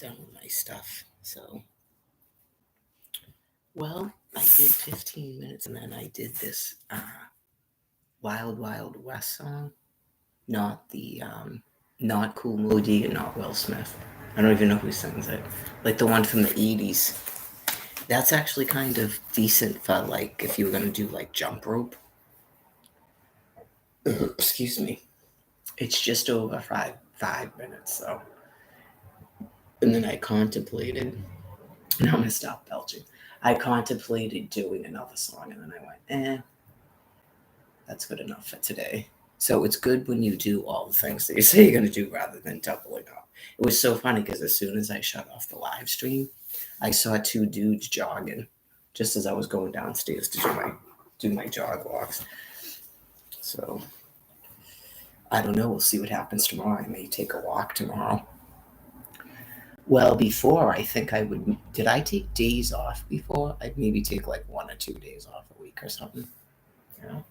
done with my stuff. So, well, I did 15 minutes and then I did this Wild Wild West song. Not the, not Cool Moody and not Will Smith. I don't even know who sings it. Like the one from the 80s. That's actually kind of decent for like if you were gonna do like jump rope. Excuse me. It's just over five minutes though. And then I contemplated. Now I'm gonna stop belching. I contemplated doing another song, and then I went, that's good enough for today. So it's good when you do all the things that you say you're gonna do rather than doubling up. It was so funny because as soon as I shut off the live stream, I saw two dudes jogging just as I was going downstairs to do my jog walks. So I don't know. We'll see what happens tomorrow. I may take a walk tomorrow. Well, before I think I would. Did I take days off before? I'd maybe take like 1 or 2 days off a week or something. You know,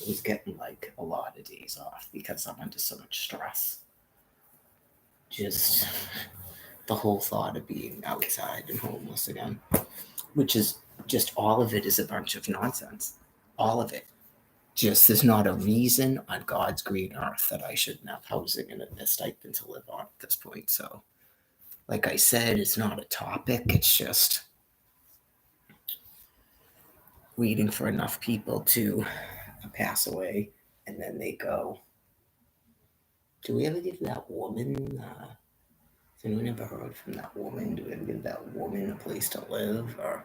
I was getting like a lot of days off because I'm under so much stress. Just the whole thought of being outside and homeless again, which is just all of it is a bunch of nonsense. All of it. Just there's not a reason on God's green earth that I shouldn't have housing and a stipend to live on at this point. So, like I said, it's not a topic. It's just waiting for enough people to pass away, and then they go. Do we ever give that woman? Has anyone ever heard from that woman? Do we ever give that woman a place to live or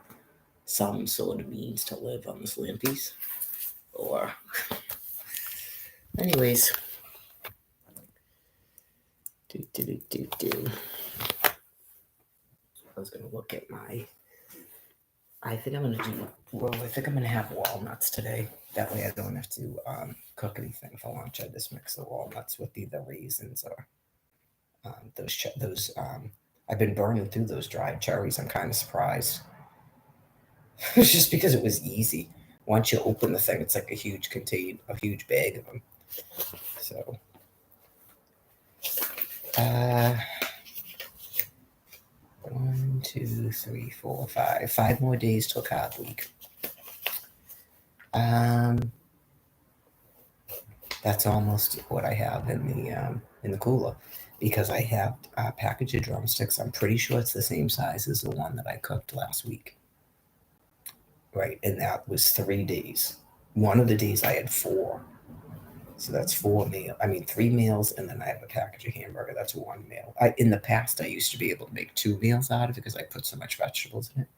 some sort of means to live on this land piece? Or, anyways, I was gonna look at my. I think I'm gonna do. Well, I think I'm gonna have walnuts today. That way, I don't have to cook anything for lunch. I just mix the walnuts with either raisins or those. I've been burning through those dried cherries. I'm kind of surprised. It's just because it was easy. Once you open the thing, it's like a huge bag of them. So, 1, 2, 3, 4, 5. 5 more days till Carb Week. That's almost what I have in the cooler because I have a package of drumsticks. I'm pretty sure it's the same size as the one that I cooked last week. Right, and that was 3 days. One of the days I had 4. So that's 3 meals, and then I have a package of hamburger. That's 1 meal. In the past, I used to be able to make 2 meals out of it because I put so much vegetables in it.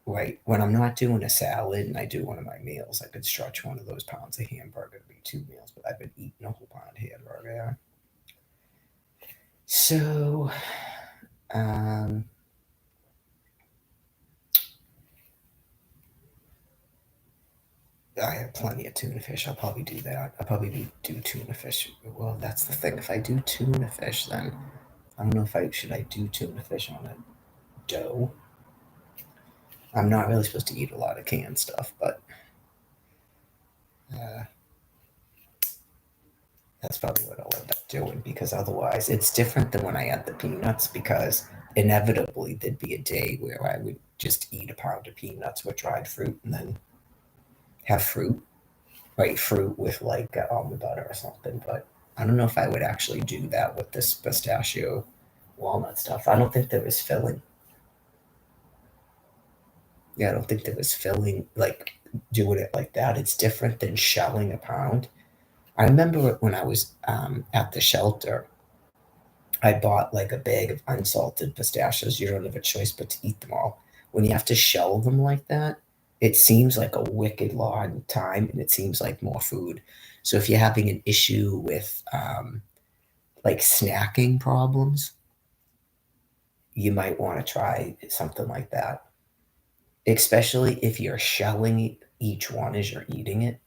Right, when I'm not doing a salad and I do one of my meals, I could stretch one of those pounds of hamburger to be 2 meals, but I've been eating a whole pound of hamburger. Yeah. So, I have plenty of tuna fish. I'll probably do that. I'll probably do tuna fish. Well, that's the thing. If I do tuna fish, then I don't know if I should do tuna fish on a dough. I'm not really supposed to eat a lot of canned stuff, but that's probably what I'll end up doing because otherwise it's different than when I add the peanuts because inevitably there'd be a day where I would just eat a pound of peanuts with dried fruit and then have fruit with like almond butter or something. But I don't know if I would actually do that with this pistachio walnut stuff. I don't think there was filling. Yeah, I don't think there was filling, like doing it like that. It's different than shelling a pound. I remember when I was at the shelter, I bought like a bag of unsalted pistachios. You don't have a choice but to eat them all. When you have to shell them like that, it seems like a wicked long time and it seems like more food. So if you're having an issue with like snacking problems, you might want to try something like that. Especially if you're shelling each one as you're eating it.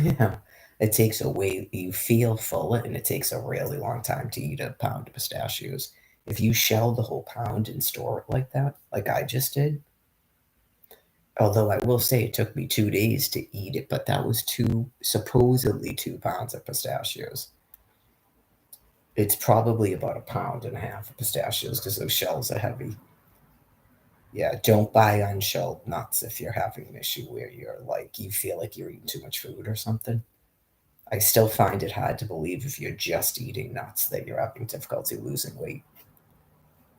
Yeah. It takes away, you feel full and it takes a really long time to eat a pound of pistachios. If you shell the whole pound and store it like that, like I just did, although I will say it took me 2 days to eat it, but that was supposedly 2 pounds of pistachios. It's probably about 1.5 pounds of pistachios because those shells are heavy. Yeah, don't buy unshelled nuts if you're having an issue where you're like, you feel like you're eating too much food or something. I still find it hard to believe if you're just eating nuts that you're having difficulty losing weight.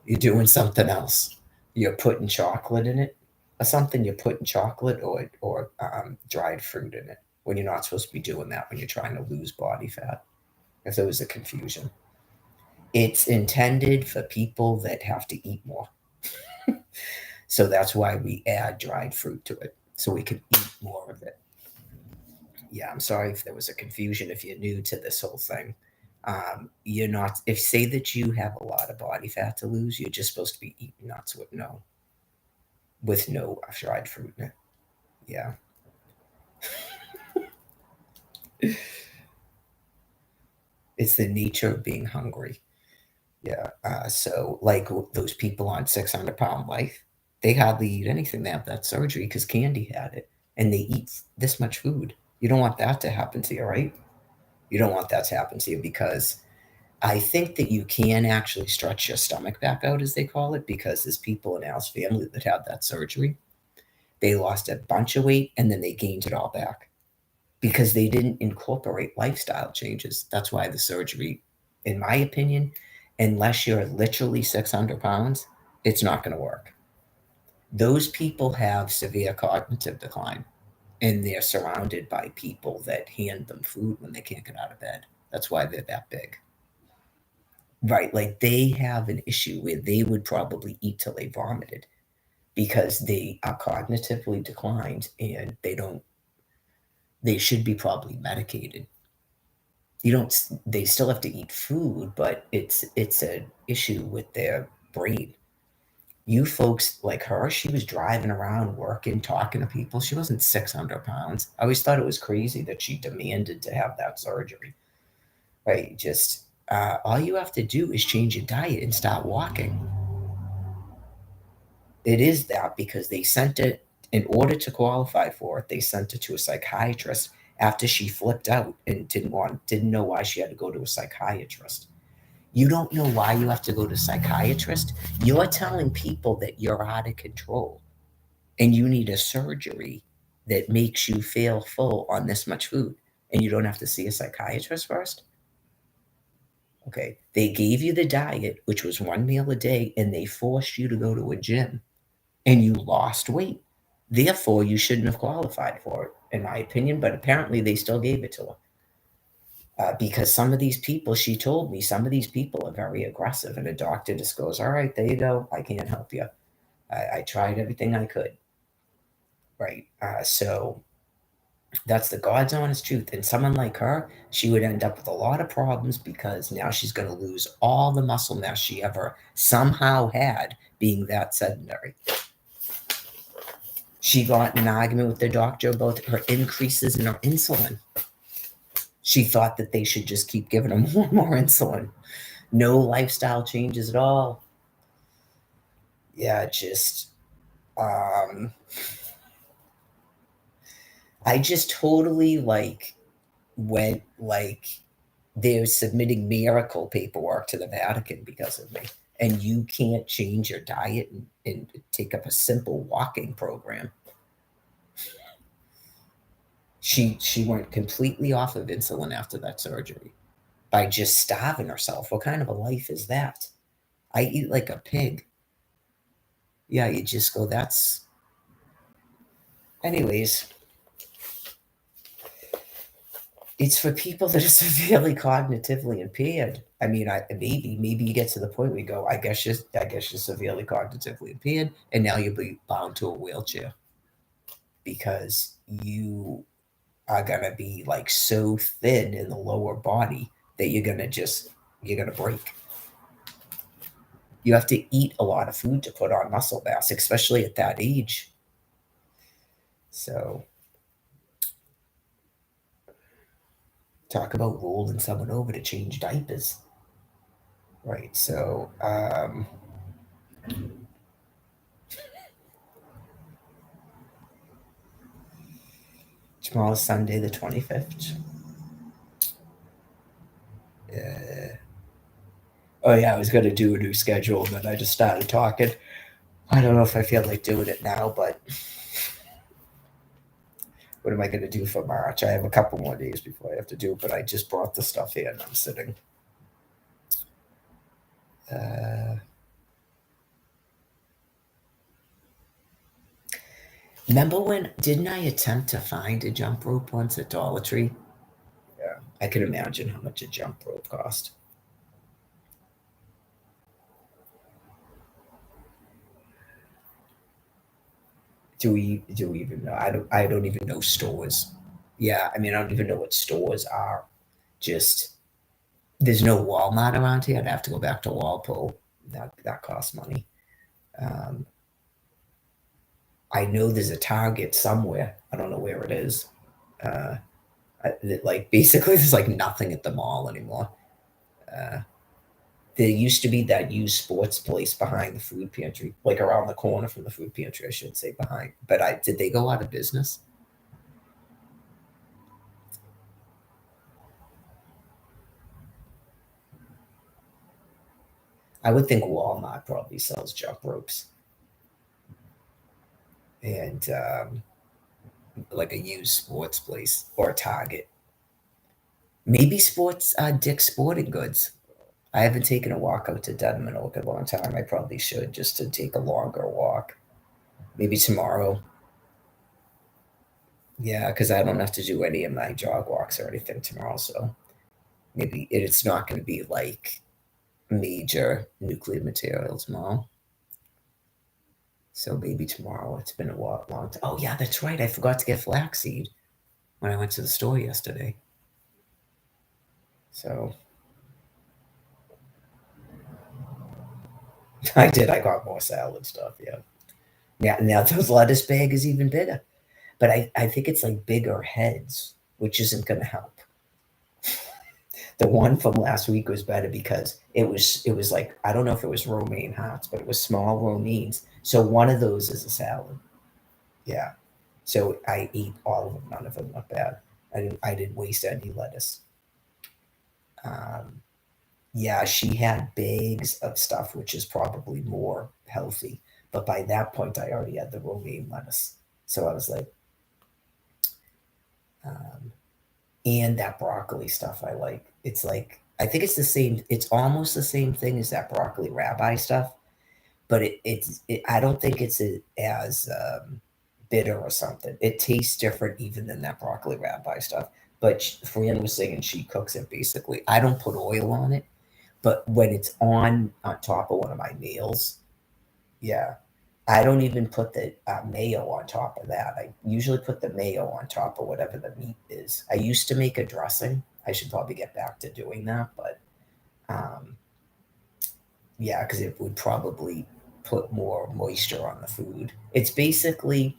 You're doing something else. You're putting chocolate in it or something. You're putting chocolate or dried fruit in it when you're not supposed to be doing that when you're trying to lose body fat. If there was a confusion, it's intended for people that have to eat more. So that's why we add dried fruit to it so we can eat more of it. Yeah, I'm sorry if there was a confusion if you're new to this whole thing. You're not, if say that you have a lot of body fat to lose, you're just supposed to be eating nuts with no dried fruit in it. Yeah. It's the nature of being hungry. Yeah. So, like those people on 600-pound life, they hardly eat anything. They have that surgery because Candy had it, and they eat this much food. You don't want that to happen to you, right? You don't want that to happen to you because I think that you can actually stretch your stomach back out, as they call it, because there's people in Al's family that had that surgery. They lost a bunch of weight and then they gained it all back because they didn't incorporate lifestyle changes. That's why the surgery, in my opinion, unless you're literally 600 pounds, it's not going to work. Those people have severe cognitive decline and they're surrounded by people that hand them food when they can't get out of bed. That's why they're that big. Right. Like they have an issue where they would probably eat till they vomited because they are cognitively declined and they should be probably medicated. You don't, they still have to eat food, but it's an issue with their brain. You folks like her, she was driving around working, talking to people. She wasn't 600 pounds. I always thought it was crazy that she demanded to have that surgery. Right. Just all you have to do is change your diet and start walking. It is that because they sent it in order to qualify for it. They sent it to a psychiatrist after she flipped out and didn't know why she had to go to a psychiatrist. You don't know why you have to go to a psychiatrist. You're telling people that you're out of control and you need a surgery that makes you feel full on this much food and you don't have to see a psychiatrist first. Okay, they gave you the diet, which was one meal a day, and they forced you to go to a gym and you lost weight. Therefore, you shouldn't have qualified for it, in my opinion. But apparently, they still gave it to her because some of these people, she told me, some of these people are very aggressive, and a doctor just goes, "All right, there you go. I can't help you. I tried everything I could." Right. So that's the God's honest truth. And someone like her, she would end up with a lot of problems because now she's going to lose all the muscle mass she ever somehow had being that sedentary. She got in an argument with the doctor about her increases in her insulin. She thought that they should just keep giving her more and more insulin. No lifestyle changes at all. Yeah, just um I just totally like went like they're submitting miracle paperwork to the Vatican because of me. And you can't change your diet and take up a simple walking program. She went completely off of insulin after that surgery by just starving herself. What kind of a life is that? I eat like a pig. Yeah, you just go, that's. Anyways, it's for people that are severely cognitively impaired. I mean, maybe you get to the point where you go, I guess you're severely cognitively impaired, and now you'll be bound to a wheelchair because you are gonna be like so thin in the lower body that you're gonna break. You have to eat a lot of food to put on muscle mass, especially at that age. So talk about rolling someone over to change diapers. Right. So tomorrow's Sunday the 25th. Oh yeah, I was gonna do a new schedule, and then I just started talking. I don't know if I feel like doing it now, but what am I gonna do for March? I have a couple more days before I have to do, but I just brought the stuff in. I'm sitting. Uh, Remember when didn't I attempt to find a jump rope once at Dollar Tree? Yeah, I can imagine how much a jump rope cost. Do we even know? I don't even know stores. Yeah, I mean I don't even know what stores are. Just there's no Walmart around here. I'd have to go back to Walpole. That costs money. Um, I know there's a Target somewhere. I don't know where it is. Uh, like basically, there's like nothing at the mall anymore. Uh, there used to be that used sports place behind the food pantry, like around the corner from the food pantry. I should say behind. But I did they go out of business? I would think Walmart probably sells jump ropes and like a used sports place or a Target. Maybe sports Dick's Sporting Goods. I haven't taken a walk out to Dedham in a long time. I probably should just to take a longer walk. Maybe tomorrow. Yeah, because I don't have to do any of my jog walks or anything tomorrow. So maybe it's not going to be like major nuclear material tomorrow. So maybe tomorrow. It's been a long time. Oh, yeah, that's right. I forgot to get flaxseed when I went to the store yesterday. So I did. I got more salad stuff. Yeah. Yeah. Now those lettuce bag is even bigger. But I think it's like bigger heads, which isn't going to help. The one from last week was better because it was like I don't know if it was romaine hearts, but it was small romaines. So one of those is a salad. Yeah. So I ate all of them. None of them were bad. I didn't waste any lettuce. Um, yeah, she had bags of stuff, which is probably more healthy. But by that point, I already had the romaine lettuce. So I was like, um, and that broccoli stuff I like. It's like I think it's the same. It's almost the same thing as that broccoli rabbi stuff, but I don't think it's as bitter or something. It tastes different even than that broccoli rabbi stuff. But Fran was saying she cooks it basically. I don't put oil on it, but when it's on top of one of my meals, yeah, I don't even put the mayo on top of that. I usually put the mayo on top of whatever the meat is. I used to make a dressing. I should probably get back to doing that, but um, yeah, because it would probably put more moisture on the food. It's basically,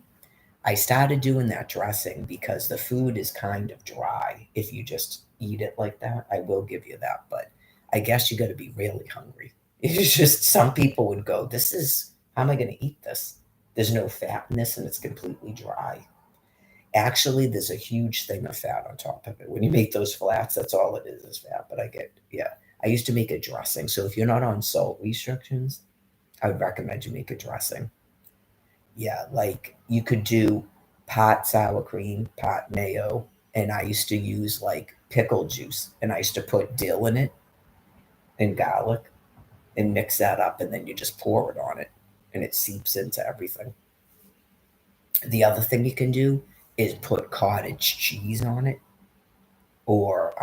I started doing that dressing because the food is kind of dry if you just eat it like that. I will give you that, but I guess you got to be really hungry. It's just some people would go, "This is how am I going to eat this? There's no fat in this, and it's completely dry." Actually, there's a huge thing of fat on top of it. When you make those flats, that's all it is fat. But I get, yeah. I used to make a dressing. So if you're not on salt restrictions, I would recommend you make a dressing. Yeah, like you could do pot sour cream, pot mayo, and I used to use like pickle juice, and I used to put dill in it and garlic and mix that up, and then you just pour it on it, and it seeps into everything. The other thing you can do is put cottage cheese on it, or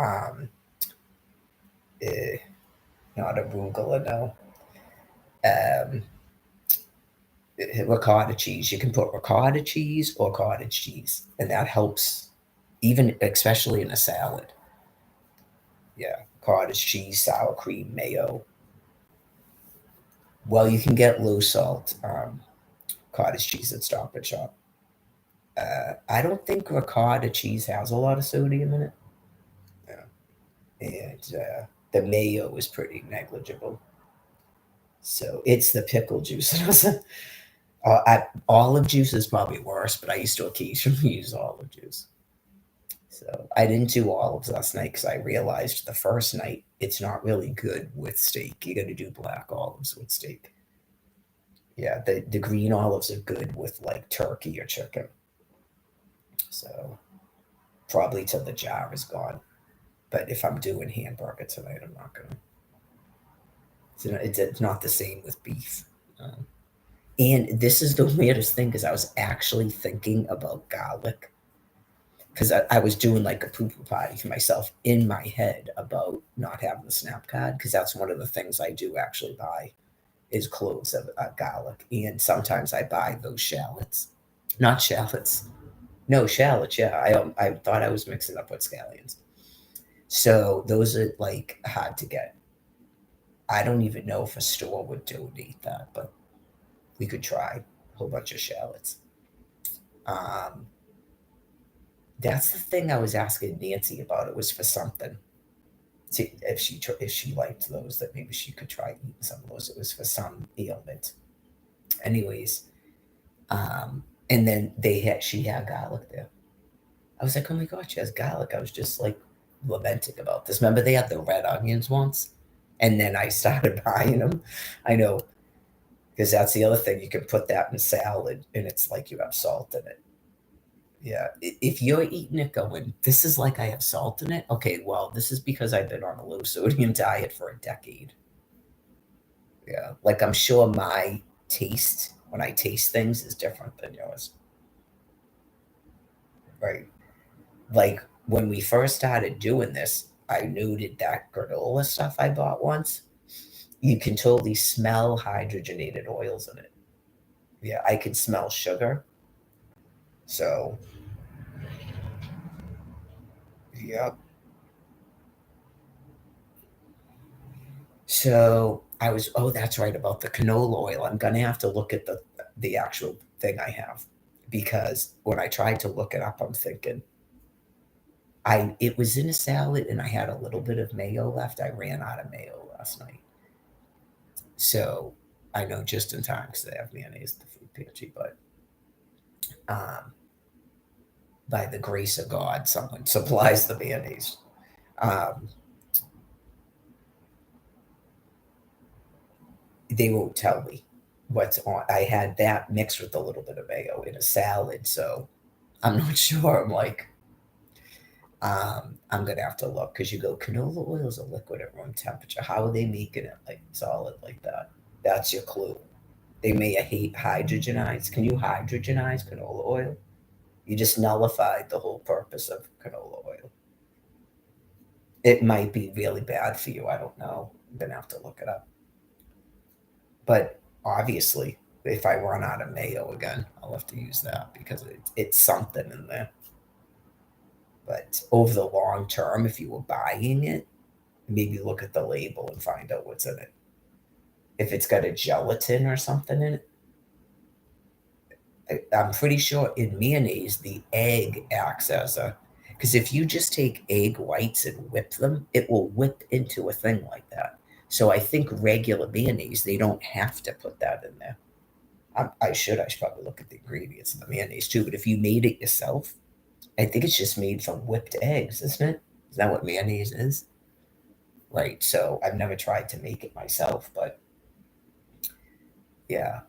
eh, not arugula, no, um, ricotta cheese. You can put ricotta cheese or cottage cheese, and that helps, even especially in a salad. Yeah, cottage cheese, sour cream, mayo. Well, you can get low salt cottage cheese at Stop and Shop. I don't think ricotta cheese has a lot of sodium in it. Yeah. And the mayo is pretty negligible. So it's the pickle juice. Olive juice is probably worse, but I used to occasionally use olive juice. So I didn't do olives last night because I realized the first night it's not really good with steak. You got to do black olives with steak. Yeah, the green olives are good with like turkey or chicken. So probably till the jar is gone. But if I'm doing hamburger tonight, I'm not gonna. It's not the same with beef. Um, and this is the weirdest thing because I was actually thinking about garlic because I was doing like a poo poo party for myself in my head about not having the snap card because that's one of the things I do actually buy is cloves of garlic, and sometimes I buy those shallots, not shallots, no shallots. Yeah, I thought I was mixing up with scallions. So those are like hard to get. I don't even know if a store would donate that, but we could try a whole bunch of shallots. Um, that's the thing I was asking Nancy about. It was for something. See if she liked those, that maybe she could try eating some of those. It was for some ailment. Anyways, and then she had garlic there. I was like, oh my god, she has garlic. I was just like lamenting about this. Remember they had the red onions once, and then I started buying them. I know because that's the other thing. You can put that in salad, and it's like you have salt in it. Yeah, if you're eating it going, this is like I have salt in it. Okay, well, this is because I've been on a low sodium diet for a decade. Yeah, like I'm sure my taste when I taste things is different than yours, right? Like when we first started doing this, I noted that granola stuff I bought once. You can totally smell hydrogenated oils in it. Yeah, I can smell sugar. So, yeah. So I was, oh, that's right about the canola oil. I'm gonna have to look at the actual thing I have because when I tried to look it up, I'm thinking it was in a salad and I had a little bit of mayo left. I ran out of mayo last night. So I know just in time because they have mayonnaise at the food pantry, but um, by the grace of God, someone supplies the mayonnaise. Um, they won't tell me what's on. I had that mixed with a little bit of mayo in a salad, so I'm not sure. I'm like, I'm gonna have to look because you go canola oil is a liquid at room temperature. How are they making it like solid like that? That's your clue. They may hate hydrogenize. Can you hydrogenize canola oil? You just nullified the whole purpose of canola oil. It might be really bad for you. I don't know. I'm gonna have to look it up. But obviously, if I run out of mayo again, I'll have to use that because it's something in there. But over the long term, if you were buying it, maybe look at the label and find out what's in it. If it's got a gelatin or something in it, I'm pretty sure in mayonnaise, the egg acts as a. Because if you just take egg whites and whip them, it will whip into a thing like that. So I think regular mayonnaise, they don't have to put that in there. I should probably look at the ingredients of the mayonnaise too. But if you made it yourself, I think it's just made from whipped eggs, isn't it? Is that what mayonnaise is? Right. So I've never tried to make it myself, but yeah,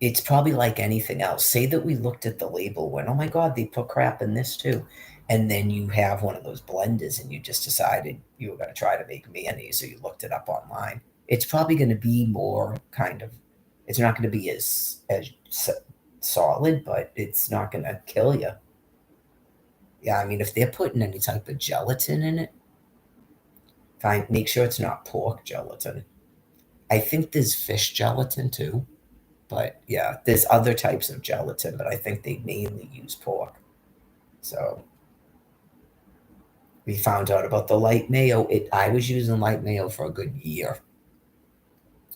it's probably like anything else. Say that we looked at the label, went, oh my God, they put crap in this too. And then you have one of those blenders and you just decided you were going to try to make mayonnaise or you looked it up online. It's probably going to be more kind of, it's not going to be as solid, but it's not going to kill you. Yeah, I mean, if they're putting any type of gelatin in it, make sure it's not pork gelatin. I think there's fish gelatin too. But yeah, there's other types of gelatin, but I think they mainly use pork. So we found out about the light mayo. I was using light mayo for a good year.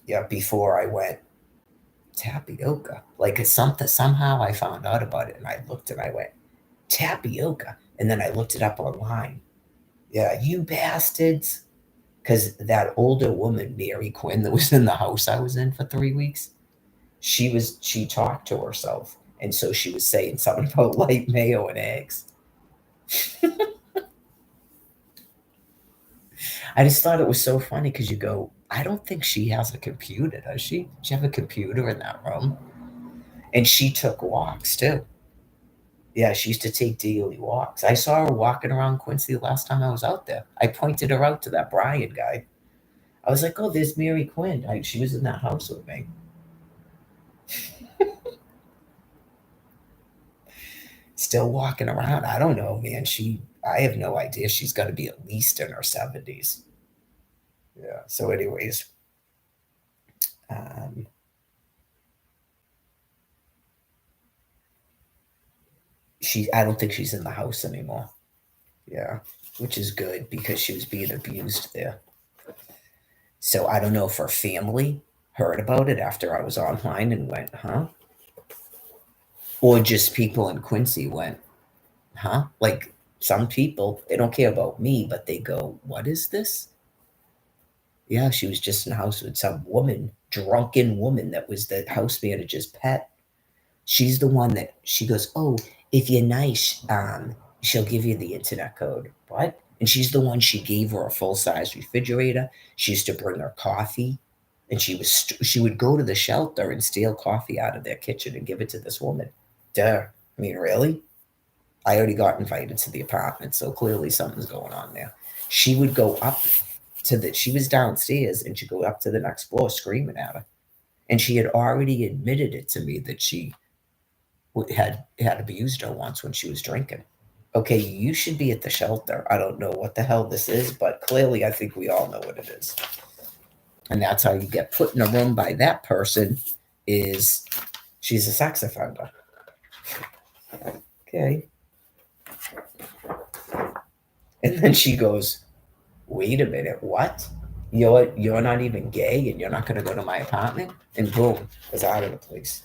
Yeah, before I went tapioca. Like it's something somehow I found out about it and I looked and I went, tapioca. And then I looked it up online. Yeah, you bastards. Because that older woman, Mary Quinn, that was in the house I was in for 3 weeks, she talked to herself, and so she was saying something about light mayo and eggs. I just thought it was so funny because you go, I don't think she has a computer, does she? Does she have a computer in that room? And she took walks too. Yeah, she used to take daily walks. I saw her walking around Quincy last time I was out there. I pointed her out to that Brian guy. I was like, "Oh, there's Mary Quinn." She was in that house with me. Still walking around. I don't know, man. I have no idea. She's got to be at least in her 70s. Yeah. So, anyways, um, I don't think she's in the house anymore. Yeah, which is good because she was being abused there. So I don't know if her family heard about it after I was online and went, huh? Or just people in Quincy went, huh? Like some people, they don't care about me, but they go, what is this? Yeah, she was just in the house with some woman, drunken woman that was the house manager's pet. She's the one that she goes, oh, if you're nice, she'll give you the internet code. What? And she's the one, she gave her a full size refrigerator. She used to bring her coffee, and she would go to the shelter and steal coffee out of their kitchen and give it to this woman. Duh. I mean, really? I already got invited to the apartment, so clearly something's going on there. She would go up she was downstairs and she'd go up to the next floor screaming at her. And she had already admitted it to me that she had abused her once when she was drinking. Okay, you should be at the shelter. I don't know what the hell this is, but clearly I think we all know what it is. And that's how you get put in a room by that person is she's a sex offender. Okay. And then she goes, wait a minute, what? You're not even gay and you're not gonna go to my apartment? And boom, was out of the place.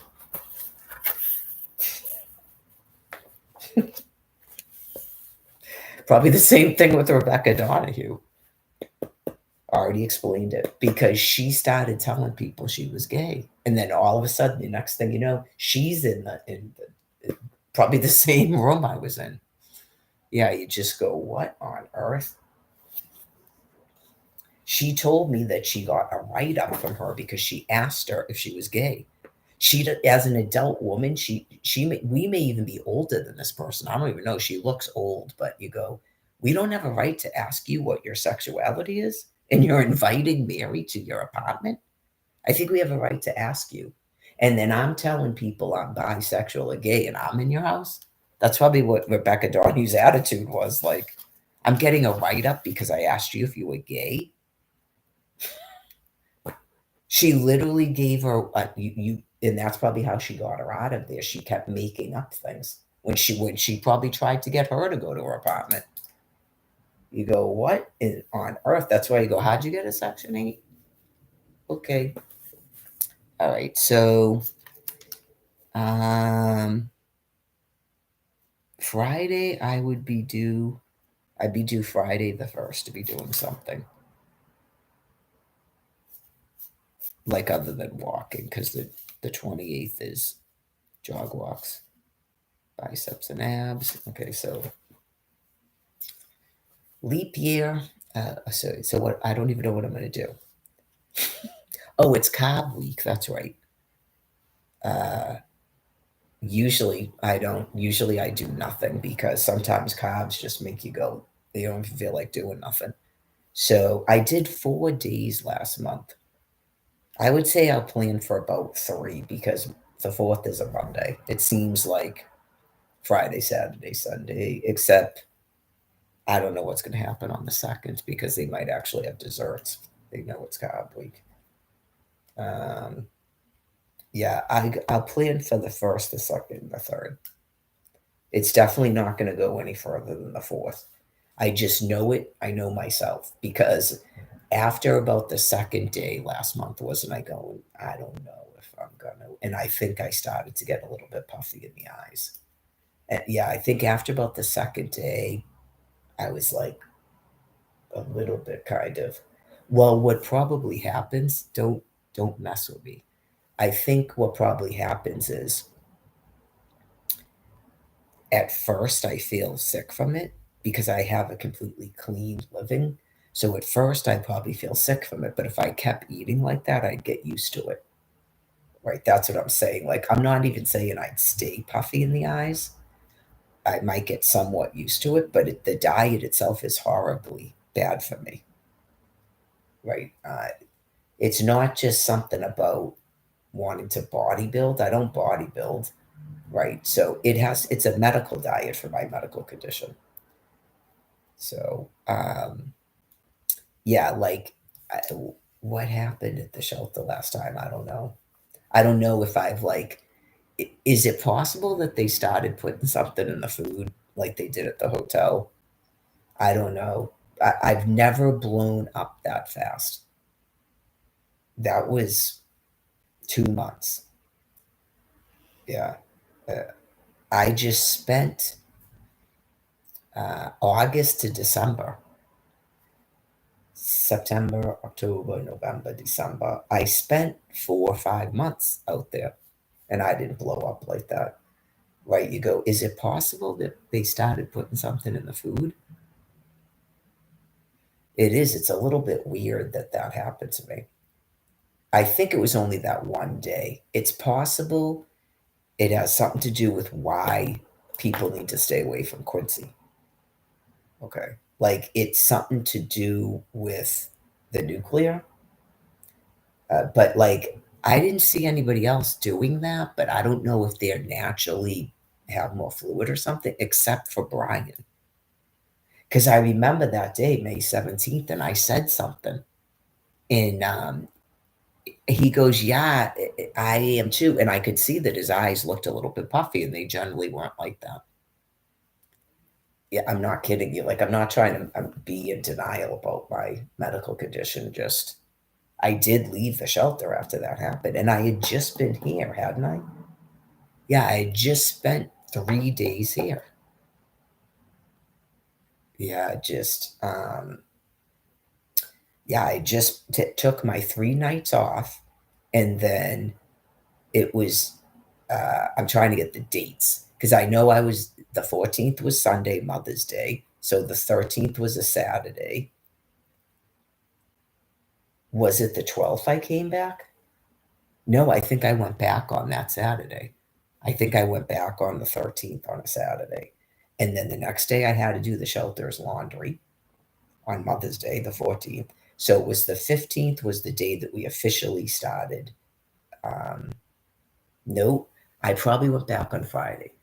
Probably the same thing with Rebecca Donahue. Already explained it because she started telling people she was gay, and then all of a sudden, the next thing you know, she's in probably the same room I was in. Yeah, you just go, what on earth? She told me that she got a write up from her because she asked her if she was gay. She, as an adult woman, we may even be older than this person. I don't even know. She looks old, but you go, we don't have a right to ask you what your sexuality is, and you're inviting Mary to your apartment. I think we have a right to ask you. And then I'm telling people I'm bisexual or gay, and I'm in your house. That's probably what Rebecca Donahue's attitude was like. I'm getting a write up because I asked you if you were gay. She literally gave her and that's probably how she got her out of there. She kept making up things when she probably tried to get her to go to her apartment. You go, what on earth? That's why you go, how'd you get a Section 8? Okay. All right. So um Friday I'd be due Friday the 1st to be doing something. Like other than walking, because the 28th is jog walks, biceps and abs. Okay, so leap year. So what? I don't even know what I'm going to do. Oh, it's carb week. That's right. Uh, usually I don't. Usually I do nothing because sometimes carbs just make you go. You don't feel like doing nothing. So I did 4 days last month. I would say I'll plan for about 3 because the fourth is a Monday. It seems like Friday, Saturday, Sunday, except I don't know what's going to happen on the second because they might actually have desserts. They know it's carb week. Um, yeah, I'll plan for the first, the second, the third. It's definitely not going to go any further than the fourth. I just know it. I know myself because after about the second day last month, wasn't I going? I don't know if I'm gonna. And I think I started to get a little bit puffy in the eyes. And yeah, I think after about the second day, I was like a little bit kind of. Well, what probably happens? Don't mess with me. I think what probably happens is At first, I feel sick from it because I have a completely clean living. So at first, I probably feel sick from it. But if I kept eating like that, I'd get used to it. Right? That's what I'm saying. Like, I'm not even saying I'd stay puffy in the eyes. I might get somewhat used to it, but the diet itself is horribly bad for me. Right? It's not just something about wanting to bodybuild. I don't bodybuild. Right? So it's a medical diet for my medical condition. So, yeah, like, I, what happened at the shelter last time? I don't know. I don't know if I've like, is it possible that they started putting something in the food like they did at the hotel? I don't know. I've never blown up that fast. That was 2 months. Yeah. Uh, I just spent August to December, September, October, November, December. I spent 4 or 5 months out there and I didn't blow up like that. Right? You go, is it possible that they started putting something in the food? It is. It's a little bit weird that that happened to me. I think it was only that one day. It's possible it has something to do with why people need to stay away from Quincy. Okay. Like it's something to do with the nuclear. But like, I didn't see anybody else doing that, but I don't know if they're naturally have more fluid or something, except for Brian. Because I remember that day, May 17th, and I said something. And he goes, yeah, I am too. And I could see that his eyes looked a little bit puffy, and they generally weren't like that. Yeah, I'm not kidding you. Like, I'm not trying to be in denial about my medical condition. Just, I did leave the shelter after that happened. And I had just been here, hadn't I? Yeah, I had just spent 3 days here. Yeah, yeah, I just took my 3 nights off. And then it was, I'm trying to get the dates because I know the 14th was Sunday, Mother's Day. So the 13th was a Saturday. Was it the 12th I came back? No, I think I went back on that Saturday. I think I went back on the 13th on a Saturday. And then the next day I had to do the shelter's laundry on Mother's Day, the 14th. So it was the 15th was the day that we officially started. Um, no, I probably went back on Friday.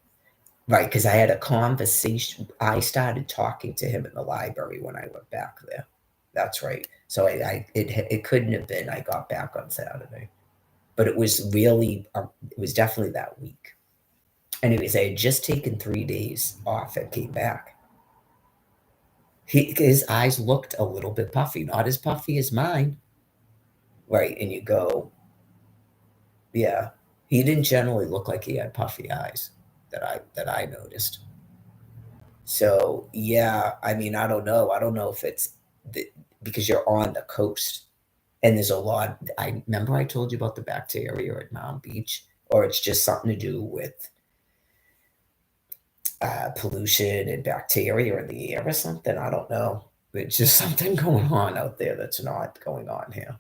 Right, because I had a conversation. I started talking to him in the library when I went back there. That's right. So it couldn't have been I got back on Saturday, but it was really it was definitely that week. Anyways, I had just taken 3 days off and came back. His eyes looked a little bit puffy, not as puffy as mine. Right, and you go, yeah. He didn't generally look like he had puffy eyes that I noticed. So yeah, I mean, I don't know. I don't know if it's because you're on the coast and there's a lot. I remember I told you about the bacteria at Mound Beach, or it's just something to do with pollution and bacteria in the air or something. I don't know. It's just something going on out there that's not going on here.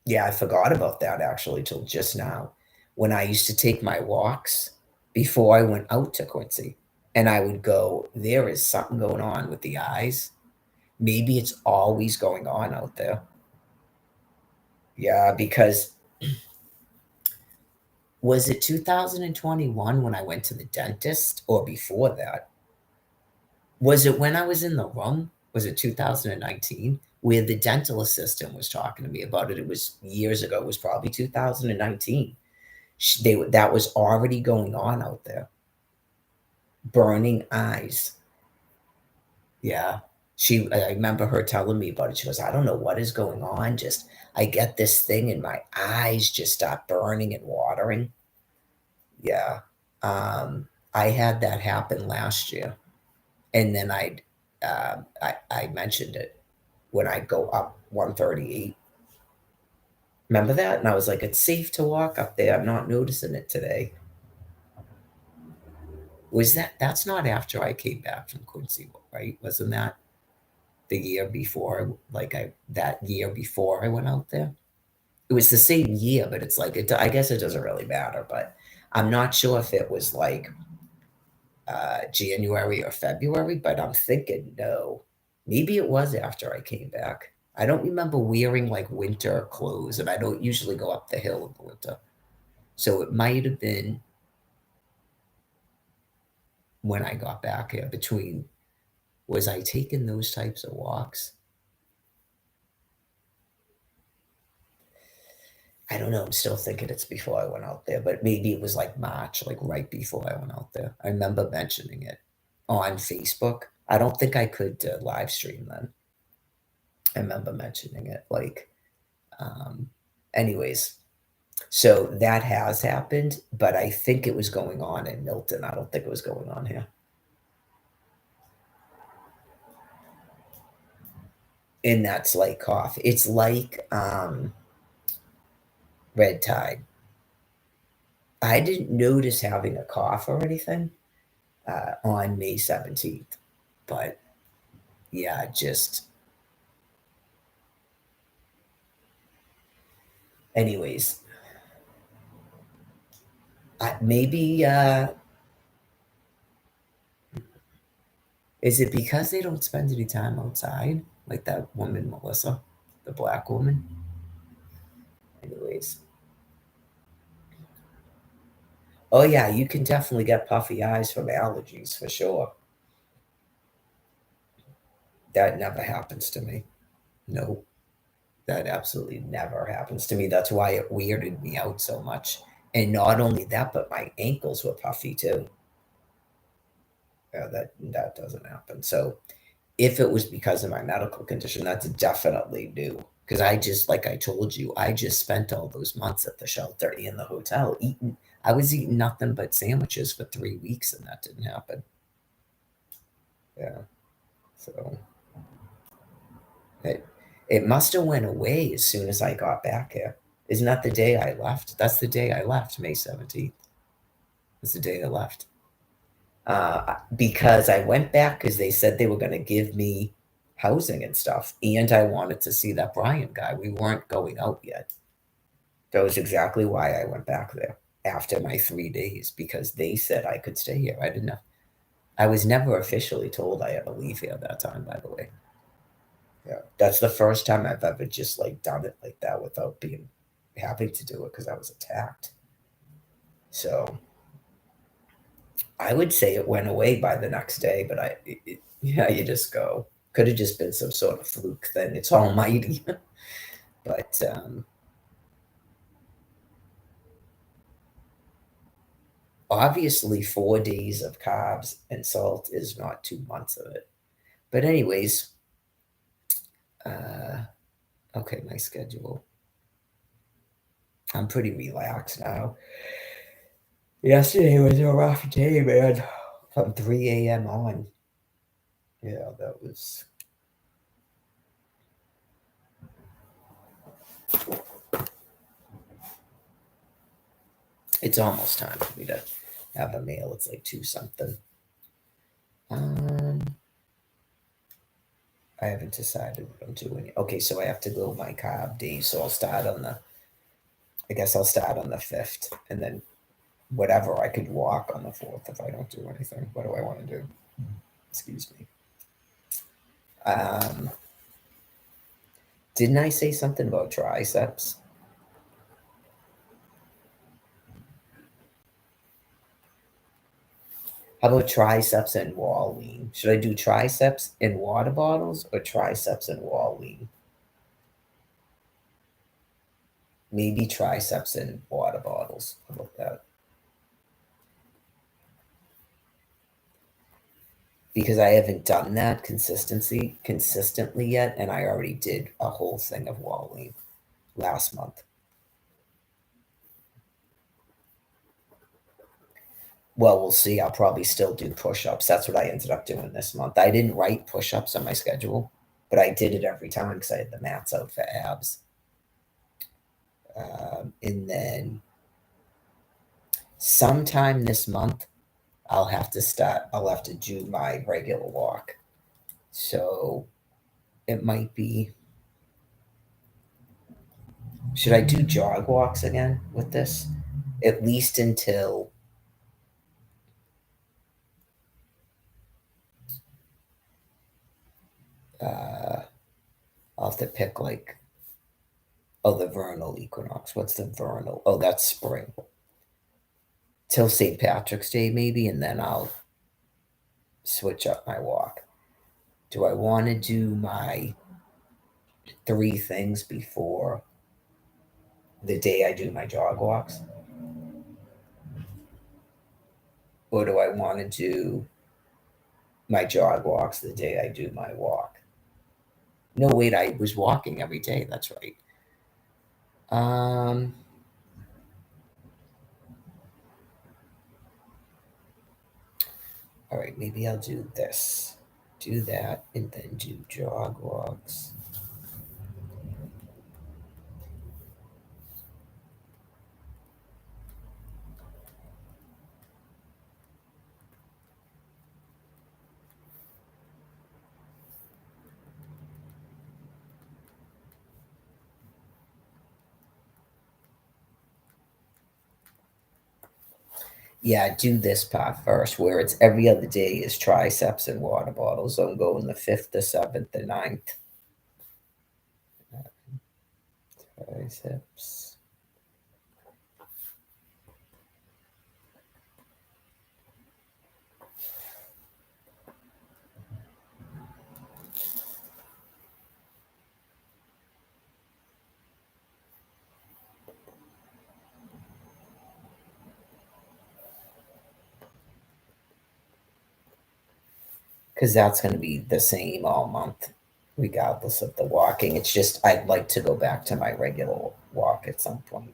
Yeah, I forgot about that actually till just now when I used to take my walks before I went out to Quincy. And I would go, there is something going on with the eyes. Maybe it's always going on out there. Yeah, because was it 2021 when I went to the dentist or before that? Was it when I was in the room? Was it 2019 where the dental assistant was talking to me about it? It was years ago. It was probably 2019. That was already going on out there. Burning eyes. Yeah. I remember her telling me about it. She goes, I don't know what is going on. Just, I get this thing and my eyes just start burning and watering. Yeah. I had that happen last year. And then I mentioned it when I go up 138. Remember that? And I was like, it's safe to walk up there. I'm not noticing it today. Was that's not after I came back from Quincy, right? Wasn't that the year before? Like that year before I went out there? It was the same year, but it's like I guess it doesn't really matter. But I'm not sure if it was like January or February. But I'm thinking no, maybe it was after I came back. I don't remember wearing like winter clothes, and I don't usually go up the hill in the winter. So it might have been when I got back here. Between was I taking those types of walks? I don't know. I'm still thinking it's before I went out there, but maybe it was like March, like right before I went out there. I remember mentioning it on Facebook. I don't think I could live stream then. I remember mentioning it. Um, anyways, so that has happened, but I think it was going on in Milton. I don't think it was going on here. And that's like cough. It's like red tide. I didn't notice having a cough or anything on May 17th, but yeah, just anyways. Maybe is it because they don't spend any time outside, like that woman Melissa, the black woman? Anyways, oh yeah, you can definitely get puffy eyes from allergies for sure. That never happens to me. No, that absolutely never happens to me. That's why it weirded me out so much. And not only that, but my ankles were puffy too. Yeah, that doesn't happen. So if it was because of my medical condition, that's definitely new. Because I just, like I told you, I just spent all those months at the shelter in the hotel eating. I was eating nothing but sandwiches for 3 weeks, and that didn't happen. Yeah. So it must have went away as soon as I got back here. Isn't that the day I left? That's the day I left, May 17th. That's the day I left. Because I went back because they said they were going to give me housing and stuff, and I wanted to see that Brian guy. We weren't going out yet. That was exactly why I went back there after my 3 days because they said I could stay here. I didn't know. I was never officially told I had to leave here at that time, by the way. Yeah, that's the first time I've ever just like done it like that without being having to do it because I was attacked. So I would say it went away by the next day, but yeah, you just go. Could have just been some sort of fluke thing. It's almighty. But obviously, 4 days of carbs and salt is not 2 months of it. But anyways, okay, my schedule. I'm pretty relaxed now. Yesterday was a rough day, man. From 3 a.m. on. Yeah, that was. It's almost time for me to have a meal. It's like 2 something. I haven't decided what I'm doing. Okay, so I have to go my carb days. So I'll start on the. I guess I'll start on the 5th, and then whatever I could walk on the 4th if I don't do anything. What do I want to do? Excuse me. Didn't I say something about triceps? How about triceps and wall lean? Should I do triceps in water bottles or triceps and wall lean? Maybe triceps in water bottles. How about that? Because I haven't done that consistently yet, and I already did a whole thing of wall lean last month. Well, we'll see. I'll probably still do push-ups. That's what I ended up doing this month. I didn't write push-ups on my schedule, but I did it every time because I had the mats out for abs. And then sometime this month, I'll have to do my regular walk. So it might be, should I do jog walks again with this? At least until uh, I'll have to pick like, oh, the vernal equinox. What's the vernal? Oh, that's spring. Till St. Patrick's Day, maybe, and then I'll switch up my walk. Do I want to do my three things before the day I do my jog walks? Or do I want to do my jog walks the day I do my walk? No, wait, I was walking every day. That's right. Um, all right, maybe I'll do this. Do that and then do jog walks. Yeah, do this part first, where it's every other day is triceps and water bottles. Don't go in the fifth, the seventh, the ninth. Triceps. Because that's going to be the same all month, regardless of the walking. It's just I'd like to go back to my regular walk at some point.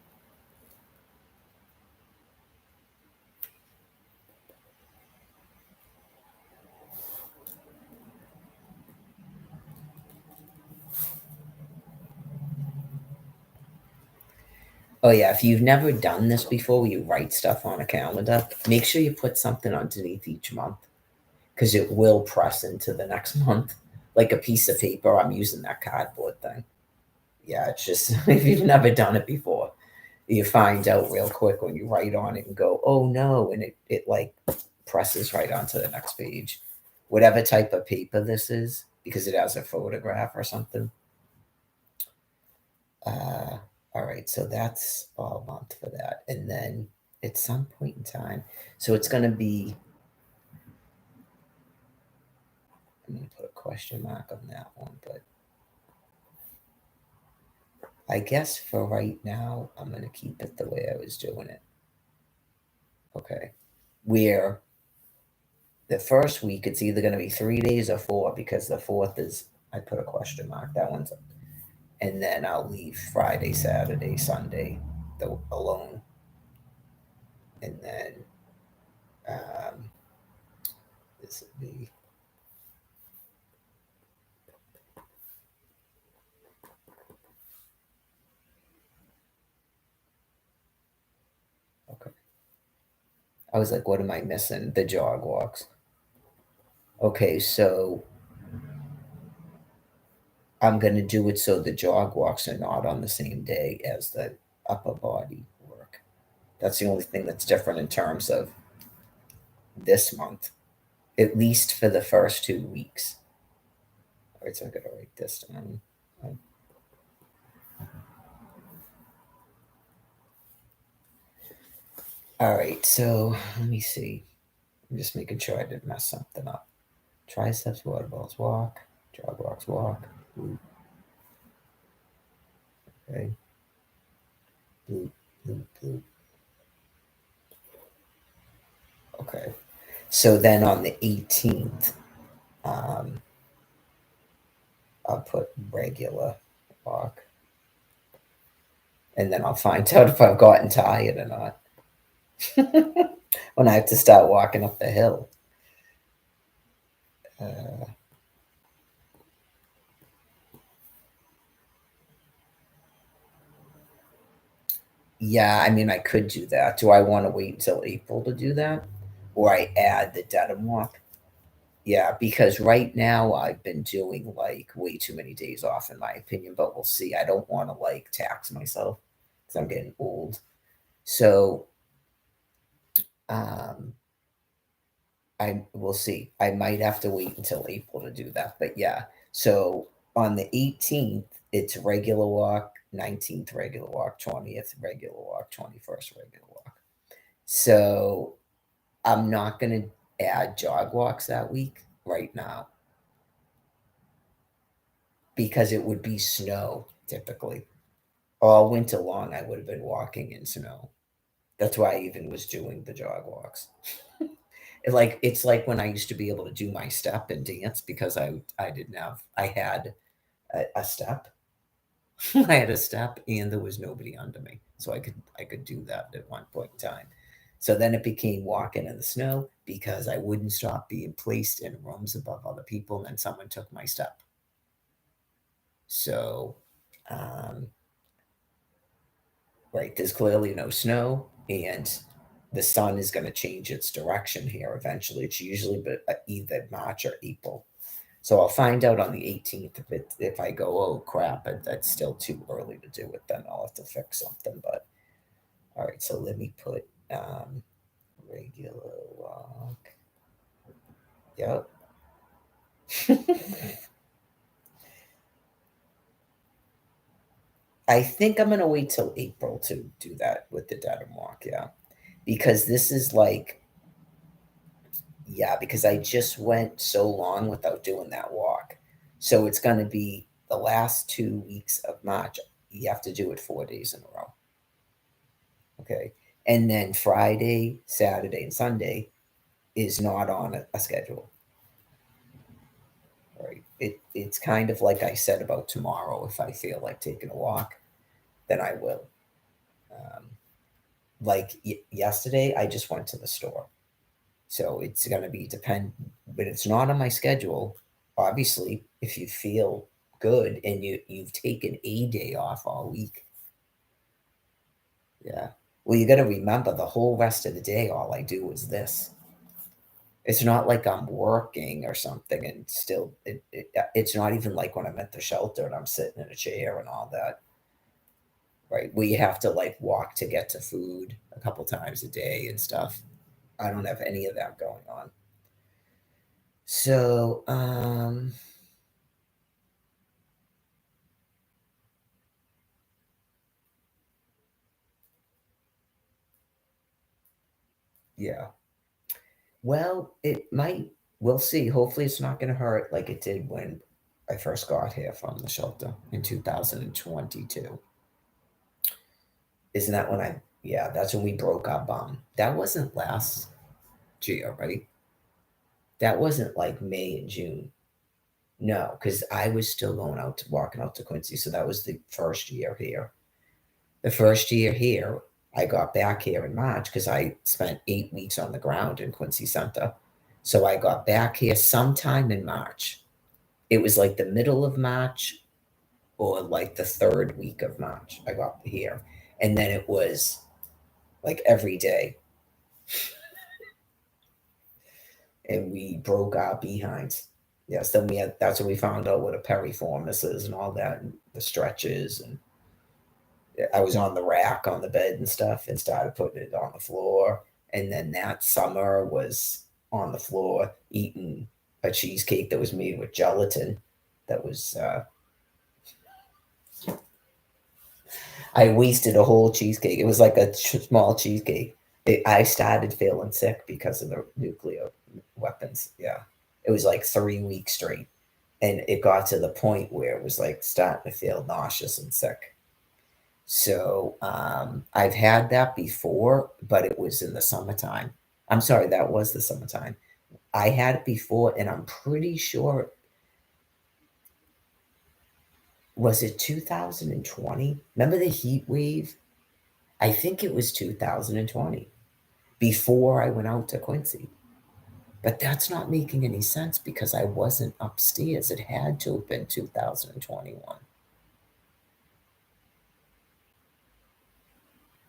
Oh yeah, if you've never done this before, where you write stuff on a calendar, make sure you put something underneath each month because it will press into the next month, like a piece of paper. I'm using that cardboard thing. Yeah, it's just if you've never done it before, you find out real quick when you write on it and go, oh no, and it like presses right onto the next page. Whatever type of paper this is, because it has a photograph or something. Uh, all right, so that's all month for that. And then at some point in time, so it's going to be, I'm going to put a question mark on that one, but I guess for right now, I'm going to keep it the way I was doing it. Okay. Where the first week, it's either going to be 3 days or four, because the fourth is, I put a question mark. That one's, and then I'll leave Friday, Saturday, Sunday alone. And then um, this would be, okay. I was like, what am I missing? The jog walks. Okay, so I'm going to do it so the jog walks are not on the same day as the upper body work. That's the only thing that's different in terms of this month, at least for the first 2 weeks. All right, so I got to write this down. All right, so let me see. I'm just making sure I didn't mess something up. Triceps, water balls, walk, jog walks, walk. Boop. Okay. Boop, boop, boop. Okay. So then on the 18th, um, I'll put regular walk. And then I'll find out if I've gotten tired or not when I have to start walking up the hill. Uh, yeah, I mean, I could do that. Do I want to wait until April to do that? or I add the Dedham walk. Yeah, because right now I've been doing like way too many days off, in my opinion, but we'll see. I don't want to like tax myself because I'm getting old. So um, I will see. I might have to wait until April to do that. But yeah, so on the 18th, it's regular walk, 19th regular walk, 20th regular walk, 21st regular walk. So I'm not going to add jog walks that week right now because it would be snow typically. All winter long, I would have been walking in snow. That's why I even was doing the jog walks. It's like when I used to be able to do my step and dance because I didn't have I had a step. I had a step and there was nobody under me. So I could do that at one point in time. So then it became walking in the snow because I wouldn't stop being placed in rooms above other people and then someone took my step. So um, right, there's clearly no snow and the sun is going to change its direction here eventually. It's usually either March or April. So I'll find out on the 18th if I go, oh crap, that's still too early to do it. Then I'll have to fix something. But all right, so let me put regular walk. Yep. I think I'm gonna wait till April to do that with the Dedham walk. Yeah, because this is like, yeah, because I just went so long without doing that walk. So it's going to be the last 2 weeks of March. You have to do it 4 days in a row. Okay. And then Friday, Saturday, and Sunday is not on a schedule. Right. It's kind of like I said about tomorrow. If I feel like taking a walk, then I will. Um, like yesterday, I just went to the store. So it's going to be depend, but it's not on my schedule. Obviously, if you feel good and you've taken a day off all week, yeah. Well, you got to remember the whole rest of the day, all I do is this. It's not like I'm working or something, and still, it's not even like when I'm at the shelter and I'm sitting in a chair and all that, right? We have to like walk to get to food a couple times a day and stuff. I don't have any of that going on. So, yeah. Well, it might. We'll see. Hopefully, it's not going to hurt like it did when I first got here from the shelter in 2022. Isn't that when I? Yeah, that's when we broke our bum. That wasn't last year, right? That wasn't like May and June. No, because I was still going out to walking out to Quincy. So that was the first year here. The first year here, I got back here in March because I spent 8 weeks on the ground in Quincy Center. So I got back here sometime in March. It was like the middle of March or like the third week of March. I got here. And then it was like every day. And we broke our behinds. Yes, then we had that's when we found out what a piriformis is and all that, and the stretches. And I was on the rack on the bed and stuff and started putting it on the floor. And then that summer was on the floor eating a cheesecake that was made with gelatin. That was I wasted a whole cheesecake. It was like a small cheesecake. I started feeling sick because of the nuclear weapons. Yeah, it was like 3 weeks straight, and it got to the point where it was like starting to feel nauseous and sick. So I've had that before, but it was in the summertime. I'm sorry, that was the summertime. I had it before, and I'm pretty sure was it 2020? Remember the heat wave? I think it was 2020 before I went out to Quincy. But that's not making any sense because I wasn't upstairs. It had to have been 2021.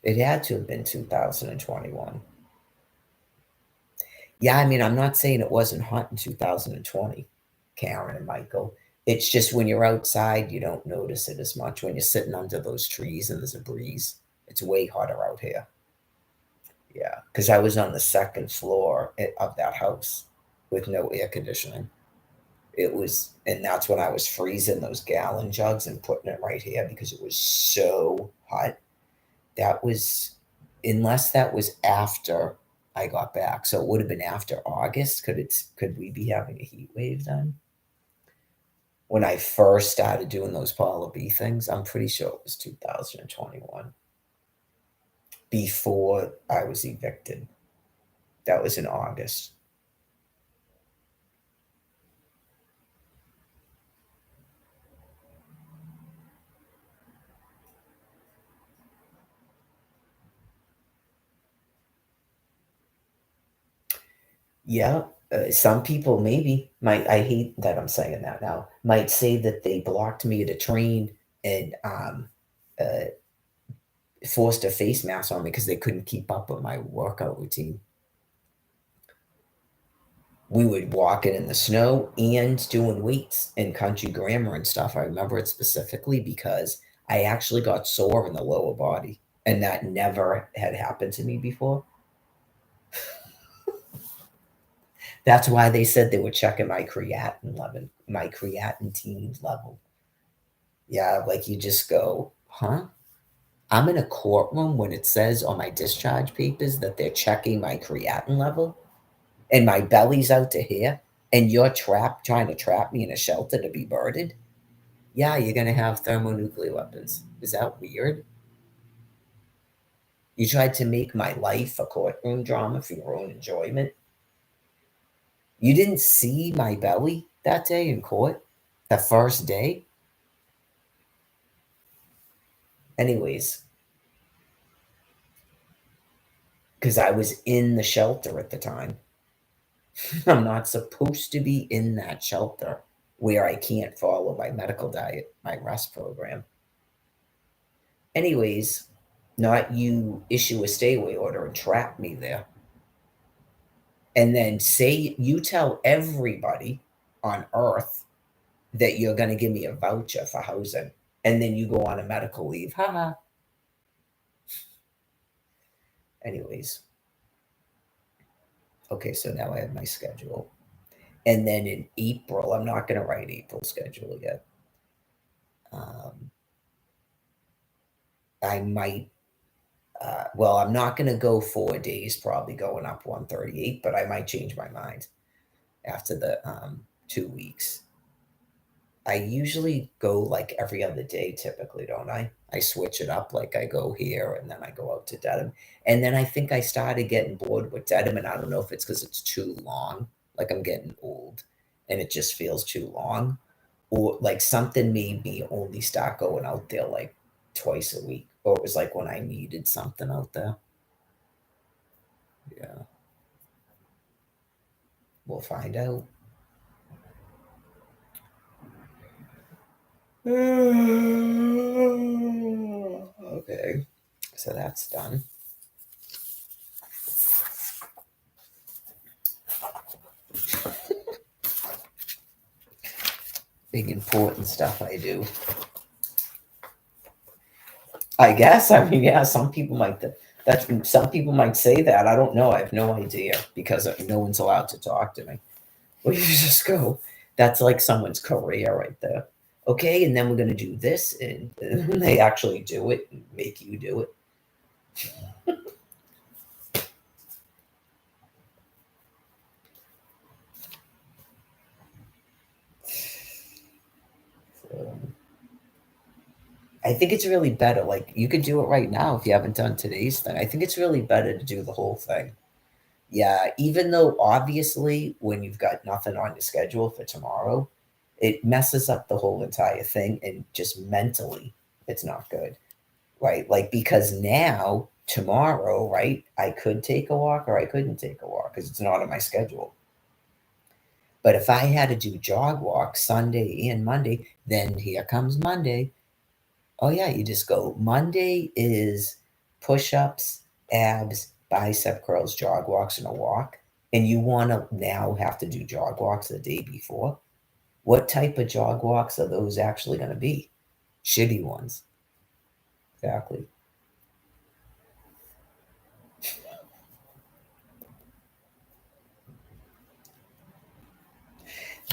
It had to have been 2021. Yeah, I mean, I'm not saying it wasn't hot in 2020, Karen and Michael. It's just when you're outside, you don't notice it as much. When you're sitting under those trees and there's a breeze, it's way hotter out here. Yeah, because I was on the second floor of that house with no air conditioning. It was, and that's when I was freezing those gallon jugs and putting it right here because it was so hot. That was, unless that was after I got back. So it would have been after August. Could we be having a heat wave then? When I first started doing those Paula B things, I'm pretty sure it was 2021 before I was evicted. That was in August. Yeah, some people maybe might. I hate that I'm saying that now. Might say that they blocked me at a train and uh, forced a face mask on me because they couldn't keep up with my workout routine. We would walk it in the snow and doing weights and country grammar and stuff. I remember it specifically because I actually got sore in the lower body, and that never had happened to me before. That's why they said they were checking my creatine level. Yeah, like you just go, huh? I'm in a courtroom when it says on my discharge papers that they're checking my creatinine level and my belly's out to here, and you're trapped trying to trap me in a shelter to be murdered. Yeah, you're gonna have thermonuclear weapons. Is that weird? You tried to make my life a courtroom drama for your own enjoyment. You didn't see my belly that day in court, the first day. Anyways, because I was in the shelter at the time. I'm not supposed to be in that shelter where I can't follow my medical diet, my rest program. Anyways, not you issue a stay away order and trap me there. And then say you tell everybody on earth that you're going to give me a voucher for housing. And then you go on a medical leave. Haha. Anyways, okay, so now I have my schedule. And then in April, I'm not going to write April schedule yet. Um, I might well, I'm not going to go 4 days, probably going up 138, but I might change my mind after the 2 weeks. I usually go like every other day, typically, don't I? I switch it up, like I go here and then I go out to Dedham. And then I think I started getting bored with Dedham, and I don't know if it's because it's too long, like I'm getting old and it just feels too long, or like something made me only start going out there like twice a week, or it was like when I needed something out there. Yeah. We'll find out. Okay, so that's done. Big important stuff I do. I guess. I mean, yeah. Some people might. That's some people might say that. I don't know. I have no idea because no one's allowed to talk to me. Well, you just go. That's like someone's career right there. Okay, and then we're gonna do this, and they actually do it and make you do it. So, I think it's really better. Like you could do it right now if you haven't done today's thing. I think it's really better to do the whole thing. Yeah, even though obviously when you've got nothing on your schedule for tomorrow, it messes up the whole entire thing and just mentally it's not good. Right? Like because now tomorrow, right, I could take a walk or I couldn't take a walk because it's not on my schedule. But if I had to do jog walks Sunday and Monday, then here comes Monday. Oh yeah, you just go. Monday is push-ups, abs, bicep curls, jog walks, and a walk. and you want to now have to do jog walks the day before, what type of jog walks are those actually going to be? Shitty ones. Exactly.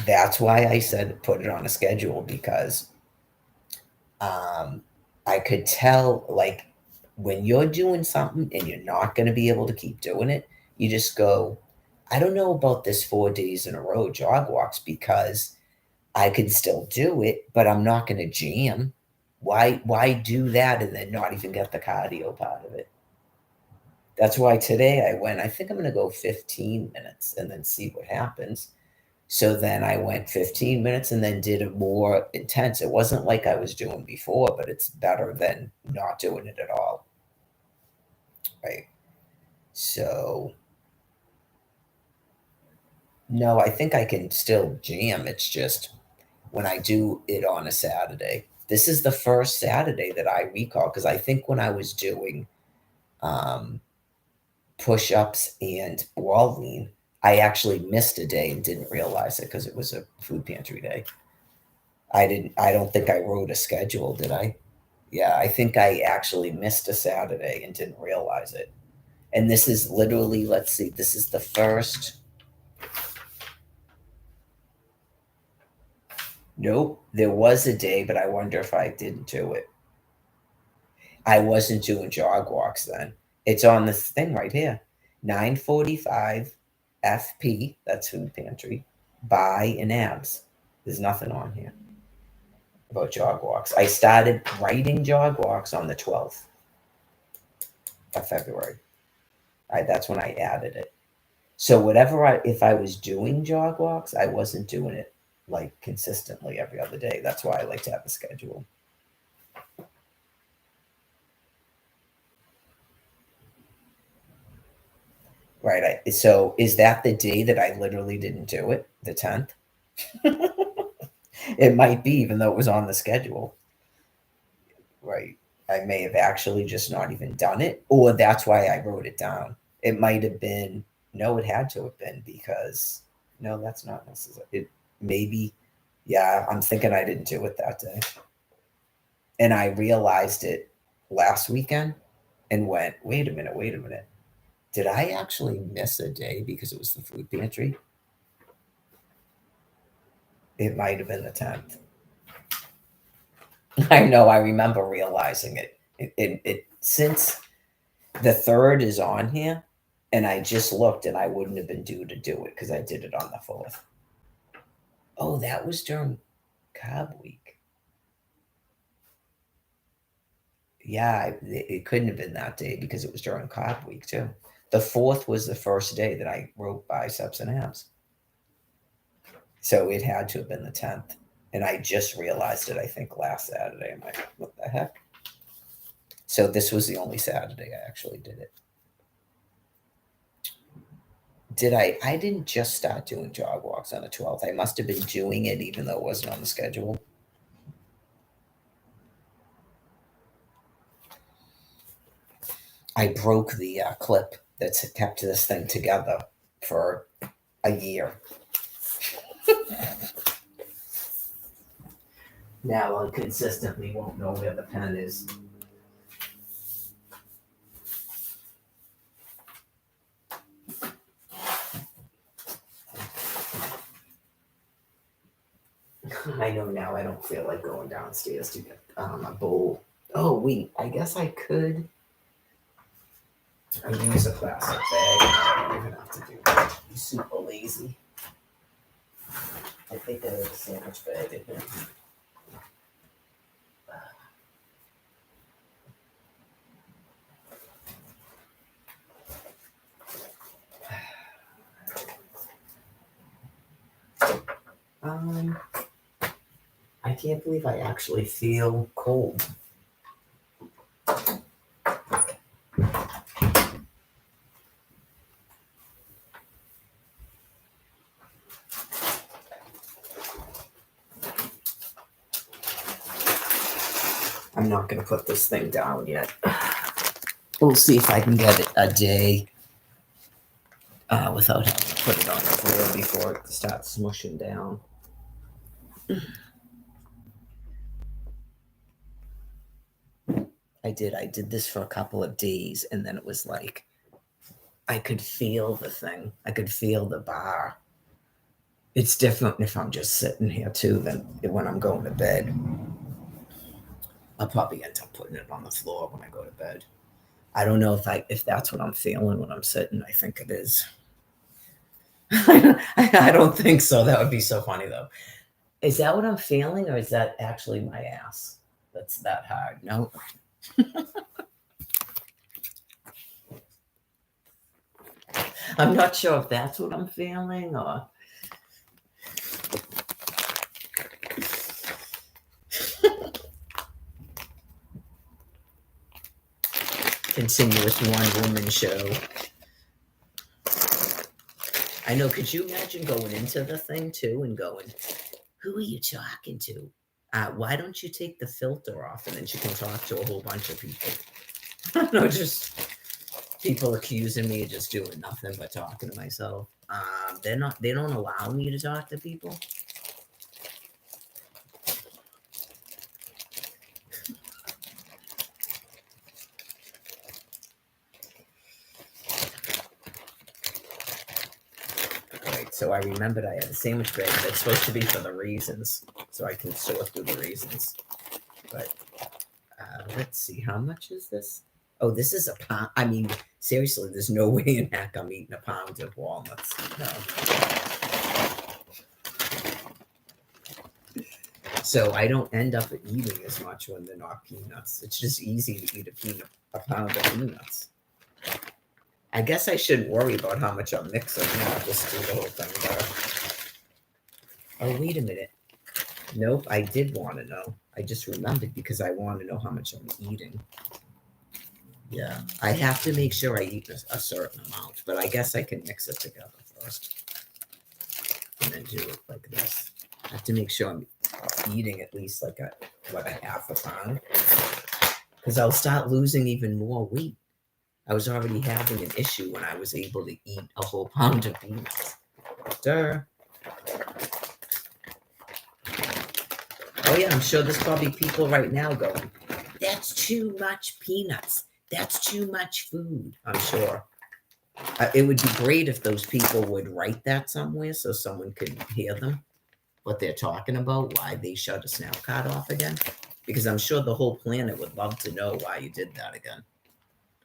That's why I said put it on a schedule, because um, I could tell, like, when you're doing something and you're not going to be able to keep doing it, you just go, I don't know about this 4 days in a row jog walks, because I can still do it, but I'm not going to jam. Why do that and then not even get the cardio part of it? That's why today I went, I think I'm going to go 15 minutes and then see what happens. So then I went 15 minutes and then did it more intense. It wasn't like I was doing before, but it's better than not doing it at all. Right. So, no, I think I can still jam. It's just when I do it on a Saturday. This is the first Saturday that I recall, because I think when I was doing um, push ups and wall lean, I actually missed a day and didn't realize it because it was a food pantry day. I don't think I wrote a schedule, did I? Yeah, I think I actually missed a Saturday and didn't realize it. And this is literally, let's see, this is the first. Nope, there was a day, but I wonder if I didn't do it. I wasn't doing jog walks then. It's on this thing right here. 9:45 FP, that's food pantry, buy and abs. There's nothing on here about jog walks. I started writing jog walks on the 12th of February. That's when I added it. So if I was doing jog walks, I wasn't doing it like consistently every other day. That's why I like to have a schedule. Right. So is that the day that I literally didn't do it? The 10th? It might be, even though it was on the schedule. Right. I may have actually just not even done it, or that's why I wrote it down. It might have been, no, it had to have been, because no, that's not necessary. It maybe, yeah, I'm thinking I didn't do it that day. And I realized it last weekend and went, wait a minute, wait a minute. Did I actually miss a day because it was the food pantry? It might have been the 10th. I know, I remember realizing it. It since the 3rd is on here, and I just looked and I wouldn't have been due to do it because I did it on the 4th. Oh, that was during Carb Week. Yeah, it couldn't have been that day because it was during Carb Week too. The 4th was the first day that I wrote biceps and abs. So it had to have been the 10th. And I just realized it, I think, last Saturday. I'm like, what the heck? So this was the only Saturday I actually did it. I didn't just start doing jog walks on the 12th. I must have been doing it even though it wasn't on the schedule. I broke the clip that's kept this thing together for a year. Now I consistently won't know where the pen is. I know now I don't feel like going downstairs to get a bowl. Oh, wait, I guess I could. I use a plastic bag. I don't even have to do that. I'm super lazy. I think I have a sandwich bag in here. I can't believe I actually feel cold. I'm not going to put this thing down yet. We'll see if I can get it a day. without having to put it on the floor before it starts smushing down. I did this for a couple of days, and then it was like I could feel the thing. I could feel the bar. It's different if I'm just sitting here too than when I'm going to bed. I'll probably end up putting it on the floor when I go to bed. I don't know if that's what I'm feeling when I'm sitting. I think it is. I don't think so. That would be so funny though. Is that what I'm feeling, or is that actually my ass that's that hard? No. I'm not sure if that's what I'm feeling or. Continuous one-woman show. I know. Could you imagine going into the thing too and going, "Who are you talking to? Why don't you take the filter off?" And then she can talk to a whole bunch of people. No, just people accusing me of just doing nothing but talking to myself. They don't allow me to talk to people. Right, so I remembered I had a sandwich bag that's supposed to be for the raisins, so I can sort through the raisins. But let's see, how much is this? Oh, this is a pound. I mean, seriously, there's no way in heck I'm eating a pound of walnuts. No. So I don't end up eating as much when they're not peanuts. It's just easy to eat a pound of peanuts. I guess I shouldn't worry about how much I'm mixing. I'll just do the whole thing there. Oh, wait a minute. Nope, I did want to know. I just remembered because I want to know how much I'm eating. Yeah, I have to make sure I eat a certain amount, but I guess I can mix it together first and then do it like this. I have to make sure I'm eating at least like a half a pound, because I'll start losing even more weight. I was already having an issue when I was able to eat a whole pound of peanuts. Duh. Oh yeah, I'm sure there's probably people right now going, "That's too much peanuts. That's too much food." I'm sure. It would be great if those people would write that somewhere so someone could hear them, what they're talking about, why they shut a Snapchat off again. Because I'm sure the whole planet would love to know why you did that again.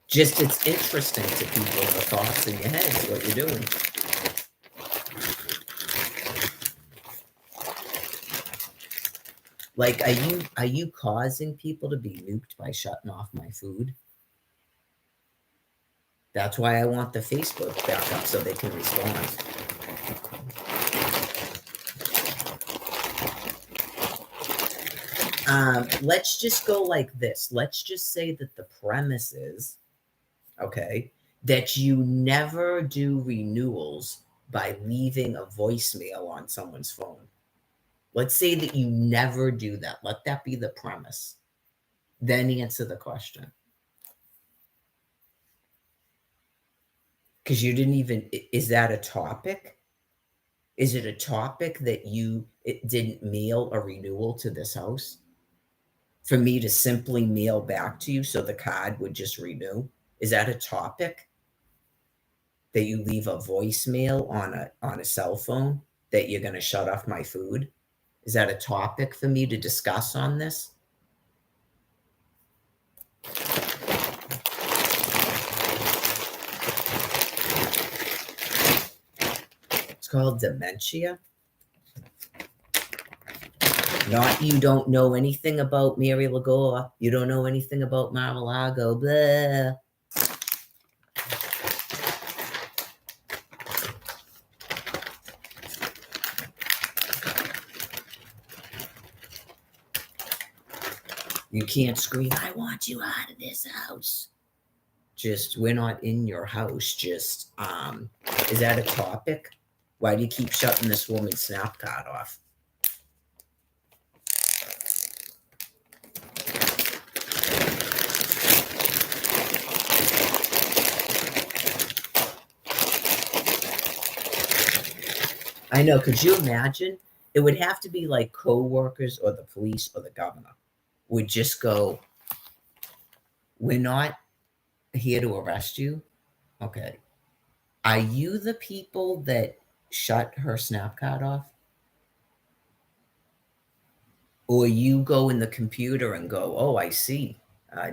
Just it's interesting to people, the thoughts in your head, what you're doing. Like, are you causing people to be nuked by shutting off my food? That's why I want the Facebook back up so they can respond. Let's just go like this. Let's just say that the premise is, okay, that you never do renewals by leaving a voicemail on someone's phone. Let's say that you never do that. Let that be the premise. Then answer the question. Because you didn't even, is that a topic? Is it a topic that it didn't mail a renewal to this house? For me to simply mail back to you so the card would just renew? Is that a topic? That you leave a voicemail on a cell phone that you're going to shut off my food? Is that a topic for me to discuss on this? It's called dementia. Not you don't know anything about Mary Lagoa. You don't know anything about Mar-a-Lago. Blah. You can't scream, "I want you out of this house." Just, we're not in your house. Just, is that a topic? Why do you keep shutting this woman's Snapchat off? I know. Could you imagine? It would have to be like co-workers or the police or the governor would just go, "We're not here to arrest you. Okay. Are you the people that shut her snap card off? Or you go in the computer and go, oh, I see.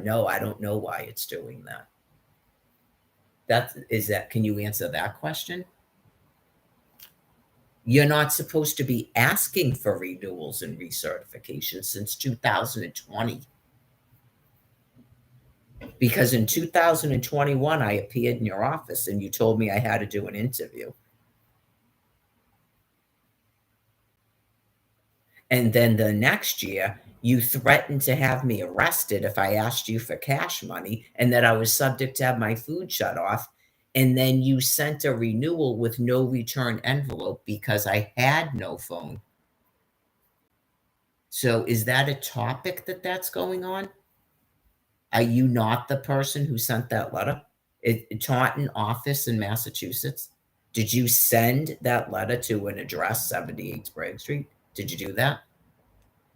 No, I don't know why it's doing that. Can you answer that question? You're not supposed to be asking for renewals and recertifications since 2020. Because in 2021, I appeared in your office and you told me I had to do an interview. And then the next year, you threatened to have me arrested if I asked you for cash money and that I was subject to have my food shut off. And then you sent a renewal with no return envelope because I had no phone. So is that a topic that's going on? Are you not the person who sent that letter? Taunton office in Massachusetts. Did you send that letter to an address, 78 Sprague Street? Did you do that?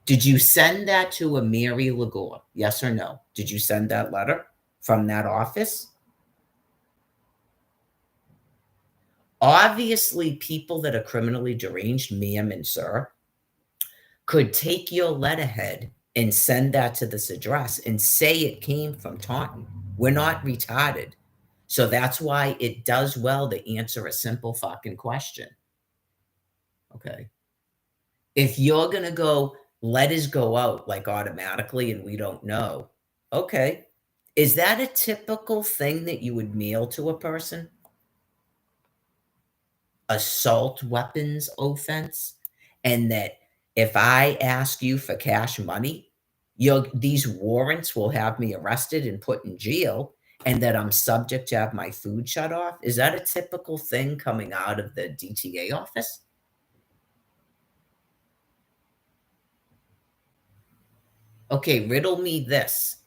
Did you send that to a Mary Lagore? Yes or no? Did you send that letter from that office? Obviously, people that are criminally deranged, ma'am and sir, could take your letterhead and send that to this address and say it came from Taunton. We're not retarded. So that's why it does well to answer a simple fucking question. Okay. If you're going to go, letters go out like automatically and we don't know. Okay. Is that a typical thing that you would mail to a person? Assault weapons offense? And that if I ask you for cash money, these warrants will have me arrested and put in jail, and that I'm subject to have my food shut off? Is that a typical thing coming out of the DTA office? Okay, riddle me this.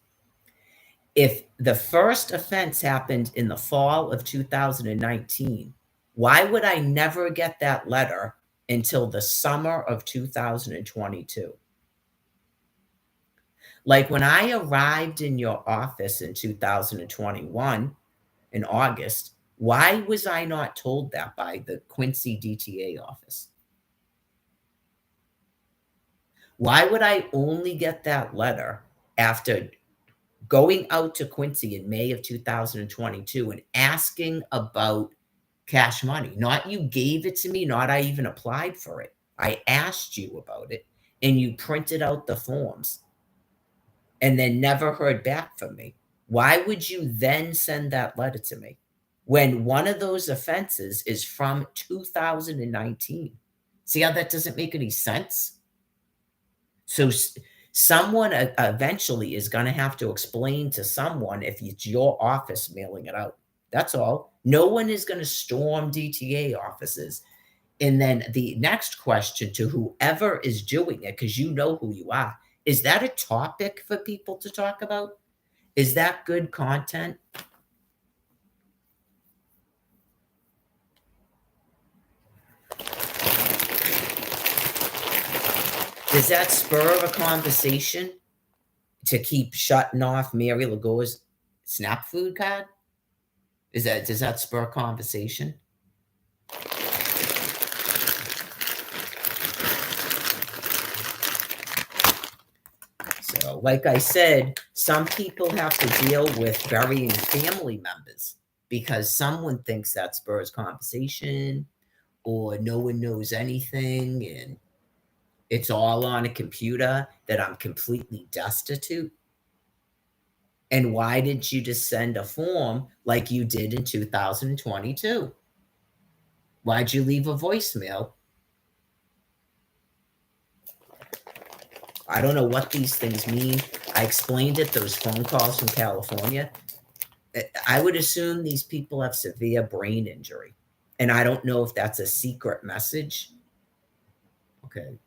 If the first offense happened in the fall of 2019, why would I never get that letter until the summer of 2022? Like when I arrived in your office in 2021 in August, why was I not told that by the Quincy DTA office? Why would I only get that letter after going out to Quincy in May of 2022 and asking about cash money? Not you gave it to me, not I even applied for it. I asked you about it and you printed out the forms and then never heard back from me. Why would you then send that letter to me when one of those offenses is from 2019? See how that doesn't make any sense? So someone eventually is going to have to explain to someone if it's your office mailing it out. That's all. No one is going to storm DTA offices. And then the next question to whoever is doing it, because you know who you are, is that a topic for people to talk about? Is that good content? Does that spur a conversation to keep shutting off Mary Lagore's SNAP food card? Does that spur conversation? So, like I said, some people have to deal with burying family members because someone thinks that spurs conversation or no one knows anything and it's all on a computer that I'm completely destitute. And why didn't you just send a form like you did in 2022? Why'd you leave a voicemail? I don't know what these things mean. I explained it, those phone calls from California. I would assume these people have severe brain injury. And I don't know if that's a secret message. Okay,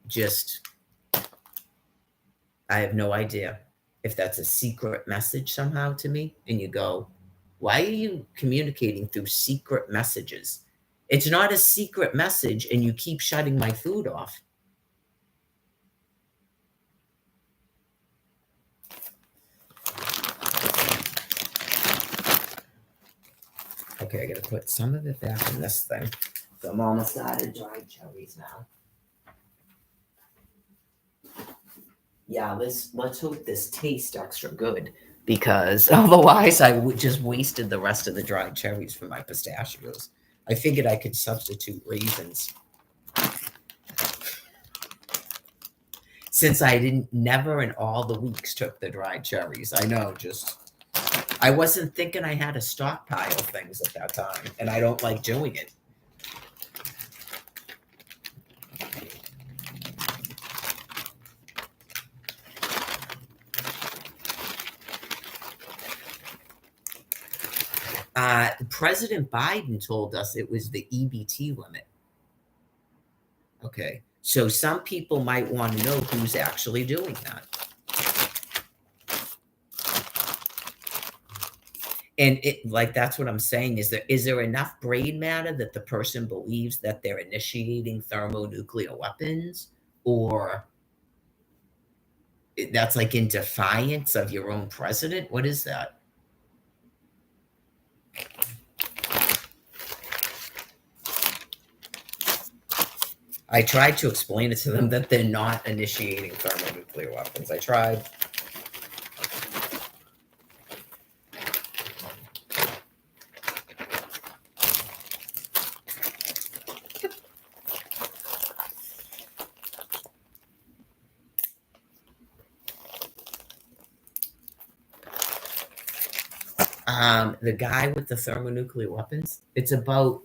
I have no idea if that's a secret message somehow to me. And you go, why are you communicating through secret messages? It's not a secret message, and you keep shutting my food off. Okay, I gotta put some of it back in this thing. So I'm almost out of dried cherries now. Yeah, let's hope this tastes extra good, because otherwise just wasted the rest of the dried cherries for my pistachios. I figured I could substitute raisins. Since I didn't never in all the weeks took the dried cherries. I know, just I wasn't thinking I had a stockpile of things at that time, and I don't like doing it. President Biden told us it was the EBT limit. Okay. So some people might want to know who's actually doing that. And that's what I'm saying. Is there enough brain matter that the person believes that they're initiating thermonuclear weapons, or that's like in defiance of your own president? What is that? I tried to explain it to them that they're not initiating thermonuclear weapons. I tried. The guy with the thermonuclear weapons, it's about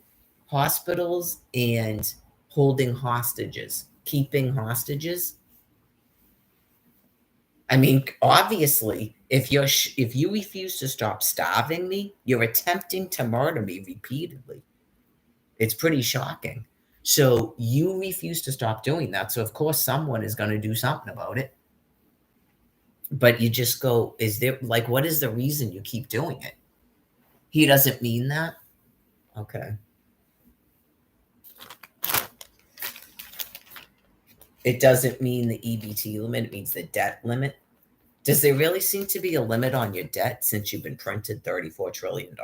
hospitals and holding hostages, keeping hostages. I mean, obviously, if you refuse to stop starving me, you're attempting to murder me repeatedly. It's pretty shocking. So you refuse to stop doing that. So of course someone is going to do something about it. But you just go, is there like what is the reason you keep doing it? He doesn't mean that? Okay. It doesn't mean the EBT limit, it means the debt limit. Does there really seem to be a limit on your debt since you've been printed $34 trillion?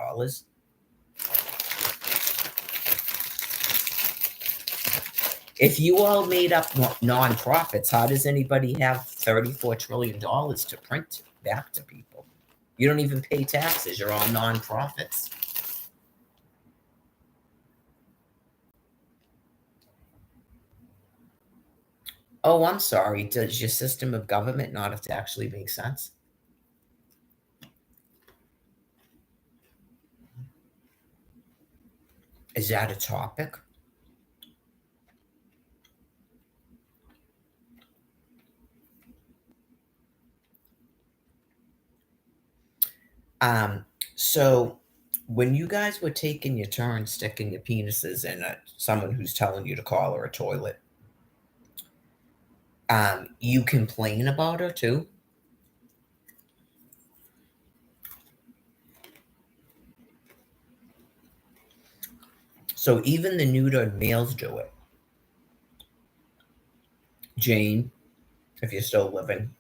If you all made up nonprofits, how does anybody have $34 trillion to print back to people? You don't even pay taxes. You're all nonprofits. Oh, I'm sorry. Does your system of government not have to actually make sense? Is that a topic? So when you guys were taking your turn sticking your penises in someone who's telling you to call her a toilet, you complain about her too? So even the neutered males do it. Jane, if you're still living,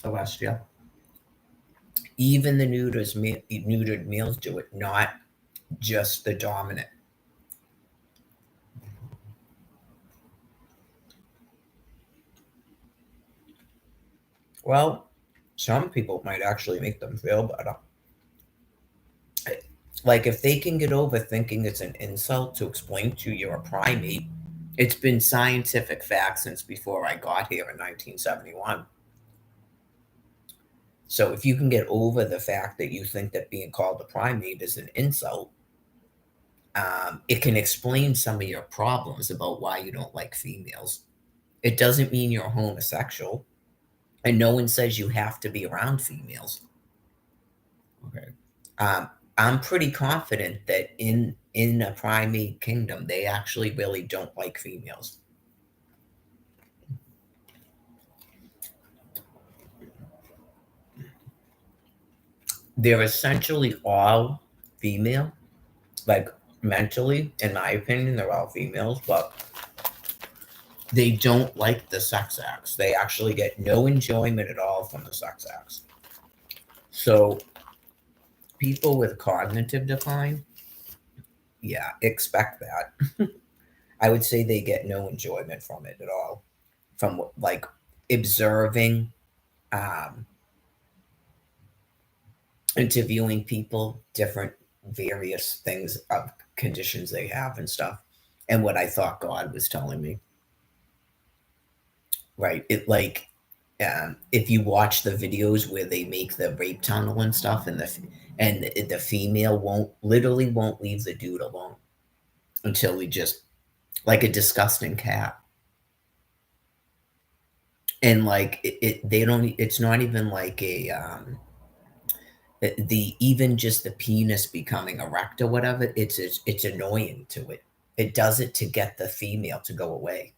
Alessia, even the neutered males do it, not just the dominant. Well, some people might actually make them feel better. Like if they can get over thinking it's an insult to explain to you you're a primate, it's been scientific fact since before I got here in 1971. So if you can get over the fact that you think that being called a primate is an insult, it can explain some of your problems about why you don't like females. It doesn't mean you're homosexual, and no one says you have to be around females. Okay. I'm pretty confident that in a primate kingdom, they actually really don't like females. They're essentially all female. Like mentally, in my opinion, they're all females, but they don't like the sex acts. They actually get no enjoyment at all from the sex acts. So people with cognitive decline, yeah, expect that. I would say they get no enjoyment from it at all. From like observing, um, interviewing people, different various things of conditions they have and stuff, and what I thought God was telling me. Right? It like if you watch the videos where they make the rape tunnel and stuff, and the female won't leave the dude alone until he just like a disgusting cat. And like they don't. It's not even like a the even just the penis becoming erect or whatever. It's annoying to it. It does it to get the female to go away.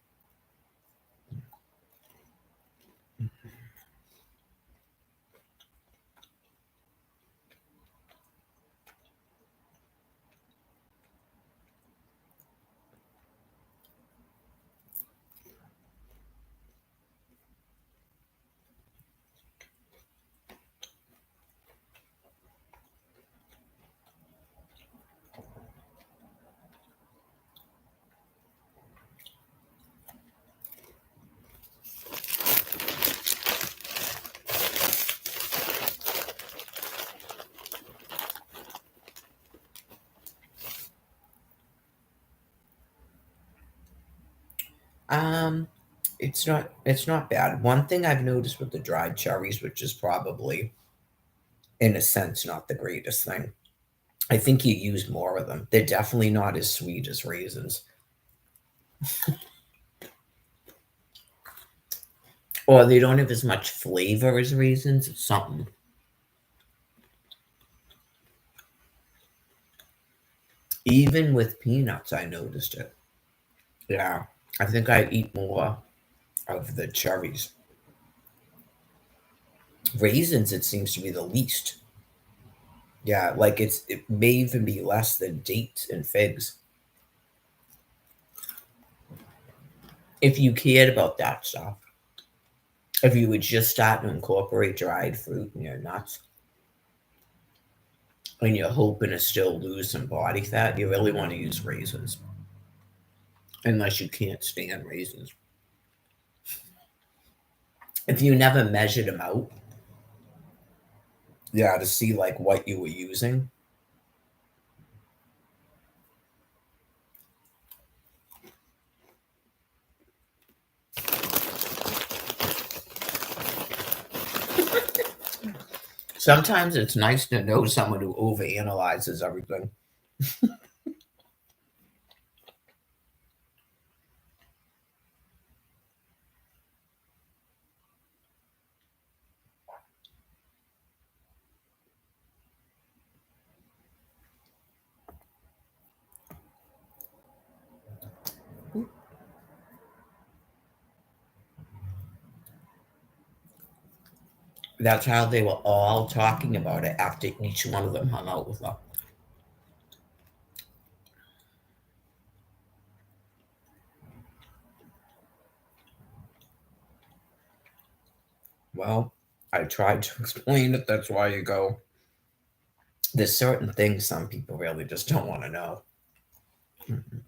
Um, it's not bad. One thing I've noticed with the dried cherries, which is probably in a sense not the greatest thing. I think you use more of them. They're definitely not as sweet as raisins. Or they don't have as much flavor as raisins. It's something. Even with peanuts, I noticed it. Yeah. I think I eat more of the cherries. Raisins, it seems to be the least. Yeah, like it may even be less than dates and figs. If you cared about that stuff. If you would just start to incorporate dried fruit in your nuts and you're hoping to still lose some body fat, you really want to use raisins. Unless you can't stand raisins. If you never measured them out, yeah, to see like what you were using. Sometimes it's nice to know someone who overanalyzes everything. That's how they were all talking about it after each one of them hung out with her. Well, I tried to explain it. That's why you go. There's certain things some people really just don't want to know. Mhm.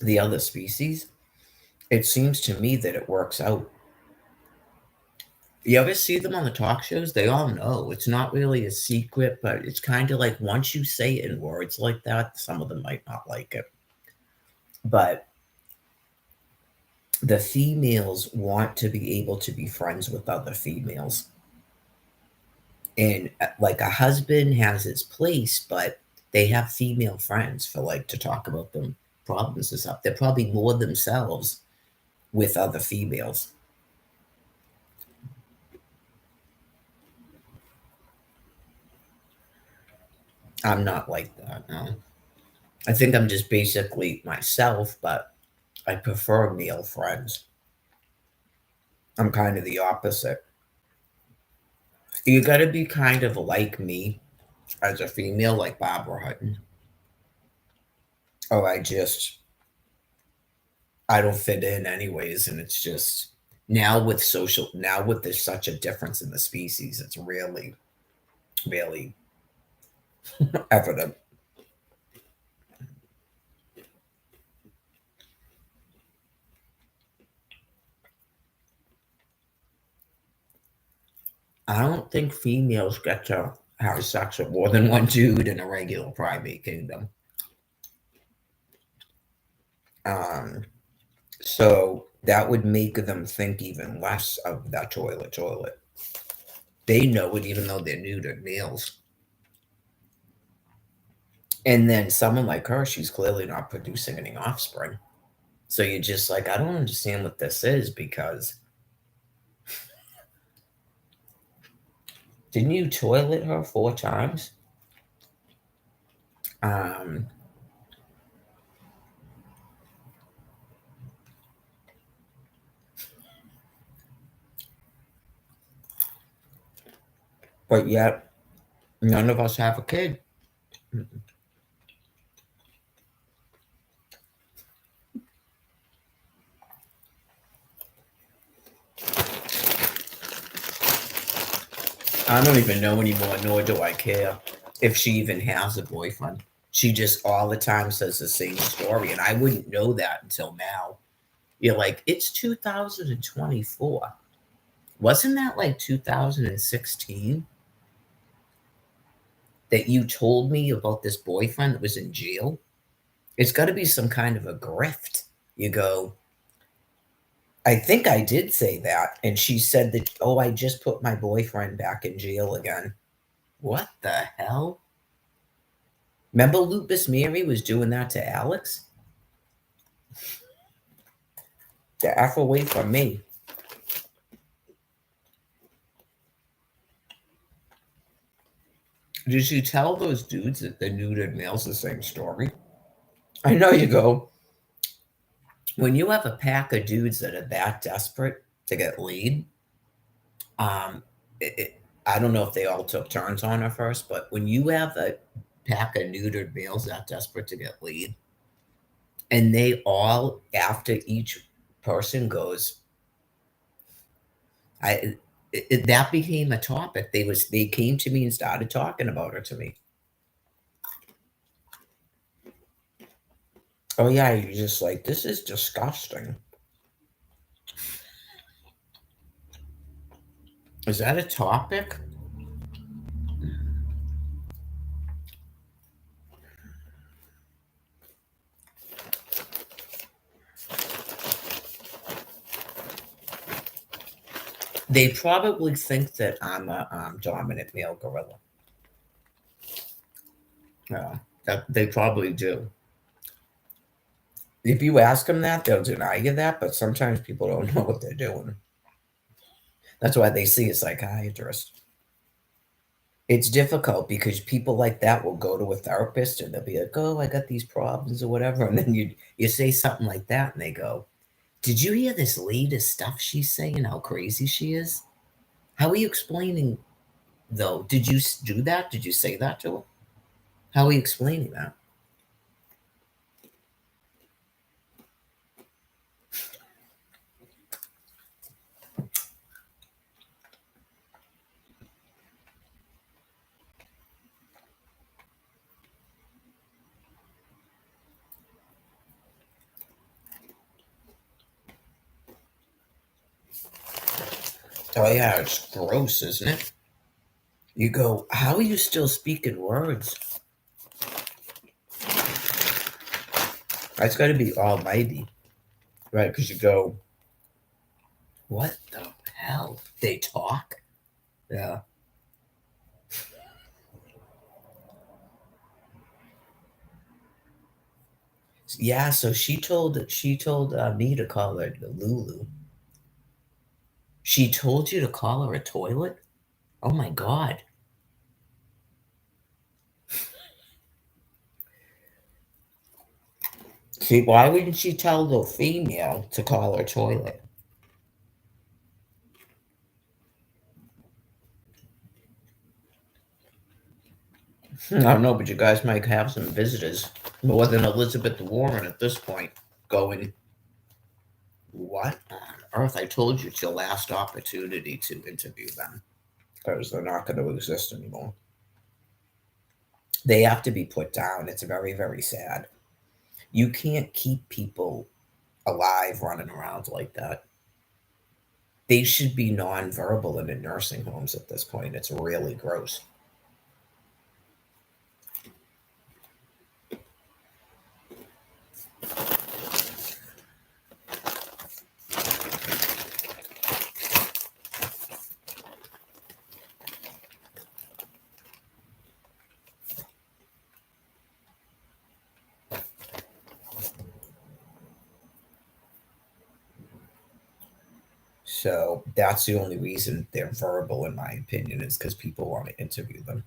The other species, it seems to me that it works out. You ever see them on the talk shows? They all know. It's not really a secret, but it's kind of like once you say it in words like that, some of them might not like it. But the females want to be able to be friends with other females. And like a husband has his place, but they have female friends for like to talk about them problems and stuff. They're probably more themselves with other females. I'm not like that, no. I think I'm just basically myself, but I prefer male friends. I'm kind of the opposite. You gotta be kind of like me as a female, like Barbara Hutton. Or I don't fit in anyways, and it's just now with there's such a difference in the species, it's really, really evident. I don't think females get to have sex with more than one dude in a regular primate kingdom. Um, so that would make them think even less of that toilet. They know it even though they're neutered males. And then someone like her, she's clearly not producing any offspring. So you're just like, I don't understand what this is because didn't you toilet her 4 times? Um, but yet none of us have a kid. I don't even know anymore, nor do I care if she even has a boyfriend. She just all the time says the same story, and I wouldn't know that until now. You're like, it's 2024. Wasn't that like 2016 that you told me about this boyfriend that was in jail? It's got to be some kind of a grift. You go, I think I did say that. And she said that, oh, I just put my boyfriend back in jail again. What the hell? Remember Lupus Mary was doing that to Alex? The F away from me. Did you tell those dudes that the neutered male's the same story? I know you go. When you have a pack of dudes that are that desperate to get laid, um, I don't know if they all took turns on her first, but when you have a pack of neutered males that desperate to get laid, and they all after each person goes, I that became a topic. They came to me and started talking about her to me. Oh yeah, you're just like this is disgusting. Is that a topic? They probably think that I'm a dominant male gorilla. Yeah, that they probably do. If you ask them that, they'll deny you that. But sometimes people don't know what they're doing. That's why they see a psychiatrist. It's difficult because people like that will go to a therapist and they'll be like, "Oh, I got these problems or whatever," and then you say something like that, and they go, "Did you hear this latest stuff she's saying? How crazy she is? How are you explaining though? Did you do that? Did you say that to her? How are you explaining that?" Oh yeah, it's gross, isn't it? You go, "How are you still speaking words?" That's got to be almighty, right? Because you go, "What the hell? They talk?" Yeah. Yeah, so she told me to call her Lulu. She told you to call her a toilet? Oh my god. See, why wouldn't she tell the female to call her toilet? I don't know, but you guys might have some visitors more than Elizabeth Warren at this point going, what on earth? I told you it's your last opportunity to interview them because they're not going to exist anymore. They have to be put down. It's very, very sad. You can't keep people alive running around like that. They should be nonverbal and in nursing homes at this point. It's really gross. So that's the only reason they're verbal, in my opinion, is because people want to interview them.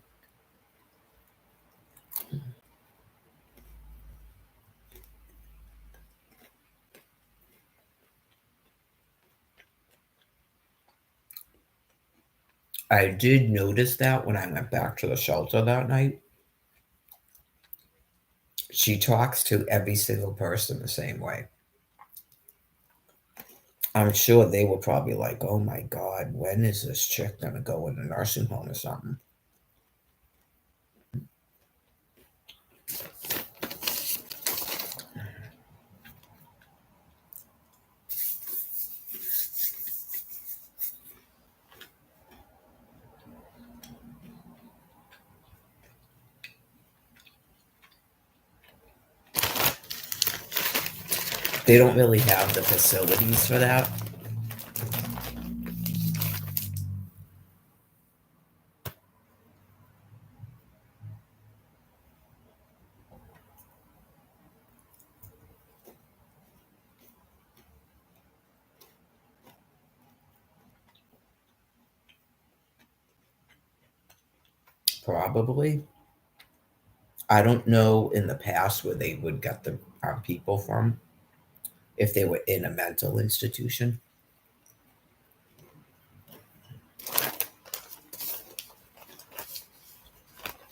I did notice that when I went back to the shelter that night. She talks to every single person the same way. I'm sure they were probably like, oh my God, when is this chick going to go in a nursing home or something? They don't really have the facilities for that. Probably. I don't know in the past where they would get the people from if they were in a mental institution.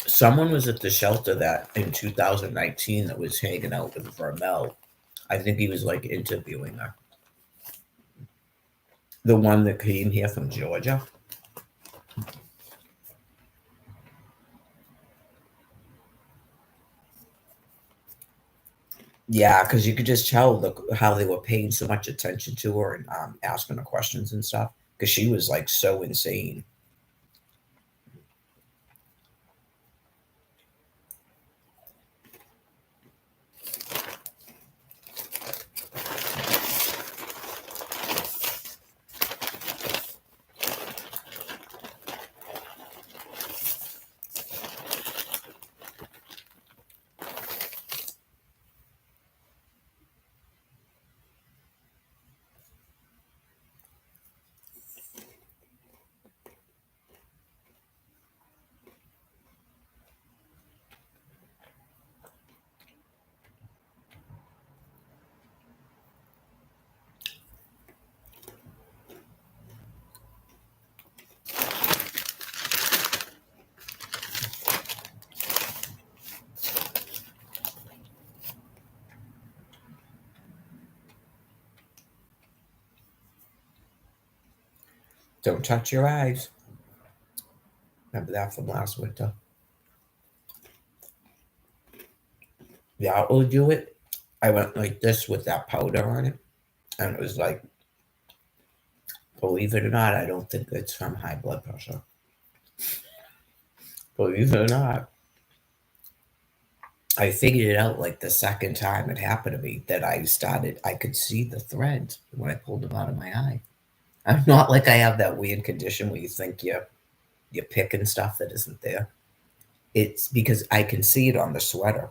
Someone was at the shelter that in 2019 that was hanging out with Vermel. I think he was like interviewing her. The one that came here from Georgia. Yeah, because you could just tell how they were paying so much attention to her and asking her questions and stuff. Because she was like so insane. Don't touch your eyes. Remember that from last winter. Yeah, I will do it. I went like this with that powder on it. And it was like, believe it or not, I don't think it's from high blood pressure. Believe it or not. I figured it out like the second time it happened to me that I could see the threads when I pulled them out of my eye. I'm not like I have that weird condition where you think you're picking stuff that isn't there. It's because I can see it on the sweater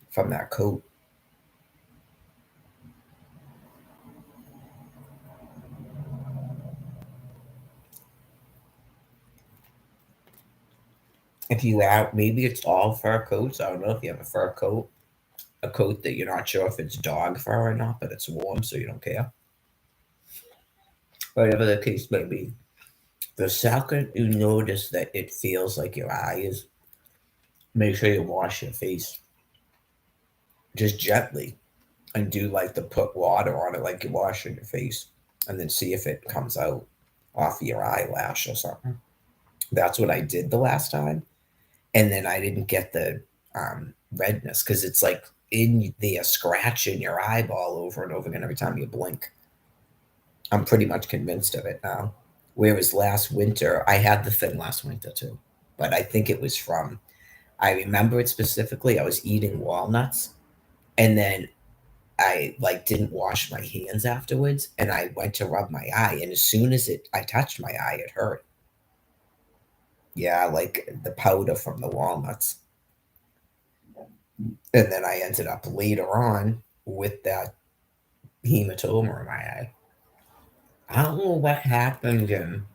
from that coat. If you have, maybe it's all fur coats. I don't know if you have a fur coat. a coat that you're not sure if it's dog fur or not, but it's warm, so you don't care. Whatever the case may be, the second you notice that it feels like your eye is, make sure you wash your face just gently and do like the put water on it like you're washing your face, and then see if it comes out off your eyelash or something. That's what I did the last time, and then I didn't get the redness because it's like in the scratching your eyeball over and over again every time you blink. I'm pretty much convinced of it now. Whereas last winter, I had the thing last winter too, but I think it was from, I remember it specifically. I was eating walnuts, and then I like didn't wash my hands afterwards, and I went to rub my eye, and as soon as I touched my eye, it hurt. Yeah, like the powder from the walnuts. And then I ended up later on with that hematoma in my eye. I don't know what happened in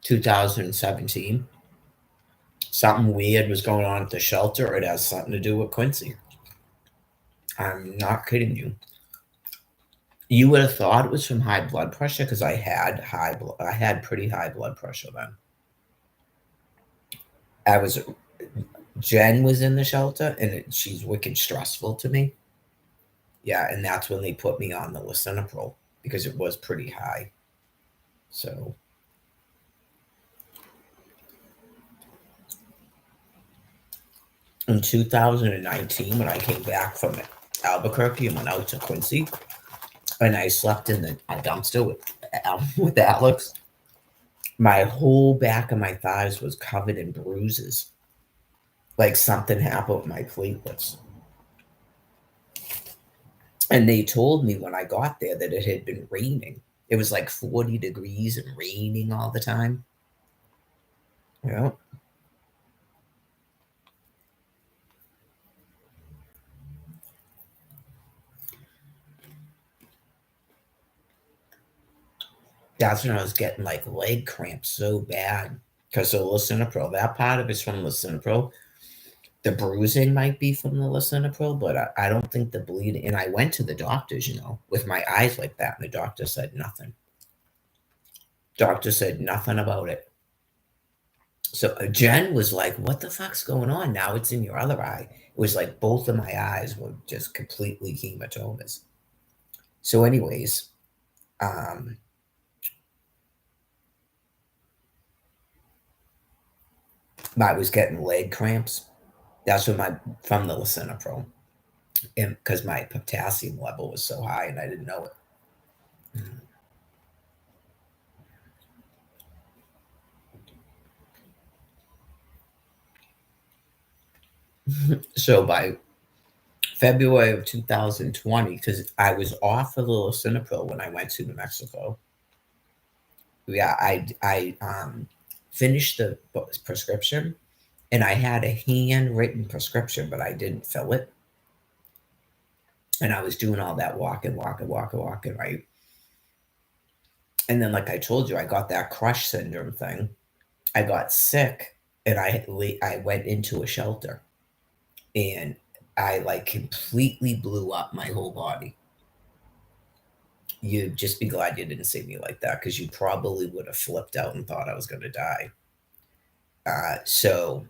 2017. Something weird was going on at the shelter. It has something to do with Quincy. I'm not kidding you. You would have thought it was from high blood pressure because I had pretty high blood pressure then. I was Jen was in the shelter, and she's wicked stressful to me. Yeah, and that's when they put me on the lisinopril because it was pretty high. So in 2019, when I came back from Albuquerque and went out to Quincy, and I slept in the dumpster with Alex, my whole back of my thighs was covered in bruises, like something happened with my platelets. And they told me when I got there that it had been raining. It was like 40 degrees and raining all the time. Yeah. That's when I was getting like leg cramps so bad because of lisinopril. That part of it's from lisinopril. The bruising might be from the lisinopril, but I don't think the bleeding. And I went to the doctors, with my eyes like that, and the doctor said nothing. Doctor said nothing about it. So Jen was like, "What the fuck's going on? Now it's in your other eye." It was like both of my eyes were just completely hematomas. So, anyways, um, I was getting leg cramps. That's what from the lisinopril, and because my potassium level was so high and I didn't know it. So by February of 2020, because I was off of the lisinopril when I went to New Mexico. Yeah, I finished the prescription, and I had a handwritten prescription, but I didn't fill it. And I was doing all that walking, right? And then, like I told you, I got that crush syndrome thing. I got sick, and I went into a shelter, and I like completely blew up my whole body. You'd just be glad you didn't see me like that because you probably would have flipped out and thought I was going to die. So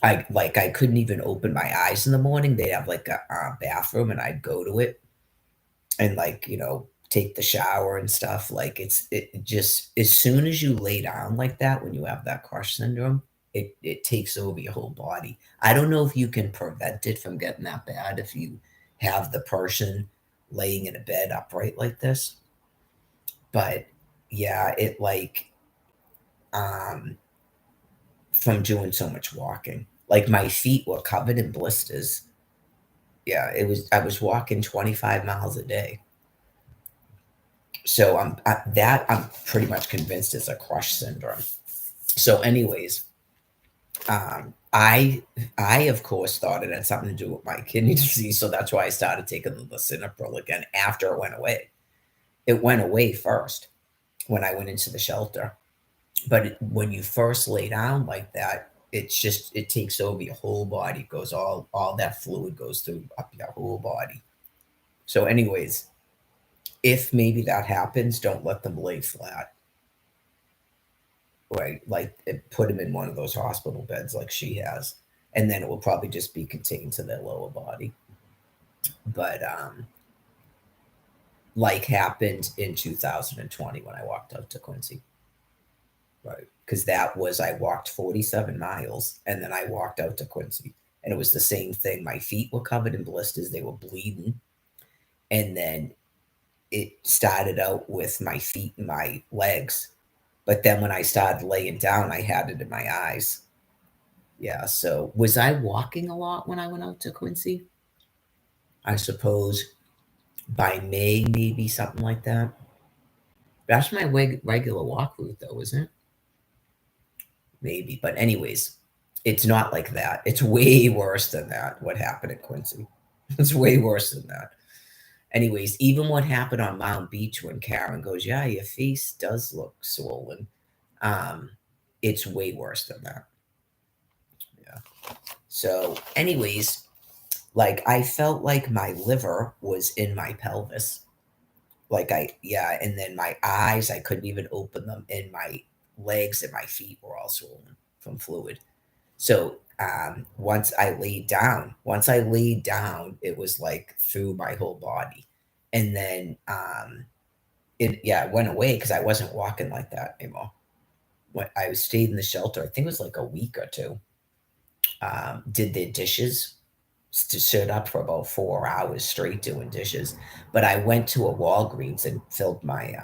I couldn't even open my eyes in the morning. They have like a bathroom, and I'd go to it and like take the shower and stuff. Like it just as soon as you lay down like that when you have that crush syndrome, it takes over your whole body. I don't know if you can prevent it from getting that bad if you have the person laying in a bed upright like this. But yeah, it like um from doing so much walking. Like my feet were covered in blisters. Yeah, I was walking 25 miles a day. So I'm pretty much convinced it's a crush syndrome. So anyways, I of course thought it had something to do with my kidney disease, so that's why I started taking the lisinopril again after it went away. It went away first when I went into the shelter. But when you first lay down like that, it's just it takes over your whole body. It goes all that fluid goes through up your whole body. So, anyways, if maybe that happens, don't let them lay flat. Right, like put them in one of those hospital beds like she has, and then it will probably just be contained to their lower body. But like happened in 2020 when I walked out to Quincy. Right. Because that was, I walked 47 miles and then I walked out to Quincy. And it was the same thing. My feet were covered in blisters, they were bleeding. And then it started out with my feet and my legs. But then when I started laying down, I had it in my eyes. Yeah. So was I walking a lot when I went out to Quincy? I suppose by May, maybe something like that. That's my regular walk route, though, isn't it? Maybe. But, anyways, it's not like that. It's way worse than that, what happened at Quincy. It's way worse than that. Anyways, even what happened on Mount Beach when Karen goes, yeah, your face does look swollen. It's way worse than that. Yeah. So, anyways, like I felt like my liver was in my pelvis. Like and then my eyes, I couldn't even open them, and my legs and my feet were all swollen from fluid. So once I laid down, it was like through my whole body. And then it went away because I wasn't walking like that anymore. When I stayed in the shelter, I think it was like a week or two. Did the dishes, stood up for about 4 hours straight doing dishes. But I went to a Walgreens and filled my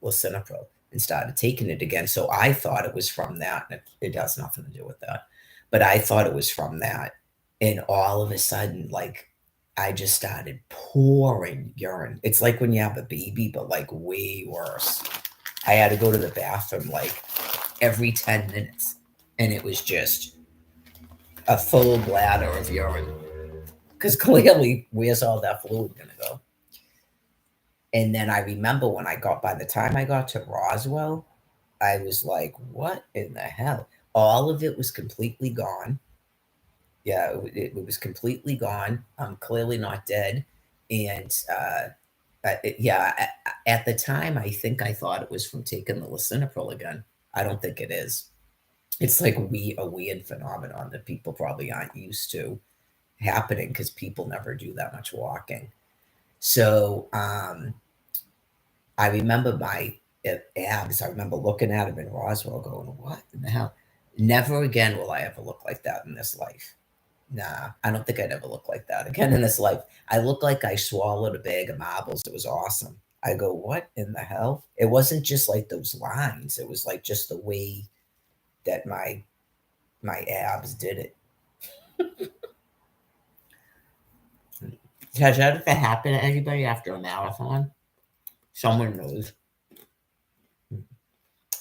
lisinopril and started taking it again. So I thought it was from that. And it has nothing to do with that. But I thought it was from that. And all of a sudden, like, I just started pouring urine. It's like when you have a baby, but like way worse. I had to go to the bathroom like every 10 minutes. And it was just a full bladder of urine. Because clearly, where's all that fluid going to go? And then I remember by the time I got to Roswell, I was like, what in the hell? All of it was completely gone. Yeah, it was completely gone. I'm clearly not dead. And at the time, I think I thought it was from taking the lisinopril again. I don't think it is. It's like a weird phenomenon that people probably aren't used to happening because people never do that much walking. So I remember my abs. I remember looking at them in Roswell going, what in the hell? Never again will I ever look like that in this life. Nah, I don't think I'd ever look like that again in this life. I look like I swallowed a bag of marbles. It was awesome. I go, what in the hell? It wasn't just like those lines. It was like just the way that my abs did it. Has that ever happened to anybody after a marathon? Someone knows.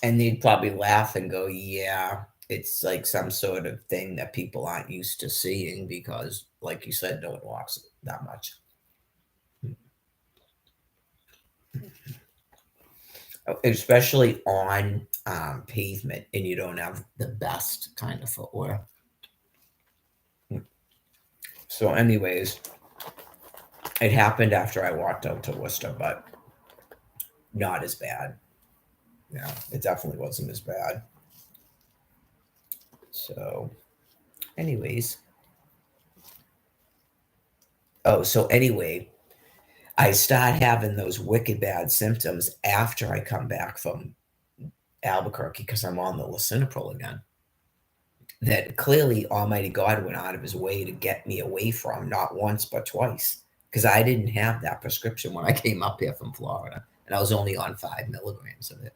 And they'd probably laugh and go, yeah, it's like some sort of thing that people aren't used to seeing because, like you said, no one walks that much. Especially on pavement, and you don't have the best kind of footwear. So, anyways, it happened after I walked out to Worcester, but not as bad. Yeah, it definitely wasn't as bad. So, anyways. So anyway, I start having those wicked bad symptoms after I come back from Albuquerque because I'm on the lisinopril again. That clearly Almighty God went out of his way to get me away from, not once but twice, because I didn't have that prescription when I came up here from Florida, and I was only on 5 milligrams of it.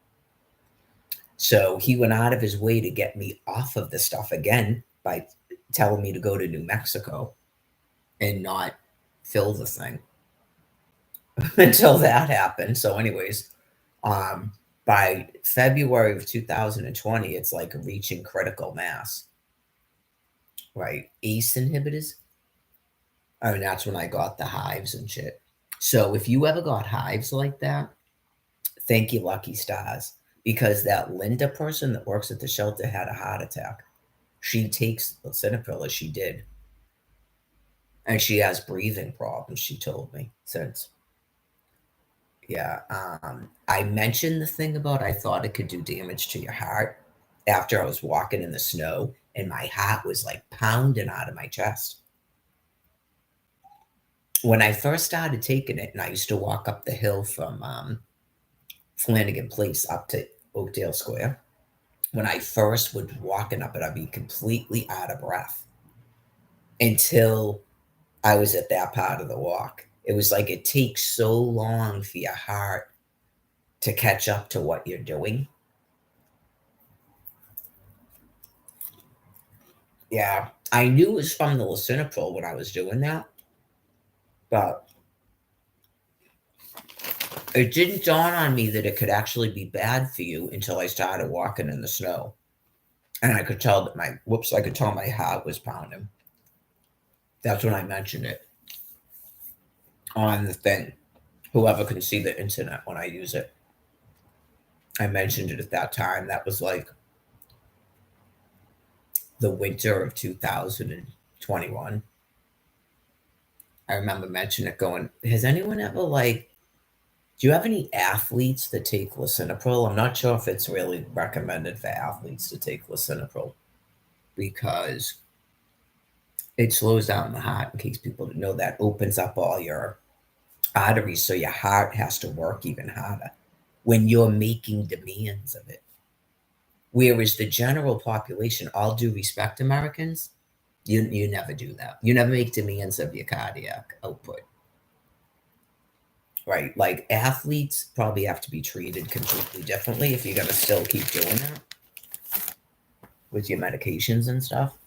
So he went out of his way to get me off of the stuff again by telling me to go to New Mexico and not fill the thing until that happened. So, anyways, by February of 2020, it's like reaching critical mass. Right? ACE inhibitors. I mean, that's when I got the hives and shit. So if you ever got hives like that, thank you, lucky stars, because that Linda person that works at the shelter had a heart attack. She takes lisinopril as she did, and she has breathing problems. She told me since. Yeah, I mentioned the thing about I thought it could do damage to your heart after I was walking in the snow, and my heart was like pounding out of my chest. When I first started taking it, and I used to walk up the hill from Flanagan Place up to Oakdale Square. When I first was walking up it, I'd be completely out of breath until I was at that part of the walk. It was like it takes so long for your heart to catch up to what you're doing. Yeah, I knew it was from the lisinopril when I was doing that, but it didn't dawn on me that it could actually be bad for you until I started walking in the snow. And I could tell that I could tell my heart was pounding. That's when I mentioned it on the thing. Whoever can see the internet when I use it. I mentioned it at that time. That was like the winter of 2021. I remember mentioning it going, has anyone ever like, do you have any athletes that take lisinopril? I'm not sure if it's really recommended for athletes to take lisinopril because it slows down the heart, in case people didn't know that, opens up all your arteries so your heart has to work even harder when you're making demands of it. Whereas the general population, all due respect, Americans, you never do that. You never make demands of your cardiac output. Right. Like athletes probably have to be treated completely differently if you're gonna still keep doing that with your medications and stuff.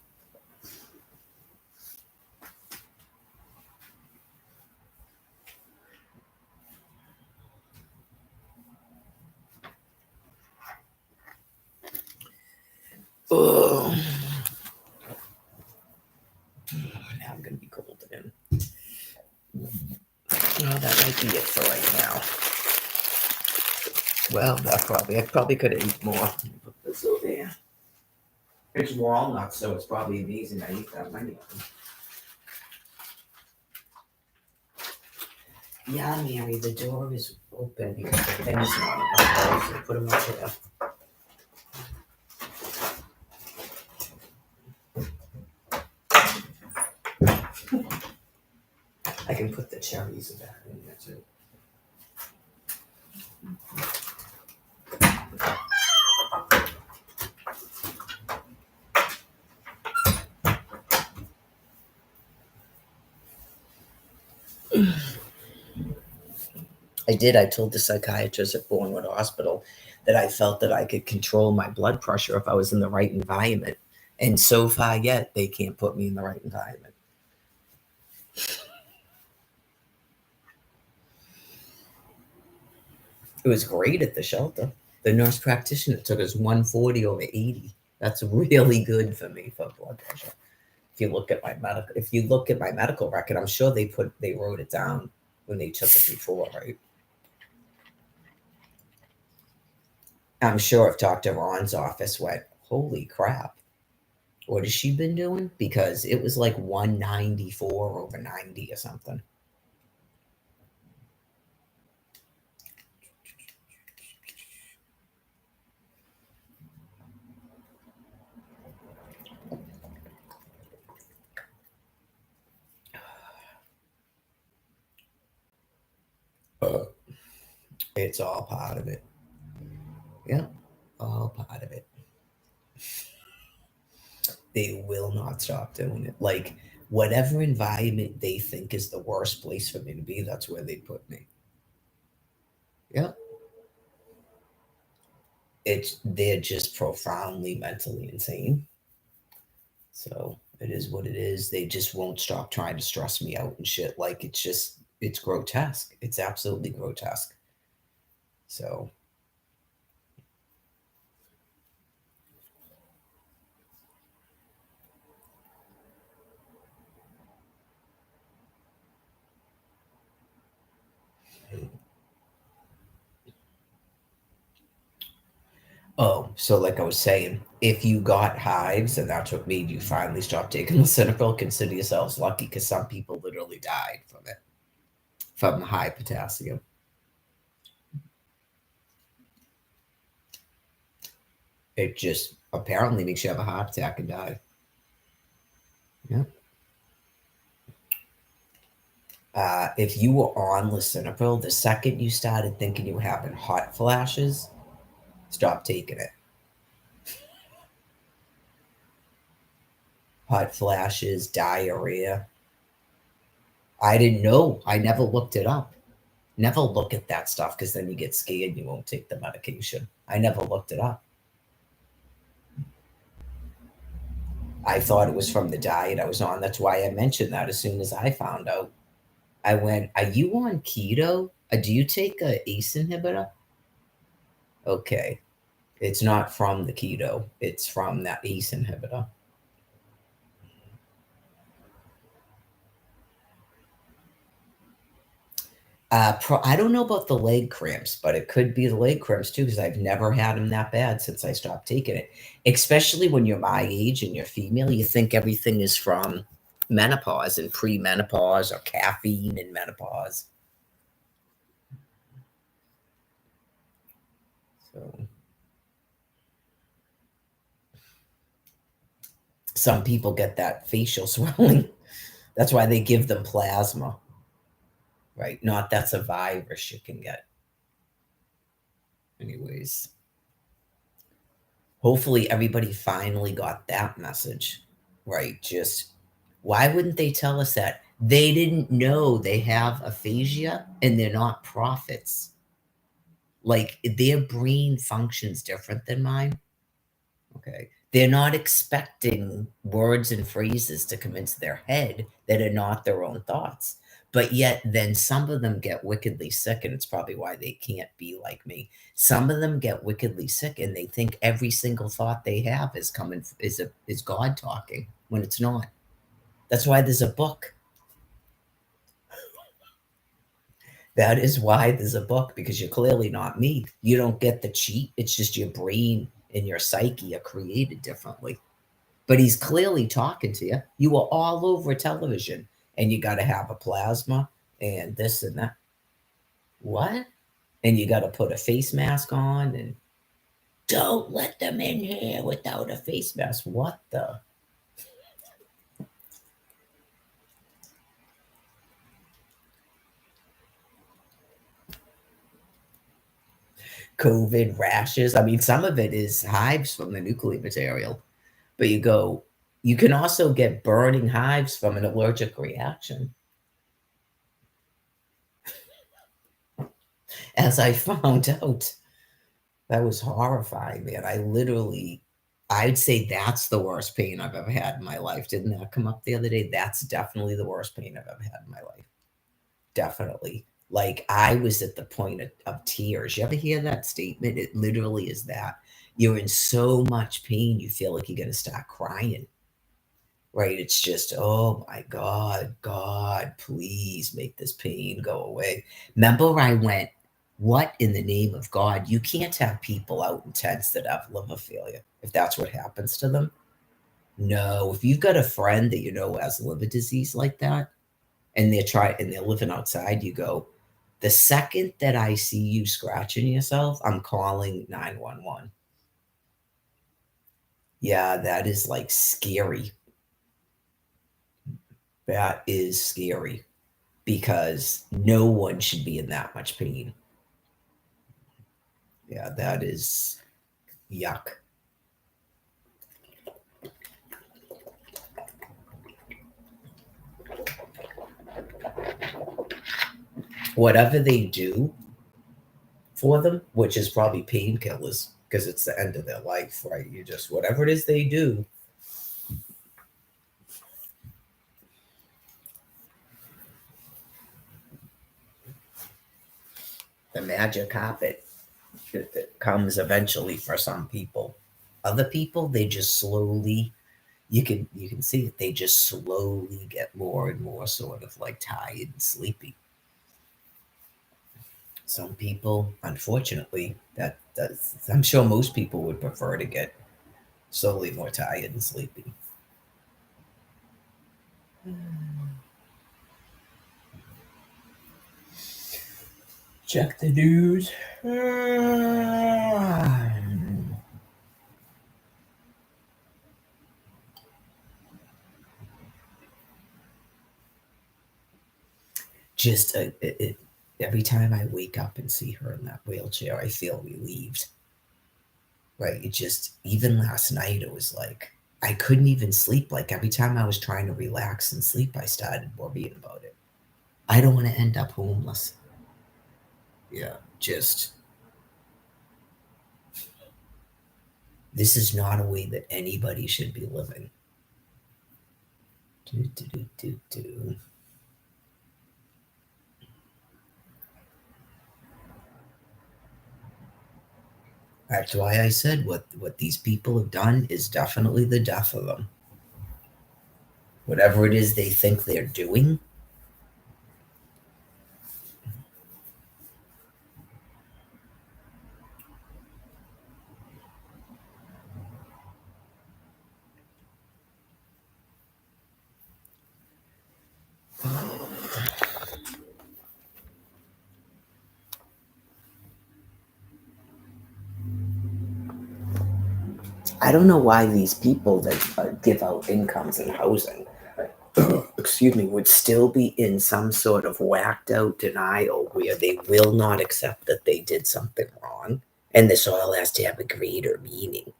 Oh, now I'm gonna be cold again. Oh, that might be it for right now. Well, I probably could have eaten more. Put this over there. It's walnuts, so it's probably amazing I eat that many of them. Yeah, Mary, the door is open because the thing's not up, so put them up there. I can put the cherries back in there too. I did. I told the psychiatrist at Bournemouth Hospital that I felt that I could control my blood pressure if I was in the right environment. And so far yet, they can't put me in the right environment. It was great at the shelter. The nurse practitioner took us 140 over 80. That's really good for me for blood pressure. If you look at my medical record, I'm sure they wrote it down when they took it before, right? I'm sure if Dr. Ron's office went, holy crap, what has she been doing? Because it was like 194 over 90 or something. It's all part of it. Yeah, all part of it. They will not stop doing it. Like, whatever environment they think is the worst place for me to be, that's where they put me. Yeah. They're just profoundly mentally insane. So it is what it is. They just won't stop trying to stress me out and shit. Like it's grotesque. It's absolutely grotesque. So Oh, so like I was saying, if you got hives and that's what made you finally stop taking lisinopril, consider yourselves lucky because some people literally died from it, from high potassium. It just apparently makes you have a heart attack and die. Yeah. If you were on lisinopril, the second you started thinking you were having hot flashes, stop taking it. Hot flashes, diarrhea. I didn't know. I never looked it up. Never look at that stuff because then you get scared and you won't take the medication. I never looked it up. I thought it was from the diet I was on. That's why I mentioned that as soon as I found out. I went, "Are you on keto? Do you take a ACE inhibitor?" Okay. It's not from the keto, it's from that ACE inhibitor. I don't know about the leg cramps, but it could be the leg cramps too, because I've never had them that bad since I stopped taking it. Especially when you're my age and you're female, you think everything is from menopause and pre-menopause or caffeine in menopause. So some people get that facial swelling. That's why they give them plasma, right? Not that's a virus you can get. Anyways, hopefully everybody finally got that message, right? Just why wouldn't they tell us that? They didn't know they have aphasia and they're not prophets. Like their brain functions different than mine. Okay. They're not expecting words and phrases to come into their head that are not their own thoughts. But yet, then some of them get wickedly sick, and it's probably why they can't be like me. Some of them get wickedly sick, and they think every single thought they have is coming is God talking when it's not. That's why there's a book. That is why there's a book because you're clearly not me. You don't get the cheat. It's just your brain and your psyche are created differently. But he's clearly talking to you. You were all over television and you got to have a plasma and this and that. What? And you got to put a face mask on and don't let them in here without a face mask. What the? COVID rashes. I mean, some of it is hives from the nuclear material, but you can also get burning hives from an allergic reaction. As I found out, that was horrifying, man. I'd say that's the worst pain I've ever had in my life. Didn't that come up the other day? That's definitely the worst pain I've ever had in my life. Definitely. Like I was at the point of tears. You ever hear that statement? It literally is that. You're in so much pain, you feel like you're going to start crying, right? It's just, oh my God, God, please make this pain go away. Remember, I went, what in the name of God? You can't have people out in tents that have liver failure if that's what happens to them. No, if you've got a friend that you know has liver disease like that and they're living outside, you go, the second that I see you scratching yourself, I'm calling 911. Yeah, that is like scary. That is scary because no one should be in that much pain. Yeah, that is yuck. Whatever they do for them, which is probably painkillers because it's the end of their life, right? You just, whatever it is they do. The magic carpet that comes eventually for some people. Other people, they just slowly, you can see it, they just slowly get more and more sort of like tired and sleepy. Some people, unfortunately, I'm sure most people would prefer to get slowly more tired and sleepy. Check the news. Just every time I wake up and see her in that wheelchair, I feel relieved. Right? It just, even last night, it was like I couldn't even sleep. Like every time I was trying to relax and sleep, I started worrying about it. I don't want to end up homeless. Yeah, just this is not a way that anybody should be living. Do, do, do, do, do. That's why I said what these people have done is definitely the death of them. Whatever it is they think they're doing. I don't know why these people that give out incomes and housing, excuse me, would still be in some sort of whacked out denial where they will not accept that they did something wrong and this all has to have a greater meaning.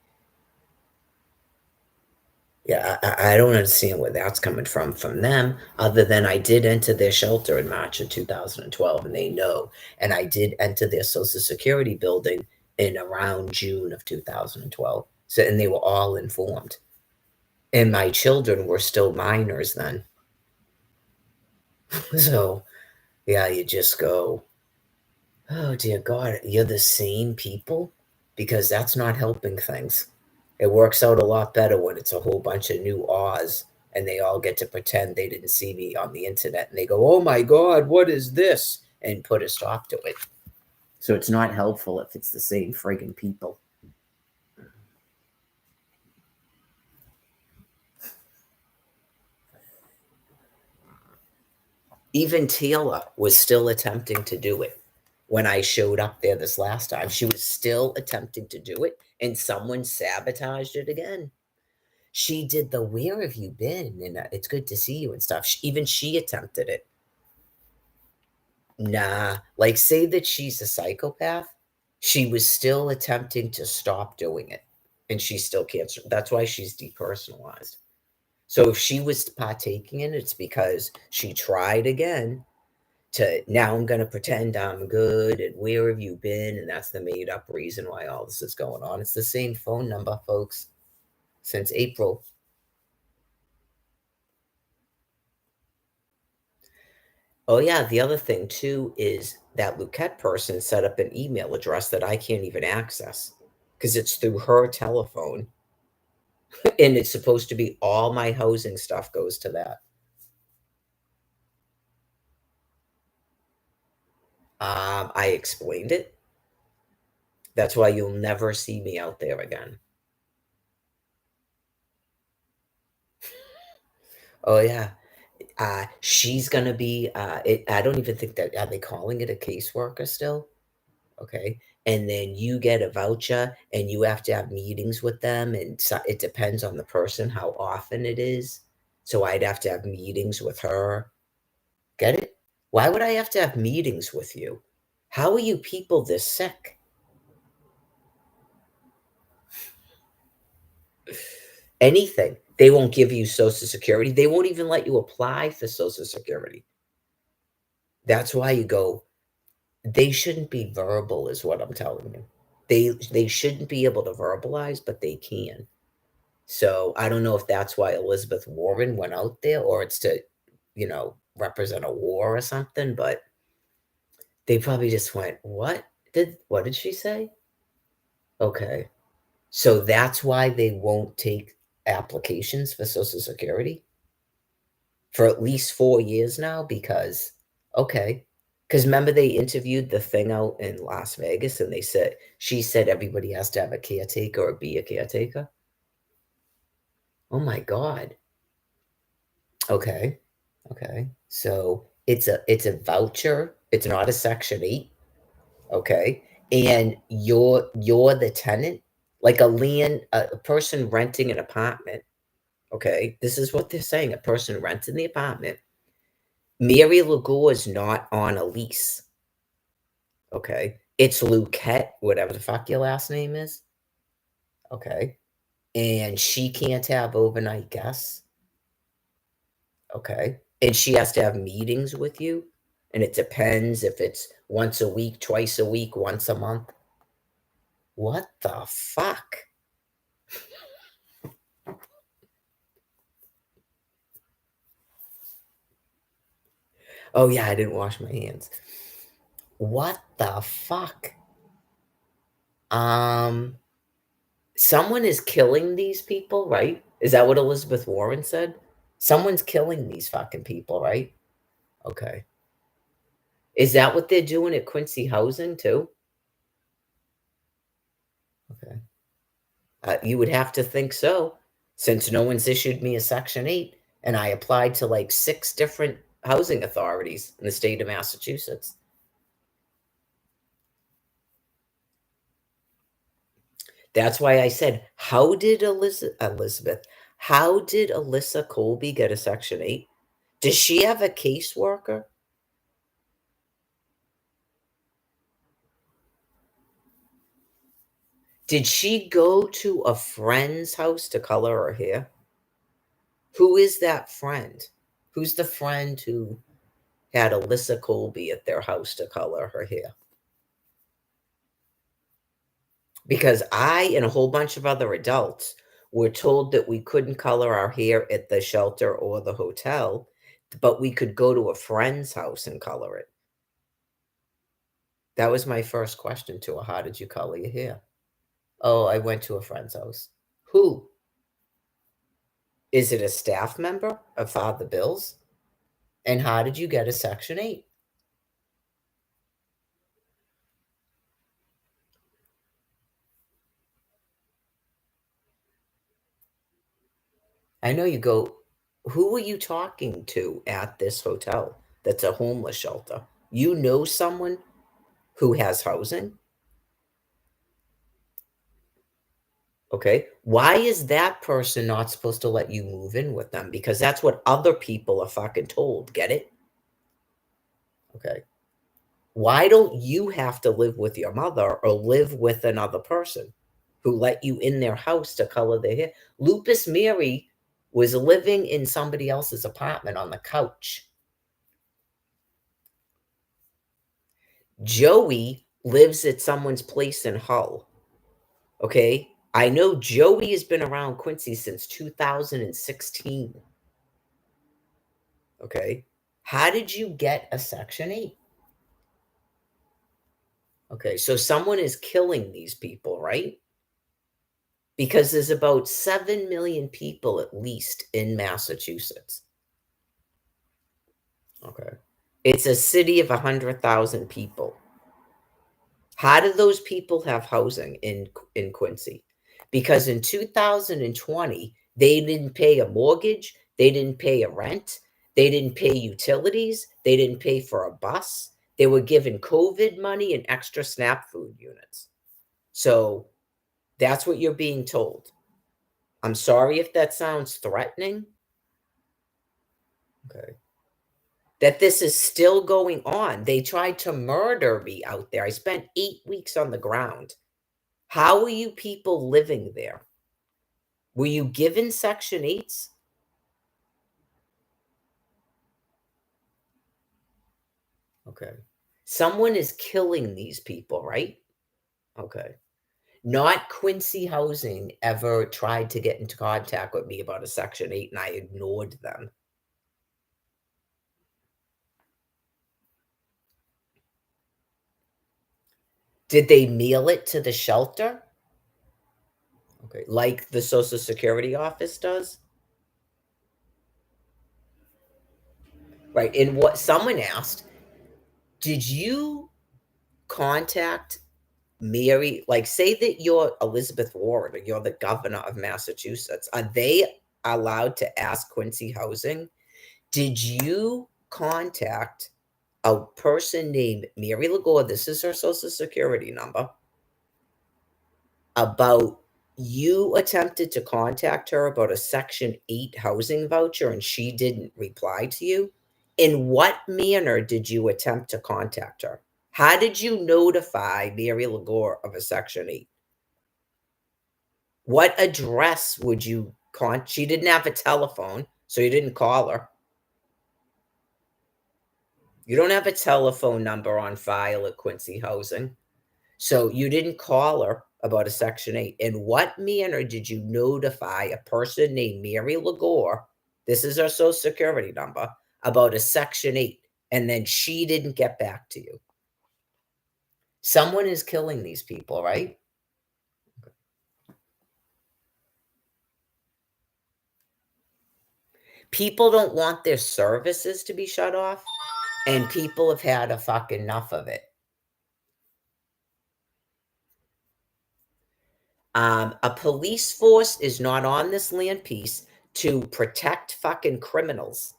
Yeah, I don't understand where that's coming from them, other than I did enter their shelter in March of 2012, and they know. And I did enter their Social Security building in around June of 2012. So, and they were all informed. And my children were still minors then. So, yeah, you just go, oh dear God, you're the same people? Because that's not helping things. It works out a lot better when it's a whole bunch of new Oz and they all get to pretend they didn't see me on the internet and they go, oh my God, what is this? And put a stop to it. So it's not helpful if it's the same friggin' people. Even Taylor was still attempting to do it when I showed up there this last time. She was still attempting to do it, and someone sabotaged it again. She did the "Where have you been?" and "It's good to see you" and stuff. Even she attempted it. Nah, like say that she's a psychopath. She was still attempting to stop doing it, and she still can't. That's why she's depersonalized. So if she was partaking in it, it's because she tried again to now I'm going to pretend I'm good and where have you been? And that's the made up reason why all this is going on. It's the same phone number, folks, since April. Oh, yeah. The other thing, too, is that Luquette person set up an email address that I can't even access because it's through her telephone. And it's supposed to be all my housing stuff goes to that. I explained it. That's why you'll never see me out there again. Oh, yeah. She's gonna be, I don't even think that are they calling it a caseworker still? Okay, and then you get a voucher, and you have to have meetings with them, and so it depends on the person how often it is. So I'd have to have meetings with her. Get it? Why would I have to have meetings with you? How are you people this sick? Anything. They won't give you Social Security. They won't even let you apply for Social Security. That's why you go, they shouldn't be verbal is what I'm telling you. They shouldn't be able to verbalize, but they can. So, I don't know if that's why Elizabeth Warren went out there or it's to, represent a war or something, but they probably just went, what did she say?" Okay. So that's why they won't take applications for Social Security for at least 4 years now because okay. 'Cause remember they interviewed the thing out in Las Vegas, and she said everybody has to have a caretaker or be a caretaker? Oh my god. Okay, okay. So, it's a voucher, it's not a Section 8, okay? And you're the tenant? Like a person renting an apartment, okay? This is what they're saying, a person renting the apartment. Mary Lagoa is not on a lease, okay? It's Luquette, whatever the fuck your last name is, okay? And she can't have overnight guests, okay? And she has to have meetings with you, and it depends if it's once a week, twice a week, once a month. What the fuck? Oh, yeah, I didn't wash my hands. What the fuck? Um, someone is killing these people, right? Is that what Elizabeth Warren said? Someone's killing these fucking people, right? Okay. Is that what they're doing at Quincy Housing too? Okay. You would have to think so, since no one's issued me a Section 8, and I applied to like 6 different housing authorities in the state of Massachusetts. That's why I said, how did how did Alyssa Colby get a Section 8? Does she have a caseworker? Did she go to a friend's house to color her hair? Who is that friend? Who's the friend who had Alyssa Colby at their house to color her hair? Because I and a whole bunch of other adults were told that we couldn't color our hair at the shelter or the hotel, but we could go to a friend's house and color it. That was my first question to her. How did you color your hair? Oh, I went to a friend's house. Who? Is it a staff member of Father Bill's? And how did you get a Section 8? I know you go, who are you talking to at this hotel that's a homeless shelter? You know someone who has housing? Okay. Why is that person not supposed to let you move in with them? Because that's what other people are fucking told. Get it? Okay. Why don't you have to live with your mother or live with another person who let you in their house to color their hair? Lupus Mary was living in somebody else's apartment on the couch. Joey lives at someone's place in Hull. Okay. I know Joey has been around Quincy since 2016. Okay. How did you get a Section 8? Okay. So someone is killing these people, right? Because there's about 7 million people at least in Massachusetts. Okay. It's a city of 100,000 people. How do those people have housing in Quincy? Because in 2020, they didn't pay a mortgage, they didn't pay a rent, they didn't pay utilities, they didn't pay for a bus. They were given COVID money and extra SNAP food units. So that's what you're being told. I'm sorry if that sounds threatening. Okay. That this is still going on. They tried to murder me out there. I spent 8 weeks on the ground. How are you people living there? Were you given Section 8s? Okay. Someone is killing these people, right? Okay. Not Quincy Housing ever tried to get into contact with me about a Section 8, and I ignored them. Did they mail it to the shelter? Okay, like the Social Security office does? Right, and what someone asked, Did you contact Mary? Like, say that you're Elizabeth Warren or you're the governor of Massachusetts. Are they allowed to ask Quincy Housing? Did you contact a person named Mary Legore? This is her social security number. About you attempted to contact her about a Section 8 housing voucher and she didn't reply to you? In what manner did you attempt to contact her? How did you notify Mary Legore of a Section 8? What address would you she didn't have a telephone, so you didn't call her. You don't have a telephone number on file at Quincy Housing. So you didn't call her about a Section 8. In what manner did you notify a person named Mary Legore, this is her social security number, about a Section 8, and then she didn't get back to you? Someone is killing these people, right? People don't want their services to be shut off, and people have had a fucking enough of it. A police force is not on this land piece to protect fucking criminals.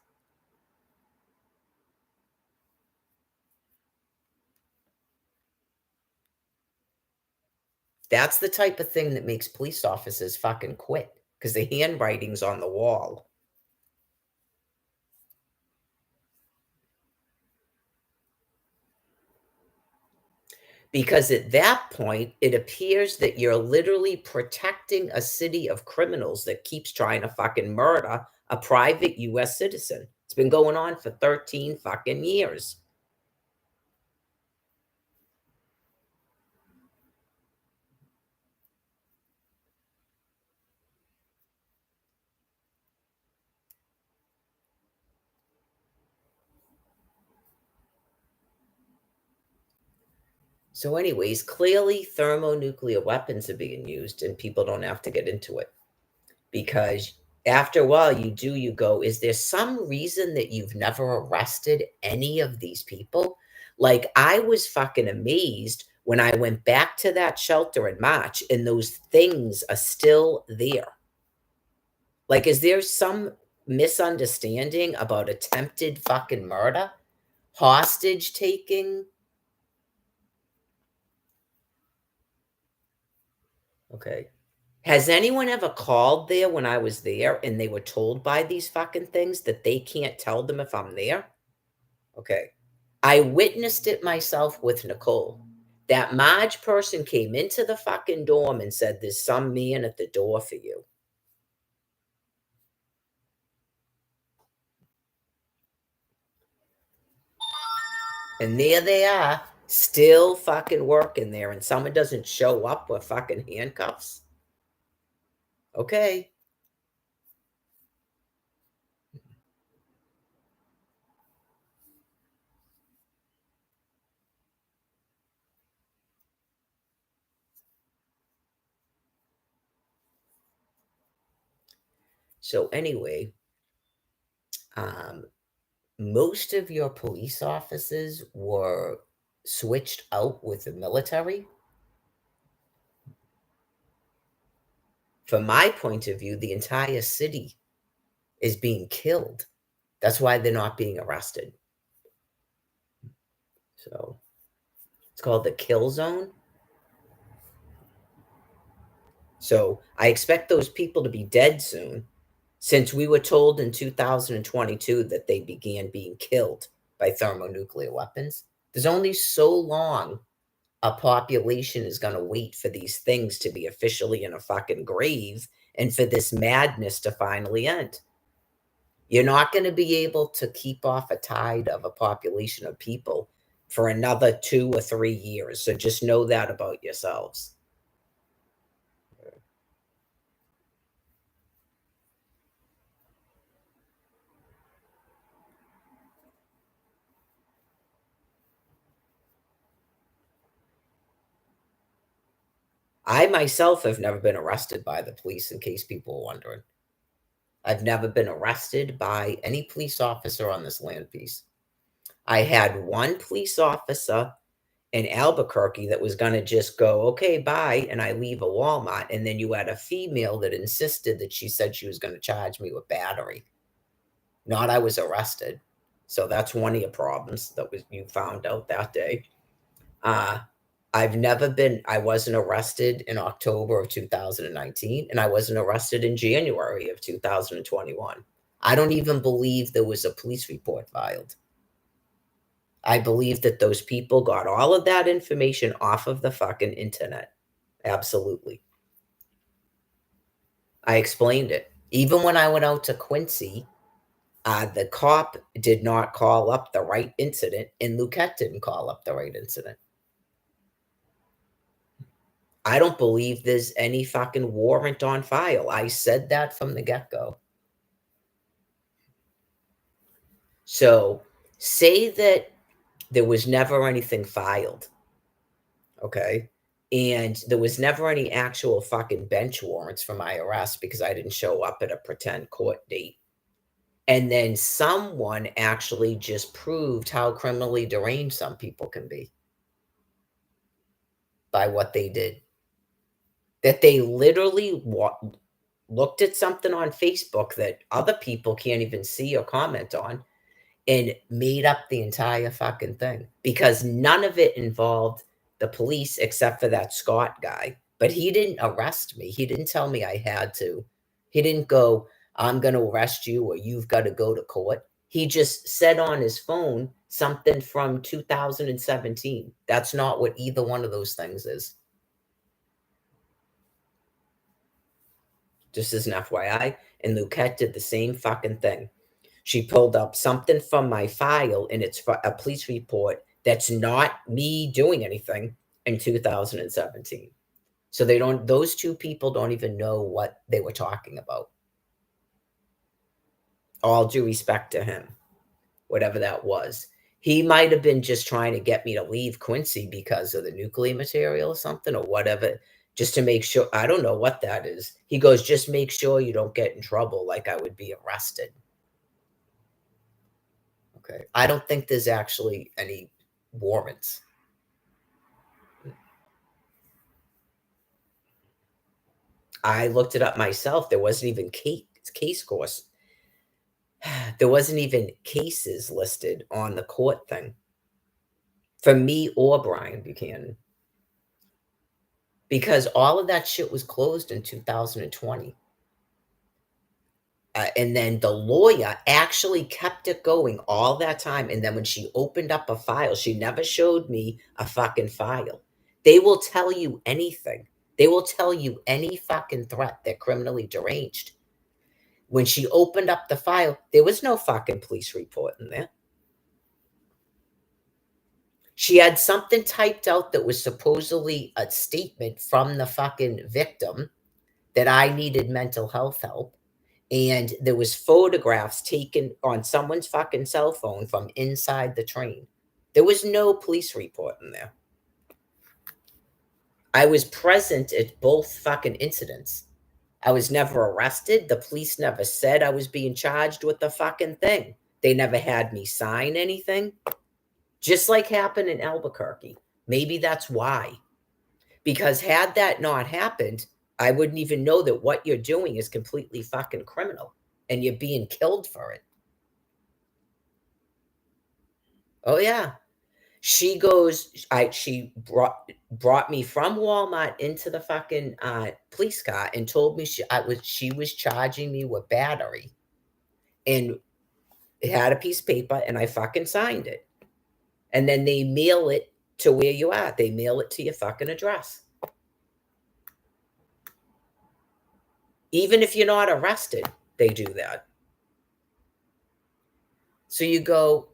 That's the type of thing that makes police officers fucking quit, because the handwriting's on the wall. Because at that point, it appears that you're literally protecting a city of criminals that keeps trying to fucking murder a private US citizen. It's been going on for 13 fucking years. So, anyways, clearly thermonuclear weapons are being used, and people don't have to get into it. Because after a while, you go, is there some reason that you've never arrested any of these people? Like, I was fucking amazed when I went back to that shelter in March and those things are still there. Like, is there some misunderstanding about attempted fucking murder, hostage taking? Okay. Has anyone ever called there when I was there and they were told by these fucking things that they can't tell them if I'm there? Okay. I witnessed it myself with Nicole. That Marge person came into the fucking dorm and said, "There's some man at the door for you." And there they are, still fucking working there, and someone doesn't show up with fucking handcuffs. Okay. So, anyway, um, most of your police officers were switched out with the military. From my point of view, the entire city is being killed. That's why they're not being arrested. So it's called the kill zone. So I expect those people to be dead soon, since we were told in 2022 that they began being killed by thermonuclear weapons. There's only so long a population is going to wait for these things to be officially in a fucking grave and for this madness to finally end. You're not going to be able to keep off a tide of a population of people for another 2 or 3 years. So just know that about yourselves. I myself have never been arrested by the police, in case people are wondering. I've never been arrested by any police officer on this land piece. I had one police officer in Albuquerque that was gonna just go, "Okay, bye," and I leave a Walmart, and then you had a female that insisted that she said she was gonna charge me with battery. Not I was arrested. So that's one of your problems that was you found out that day. Uh, I wasn't arrested in October of 2019, and I wasn't arrested in January of 2021. I don't even believe there was a police report filed. I believe that those people got all of that information off of the fucking internet. Absolutely. I explained it. Even when I went out to Quincy, the cop did not call up the right incident, and Luquette didn't call up the right incident. I don't believe there's any fucking warrant on file. I said that from the get-go. So, say that there was never anything filed, okay? And there was never any actual fucking bench warrants for my arrest because I didn't show up at a pretend court date. And then someone actually just proved how criminally deranged some people can be by what they did. That they literally looked at something on Facebook that other people can't even see or comment on and made up the entire fucking thing because none of it involved the police except for that Scott guy. But he didn't arrest me. He didn't tell me I had to. He didn't go, I'm going to arrest you or you've got to go to court. He just said on his phone something from 2017. That's not what either one of those things is. Just as an FYI. And Luquette did the same fucking thing. She pulled up something from my file, and it's a police report that's not me doing anything in 2017. So those two people don't even know what they were talking about. All due respect to him, whatever that was. He might have been just trying to get me to leave Quincy because of the nuclear material or something or whatever, just to make sure. I don't know what that is. He goes, just make sure you don't get in trouble like I would be arrested. Okay. I don't think there's actually any warrants. I looked it up myself. There wasn't even case course. There wasn't even cases listed on the court thing for me or Brian Buchanan because all of that shit was closed in 2020. And then the lawyer actually kept it going all that time. And then when she opened up a file, she never showed me a fucking file. They will tell you anything. They will tell you any fucking threat. They're criminally deranged. When she opened up the file, there was no fucking police report in there. She had something typed out that was supposedly a statement from the fucking victim that I needed mental health help. And there was photographs taken on someone's fucking cell phone from inside the train. There was no police report in there. I was present at both fucking incidents. I was never arrested. The police never said I was being charged with the fucking thing. They never had me sign anything. Just like happened in Albuquerque. Maybe that's why. Because had that not happened, I wouldn't even know that what you're doing is completely fucking criminal and you're being killed for it. Oh yeah. She brought me from Walmart into the fucking police car and told me she was charging me with battery. And it had a piece of paper and I fucking signed it. And then they mail it to where you are. They mail it to your fucking address. Even if you're not arrested, they do that. So you go,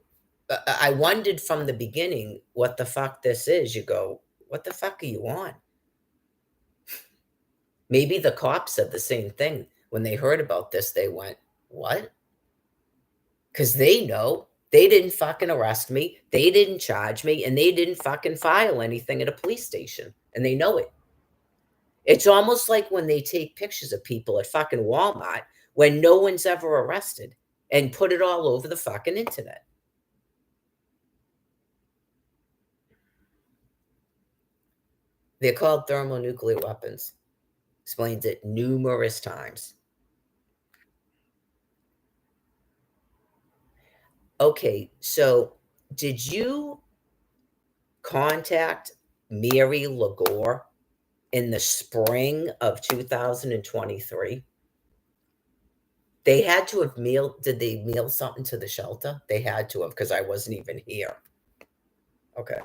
I wondered from the beginning what the fuck this is. You go, what the fuck are you on? Maybe the cops said the same thing. When they heard about this, they went, what? Because they know they didn't fucking arrest me. They didn't charge me and they didn't fucking file anything at a police station. And they know it. It's almost like when they take pictures of people at fucking Walmart when no one's ever arrested and put it all over the fucking internet. They're called thermonuclear weapons. Explains it numerous times. Okay, so did you contact Mary Lagore in the spring of 2023? They had to have mailed. Did they mail something to the shelter? They had to have because I wasn't even here. Okay.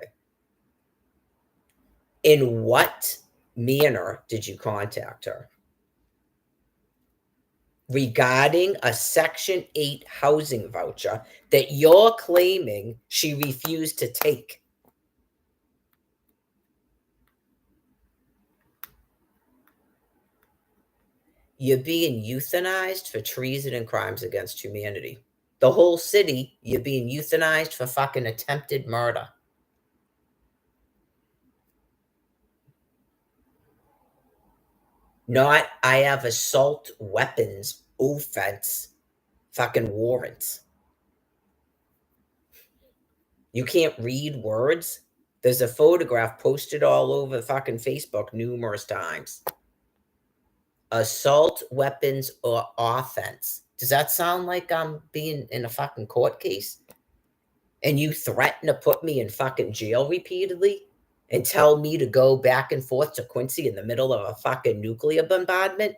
In what manner did you contact her? Regarding a Section 8 housing voucher that you're claiming she refused to take. You're being euthanized for treason and crimes against humanity. The whole city, you're being euthanized for fucking attempted murder. Not, I have assault weapons offense fucking warrants. You can't read words? There's a photograph posted all over fucking Facebook numerous times. Assault weapons or offense. Does that sound like I'm being in a fucking court case? And you threaten to put me in fucking jail repeatedly and tell me to go back and forth to Quincy in the middle of a fucking nuclear bombardment?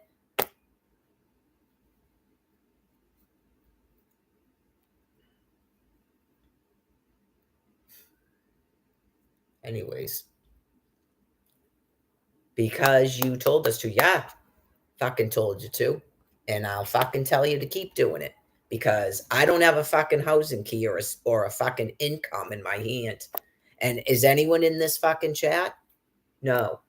Anyways, because you told us to, yeah, fucking told you to. And I'll fucking tell you to keep doing it because I don't have a fucking housing key or a fucking income in my hand. And is anyone in this fucking chat? No.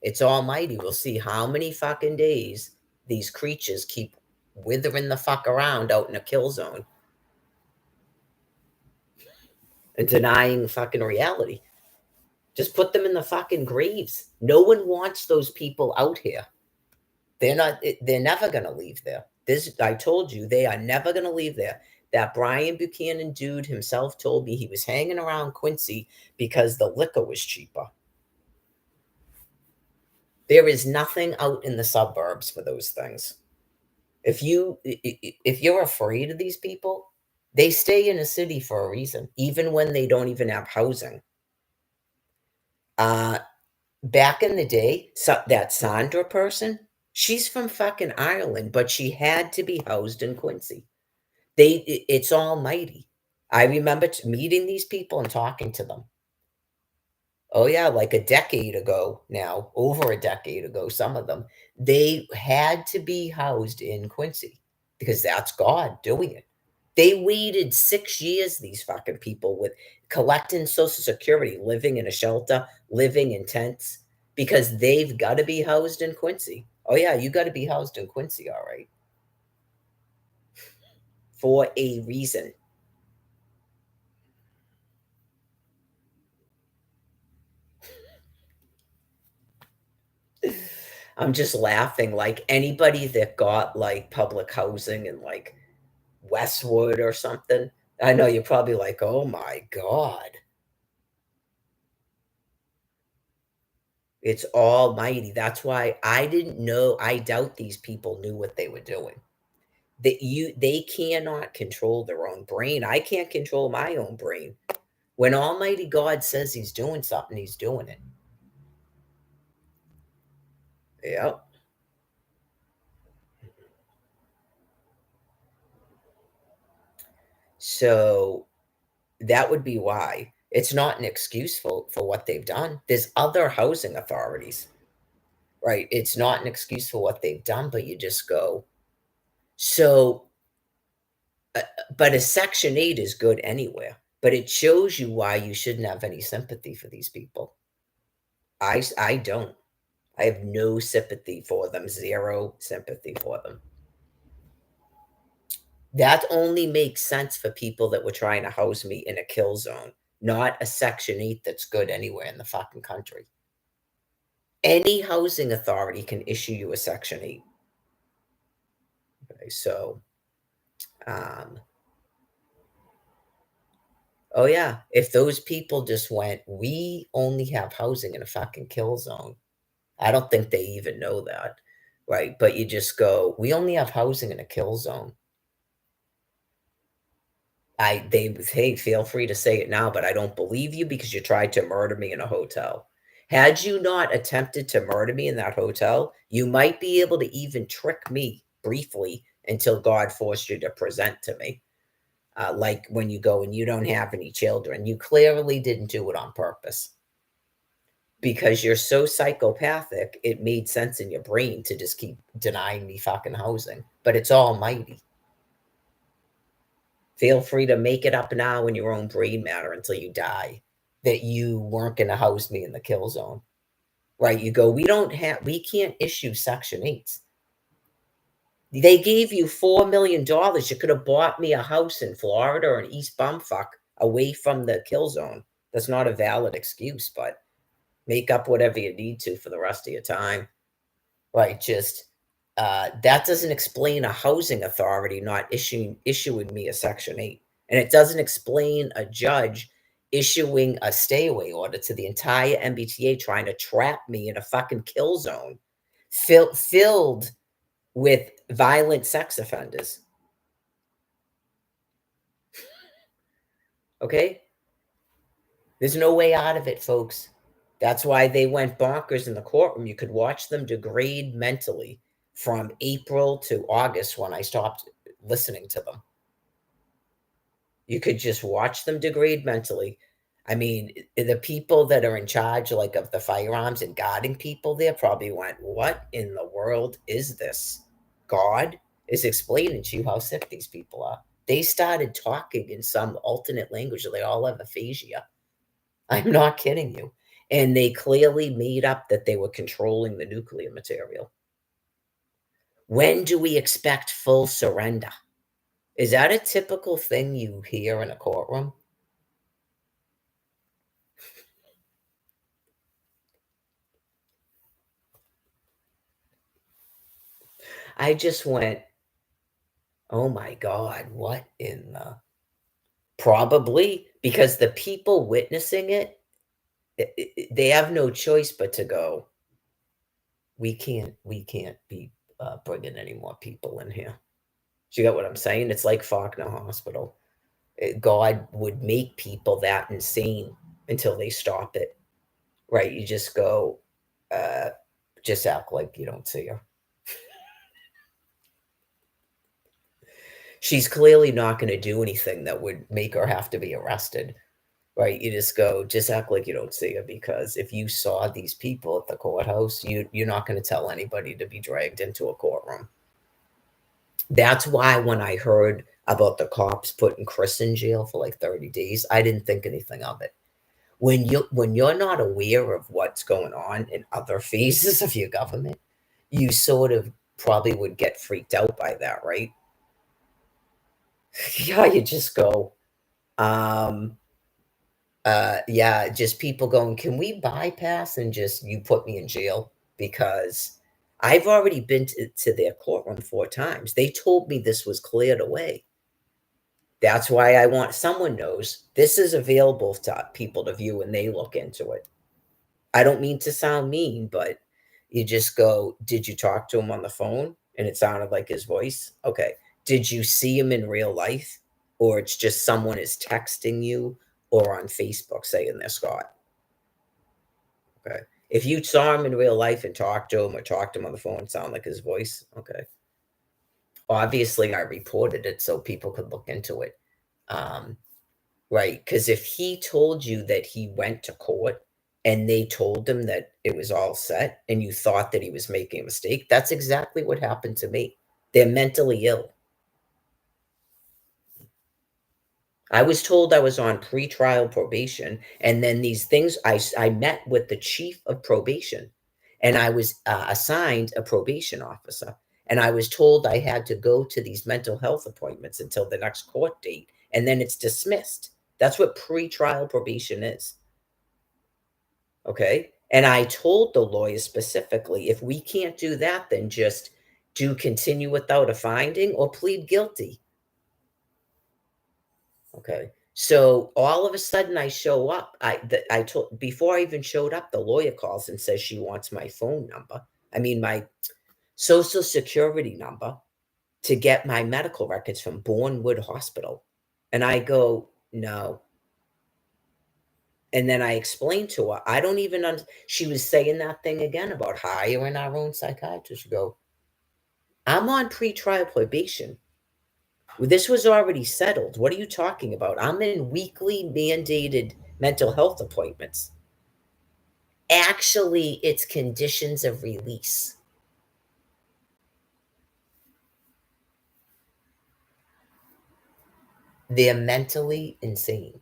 It's almighty. We'll see how many fucking days these creatures keep withering the fuck around out in a kill zone and denying fucking reality. Just put them in the fucking graves. No one wants those people out here. They're never going to leave there. I told you, they are never going to leave there. That Brian Buchanan dude himself told me he was hanging around Quincy because the liquor was cheaper. There is nothing out in the suburbs for those things. If you're afraid of these people, they stay in a city for a reason, even when they don't even have housing. Back in the day, that Sandra person, she's from fucking Ireland, but she had to be housed in Quincy. It's almighty. I remember meeting these people and talking to them. Oh yeah, like a decade ago now, over a decade ago, some of them, they had to be housed in Quincy because that's God doing it. They waited 6 years, these fucking people, with collecting Social Security, living in a shelter, living in tents, because they've got to be housed in Quincy. Oh yeah, you got to be housed in Quincy, all right, for a reason. I'm just laughing. Like anybody that got like public housing in like Westwood or something, I know you're probably like, oh my God, it's almighty. That's why I didn't know. I doubt these people knew what they were doing. They cannot control their own brain. I can't control my own brain. When Almighty God says he's doing something, he's doing it. Yep. So that would be why. It's not an excuse for what they've done. There's other housing authorities, right? It's not an excuse for what they've done, but you just go. So, but a Section 8 is good anywhere, but it shows you why you shouldn't have any sympathy for these people. I don't. I have no sympathy for them, zero sympathy for them. That only makes sense for people that were trying to house me in a kill zone, not a Section 8 that's good anywhere in the fucking country. Any housing authority can issue you a Section 8. Okay, so, um, oh yeah, if those people just went, we only have housing in a fucking kill zone. I don't think they even know that, right? But you just go, we only have housing in a kill zone. They hey, feel free to say it now, but I don't believe you because you tried to murder me in a hotel. Had you not attempted to murder me in that hotel, you might be able to even trick me briefly until God forced you to present to me. Like when you go and you don't have any children, you clearly didn't do it on purpose because you're so psychopathic. It made sense in your brain to just keep denying me fucking housing, but it's almighty. Feel free to make it up now in your own brain matter until you die that you weren't going to house me in the kill zone, right? You go, we can't issue Section 8s. They gave you $4 million. You could have bought me a house in Florida or in East Bumfuck away from the kill zone. That's not a valid excuse, but make up whatever you need to for the rest of your time. Right, just that doesn't explain a housing authority not issuing me a Section 8, and it doesn't explain a judge issuing a stay away order to the entire MBTA trying to trap me in a fucking kill zone filled with violent sex offenders. Okay? There's no way out of it, folks. That's why they went bonkers in the courtroom. You could watch them degrade mentally from April to August when I stopped listening to them. You could just watch them degrade mentally. I mean, the people that are in charge, like of the firearms and guarding people there, probably went, "What in the world is this? God is explaining to you how sick these people are." They started talking in some alternate language. They all have aphasia. I'm not kidding you. And they clearly made up that they were controlling the nuclear material. When do we expect full surrender? Is that a typical thing you hear in a courtroom? I just went, "Oh my god, what in the" Probably because the people witnessing it, they have no choice but to go, we can't be, bringing any more people in here." Do you get what I'm saying? It's like Faulkner Hospital. God would make people that insane until they stop it, right? You just go, uh, just act like you don't see her. She's clearly not going to do anything that would make her have to be arrested, right? You just go, just act like you don't see her because if you saw these people at the courthouse, you're not going to tell anybody to be dragged into a courtroom. That's why when I heard about the cops putting Chris in jail for like 30 days, I didn't think anything of it. When you're not aware of what's going on in other phases of your government, you sort of probably would get freaked out by that, right? Yeah, you just go, um, yeah, just people going, "Can we bypass and just you put me in jail?" Because I've already been to their courtroom 4 times. They told me this was cleared away. That's why I want someone knows this is available to people to view and they look into it. I don't mean to sound mean, but you just go, "Did you talk to him on the phone?" And it sounded like his voice. Okay. Did you see him in real life? Or it's just someone is texting you or on Facebook saying they're Scott. Okay. If you saw him in real life and talked to him or talked to him on the phone, sound like his voice. Okay. Obviously, I reported it so people could look into it. Um, Right, because if he told you that he went to court and they told him that it was all set and you thought that he was making a mistake, that's exactly what happened to me. They're mentally ill. I was told I was on pretrial probation, and then these things I met with the chief of probation, and I was, assigned a probation officer, and I was told I had to go to these mental health appointments until the next court date, and then it's dismissed. That's what pretrial probation is. Okay. And I told the lawyer specifically, if we can't do that, then just Do you continue without a finding or plead guilty? Okay. So all of a sudden I show up. I told before I even showed up, the lawyer calls and says she wants my phone number. I mean my social security number to get my medical records from Bournewood Hospital. And I go, no. And then I explained to her, I don't even she was saying that thing again about hiring our own psychiatrist. She go, I'm on pretrial probation. This was already settled. What are you talking about? I'm in weekly mandated mental health appointments. Actually, it's conditions of release. They're mentally insane.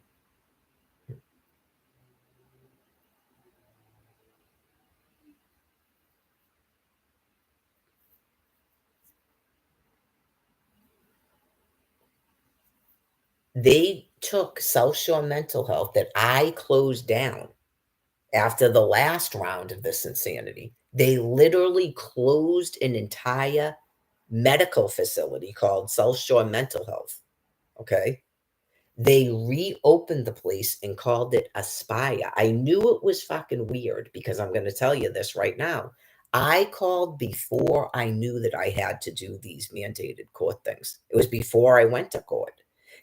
They took South Shore Mental Health that I closed down after the last round of this insanity. They literally closed an entire medical facility called South Shore Mental Health. Okay. They reopened the place and called it Aspire. I knew it was fucking weird because I'm going to tell you this right now. I called before I knew that I had to do these mandated court things. It was before I went to court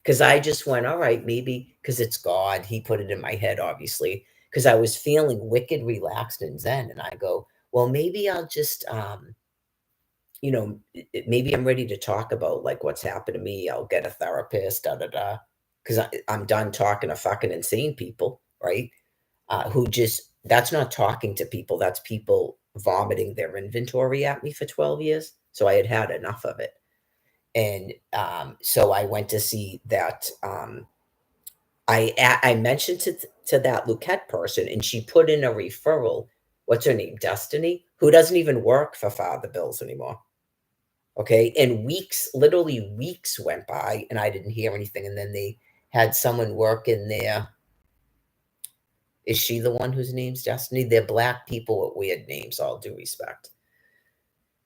because I just went, all right, maybe because it's God. He put it in my head, obviously, because I was feeling wicked, relaxed, and zen. And I go, well, maybe I'll just, maybe I'm ready to talk about like what's happened to me. I'll get a therapist, da da da, because I'm done talking to fucking insane people, right? Who just that's not talking to people. That's people vomiting their inventory at me for 12 years. So I had had enough of it, and so I went to see that. I mentioned to that Luquette person, and she put in a referral. What's her name? Destiny, who doesn't even work for Father Bills anymore. Okay, and weeks, literally weeks went by, and I didn't hear anything, and then they had someone work in there. Is she the one whose name's Destiny? They're black people with weird names, all due respect.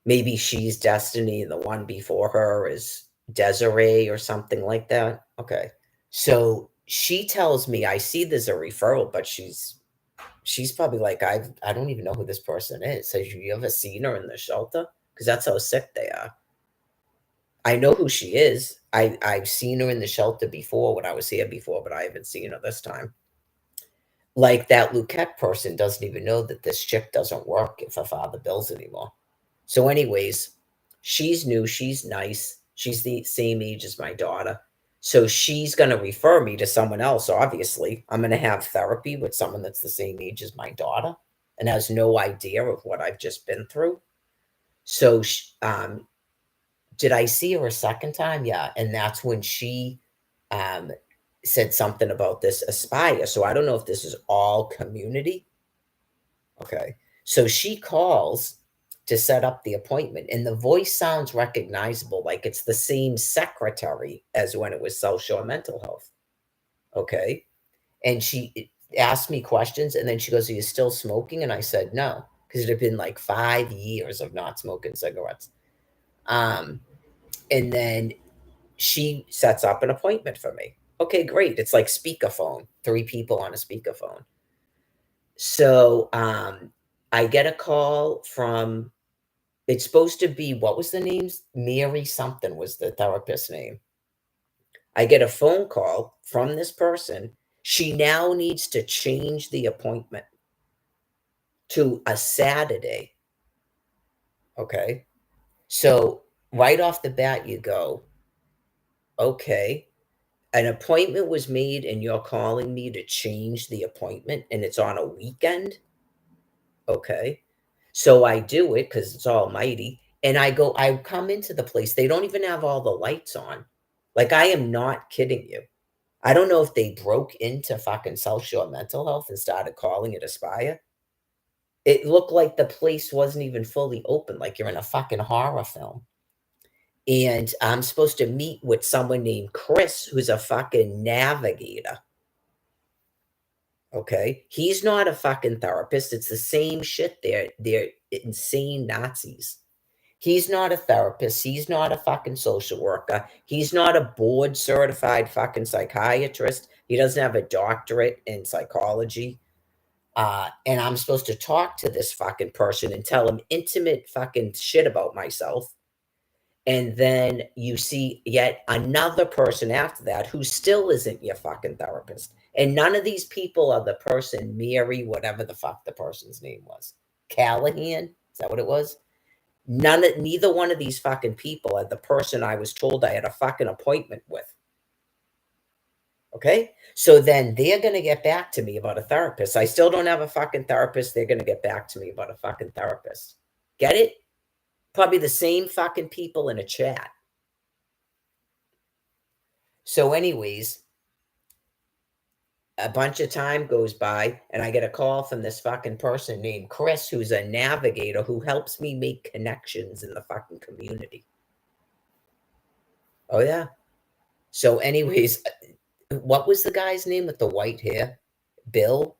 Maybe she's Destiny, and the one before her is Desiree or something like that. Okay. So she tells me, I see there's a referral, but she's probably like, I don't even know who this person is. Have you ever seen her in the shelter? Because that's how sick they are. I know who she is. I've seen her in the shelter before when I was here before, but I haven't seen her this time. Like that Luquette person doesn't even know that this chick doesn't work for Father Bills anymore. So, anyways, she's new. She's nice. She's the same age as my daughter. So she's going to refer me to someone else. Obviously, I'm going to have therapy with someone that's the same age as my daughter and has no idea of what I've just been through. So did I see her a second time? Yeah, and that's when she, um, said something about this Aspire, so I don't know if this is all community. Okay. So she calls to set up the appointment, and the voice sounds recognizable, like it's the same secretary as when it was South Shore Mental Health. Okay. And she asked me questions, and then she goes, "Are you still smoking?" And I said, "No," because it had been like 5 years of not smoking cigarettes. Um, and then she sets up an appointment for me. Okay, great. It's like speakerphone, 3 people on a speakerphone. So, I get a call from it's supposed to be what was the names? Mary something was the therapist's name. I get a phone call from this person. She now needs to change the appointment to a Saturday. Okay. So, right off the bat, you go, okay, an appointment was made and you're calling me to change the appointment and it's on a weekend? Okay. So I do it because it's almighty, and I come into the place, they don't even have all the lights on. Like, I am not kidding you. I don't know if they broke into fucking South Shore Mental Health and started calling it Aspire. It looked like the place wasn't even fully open, like you're in a fucking horror film. And I'm supposed to meet with someone named Chris, who's a fucking navigator. Okay? He's not a fucking therapist. It's the same shit. They're insane Nazis. He's not a therapist. He's not a fucking social worker. He's not a board certified fucking psychiatrist. He doesn't have a doctorate in psychology. And I'm supposed to talk to this fucking person and tell him intimate fucking shit about myself. And then you see yet another person after that who still isn't your fucking therapist. And none of these people are the person, Mary, whatever the fuck the person's name was. Callahan? Is that what it was? Neither one of these fucking people are the person I was told I had a fucking appointment with. Okay? So then they're going to get back to me about a therapist. I still don't have a fucking therapist. They're going to get back to me about a fucking therapist. Get it? Probably the same fucking people in a chat. So anyways, a bunch of time goes by and I get a call from this fucking person named Chris, who's a navigator who helps me make connections in the fucking community. Oh, yeah. So anyways, what was the guy's name with the white hair? Bill?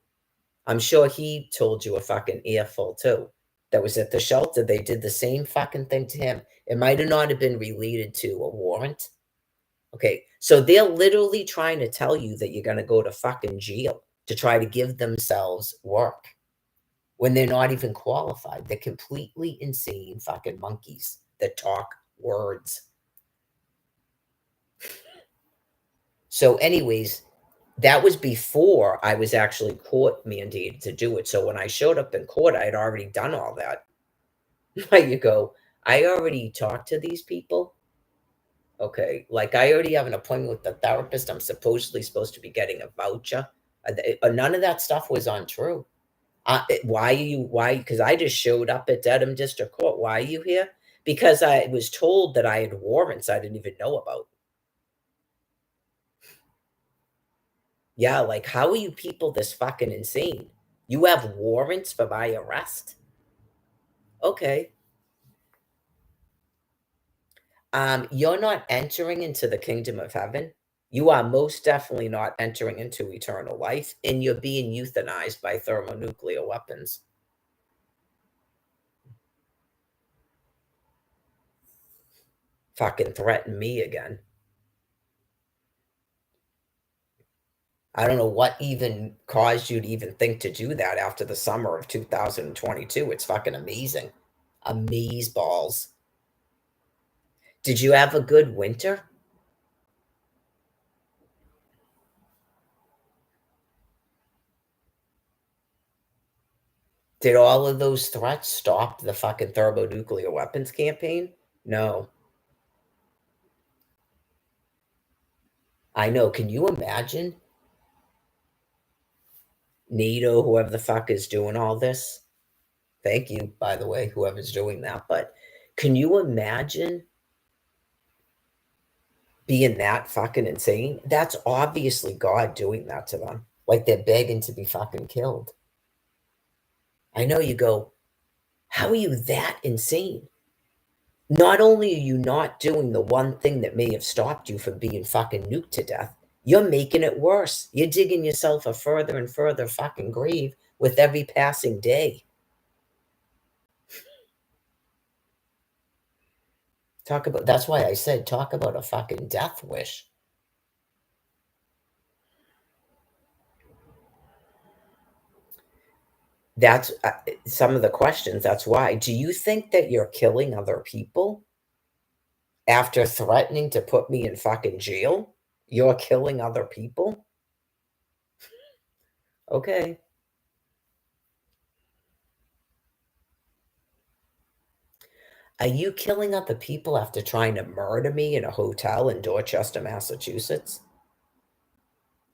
I'm sure he told you a fucking earful too. That was at the shelter. They did the same fucking thing to him. It might have not have been related to a warrant. Okay, so they're literally trying to tell you that you're going to go to fucking jail to try to give themselves work when they're not even qualified. They're completely insane fucking monkeys that talk words. So anyways, that was before I was actually court mandated to do it. So when I showed up in court, I had already done all that. You go, I already talked to these people. Okay, like I already have an appointment with the therapist. I'm supposedly supposed to be getting a voucher. None of that stuff was untrue. Why are you? Why? Because I just showed up at Dedham District Court. Why are you here? Because I was told that I had warrants I didn't even know about. Yeah, like how are you people this fucking insane? You have warrants for my arrest? Okay. You're not entering into the kingdom of heaven. You are most definitely not entering into eternal life, and you're being euthanized by thermonuclear weapons. Fucking threaten me again. I don't know what even caused you to even think to do that after the summer of 2022. It's fucking amazing. Amaze balls. Did you have a good winter? Did all of those threats stop the fucking thermonuclear weapons campaign? No. I know. Can you imagine NATO, whoever the fuck is doing all this? Thank you, by the way, whoever's doing that. But can you imagine being that fucking insane? That's obviously God doing that to them. Like they're begging to be fucking killed. I know you go, how are you that insane? Not only are you not doing the one thing that may have stopped you from being fucking nuked to death, you're making it worse. You're digging yourself a further and further fucking grave with every passing day. That's why I said, talk about a fucking death wish. That's some of the questions. That's why. Do you think that you're killing other people after threatening to put me in fucking jail? You're killing other people? Okay. Are you killing other people after trying to murder me in a hotel in Dorchester, Massachusetts?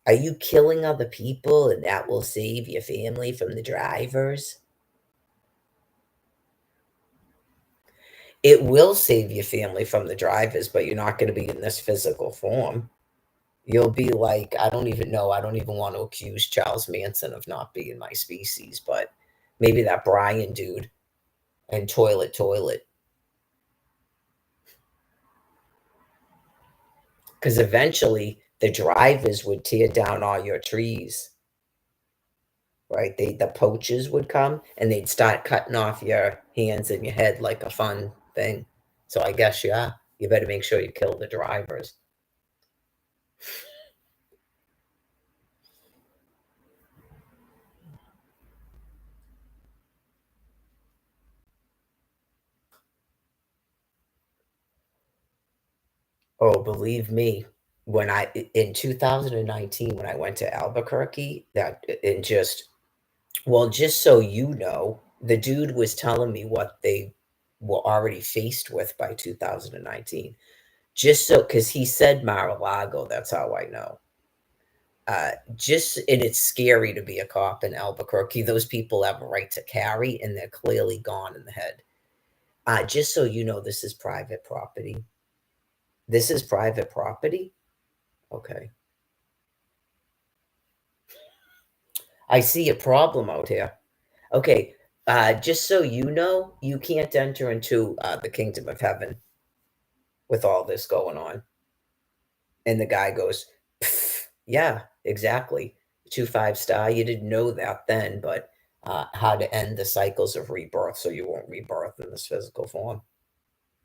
Are you killing other people and that will save your family from the drivers? It will save your family from the drivers, but you're not going to be in this physical form. You'll be like, I don't even know. I don't even want to accuse Charles Manson of not being my species, but maybe that Brian dude and Toilet. Because eventually the drivers would tear down all your trees, right? The poachers would come and they'd start cutting off your hands and your head like a fun thing. So I guess, yeah, you better make sure you kill the drivers. Oh, believe me, when I in 2019, when I went to Albuquerque, that and just well, just so you know, the dude was telling me what they were already faced with by 2019. Just so, because he said Mar-a-Lago, that's how I know. Just and it's scary to be a cop in Albuquerque. Those people have a right to carry, and they're clearly gone in the head. Just so you know, this is private property. This is private property? Okay. I see a problem out here. Okay, just so you know, you can't enter into, the kingdom of heaven with all this going on. And the guy goes, "Pff, yeah, exactly. 2 5-star. You didn't know that then, but how to end the cycles of rebirth so you won't rebirth in this physical form."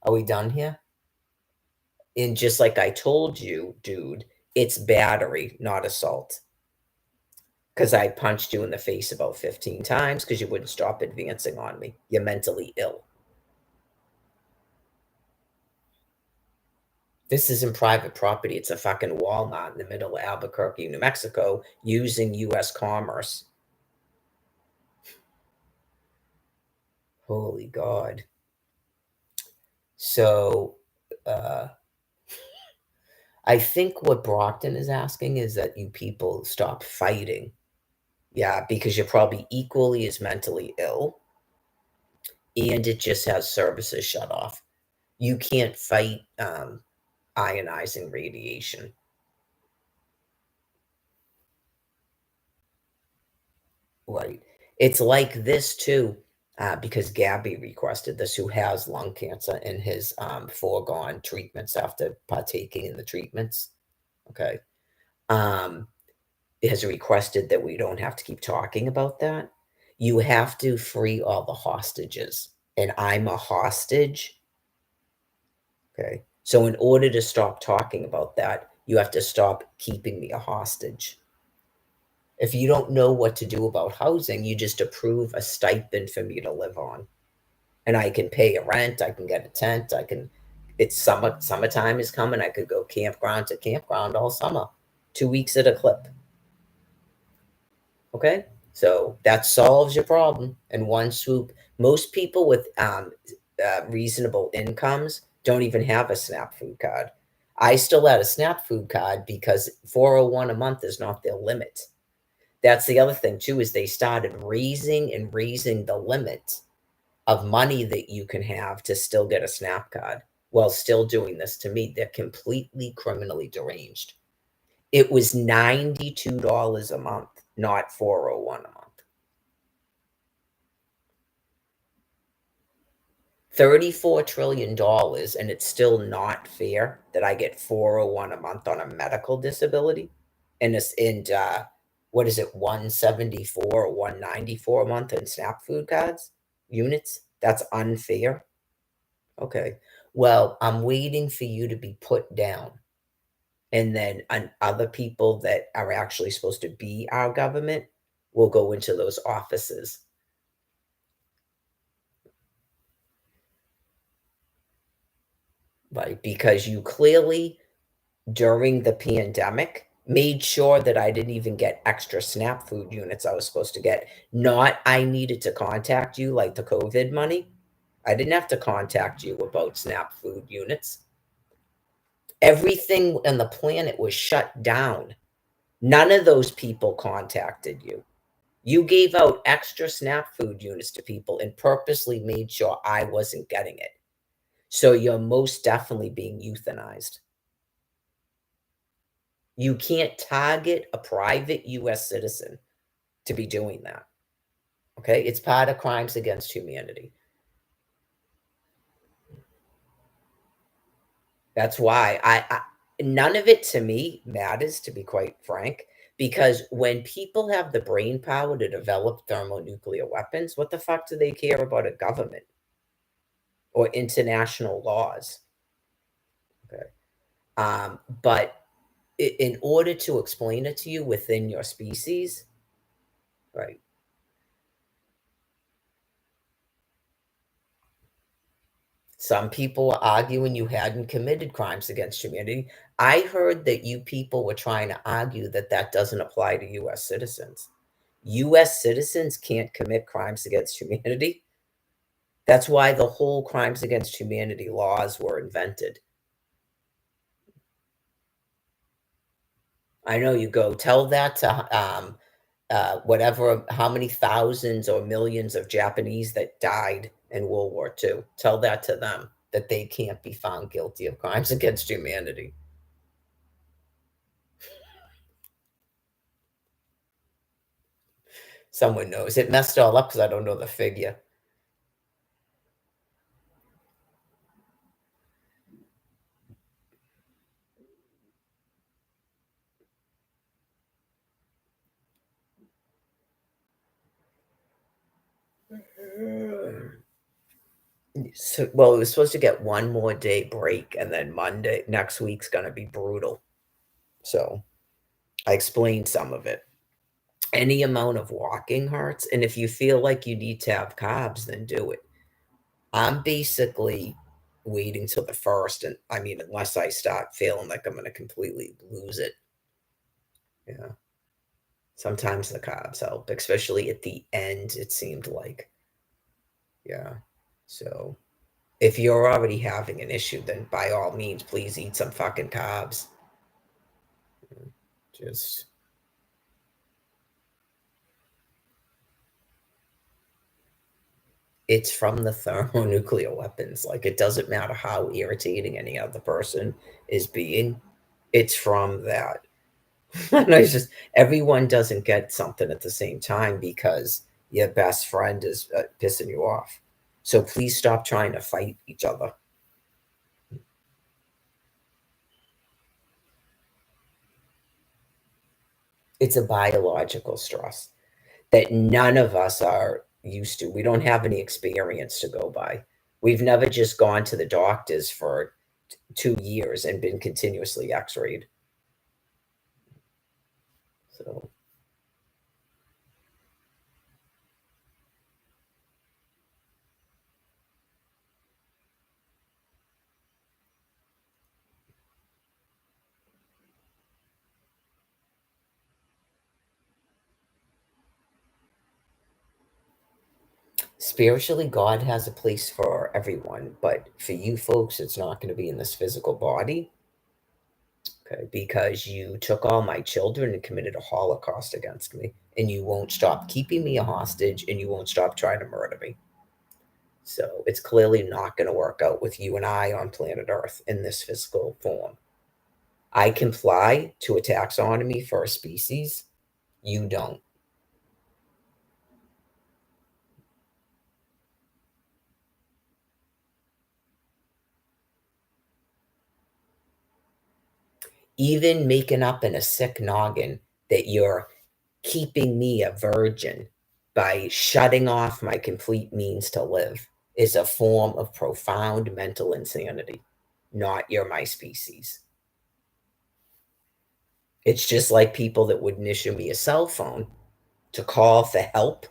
Are we done here? And just like I told you, dude, it's battery, not assault. Because I punched you in the face about 15 times because you wouldn't stop advancing on me. You're mentally ill. This isn't private property. It's a fucking Walmart in the middle of Albuquerque, New Mexico, using US commerce. Holy God. So, uh, I think what Brockton is asking is that you people stop fighting. Yeah, because you're probably equally as mentally ill, and it just has services shut off. You can't fight ionizing radiation. Right. It's like this too, because Gabby requested this, who has lung cancer and his foregone treatments after partaking in the treatments. Okay. Um, has requested that we don't have to keep talking about that. You have to free all the hostages, and I'm a hostage. Okay. So, in order to stop talking about that, you have to stop keeping me a hostage. If you don't know what to do about housing, you just approve a stipend for me to live on. And I can pay a rent, I can get a tent, I can it's summertime is coming, I could go campground to campground all summer, 2 weeks at a clip. Okay? So that solves your problem in one swoop. Most people with reasonable incomes don't even have a SNAP food card. I still had a SNAP food card because 401 a month is not their limit. That's the other thing too, is they started raising and raising the limit of money that you can have to still get a SNAP card while still doing this to me. They're completely criminally deranged. It was $92 a month, not 401 a month. $34 trillion dollars, and it's still not fair that I get 401 a month on a medical disability. And this and what is it, 174 or 194 a month in SNAP food cards units? That's unfair. Okay. Well, I'm waiting for you to be put down. And then other people that are actually supposed to be our government will go into those offices. Right? Because you clearly, during the pandemic, made sure that I didn't even get extra SNAP food units I was supposed to get. Not I needed to contact you like the COVID money. I didn't have to contact you about SNAP food units. Everything on the planet was shut down. None of those people contacted you. You gave out extra SNAP food units to people and purposely made sure I wasn't getting it. So you're most definitely being euthanized. You can't target a private US citizen to be doing that. Okay? It's part of crimes against humanity. That's why I none of it to me matters, to be quite frank, because when people have the brain power to develop thermonuclear weapons, what the fuck do they care about a government? or international laws. Okay. But in order to explain it to you within your species, right? Some people are arguing you hadn't committed crimes against humanity. I heard that you people were trying to argue that that doesn't apply to US citizens. US citizens can't commit crimes against humanity. That's why the whole crimes against humanity laws were invented. I know you go tell that to whatever, how many thousands or millions of Japanese that died in World War II. Tell that to them that they can't be found guilty of crimes against humanity. Someone knows. It messed all up because I don't know the figure. So, well, it was supposed to get one more day break, and then Monday next week's gonna be brutal. So I explained some of it. Any amount of walking hurts, and if you feel like you need to have carbs, then do it. I'm basically waiting till the first, and I mean, unless I start feeling like I'm gonna completely lose it. Yeah. Sometimes the carbs help, especially at the end, it seemed like. Yeah. So if you're already having an issue, then by all means, please eat some fucking carbs. Just it's from the thermonuclear weapons. Like it doesn't matter how irritating any other person is being, it's from that. And I just everyone doesn't get something at the same time because your best friend is pissing you off. So please stop trying to fight each other. It's a biological stress that none of us are used to. We don't have any experience to go by. We've never just gone to the doctors for 2 years and been continuously x-rayed. So spiritually, God has a place for everyone, but for you folks, it's not going to be in this physical body. Okay, because you took all my children and committed a holocaust against me, and you won't stop keeping me a hostage, and you won't stop trying to murder me. So it's clearly not going to work out with you and I on planet Earth in this physical form. I can fly to a taxonomy for a species. You don't. Even making up in a sick noggin that you're keeping me a virgin by shutting off my complete means to live is a form of profound mental insanity. Not you're my species. It's just like people that wouldn't issue me a cell phone to call for help.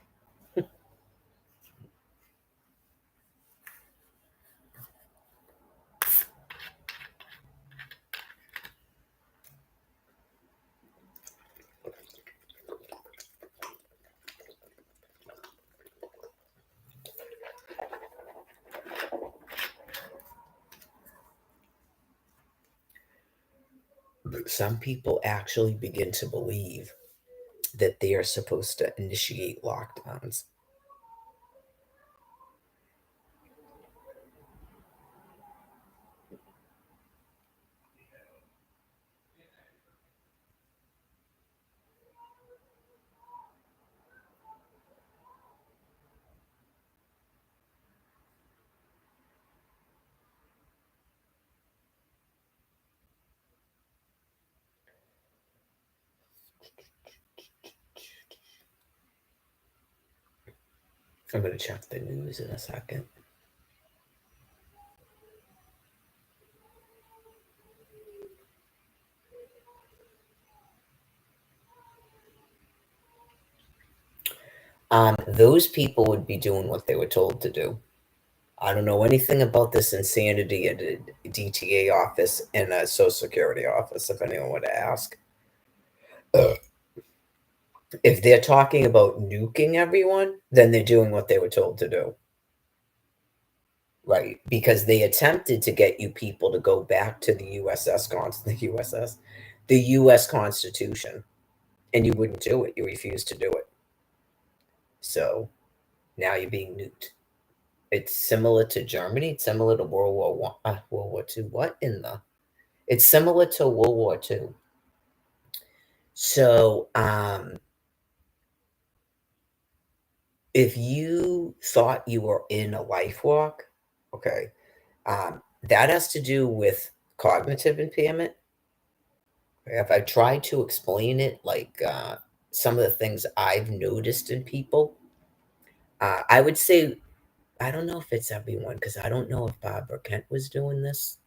Some people actually begin to believe that they are supposed to initiate lockdowns. I'm going to check the news in a second. Those people would be doing what they were told to do. I don't know anything about this insanity at a DTA office and a Social Security office, if anyone would ask. If they're talking about nuking everyone, then they're doing what they were told to do. Right, because they attempted to get you people to go back to the the US Constitution, and you wouldn't do it. You refused to do it. So now you're being nuked. It's similar to Germany. It's similar to World War II. What in the? It's similar to World War II. So, if you thought you were in a life walk, okay, that has to do with cognitive impairment. If I try to explain it, like some of the things I've noticed in people, I would say I don't know if it's everyone because I don't know if Barbara Kent was doing this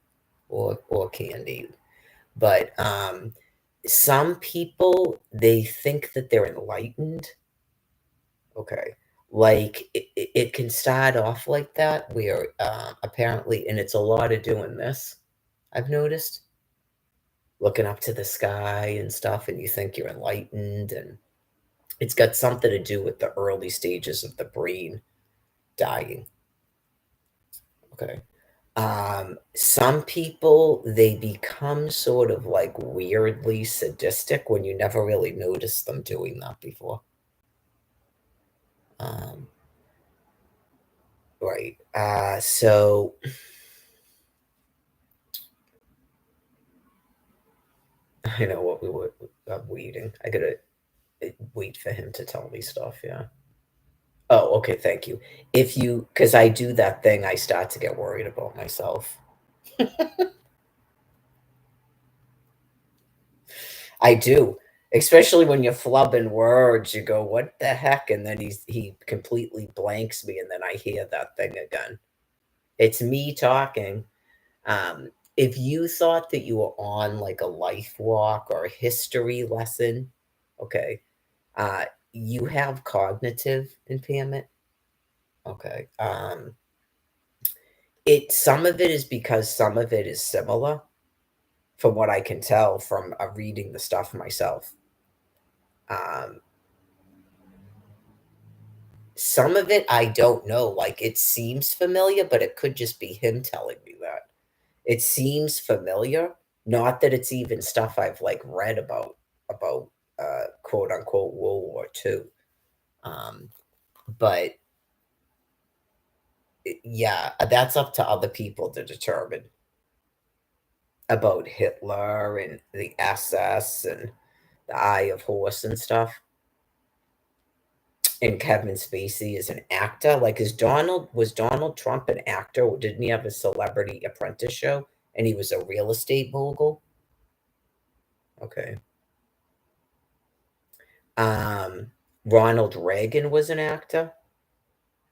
or Candy, but some people they think that they're enlightened. Okay, like it can start off like that where apparently, and it's a lot of doing this. I've noticed looking up to the sky and stuff, and you think you're enlightened, and it's got something to do with the early stages of the brain dying. Okay. Some people, they become sort of like weirdly sadistic when you never really notice them doing that before. Um, right. So I know what we were waiting. I gotta wait for him to tell me stuff. Yeah. Oh, okay. Thank you. Because I do that thing, I start to get worried about myself. I do, especially when you're flubbing words, you go, "What the heck?" And then he completely blanks me, and then I hear that thing again. It's me talking. If you thought that you were on, like, a life walk or a history lesson, okay, you have cognitive impairment, okay, some of it is because some of it is similar, from what I can tell from, reading the stuff myself. Um Some of it, I don't know, like, it seems familiar, but it could just be him telling me that. It seems familiar, not that it's even stuff I've, like, read about, quote, unquote, "World War II." Um, but, yeah, that's up to other people to determine about Hitler and the SS and the Eye of Horse and stuff. And Kevin Spacey is an actor? Like, was Donald Trump an actor? Didn't he have a Celebrity Apprentice show, and he was a real estate mogul? Okay. Um, Ronald Reagan was an actor,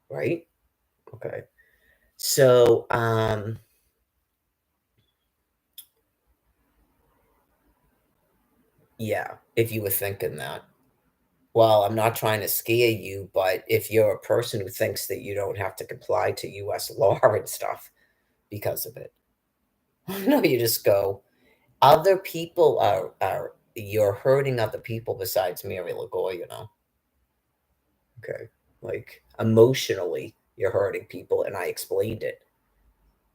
right? Okay. So, yeah, if you were thinking that. Well, I'm not trying to scare you, but if you're a person who thinks that you don't have to comply to US law and stuff because of it, no, you just go, other people are you're hurting other people besides Mary Lagoy, you know? Okay. Like, emotionally, you're hurting people, and I explained it.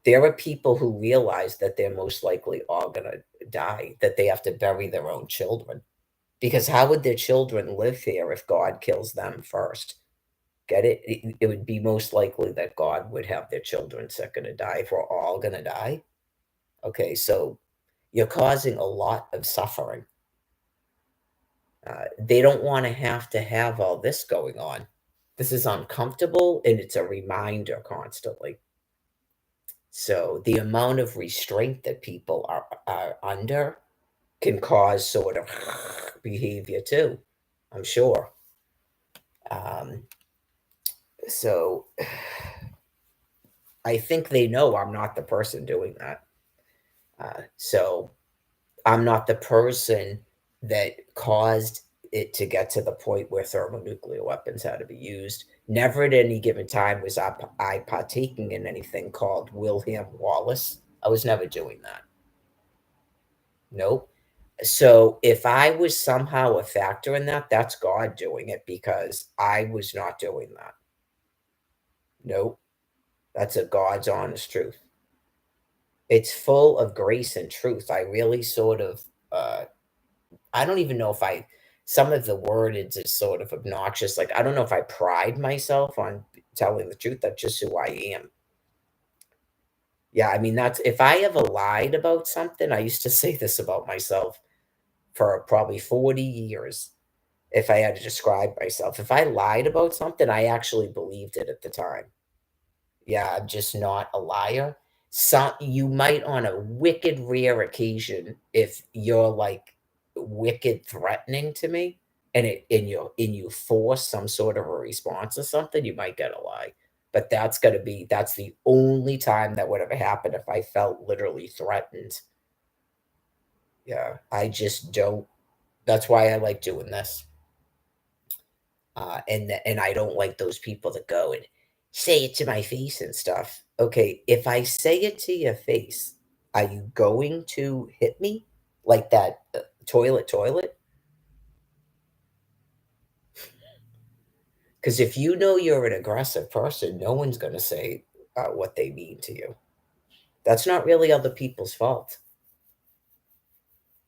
There are people who realize that they're most likely all gonna die, that they have to bury their own children. Because how would their children live here if God kills them first? Get it? It would be most likely that God would have their children that gonna die if we're all gonna die. Okay, so you're causing a lot of suffering. They don't want to have all this going on. This is uncomfortable and it's a reminder constantly. So the amount of restraint that people are under can cause sort of behavior too, I'm sure. Um, so I think they know I'm not the person doing that. So I'm not the person that caused it to get to the point where thermonuclear weapons had to be used. Never at any given time was I partaking in anything called William Wallace. I was never doing that. Nope. So if I was somehow a factor in that, that's God doing it because I was not doing that. Nope. That's a God's honest truth. It's full of grace and truth. I really sort of, I don't even know if some of the wordage is sort of obnoxious. Like, I don't know if I pride myself on telling the truth. That's just who I am. Yeah, I mean, that's if I ever lied about something, I used to say this about myself for probably 40 years. If I had to describe myself, if I lied about something, I actually believed it at the time. Yeah, I'm just not a liar. Some you might on a wicked rare occasion, if you're, like, wicked threatening to me and you force some sort of a response or something, you might get a lie. But that's the only time that would ever happen if I felt literally threatened. Yeah, I just don't that's why I like doing this. And I don't like those people that go and say it to my face and stuff. Okay, if I say it to your face, are you going to hit me like that toilet? Because if you know you're an aggressive person, no one's going to say what they mean to you. That's not really other people's fault.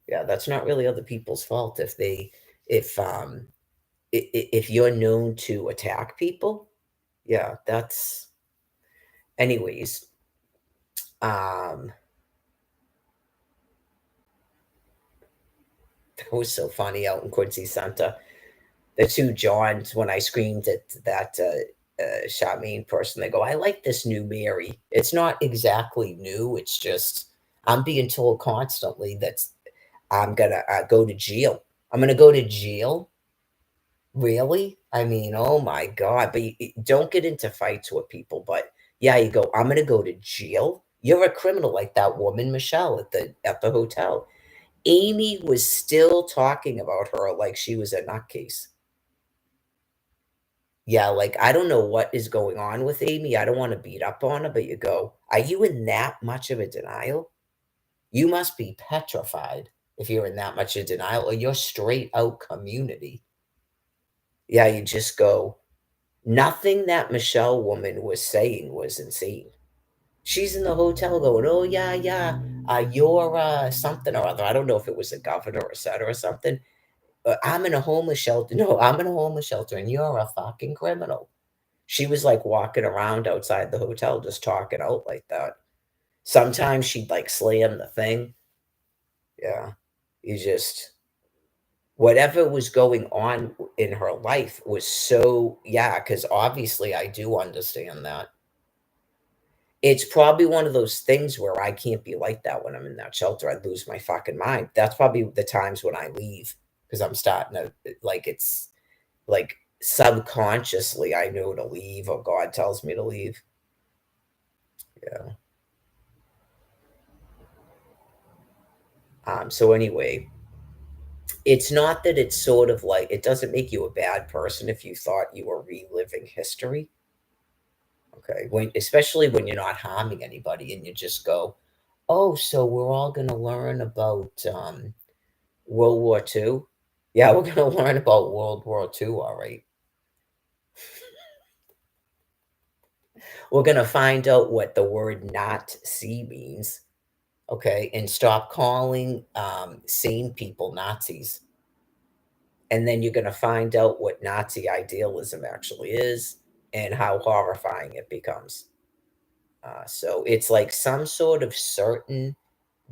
Yeah, that's not really other people's fault if if you're known to attack people. Yeah, that's anyways. Um, That was so funny out in Quincy Center. The two Johns, when I screamed at that Charmaine person, they go, I like this new Mary. It's not exactly new. It's just, I'm being told constantly that I'm going to go to jail. I'm going to go to jail. Really? I mean, oh my God. But don't get into fights with people. But yeah, you go, I'm going to go to jail. You're a criminal like that woman, Michelle, at the hotel. Amy was still talking about her like she was a nutcase. Yeah, like, I don't know what is going on with Amy. I don't wanna beat up on her, but you go, "Are you in that much of a denial? You must be petrified if you're in that much of denial, or you're straight out community." Yeah, you just go, nothing that Michelle woman was saying was insane. She's in the hotel going, "Oh, yeah, yeah, you're, something or other." I don't know if it was a governor or said or something. I'm in a homeless shelter. No, I'm in a homeless shelter, and you're a fucking criminal. She was like walking around outside the hotel just talking out like that. Sometimes she'd like slam the thing. Yeah. You just, whatever was going on in her life was so, yeah, because obviously I do understand that. It's probably one of those things where I can't be like that when I'm in that shelter. I'd lose my fucking mind. That's probably the times when I leave because I'm starting to, like, it's like subconsciously I know to leave or God tells me to leave. Yeah. So anyway, it's not that it's sort of like it doesn't make you a bad person if you thought you were reliving history. Okay. When especially when you're not harming anybody and you just go, oh, so we're all gonna learn about World War II. Yeah, we're gonna learn about World War II, all right. We're gonna find out what the word not see means, okay, and stop calling sane people Nazis. And then you're gonna find out what Nazi idealism actually is and how horrifying it becomes. So it's like some sort of certain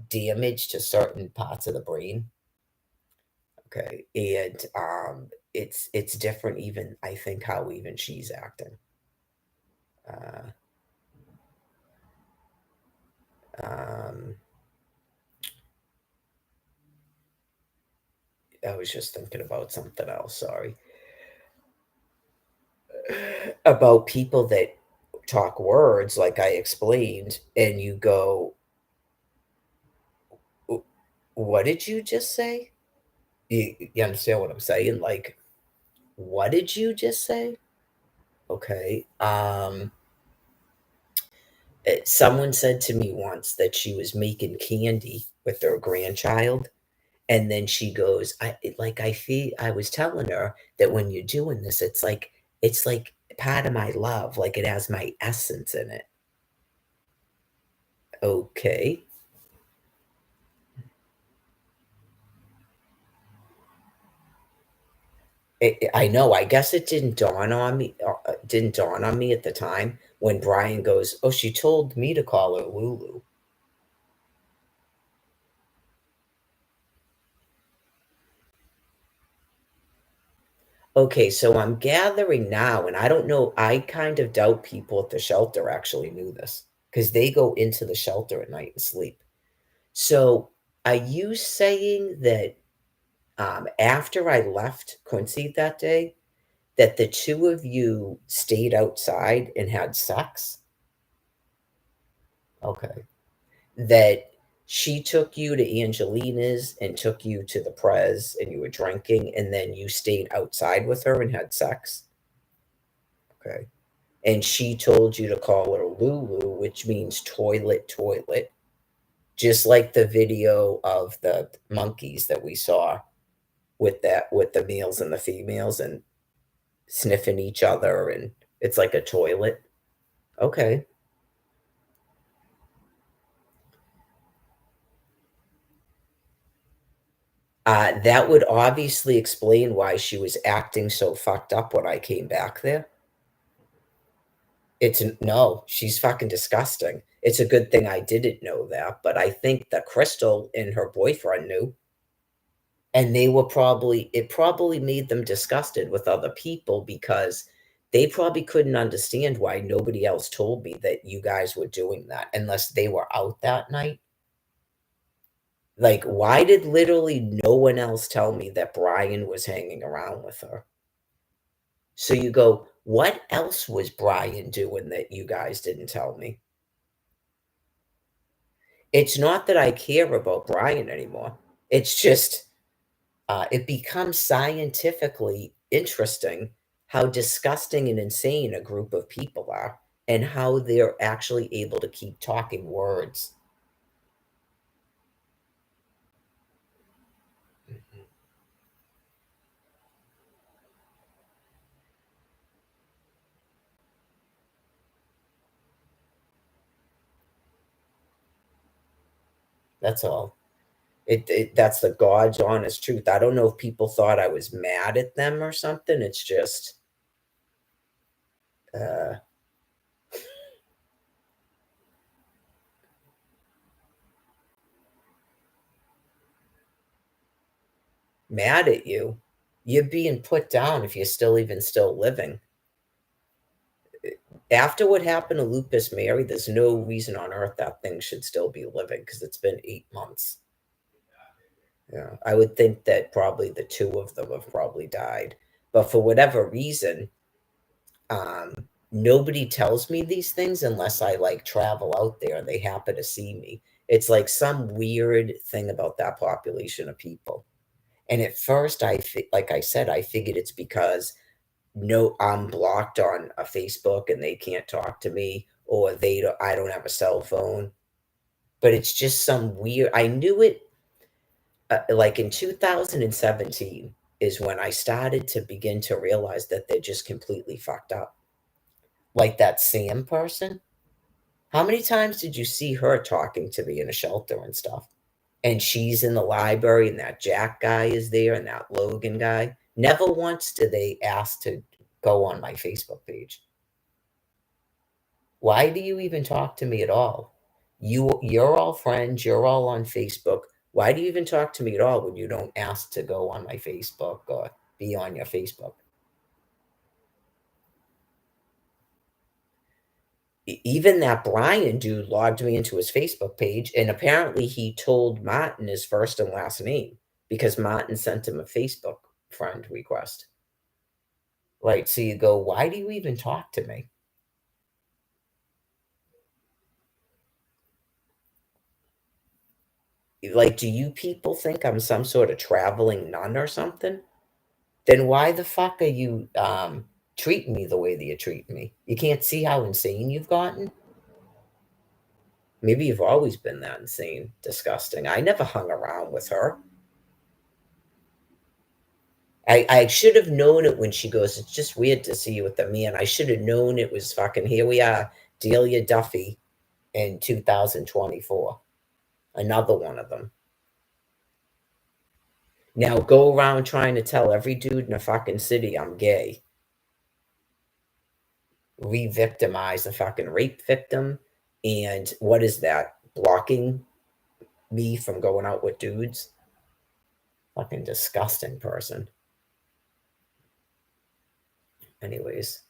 damage to certain parts of the brain. Okay, and it's different. Even I think how even she's acting. Uh, um, I was just thinking about something else. Sorry, about people that talk words like I explained, and you go, "What did you just say?" You understand what I'm saying? Like, what did you just say? Okay. Someone said to me once that she was making candy with their grandchild, and then she goes, I feel I was telling her that when you're doing this, it's like part of my love, like it has my essence in it. Okay. I know, I guess it didn't dawn on me at the time when Brian goes, "Oh, she told me to call her Lulu." Okay, so I'm gathering now, and I don't know, I kind of doubt people at the shelter actually knew this because they go into the shelter at night and sleep. So, are you saying that, after I left Quincy that day, that the 2 of you stayed outside and had sex? Okay. That she took you to Angelina's and took you to the Prez, and you were drinking, and then you stayed outside with her and had sex? Okay. And she told you to call her Lulu, which means toilet, toilet, just like the video of the monkeys that we saw with the males and the females and sniffing each other, and it's like a toilet. Okay. That would obviously explain why she was acting so fucked up when I came back there. It's no, she's fucking disgusting. It's a good thing I didn't know that, but I think that Crystal and her boyfriend knew, and they were probably it probably made them disgusted with other people because they probably couldn't understand why nobody else told me that you guys were doing that unless they were out that night. Like, why did literally no one else tell me that Brian was hanging around with her? So you go, what else was Brian doing that you guys didn't tell me? It's not that I care about Brian anymore. It's just, it becomes scientifically interesting how disgusting and insane a group of people are and how they're actually able to keep talking words. Mhm. That's all. That's the God's honest truth. I don't know if people thought I was mad at them or something. It's just, uh, mad at you. You're being put down if you're still living. After what happened to Lupus Mary, there's no reason on earth that thing should still be living because it's been 8 months. Yeah, I would think that probably the two of them have probably died, but for whatever reason, nobody tells me these things unless I like travel out there and they happen to see me. It's like some weird thing about that population of people. And at first, like I said, I figured it's because no, I'm blocked on a Facebook and they can't talk to me, or I don't have a cell phone. But it's just some weird. I knew it like in 2017 is when I started to begin to realize that they're just completely fucked up. Like that Sam person. How many times did you see her talking to me in a shelter and stuff? And she's in the library, and that Jack guy is there, and that Logan guy. Never once did they ask to go on my Facebook page. Why do you even talk to me at all? You're all friends, you're all on Facebook. Why do you even talk to me at all when you don't ask to go on my Facebook or be on your Facebook? Even that Brian dude logged me into his Facebook page, and apparently he told Martin his first and last name because Martin sent him a Facebook friend request. Right, so you go, "Why do you even talk to me?" Like, do you people think I'm some sort of traveling nun or something? Then why the fuck are you, treating me the way that you're treating me? You can't see how insane you've gotten? Maybe you've always been that insane, disgusting. I never hung around with her. I should have known it when she goes, "It's just weird to see you with a man." I should have known it was fucking here we are, Delia Duffy in 2024. Another one of them. Now go around trying to tell every dude in a fucking city I'm gay. Re-victimize a fucking rape victim. And what is that? Blocking me from going out with dudes? Fucking disgusting person. Anyways.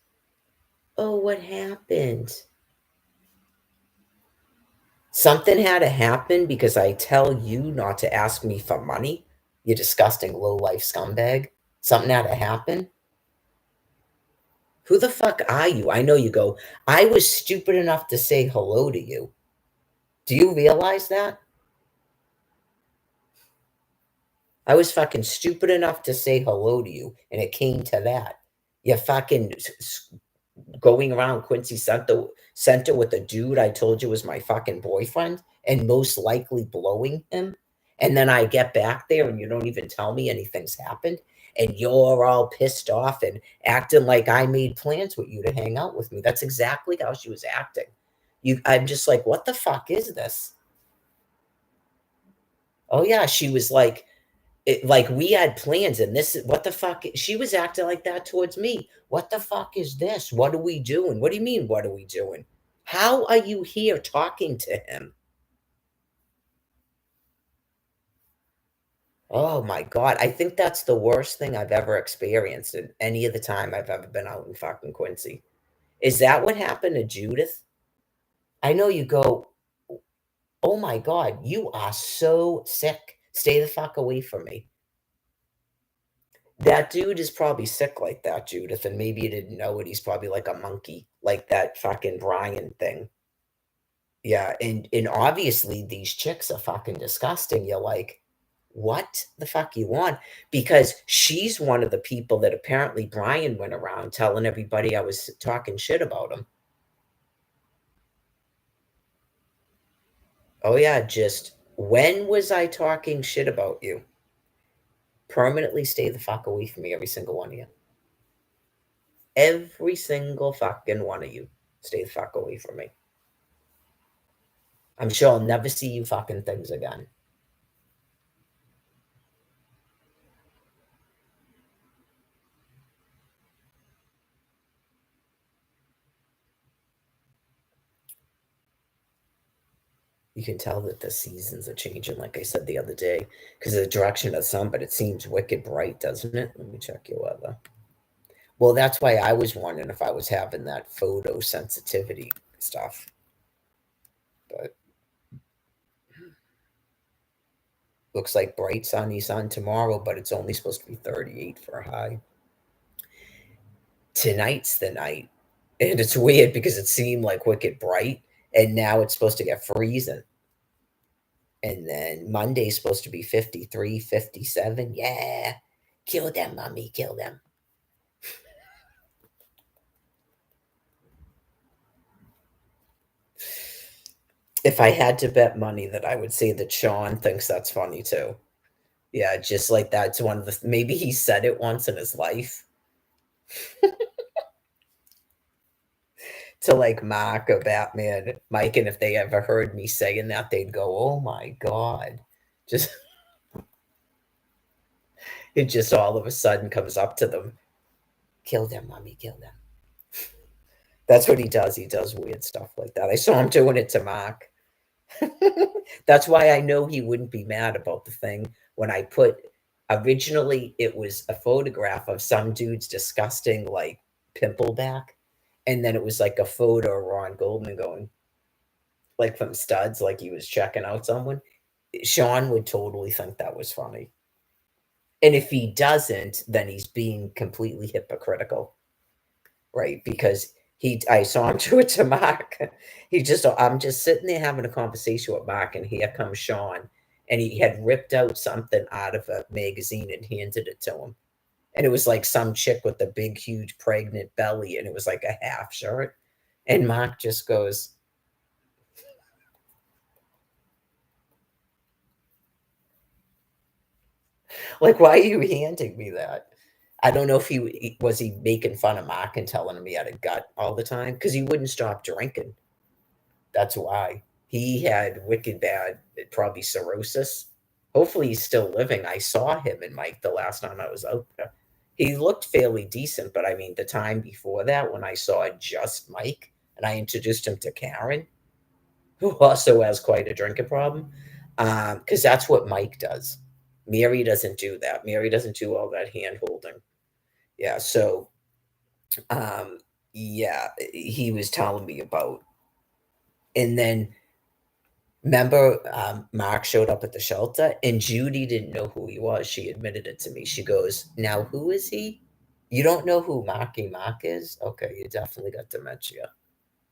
Oh, what happened? Something had to happen because I tell you not to ask me for money, you disgusting low-life scumbag. Something had to happen. Who the fuck are you? I know you go, I was stupid enough to say hello to you. Do you realize that? I was fucking stupid enough to say hello to you, and it came to that. You fucking going around Quincy Center with a dude I told you was my fucking boyfriend and most likely blowing him. And then I get back there and you don't even tell me anything's happened. And you're all pissed off and acting like I made plans with you to hang out with me. That's exactly how she was acting. I'm just like, what the fuck is this? Oh yeah, she was like we had plans and this what the fuck she was acting like that towards me. What the fuck is this? What are we doing? What do you mean, what are we doing? How are you here talking to him? Oh my god, I think that's the worst thing I've ever experienced in any of the time I've ever been out in fucking Quincy. Is that what happened to Judith? I know you go, oh my god, you are so sick. Stay the fuck away from me. That dude is probably sick like that, Judith, and maybe you didn't know it. He's probably like a monkey, like that fucking Brian thing. Yeah, and obviously these chicks are fucking disgusting. You're like, what the fuck you want? Because she's one of the people that apparently Brian went around telling everybody I was talking shit about him. Oh yeah, just when was I talking shit about you? Permanently stay the fuck away from me, every single one of you. Every single fucking one of you. Stay the fuck away from me. I'm sure I'll never see you fucking things again. You can tell that the seasons are changing, like I said the other day, because of the direction of the sun, but it seems wicked bright, doesn't it? Let me check your weather. Well, that's why I was wondering if I was having that photosensitivity stuff. But looks like bright sunny sun tomorrow, but it's only supposed to be 38 for a high. Tonight's the night. And it's weird because it seemed like wicked bright, and now it's supposed to get freezing. And then Monday's supposed to be 53, 57. Yeah. Kill them, mommy. Kill them. If I had to bet money that I would say that Sean thinks that's funny too. Yeah, just like that's one of the maybe he said it once in his life to like Mark or Batman, Mike, and if they ever heard me saying that, they'd go, "Oh my god!" Just it just all of a sudden comes up to them, kill them, mommy, kill them. That's what he does. He does weird stuff like that. I saw him doing it to Mark. That's why I know he wouldn't be mad about the thing when I put originally it was a photograph of some dude's disgusting like pimple back, and then it was like a photo of Ron Goldman going like from studs, like he was checking out someone. Sean would totally think that was funny. And if he doesn't, then he's being completely hypocritical, right? Because I saw him do it to Mark. I'm just sitting there having a conversation with Mark, and here comes Sean, and he had ripped out something out of a magazine and handed it to him. And it was like some chick with a big, huge, pregnant belly, and it was like a half shirt. And Mark just goes, like, why are you handing me that? I don't know if he was he making fun of Mark and telling him he had a gut all the time because he wouldn't stop drinking. That's why. He had wicked bad, probably cirrhosis. Hopefully, he's still living. I saw him and Mike the last time I was out there. He looked fairly decent, but I mean, the time before that, when I saw just Mike and I introduced him to Karen, who also has quite a drinking problem, because that's what Mike does. Mary doesn't do that. Mary doesn't do all that hand holding. Yeah. So, um, yeah, he was telling me about, and then remember, Mark showed up at the shelter and Judy didn't know who he was. She admitted it to me. She goes, "Now, who is he? You don't know who Marky Mark is? Okay, you definitely got dementia.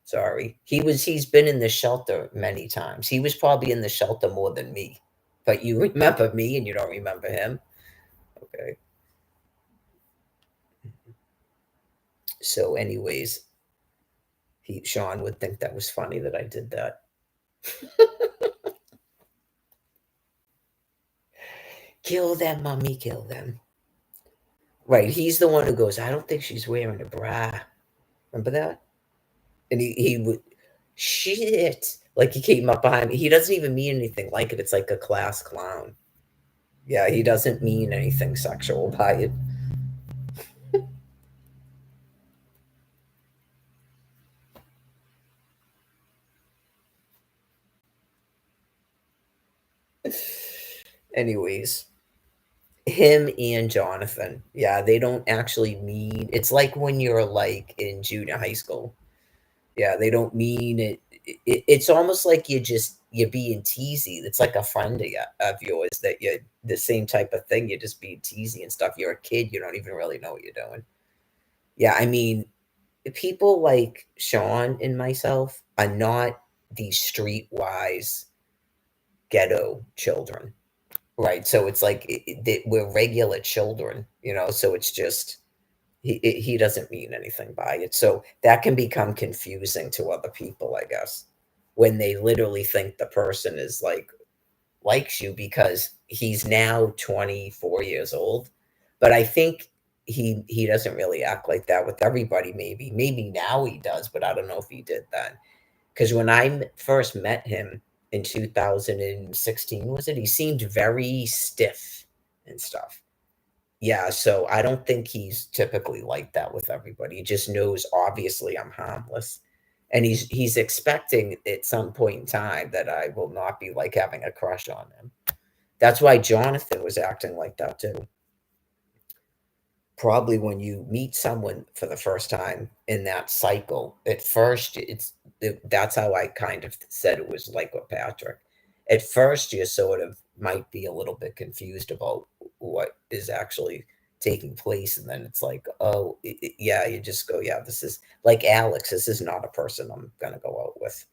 Sorry." He's been in the shelter many times. He was probably in the shelter more than me. But you remember me and you don't remember him. Okay. So, anyways, Sean would think that was funny that I did that. Kill them, mommy, kill them. Right. He's the one who goes, I don't think she's wearing a bra. Remember that? And he would, shit. Like he came up behind me. He doesn't even mean anything like it. It's like a class clown. Yeah, he doesn't mean anything sexual by it. Anyways, him and Jonathan, yeah, they don't actually mean it's like when you're like in junior high school. Yeah, they don't mean it. It's almost like you're being teasy. It's like a friend of yours that you the same type of thing. You're just being teasy and stuff. You're a kid. You don't even really know what you're doing. Yeah, I mean, people like Sean and myself are not these streetwise ghetto children, right? So it's like we're regular children, So it's just he doesn't mean anything by it. So that can become confusing to other people, I guess, when they literally think the person is like likes you because he's now 24 years old. But I think he doesn't really act like that with everybody. Maybe now he does, but I don't know if he did then. Because when I first met him in 2016, was it? He seemed very stiff and stuff. Yeah, so I don't think he's typically like that with everybody. He just knows obviously I'm harmless. And he's expecting at some point in time that I will not be like having a crush on him. That's why Jonathan was acting like that too. Probably when you meet someone for the first time in that cycle, at first that's how I kind of said it was like with Patrick. At first, you sort of might be a little bit confused about what is actually taking place, and then it's like, oh, yeah, you just go, yeah, this is like Alex. This is not a person I'm gonna go out with.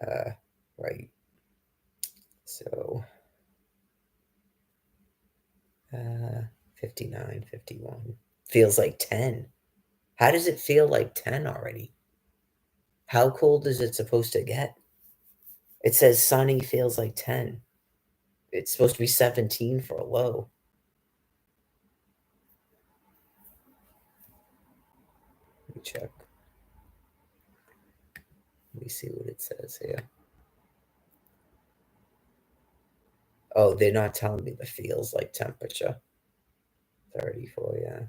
Uh, right. So, uh, 59, 51 feels like 10. How does it feel like 10 already? How cold is it supposed to get? It says sunny feels like 10. It's supposed to be 17 for a low. Let me check. Let me see what it says here. Oh, they're not telling me the feels like temperature. 34, yeah.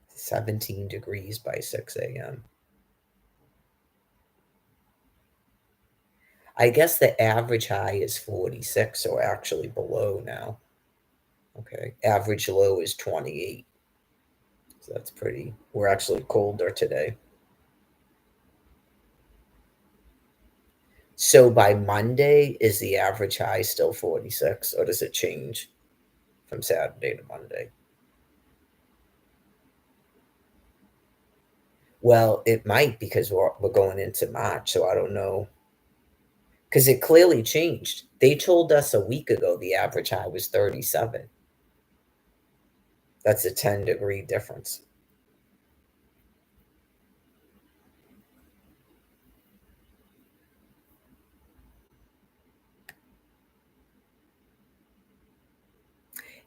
17 degrees by 6 a.m. I guess the average high is 46, so actually below now. Okay. Average low is 28. So that's pretty. We're actually colder today. So by Monday, is the average high still 46, or does it change from Saturday to Monday? Well, it might because we're going into March, so I don't know. Because it clearly changed. They told us a week ago the average high was 37. That's a 10-degree difference.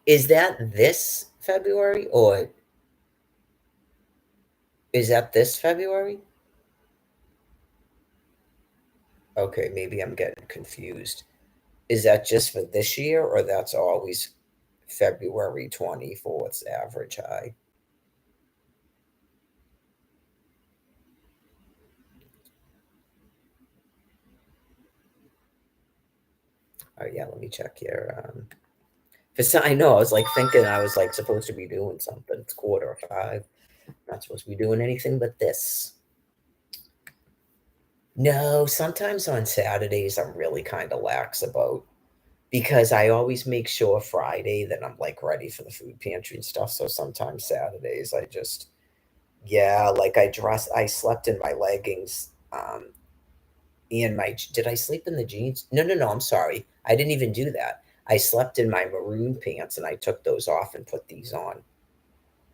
Is that this February or is that this February? Okay, maybe I'm getting confused. Is that just for this year or that's always February 24th average high? Oh yeah, let me check here. For some, I know I was like thinking I was like supposed to be doing something. It's 4:45. Not supposed to be doing anything but this. No, sometimes on Saturdays I'm really kind of lax about because I always make sure Friday that I'm like ready for the food pantry and stuff. So sometimes Saturdays I just yeah, like I slept in my leggings and my did I sleep in the jeans? No, no, no, I'm sorry. I didn't even do that. I slept in my maroon pants and I took those off and put these on.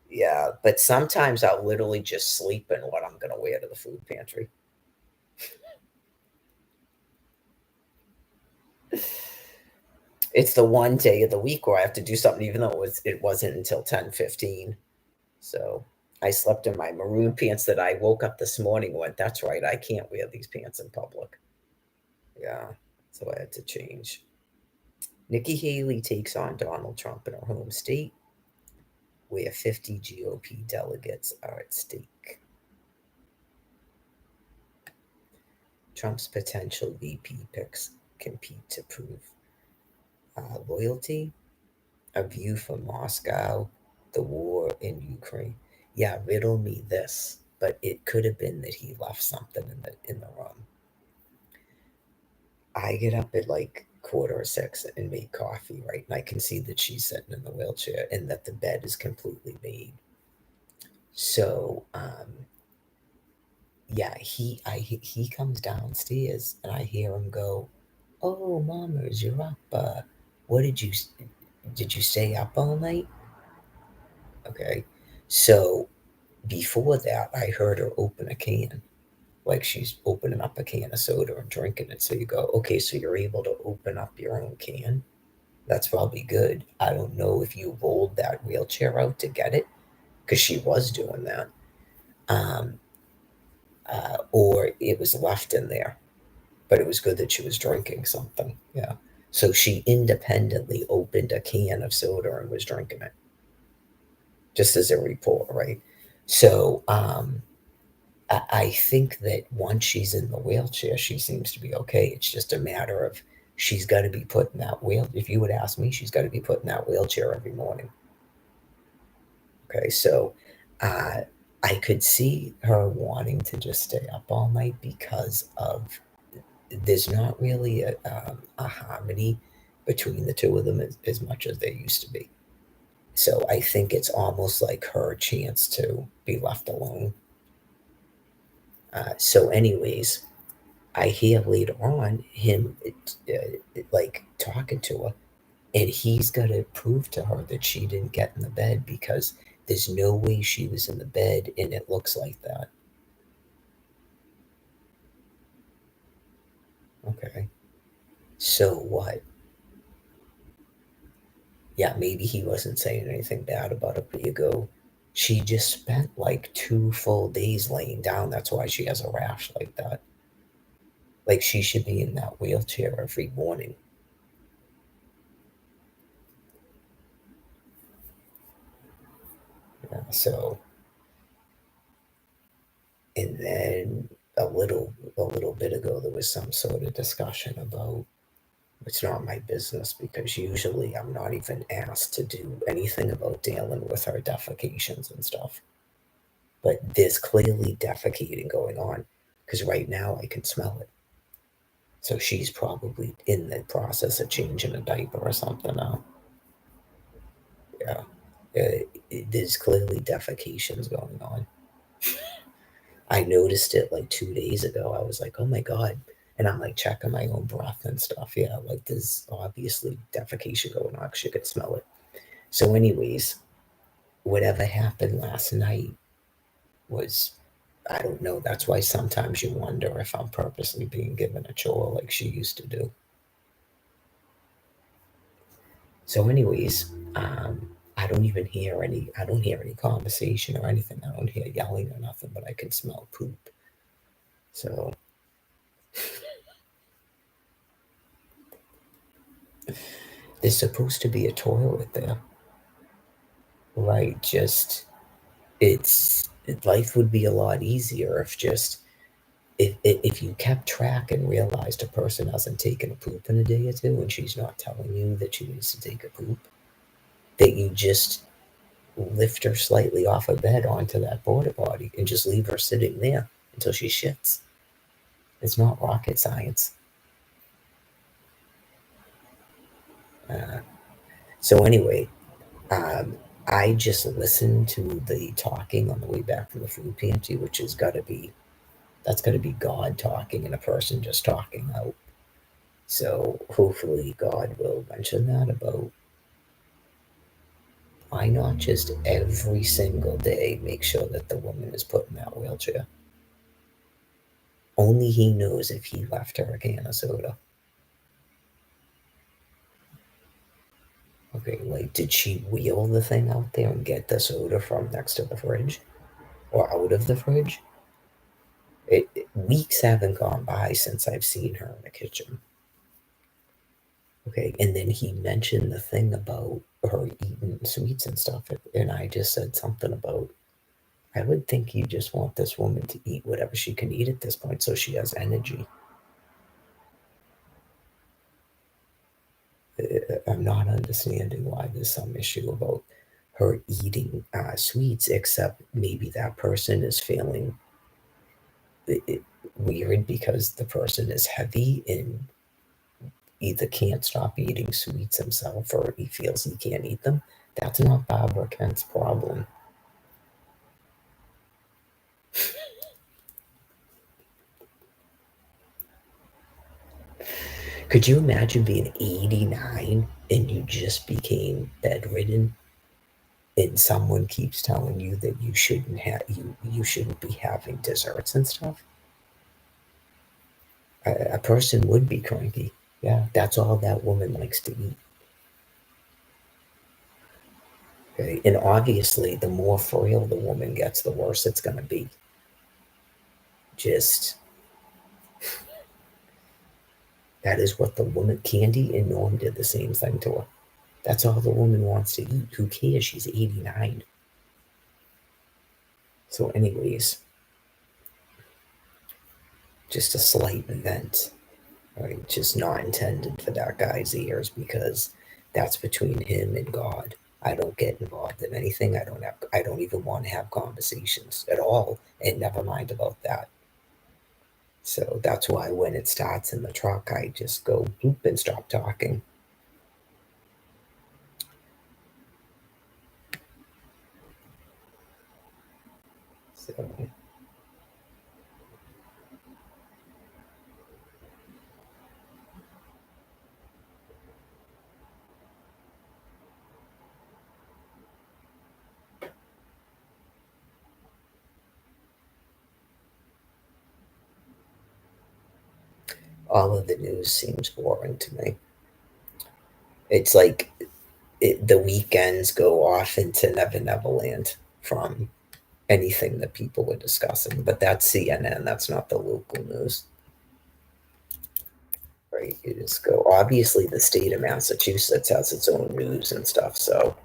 Yeah, but sometimes I'll literally just sleep in what I'm gonna wear to the food pantry. It's the one day of the week where I have to do something, even though it wasn't until 10:15. So I slept in my maroon pants that I woke up this morning and went, that's right, I can't wear these pants in public. Yeah. So I had to change. Nikki Haley takes on Donald Trump in her home state, where 50 GOP delegates are at stake. Trump's potential VP picks compete to prove loyalty, a view from Moscow, the war in Ukraine. Yeah, riddle me this, but it could have been that he left something in the room. I get up at like 5:45 and make coffee, right? And I can see that she's sitting in the wheelchair and that the bed is completely made. So, yeah, he comes downstairs and I hear him go, "Oh, mamas, you're up. What did you stay up all night?" Okay, so before that, I heard her open a can, like she's opening up a can of soda and drinking it. So you go, okay, so you're able to open up your own can. That's probably good. I don't know if you rolled that wheelchair out to get it because she was doing that, um, or it was left in there. But it was good that she was drinking something. Yeah. So she independently opened a can of soda and was drinking it, just as a report, right? So I think that once she's in the wheelchair, she seems to be okay. It's just a matter of she's got to be put in that wheel. If you would ask me, she's got to be put in that wheelchair every morning. Okay, so uh, I could see her wanting to just stay up all night because of there's not really a harmony between the two of them as much as there used to be. So I think it's almost like her chance to be left alone. So, anyways, I hear later on him like talking to her, and he's got to prove to her that she didn't get in the bed because there's no way she was in the bed and it looks like that. Okay. So what? Yeah, maybe he wasn't saying anything bad about it, but you go, she just spent like 2 full days laying down. That's why she has a rash like that. Like she should be in that wheelchair every morning. Yeah, so and then a little bit ago there was some sort of discussion about it's not my business because usually I'm not even asked to do anything about dealing with her defecations and stuff. But there's clearly defecating going on because right now I can smell it. So she's probably in the process of changing a diaper or something now. Yeah. There's clearly defecations going on. I noticed it like 2 days ago. I was like, oh my God. And I'm like checking my own breath and stuff. Yeah, like there's obviously defecation going on because you could smell it. So, anyways, whatever happened last night was, I don't know. That's why sometimes you wonder if I'm purposely being given a chore like she used to do. So, anyways, I don't hear any conversation or anything. I don't hear yelling or nothing, but I can smell poop. So, there's supposed to be a toilet there, right? Just, life would be a lot easier if just, if you kept track and realized a person hasn't taken a poop in a day or two and she's not telling you that she needs to take a poop, that you just lift her slightly off a bed onto that porta potty and just leave her sitting there until she shits. It's not rocket science. Uh, so anyway, um, I just listened to the talking on the way back from the food pantry, which has got to be, that's got to be God talking and a person just talking out. So hopefully God will mention that about, why not just every single day make sure that the woman is put in that wheelchair? Only he knows if he left her a can of soda. Okay, like, did she wheel the thing out there and get the soda from next to the fridge or out of the fridge? Weeks haven't gone by since I've seen her in the kitchen. Okay, and then he mentioned the thing about her eating sweets and stuff, and I just said something about, I would think you just want this woman to eat whatever she can eat at this point so she has energy. I'm not understanding why there's some issue about her eating sweets, except maybe that person is feeling weird because the person is heavy and either can't stop eating sweets himself or he feels he can't eat them. That's not Barbara Kent's problem. Could you imagine being 89 and you just became bedridden and someone keeps telling you that you shouldn't be having desserts and stuff? A person would be cranky. Yeah, that's all that woman likes to eat. Okay? And obviously, the more frail the woman gets, the worse it's going to be. Just, that is what the woman, Candy and Norm did the same thing to her. That's all the woman wants to eat. Who cares? She's 89. So, anyways, just a slight vent, right? Just not intended for that guy's ears because that's between him and God. I don't get involved in anything. I don't even want to have conversations at all, and never mind about that. So that's why when it starts in the truck, I just go bloop and stop talking. So all of the news seems boring to me. It's like the weekends go off into Never Never Land from anything that people were discussing. But that's CNN. That's not the local news, right? You just go. Obviously, the state of Massachusetts has its own news and stuff. So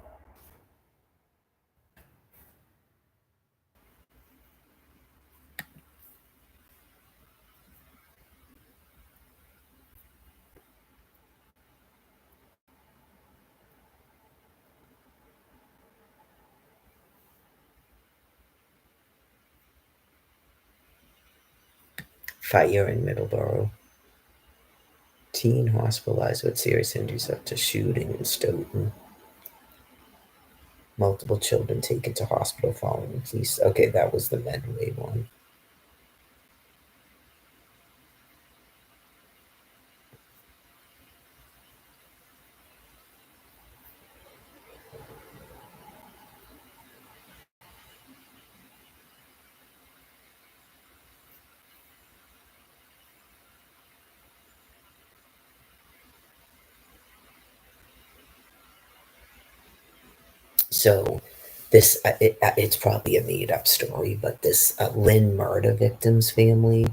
fire in Middleborough. Teen hospitalized with serious injuries after shooting in Stoughton. Multiple children taken to hospital following police. Okay, that was the Medway one. So it's probably a made up story, but this Lynn murder victim's family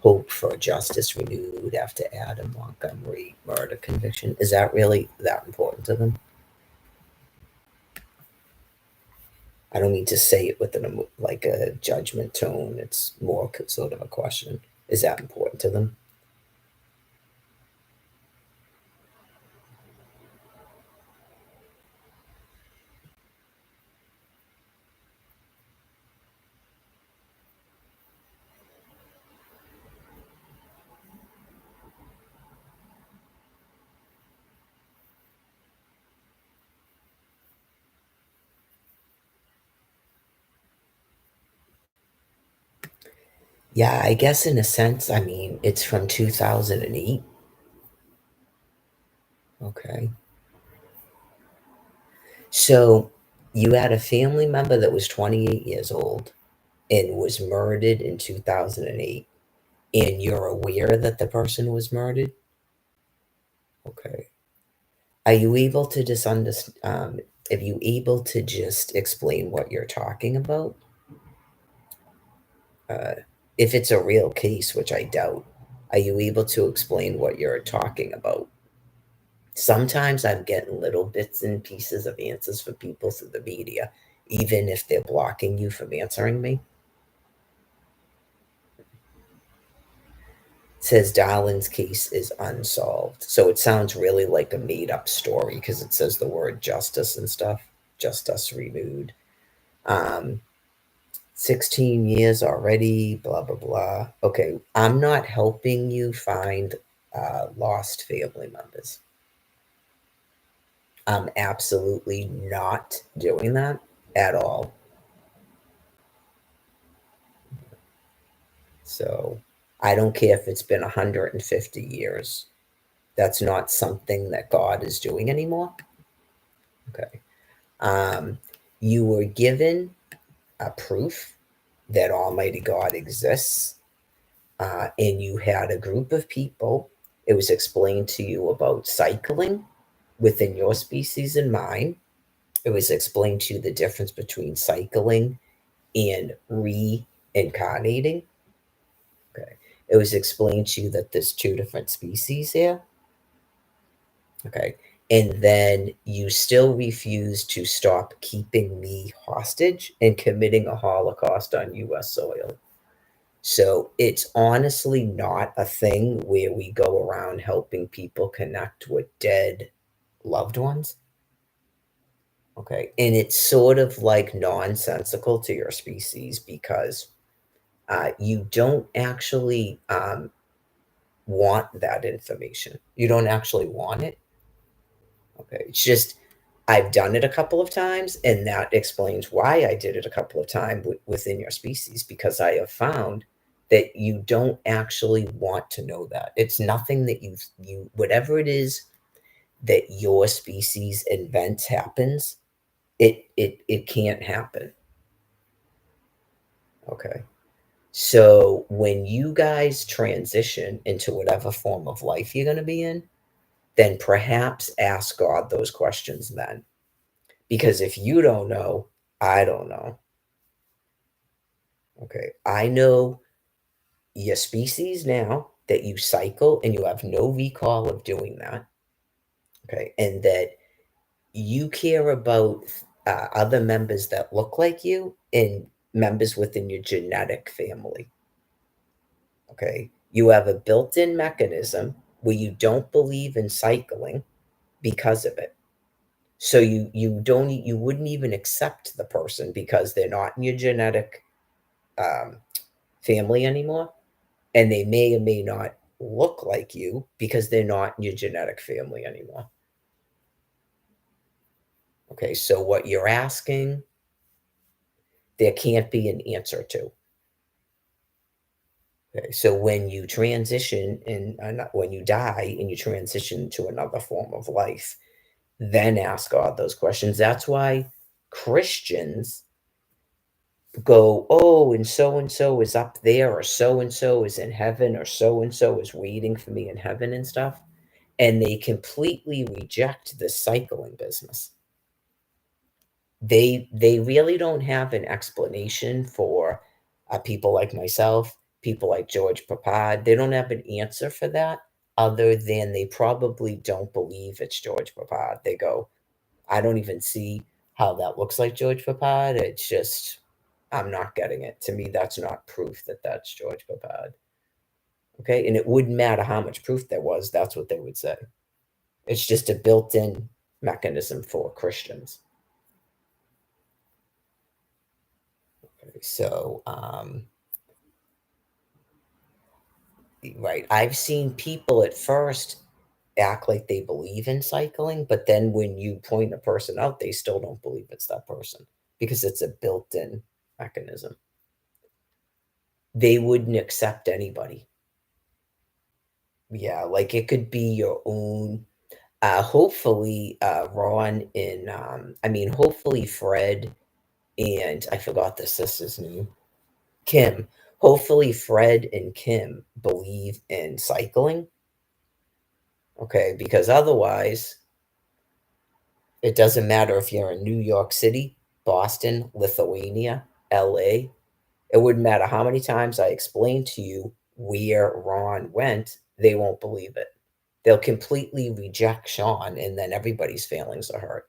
hope for justice renewed after Adam Montgomery murder conviction. Is that really that important to them? I don't mean to say it with like a judgment tone. It's more sort of a question. Is that important to them? Yeah, I guess in a sense, I mean, it's from 2008. Okay. So you had a family member that was 28 years old and was murdered in 2008, and you're aware that the person was murdered? Okay. Are you able to just are you able to just explain what you're talking about? Uh, if it's a real case, which I doubt, are you able to explain what you're talking about? Sometimes I'm getting little bits and pieces of answers for people through the media, even if they're blocking you from answering me. It says Darlin's case is unsolved. So it sounds really like a made up story because it says the word justice and stuff. Justice renewed. Um, 16 years already, blah, blah, blah. Okay, I'm not helping you find lost family members. I'm absolutely not doing that at all. So I don't care if it's been 150 years. That's not something that God is doing anymore. Okay. Um, you were given a proof that Almighty God exists, and you had a group of people. It was explained to you about cycling within your species and mine. It was explained to you the difference between cycling and reincarnating. Okay. It was explained to you that there's two different species here. Okay. And then you still refuse to stop keeping me hostage and committing a Holocaust on US soil. So it's honestly not a thing where we go around helping people connect with dead loved ones. Okay. And it's sort of like nonsensical to your species because you don't actually want that information. You don't actually want it. Okay. It's just, I've done it a couple of times, and that explains why I did it a couple of times within your species because I have found that you don't actually want to know that. It's nothing that you whatever it is that your species invents happens. It can't happen. Okay. So when you guys transition into whatever form of life you're going to be in, then perhaps ask God those questions then. Because if you don't know, I don't know. Okay. I know your species now that you cycle and you have no recall of doing that. Okay. And that you care about other members that look like you and members within your genetic family. Okay. You have a built in mechanism where you don't believe in cycling because of it. So you wouldn't even accept the person because they're not in your genetic um, family anymore, and they may or may not look like you because they're not in your genetic family anymore. Okay, so what you're asking, there can't be an answer to. Okay, so when you transition and when you die and you transition to another form of life, then ask God those questions. That's why Christians go, oh, and so is up there, or so and so is in heaven, or so and so is waiting for me in heaven and stuff. And they completely reject the cycling business. They really don't have an explanation for, people like myself, people like George Papad. They don't have an answer for that other than they probably don't believe it's George Papad. They go, "I don't even see how that looks like George Papad. It's just I'm not getting it. To me, that's not proof that that's George Papad." Okay, and it wouldn't matter how much proof there was, that's what they would say. It's just a built-in mechanism for Christians. So, right, I've seen people at first act like they believe in cycling, but then when you point a person out, they still don't believe it's that person because it's a built-in mechanism. They wouldn't accept anybody. Yeah, like it could be your own. Hopefully, Ron and I mean, hopefully Fred and I forgot the sister's name, Kim. Hopefully, Fred and Kim believe in cycling. Okay, because otherwise, it doesn't matter if you're in New York City, Boston, Lithuania, LA. It wouldn't matter how many times I explain to you where Ron went, they won't believe it. They'll completely reject Sean, and then everybody's feelings are hurt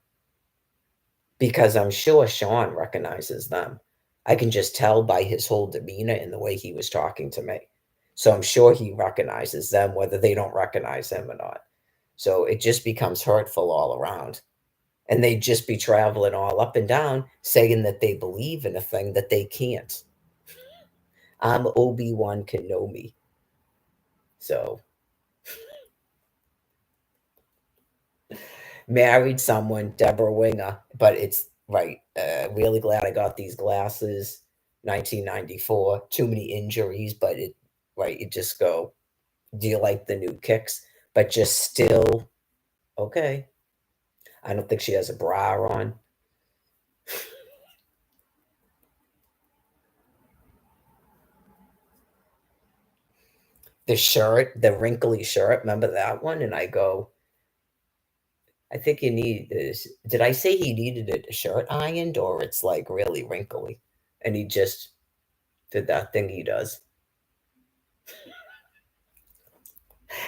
because I'm sure Sean recognizes them. I can just tell by his whole demeanor and the way he was talking to me. So I'm sure he recognizes them, whether they don't recognize him or not. So it just becomes hurtful all around. And they just be traveling all up and down saying that they believe in a thing that they can't. I'm Obi-Wan Kenobi. So married someone, Deborah Winger, but it's right. Really glad I got these glasses. 1994, too many injuries, but it right. You just go, do you like the new kicks? But just still okay. I don't think she has a bra on. The shirt, the wrinkly shirt, remember that one? And I go, I think you need this. Did I say he needed a shirt ironed or it's like really wrinkly? And he just did that thing he does.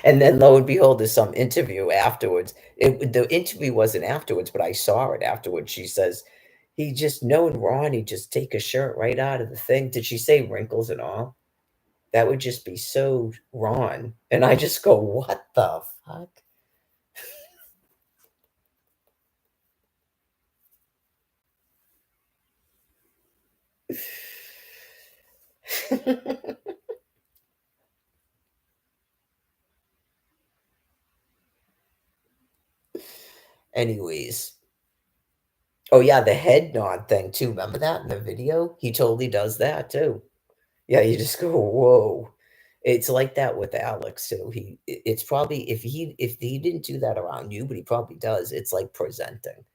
And then lo and behold, there's some interview afterwards. The interview wasn't afterwards, but I saw it afterwards. She says, he just knowing Ron, he just take a shirt right out of the thing. Did she say wrinkles and all? That would just be so Ron. And I just go, what the fuck? Anyways. Oh yeah, the head nod thing too. Remember that in the video? He totally does that too. Yeah, you just go, "Whoa." It's like that with Alex too. It's probably if he didn't do that around you, but he probably does, it's like presenting.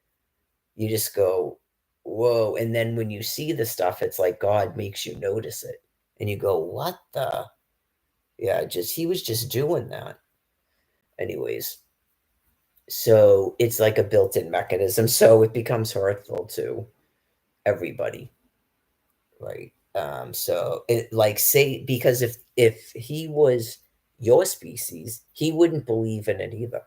You just go, "Whoa," and then when you see the stuff, it's like God makes you notice it, and you go, "What the?" Yeah, just he was just doing that. Anyways, so it's like a built-in mechanism, so it becomes hurtful to everybody. Right. So it like say because if he was your species, he wouldn't believe in it either.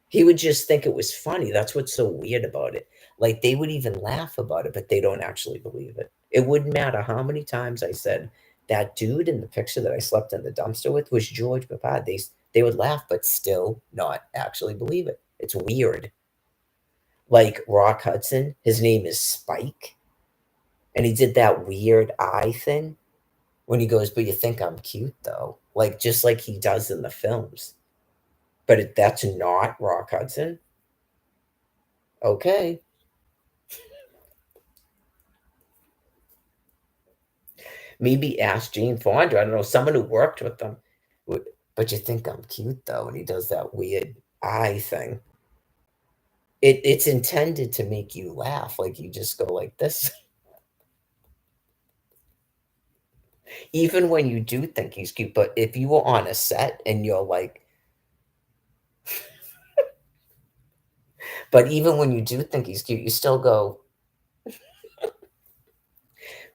He would just think it was funny. That's what's so weird about it. Like they would even laugh about it, but they don't actually believe it. It wouldn't matter how many times I said that dude in the picture that I slept in the dumpster with was George Papad. They would laugh, but still not actually believe it. It's weird. Like Rock Hudson, his name is Spike, and he did that weird eye thing when he goes, "But you think I'm cute though," like just like he does in the films. But that's not Rock Hudson. Okay, maybe ask Jane Fonda. I don't know, someone who worked with them. But you think I'm cute though, and he does that weird eye thing. It's intended to make you laugh, like you just go like this. Even when you do think he's cute, but if you were on a set and you're like, But even when you do think he's cute, you still go,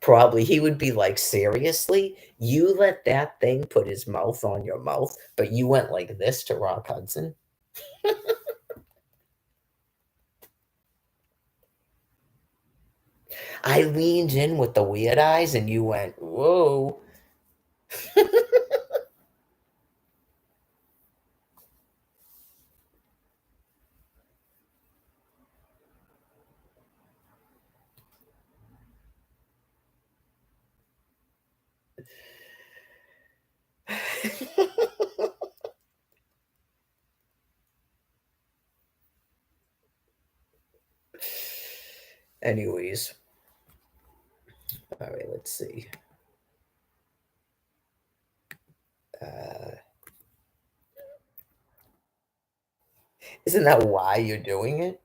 probably he would be like, "Seriously? You let that thing put his mouth on your mouth, but you went like this to Rock Hudson?" I leaned in with the weird eyes and you went, "Whoa." Anyways, all right, let's see. Uh, isn't that why you're doing it?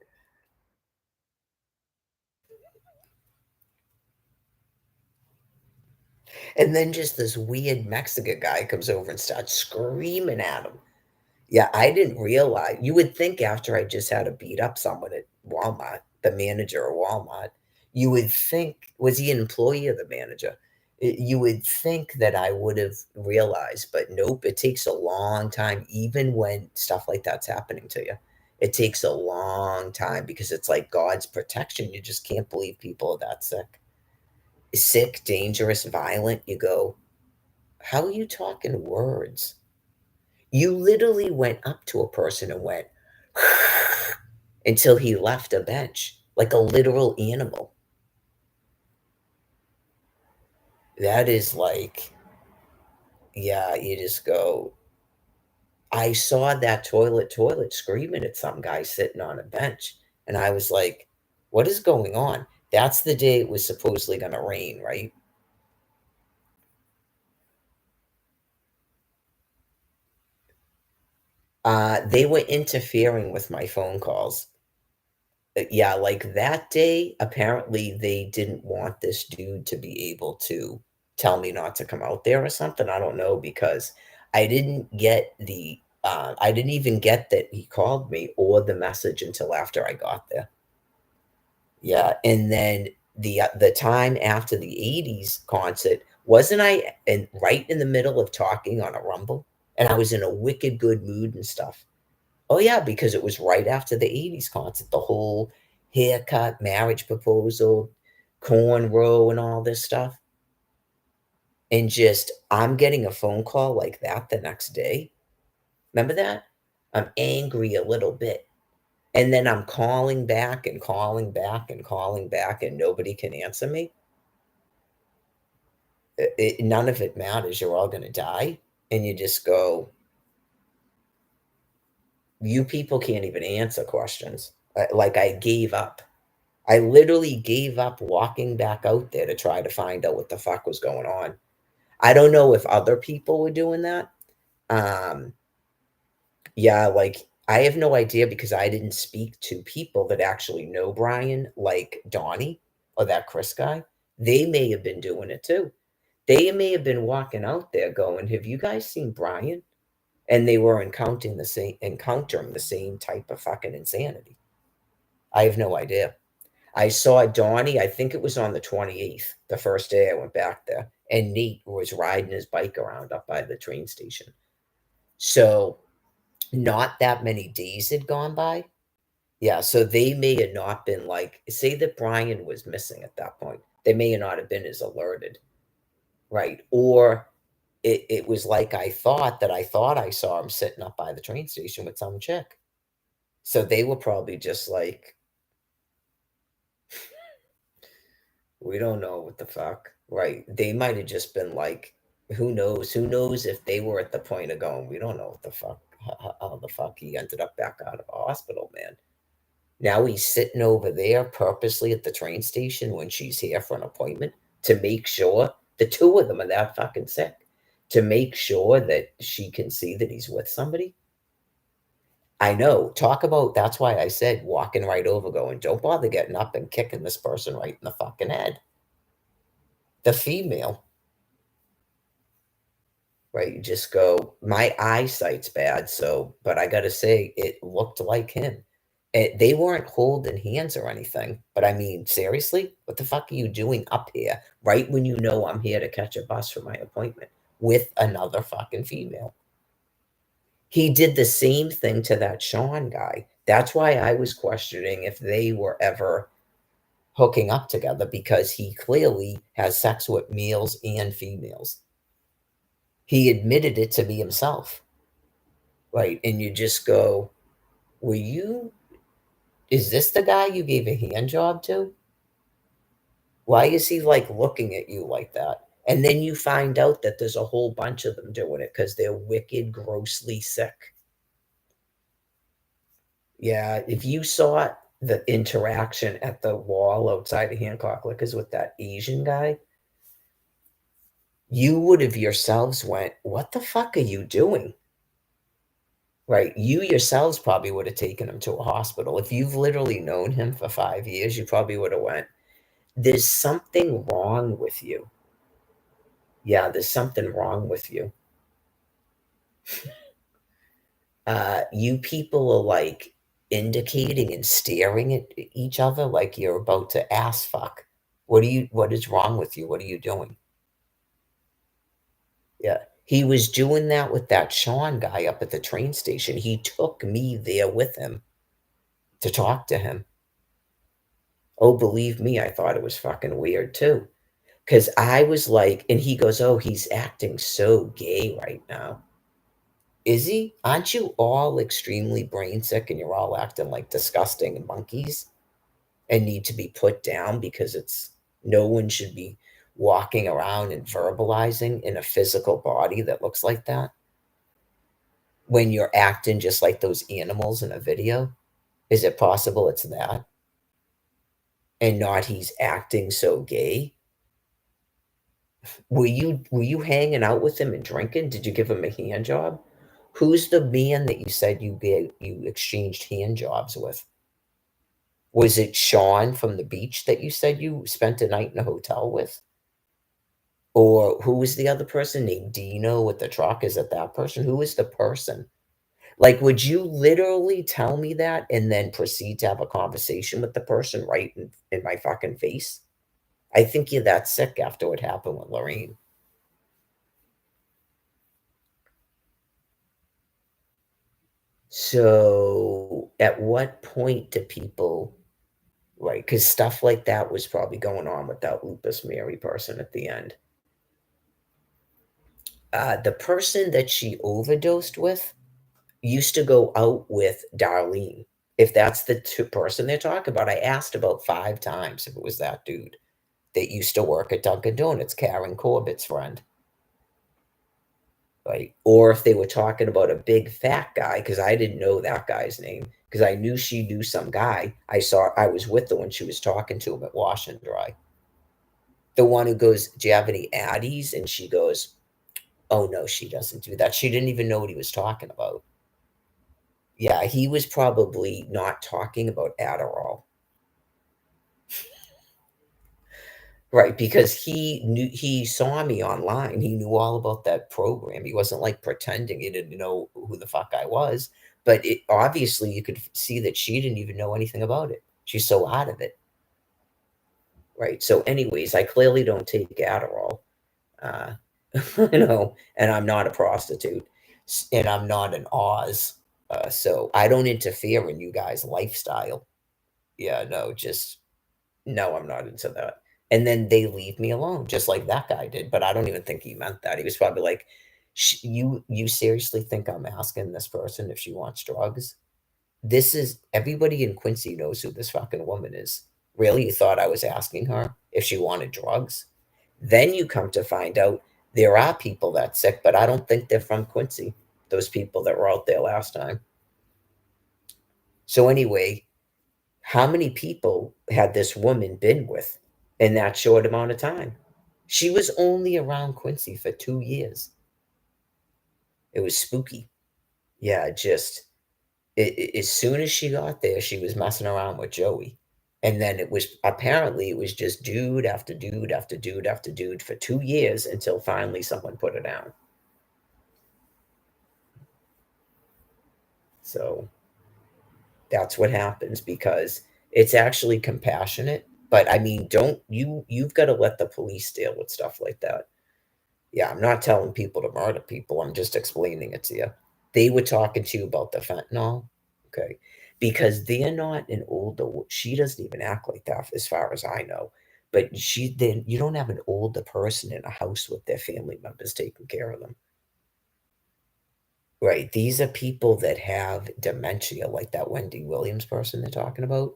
And then just this weird Mexican guy comes over and starts screaming at him. Yeah, I didn't realize you would think after I just had to beat up someone at Walmart, the manager of Walmart, you would think was he an employee or the manager? You would think that I would have realized, but nope, it takes a long time, even when stuff like that's happening to you. It takes a long time because it's like God's protection. You just can't believe people are that sick. Sick, dangerous, violent. You go, how are you talking words? You literally went up to a person and went until he left a bench, like a literal animal. That is like, yeah, you just go, I saw that toilet screaming at some guy sitting on a bench. And I was like, what is going on? That's the day it was supposedly going to rain, right? They were interfering with my phone calls. Yeah, like that day, apparently they didn't want this dude to be able to tell me not to come out there or something. I don't know because I didn't even get that he called me or the message until after I got there. Yeah, and then the time after the '80s concert, wasn't I right in the middle of talking on a Rumble? And I was in a wicked good mood and stuff. Oh, yeah, because it was right after the '80s concert, the whole haircut, marriage proposal, cornrow, and all this stuff, and just I'm getting a phone call like that the next day. Remember that? I'm angry a little bit, and then I'm calling back and calling back and calling back, and nobody can answer me. None of it matters, you're all gonna die, and you just go, "You people can't even answer questions." Like, I gave up. I literally gave up walking back out there to try to find out what the fuck was going on. I don't know if other people were doing that. Um, yeah, like I have no idea because I didn't speak to people that actually know Brian, like Donnie or that Chris guy. They may have been doing it too. They may have been walking out there going, "Have you guys seen Brian?" And they were encountering the same type of fucking insanity. I have no idea. I saw Donnie, I think it was on the 28th, the first day I went back there, and Nate was riding his bike around up by the train station. So, not that many days had gone by. Yeah, so they may have not been like, say that Brian was missing at that point. They may not have been as alerted, right? Or it was like I thought I saw him sitting up by the train station with some chick. So they were probably just like, we don't know what the fuck, right? They might have just been like, who knows? Who knows if they were at the point of going, we don't know what the fuck, how the fuck he ended up back out of the hospital, man. Now he's sitting over there purposely at the train station when she's here for an appointment to make sure the two of them are that fucking sick to make sure that she can see that he's with somebody. I know. Talk about that's why I said walking right over, going, don't bother getting up and kicking this person right in the fucking head. The female. Right, you just go, "My eyesight's bad, so" but I gotta say, it looked like him, They weren't holding hands or anything, but I mean, seriously, what the fuck are you doing up here right when you know I'm here to catch a bus for my appointment with another fucking female? He did the same thing to that Sean guy. That's why I was questioning if they were ever hooking up together because he clearly has sex with males and females. He admitted it to be himself, right? And you just go, were you, is this the guy you gave a hand job to? Why is he like looking at you like that? And then you find out that there's a whole bunch of them doing it because they're wicked, grossly sick. Yeah, if you saw the interaction at the wall outside of Hancock Liquors with that Asian guy, you would have yourselves went, "What the fuck are you doing?" Right? You yourselves probably would have taken him to a hospital. If you've literally known him for 5 years, you probably would have went, "There's something wrong with you." Yeah, there's something wrong with you. You people are like indicating and staring at each other like you're about to ass fuck. What is wrong with you? What are you doing? Yeah. He was doing that with that Sean guy up at the train station. He took me there with him to talk to him. Oh, believe me, I thought it was fucking weird too. Cause I was like, and he goes, "Oh, he's acting so gay right now." Is he? Aren't you all extremely brain sick and you're all acting like disgusting monkeys and need to be put down because it's no one should be walking around and verbalizing in a physical body that looks like that when you're acting just like those animals in a video? Is it possible it's that and not he's acting so gay? Were you hanging out with him and drinking? Did you give him a hand job? Who's the man that you said you exchanged hand jobs with? Was it Sean from the beach that you said you spent a night in a hotel with? Or who was the other person named Dino with the truck? Is it that person? Who is the person? Like, would you literally tell me that and then proceed to have a conversation with the person right in my fucking face? I think you're that sick after what happened with Lorraine. So, at what point do people, right? Because stuff like that was probably going on with that Lupus Mary person at the end. The person that she overdosed with used to go out with Darlene. If that's the person they're talking about, I asked about 5 times if it was that dude that used to work at Dunkin' Donuts, Karen Corbett's friend, right? Or if they were talking about a big fat guy, because I didn't know that guy's name, because I knew she knew some guy. I was with her when she was talking to him at Wash and Dry. The one who goes, "Do you have any Addies?" And she goes, "Oh no, she doesn't do that." She didn't even know what he was talking about. Yeah, he was probably not talking about Adderall. Right, because he saw me online. He knew all about that program. He wasn't like pretending he didn't know who the fuck I was. But it obviously you could see that she didn't even know anything about it. She's so out of it. Right. So, anyways, I clearly don't take Adderall. Uh, and I'm not a prostitute, and I'm not an Oz. So I don't interfere in you guys' lifestyle. Yeah, no, just no, I'm not into that. And then they leave me alone, just like that guy did. But I don't even think he meant that. He was probably like, You seriously think I'm asking this person if she wants drugs? This is everybody in Quincy knows who this fucking woman is. Really? You thought I was asking her if she wanted drugs? Then you come to find out there are people that sick, but I don't think they're from Quincy. Those people that were out there last time. So anyway, how many people had this woman been with in that short amount of time? She was only around Quincy for 2 years. It was spooky. Yeah, just as soon as she got there, she was messing around with Joey. And then it was just dude after dude after dude after dude for 2 years until finally someone put her down. So That's what happens because it's actually compassionate. But I mean, don't you've got to let the police deal with stuff like that. Yeah, I'm not telling people to murder people. I'm just explaining it to you. They were talking to you about the fentanyl, okay? Because they're not an older. She doesn't even act like that, as far as I know. But then you don't have an older person in a house with their family members taking care of them, right? These are people that have dementia, like that Wendy Williams person they're talking about,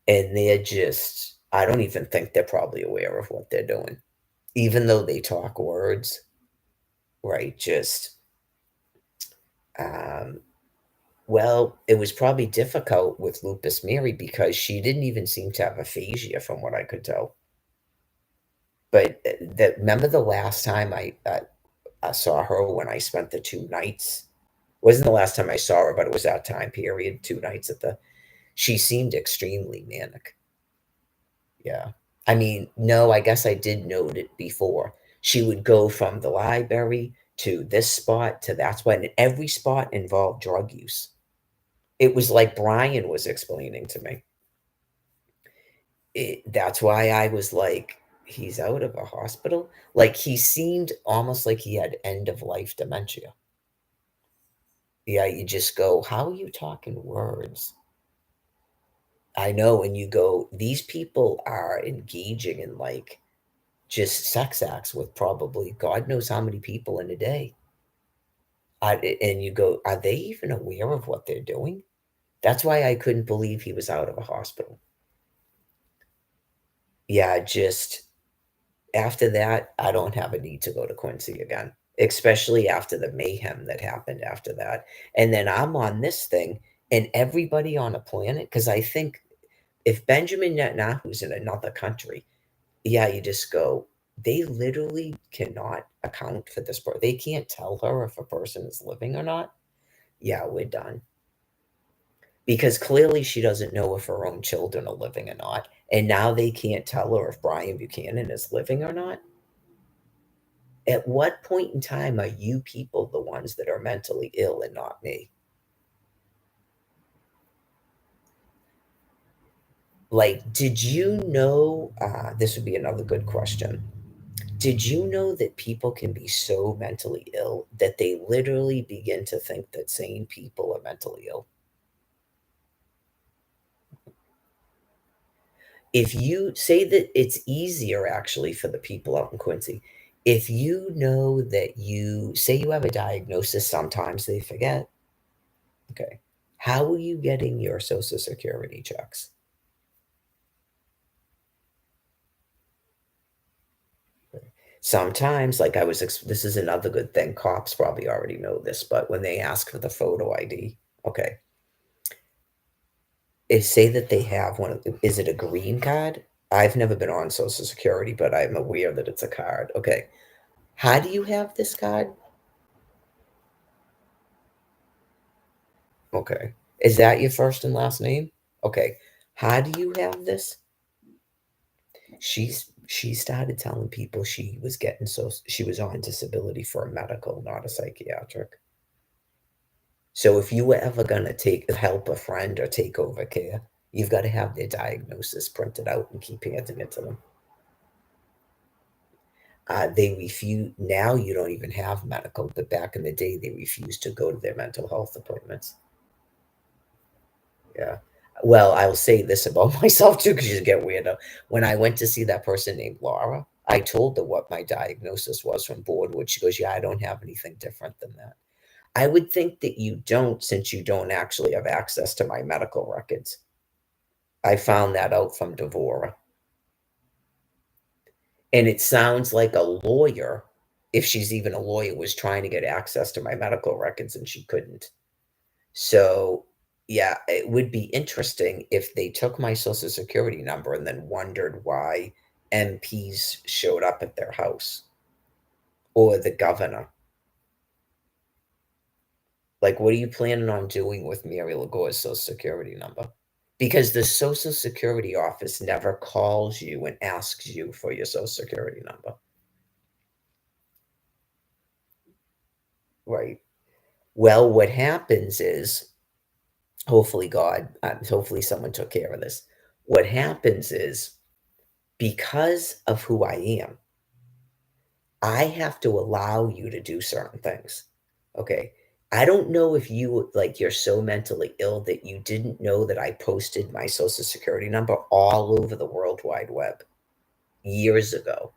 and they're just. I don't even think they're probably aware of what they're doing, even though they talk words, right? Just um, well, it was probably difficult with Lupus Mary because she didn't even seem to have aphasia from what I could tell. But that remember the last time I saw her when I spent the 2 nights? Wasn't the last time I saw her, but it was that time period, 2 nights at the. She seemed extremely manic. Yeah. I mean, no, I guess I did note it before. She would go from the library to this spot to that spot, and every spot involved drug use. It was like Brian was explaining to me. That's why I was like, "He's out of a hospital?" Like, he seemed almost like he had end of life dementia. Yeah, you just go, "How are you talking words?" I know, and you go, "These people are engaging in, like, just sex acts with probably God knows how many people in a day." And you go, "Are they even aware of what they're doing?" That's why I couldn't believe he was out of a hospital. Yeah, just after that, I don't have a need to go to Quincy again, especially after the mayhem that happened after that. And then I'm on this thing, and everybody on a planet, because I think if Benjamin Netanyahu's in another country, yeah, you just go, they literally cannot account for this. They can't tell her if a person is living or not. Yeah, we're done. Because clearly she doesn't know if her own children are living or not. And now they can't tell her if Brian Buchanan is living or not. At what point in time are you people the ones that are mentally ill and not me? Like, did you know? This would be another good question. Did you know that people can be so mentally ill that they literally begin to think that sane people are mentally ill? If you say that it's easier actually for the people out in Quincy, if you know that you say you have a diagnosis, sometimes they forget. Okay. How are you getting your social security checks? Sometimes, like this is another good thing. Cops probably already know this, but when they ask for the photo ID, okay, say that they have one of is it a green card? I've never been on Social Security, but I'm aware that it's a card. Okay. How do you have this card? Okay. Is that your first and last name? Okay. How do you have this? She started telling people she was on disability for a medical, not a psychiatric. So if you were ever gonna take help a friend or take over care, you've got to have their diagnosis printed out and keep handing it to them. They refuse now. You don't even have medical, but back in the day, they refused to go to their mental health appointments. Yeah. Well, I'll say this about myself too, because you get weirdo. When I went to see that person named Laura, I told her what my diagnosis was from Boardwood. She goes, "Yeah, I don't have anything different than that." I would think that you don't, since you don't actually have access to my medical records. I found that out from Devora. And it sounds like a lawyer, if she's even a lawyer, was trying to get access to my medical records and she couldn't. So, yeah, it would be interesting if they took my social security number and then wondered why MPs showed up at their house or the governor. Like, what are you planning on doing with Mary Lagore's social security number? Because the social security office never calls you and asks you for your social security number. Right. Well, what happens is hopefully hopefully someone took care of this. What happens is because of who I am, I have to allow you to do certain things. Okay. I don't know if you're so mentally ill that you didn't know that I posted my social security number all over the World Wide Web years ago.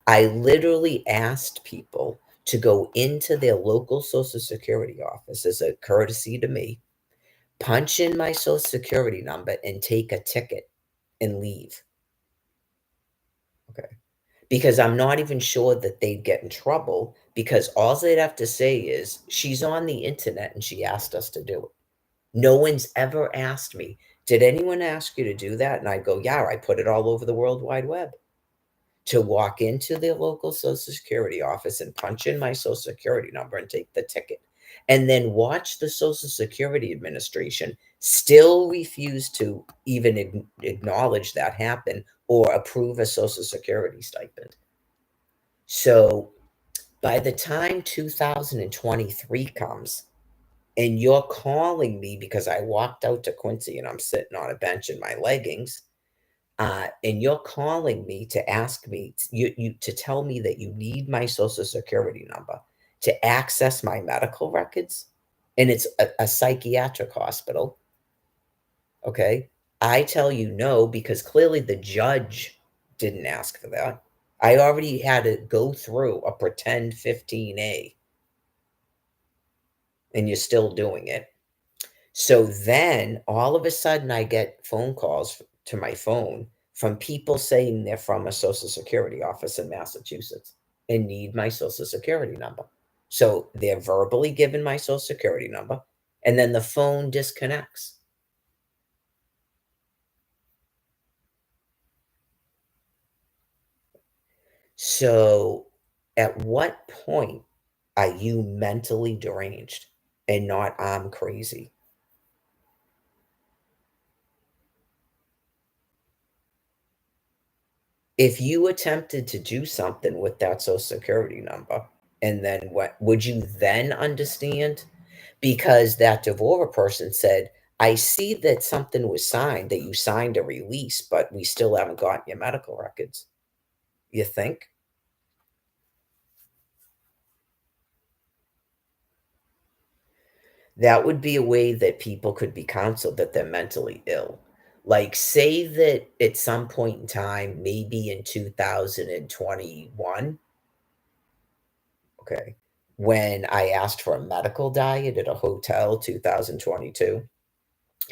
I literally asked people to go into their local social security office as a courtesy to me, punch in my social security number and take a ticket and leave. Okay. Because I'm not even sure that they'd get in trouble because all they'd have to say is, she's on the internet and she asked us to do it. No one's ever asked me, did anyone ask you to do that? And I go, yeah, I put it all over the World Wide Web. To walk into the local social security office and punch in my social security number and take the ticket, and then watch the Social Security Administration still refuse to even acknowledge that happen or approve a social security stipend. So by the time 2023 comes and you're calling me because I walked out to Quincy and I'm sitting on a bench in my leggings, and you're calling me to ask me to tell me that you need my social security number to access my medical records, and it's a psychiatric hospital. Okay. I tell you no because clearly the judge didn't ask for that. I already had to go through a pretend 15A and you're still doing it. So then all of a sudden, I get phone calls to my phone from people saying they're from a Social Security office in Massachusetts and need my Social Security number. So they're verbally given my Social Security number, and then the phone disconnects. So at what point are you mentally deranged and not I'm crazy? If you attempted to do something with that Social Security number, and then what would you then understand? Because that Devora person said, "I see that something was signed, that you signed a release, but we still haven't gotten your medical records." You think? That would be a way that people could be counseled that they're mentally ill. Like, say that at some point in time, maybe in 2021, okay, when I asked for a medical diet at a hotel, 2022,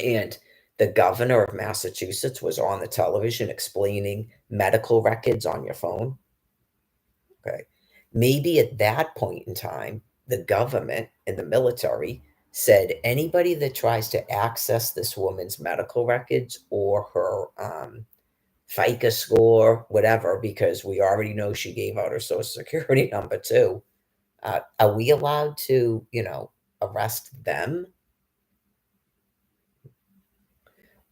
and the governor of Massachusetts was on the television explaining medical records on your phone. Okay. Maybe at that point in time, the government and the military said anybody that tries to access this woman's medical records or her FICA score, whatever, because we already know she gave out her social security number too. Are we allowed to, arrest them?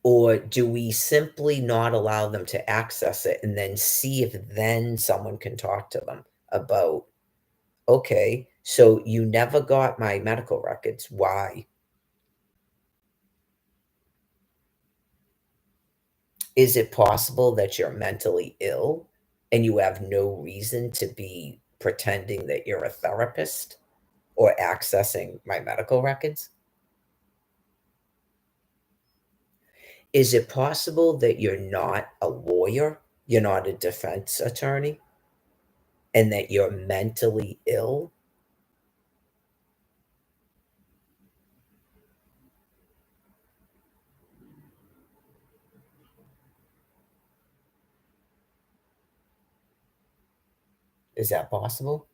Or do we simply not allow them to access it and then see if then someone can talk to them about, okay, so you never got my medical records. Why? Is it possible that you're mentally ill and you have no reason to be pretending that you're a therapist or accessing my medical records? Is it possible that you're not a lawyer, you're not a defense attorney, and that you're mentally ill? Is that possible?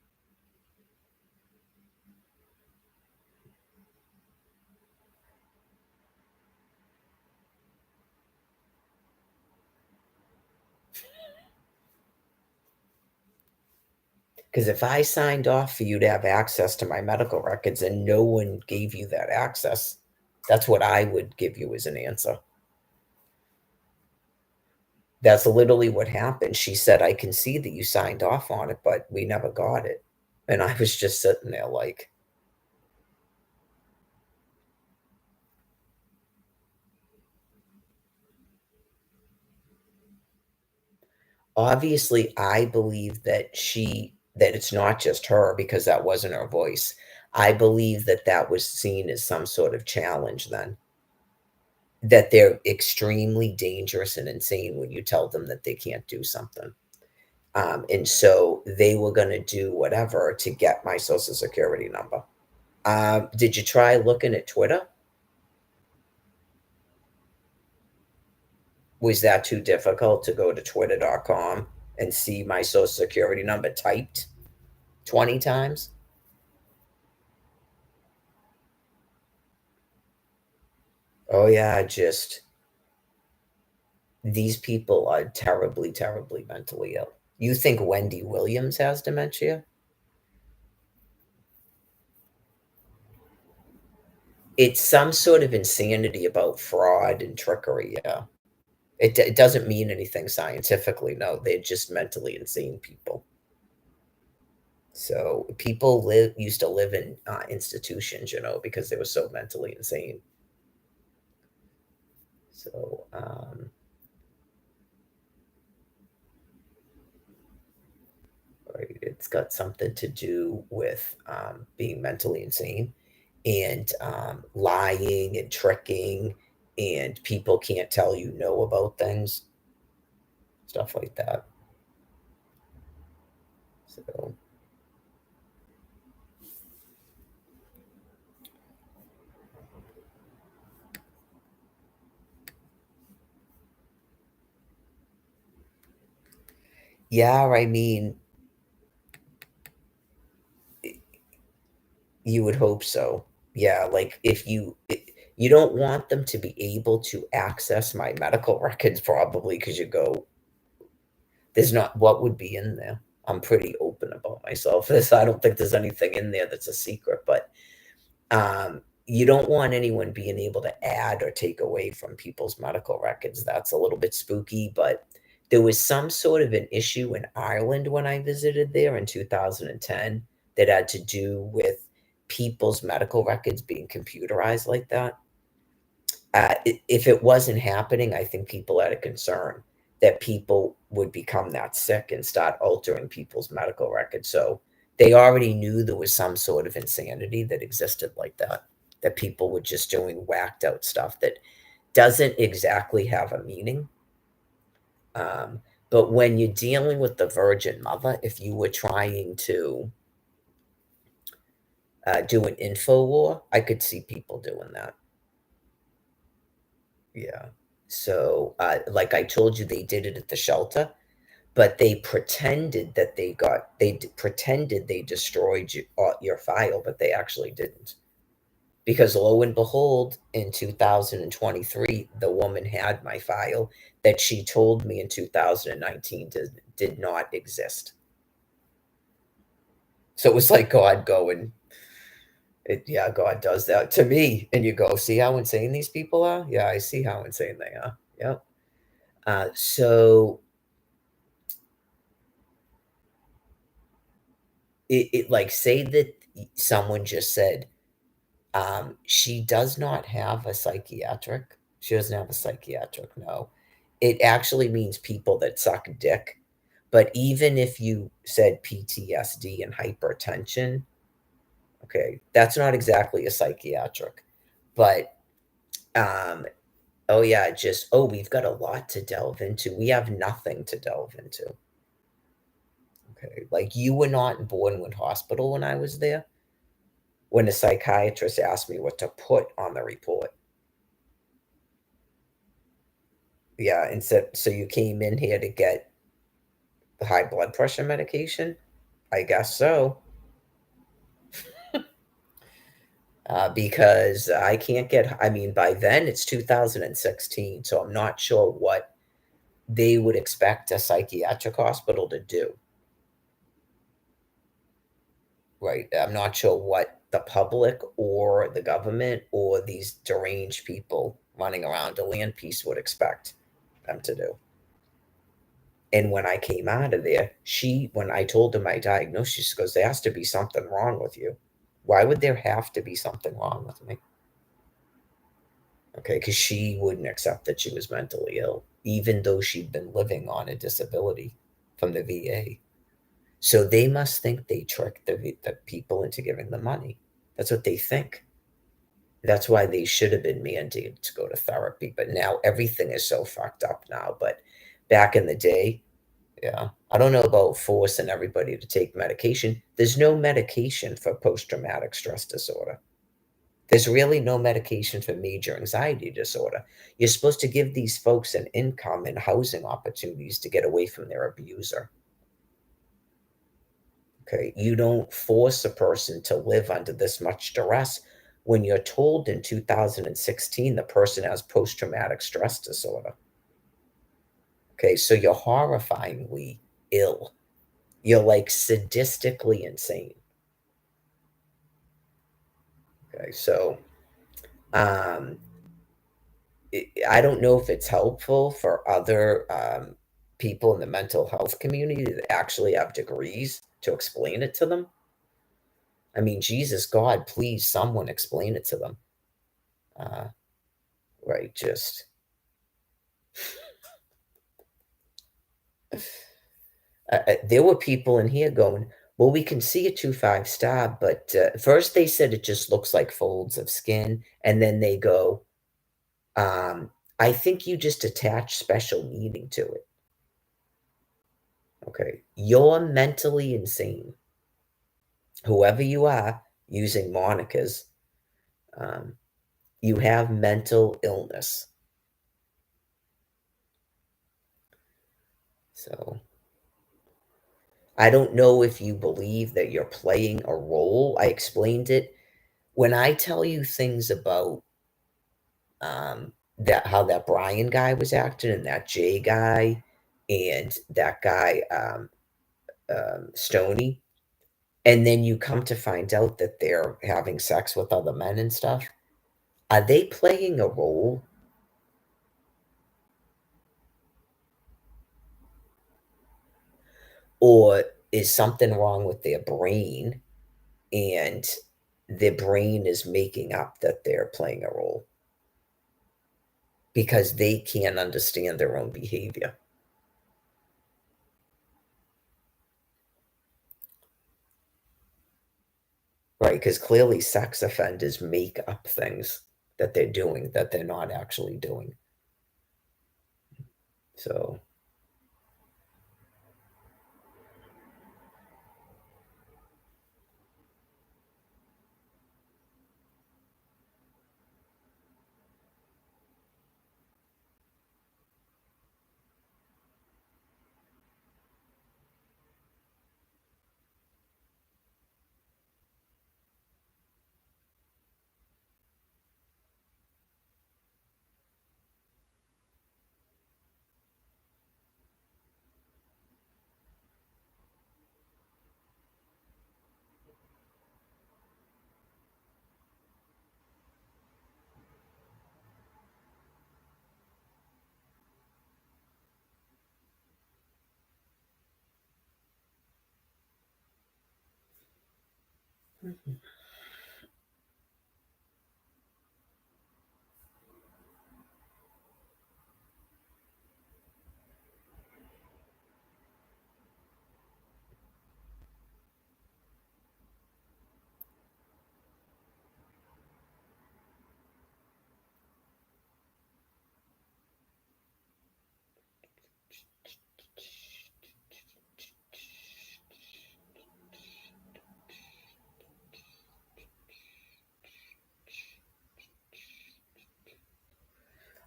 Because if I signed off for you to have access to my medical records and no one gave you that access, that's what I would give you as an answer. That's literally what happened. She said, I can see that you signed off on it, but we never got it. And I was just sitting there like, Obviously, I believe that it's not just her because that wasn't her voice. I believe that that was seen as some sort of challenge then, that they're extremely dangerous and insane when you tell them that they can't do something. And so they were gonna do whatever to get my Social Security number. Did you try looking at Twitter? Was that too difficult to go to twitter.com and see my Social Security number typed 20 times? Oh, yeah, just these people are terribly, terribly mentally ill. You think Wendy Williams has dementia? It's some sort of insanity about fraud and trickery, yeah. It doesn't mean anything scientifically, no, they're just mentally insane people. So, people used to live in, institutions, because they were so mentally insane. So, right, it's got something to do with, being mentally insane and, lying and tricking, and people can't tell you no about things, stuff like that. So, yeah, I mean, you would hope so. Yeah, like, if you don't want them to be able to access my medical records probably because you go, "There's not what would be in there?" I'm pretty open about myself. This I don't think there's anything in there that's a secret, but, you don't want anyone being able to add or take away from people's medical records. That's a little bit spooky, but there was some sort of an issue in Ireland when I visited there in 2010 that had to do with people's medical records being computerized like that. If it wasn't happening, I think people had a concern that people would become that sick and start altering people's medical records. So they already knew there was some sort of insanity that existed like that, that people were just doing whacked out stuff that doesn't exactly have a meaning. But when you're dealing with the Virgin Mother, if you were trying to do an info war, I could see people doing that. Yeah. So, like I told you, they did it at the shelter, but they pretended that pretended they destroyed your file, but they actually didn't. Because lo and behold, in 2023, the woman had my file that she told me in 2019 did not exist. So it was like God going, yeah, God does that to me. And you go, see how insane these people are? Yeah, I see how insane they are. Yep. So like say that someone just said, she does not have a psychiatric. She doesn't have a psychiatric, no. It actually means people that suck dick. But even if you said PTSD and hypertension, okay, that's not exactly a psychiatric. But oh yeah, just oh, we've got a lot to delve into. We have nothing to delve into. Okay. Like you were not in Bournemouth Hospital when I was there. When the psychiatrist asked me what to put on the report. Yeah, and so you came in here to get the high blood pressure medication? I guess so. Because I can't get I mean, by then it's 2016, so I'm not sure what they would expect a psychiatric hospital to do, right? I'm not sure what the public or the government or these deranged people running around a land piece would expect them to do. And when I came out of there, when I told her my diagnosis, she goes, "There has to be something wrong with you." Why would there have to be something wrong with me? Okay, because she wouldn't accept that she was mentally ill, even though she'd been living on a disability. from the VA. So they must think they tricked the people into giving the money. That's what they think. That's why they should have been mandated to go to therapy. But now everything is so fucked up now. But back in the day, yeah, I don't know about forcing everybody to take medication. There's no medication for post traumatic stress disorder. There's really no medication for major anxiety disorder. You're supposed to give these folks an income and housing opportunities to get away from their abuser. Okay. You don't force a person to live under this much duress when you're told in 2016 the person has post traumatic stress disorder. Okay. So you're horrifyingly ill. You're like sadistically insane. Okay. So, um, I don't know if it's helpful for other people in the mental health community that actually have degrees to explain it to them. I mean, Jesus, God, please, someone explain it to them. Uh, right? Just there were people in here going, "Well, we can see a 2 5 star," but first they said it just looks like folds of skin, and then they go, "I think you just attach special meaning to it." Okay, you're mentally insane. Whoever you are, using monikers, um, you have mental illness. So I don't know if you believe that you're playing a role. I explained it. When I tell you things about that how that Brian guy was acting and that Jay guy and that guy Stony, and then you come to find out that they're having sex with other men and stuff, are they playing a role? Or is something wrong with their brain and their brain is making up that they're playing a role because they can't understand their own behavior? Right? Because clearly sex offenders make up things that they're doing that they're not actually doing. So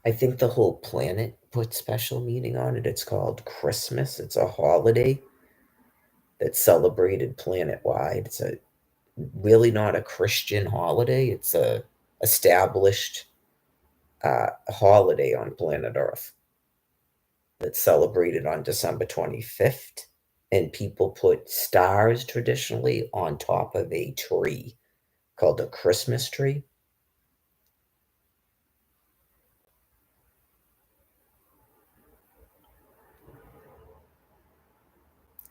I think the whole planet put special meaning on it. It's called Christmas. It's a holiday that's celebrated planet wide. It's a really not a Christian holiday. It's a established holiday on planet Earth that's celebrated on December 25th. And people put stars traditionally on top of a tree called a Christmas tree.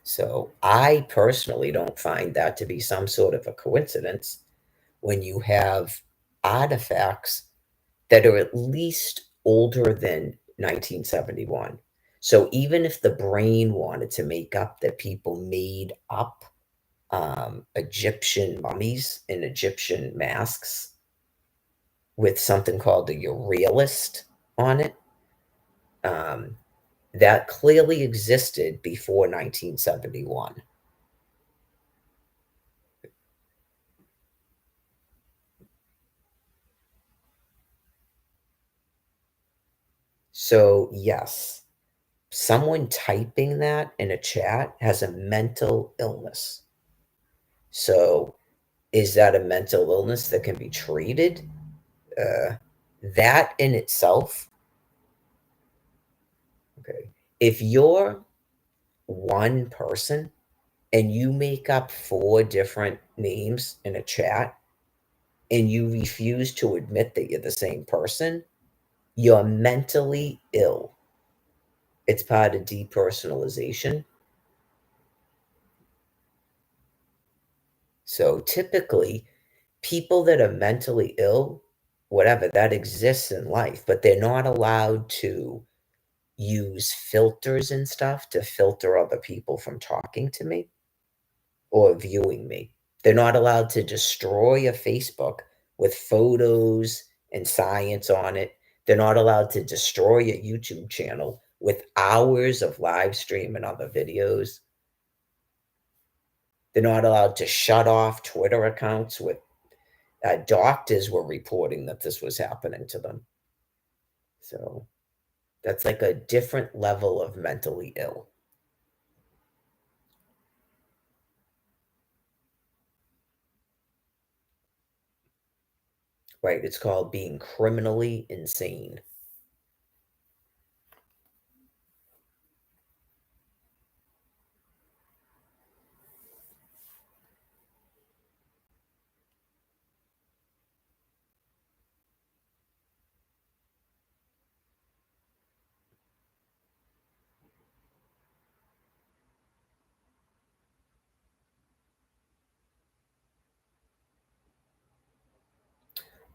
So I personally don't find that to be some sort of a coincidence when you have artifacts that are at least older than 1971. So even if the brain wanted to make up that people made up Egyptian mummies and Egyptian masks with something called a realist on it, um, that clearly existed before 1971. So, yes, someone typing that in a chat has a mental illness. So, is that a mental illness that can be treated? Uh, that in itself, okay. If you're one person and you make up four different names in a chat and you refuse to admit that you're the same person, you're mentally ill. It's part of depersonalization. So typically, people that are mentally ill, whatever, that exists in life, but they're not allowed to use filters and stuff to filter other people from talking to me or viewing me. They're not allowed to destroy a Facebook with photos and science on it. They're not allowed to destroy a YouTube channel with hours of live stream and other videos. They're not allowed to shut off Twitter accounts with doctors were reporting that this was happening to them. So that's like a different level of mentally ill, right? It's called being criminally insane.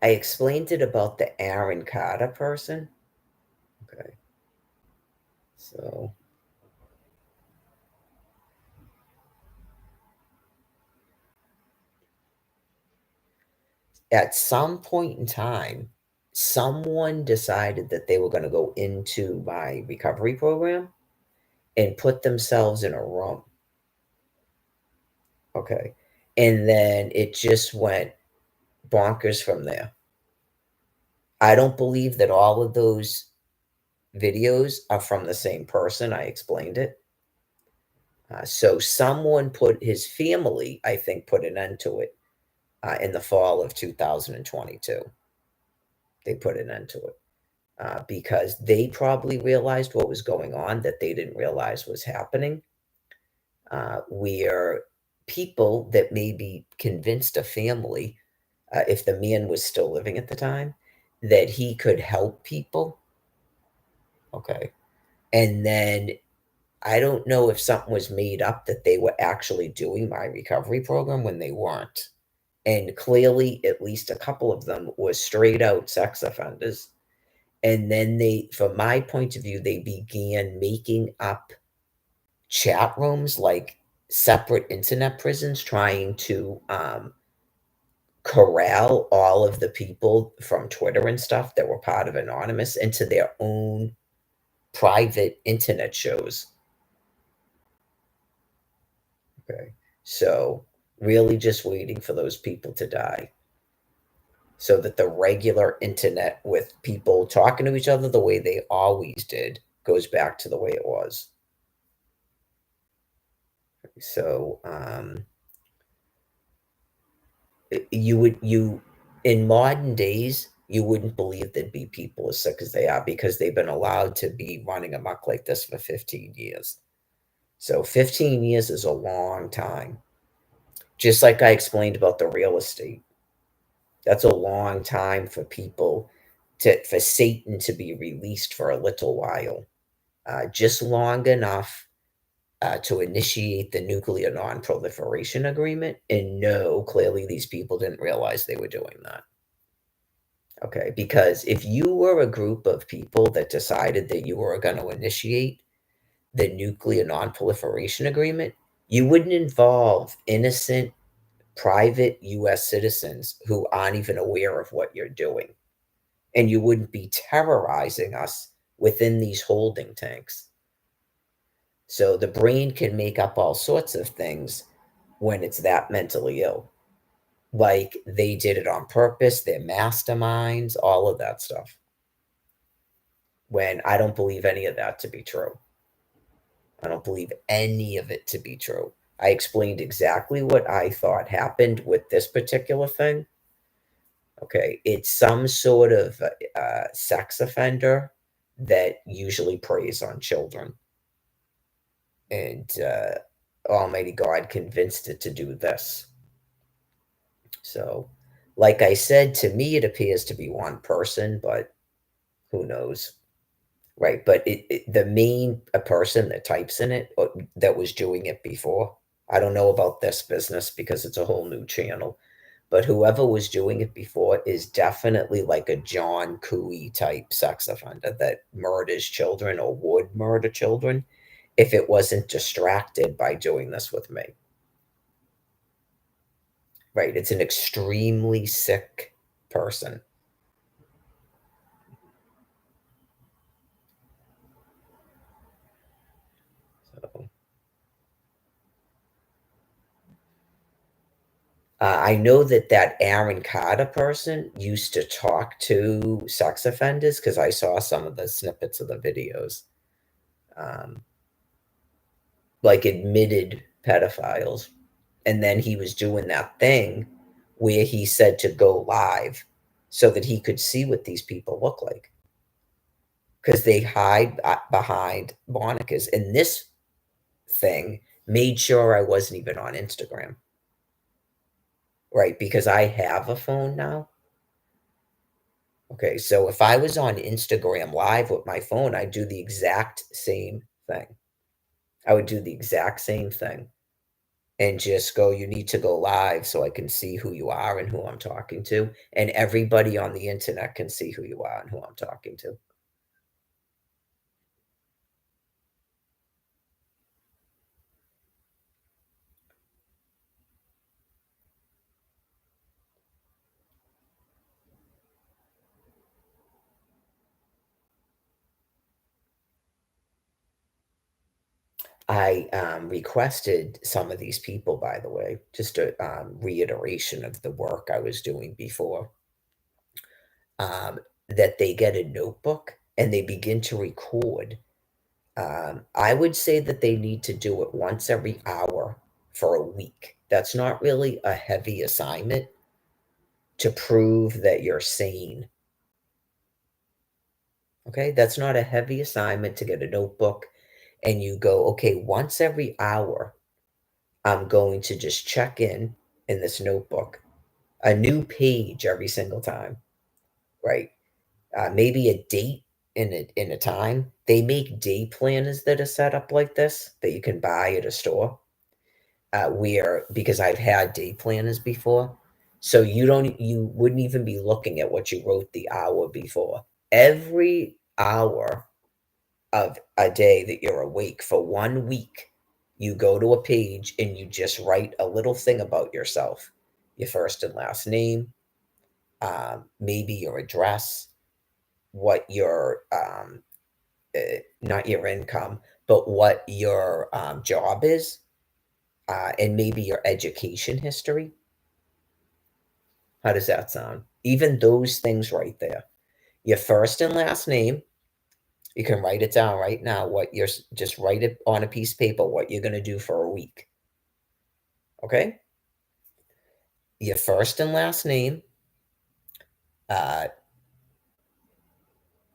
I explained it about the Aaron Carter person. Okay. So at some point in time, someone decided that they were going to go into my recovery program and put themselves in a room. Okay. And then it just went bonkers from there. I don't believe that all of those videos are from the same person. I explained it. So someone put his family, I think, put an end to it in the fall of 2022. They put an end to it because they probably realized what was going on that they didn't realize was happening. Where people that maybe convinced a family, if the man was still living at the time, that he could help people. Okay. And then I don't know if something was made up that they were actually doing my recovery program when they weren't. And clearly, at least a couple of them were straight out sex offenders. And then they, from my point of view, they began making up chat rooms like separate internet prisons, trying to corral all of the people from Twitter and stuff that were part of Anonymous into their own private internet shows. Okay. So, really just waiting for those people to die so that the regular internet with people talking to each other the way they always did goes back to the way it was. So, you in modern days, you wouldn't believe there'd be people as sick as they are because they've been allowed to be running amok like this for 15 years. So 15 years is a long time. Just like I explained about the real estate. That's a long time for people to for Satan to be released for a little while, just long enough to initiate the nuclear non-proliferation agreement. And no, clearly these people didn't realize they were doing that. Okay, because if you were a group of people that decided that you were going to initiate the nuclear nonproliferation agreement, you wouldn't involve innocent private US citizens who aren't even aware of what you're doing. And you wouldn't be terrorizing us within these holding tanks. So the brain can make up all sorts of things when it's that mentally ill. Like they did it on purpose, they're masterminds, all of that stuff. When I don't believe any of that to be true. I don't believe any of it to be true. I explained exactly what I thought happened with this particular thing. Okay, it's some sort of sex offender that usually preys on children. And Almighty God convinced it to do this. So, like I said, to me, it appears to be one person, but who knows? Right. But the main person that types in it that was doing it before, I don't know about this business because it's a whole new channel, but whoever was doing it before is definitely like a John Cooey type sex offender that murders children or would murder children if it wasn't distracted by doing this with me. Right. It's an extremely sick person. So, I know that that Aaron Carter person used to talk to sex offenders because I saw some of the snippets of the videos, um, like admitted pedophiles. And then he was doing that thing where he said to go live so that he could see what these people look like because they hide behind monikers. And this thing made sure I wasn't even on Instagram, right? Because I have a phone now. Okay, so if I was on Instagram Live with my phone, I'd do the exact same thing. I would do the exact same thing and just go, you need to go live so I can see who you are and who I'm talking to. And everybody on the internet can see who you are and who I'm talking to. I requested some of these people, by the way, just a reiteration of the work I was doing before, um, that they get a notebook and they begin to record. I would say that they need to do it once every hour for a week. That's not really a heavy assignment to prove that you're sane. Okay, that's not a heavy assignment to get a notebook and you go, okay, once every hour, I'm going to just check in this notebook, a new page every single time, right? Maybe a date in a time. They make day planners that are set up like this that you can buy at a store. Where because I've had day planners before, so you wouldn't even be looking at what you wrote the hour before. Every hour of a day that you're awake for 1 week, you go to a page and you just write a little thing about yourself, your first and last name, maybe your address, what your not your income, but what your job is, and maybe your education history. How does that sound? Even those things right there. Your first and last name, you can write it down right now. What you're just write it on a piece of paper what you're going to do for a week. Okay? Your first and last name, uh,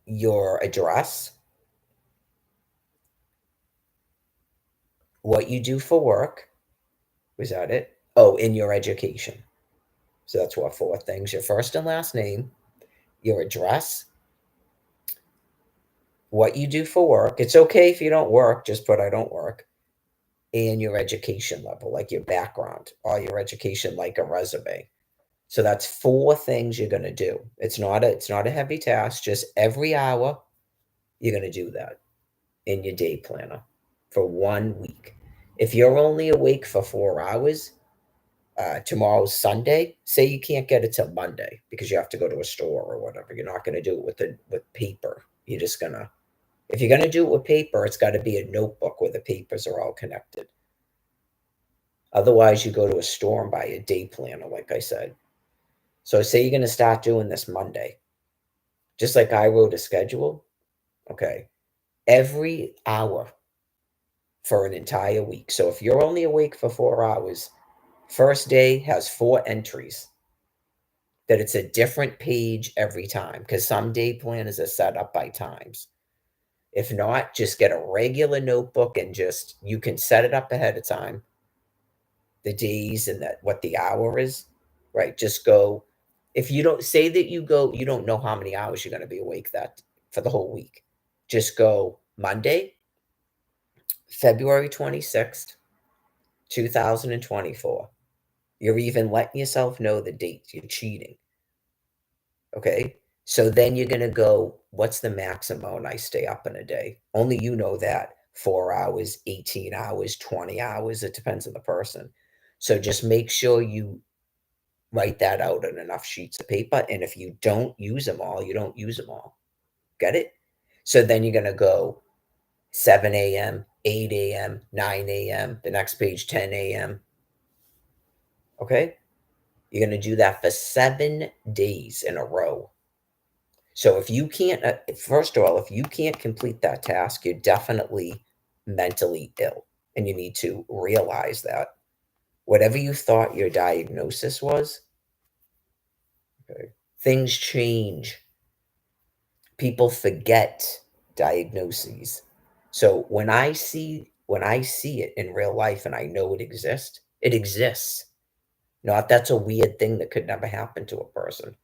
your address, what you do for work. Was that it? Oh, in your education. So that's what four things: your first and last name, your address, what you do for work. It's okay if you don't work, just put I don't work. And your education level, like your background, or your education, like a resume. So that's four things you're gonna do. It's not a heavy task. Just every hour you're gonna do that in your day planner. for 1 week. If you're only awake for 4 hours, tomorrow's Sunday. Say you can't get it till Monday because you have to go to a store or whatever. You're not going to do it with paper. You're just gonna if you're gonna do it with paper, it's got to be a notebook where the papers are all connected. Otherwise, you go to a store and buy a day planner, like I said. So say you're gonna start doing this Monday, just like I wrote a schedule. Okay, every hour for an entire week. So if you're only awake for 4 hours, first day has 4 entries that it's a different page every time because some day planners are set up by times. If not, just get a regular notebook and just you can set it up ahead of time, the days and that what the hour is, right? Just go. If you don't say that you go, you don't know how many hours you're going to be awake that for the whole week. Just go Monday, February 26th, 2024. You're even letting yourself know the date. You're cheating. Okay. So then you're going to go, what's the maximum I stay up in a day? Only you know that. 4 hours, 18 hours, 20 hours. It depends on the person. So just make sure you write that out on enough sheets of paper. And if you don't use them all, you don't use them all. Get it? So then you're going to go 7 a.m., 8 a.m., 9 a.m., the next page, 10 a.m. Okay? You're going to do that for 7 days in a row. So if you can't, first of all, if you can't complete that task, you're definitely mentally ill. And you need to realize that. Whatever you thought your diagnosis was, okay, things change. People forget diagnoses. So when I see it in real life and I know it exists, it exists. Not that's a weird thing that could never happen to a person.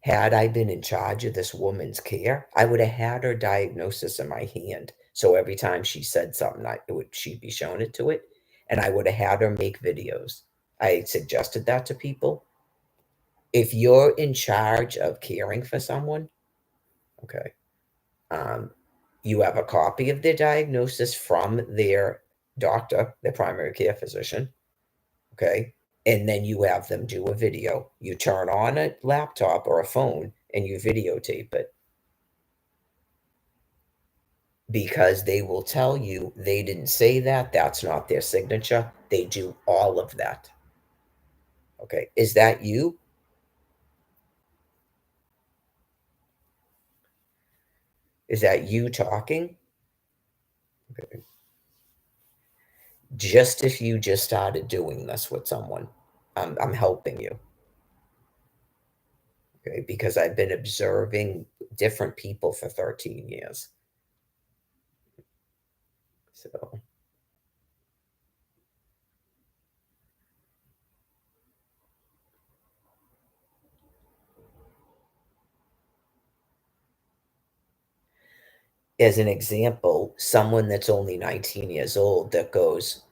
Had I been in charge of this woman's care, I would have had her diagnosis in my hand. So every time she said something, she'd be showing it to it, and I would have had her make videos. I suggested that to people. If you're in charge of caring for someone, okay, um, you have a copy of their diagnosis from their doctor, their primary care physician, okay, and then you have them do a video. You turn on a laptop or a phone and you videotape it because they will tell you they didn't say that. That's not their signature. They do all of that. Okay. Is that you? Is that you talking? Okay. Just if you just started doing this with someone, I'm helping you. Okay. Because I've been observing different people for 13 years. So, as an example, someone that's only 19 years old that goes,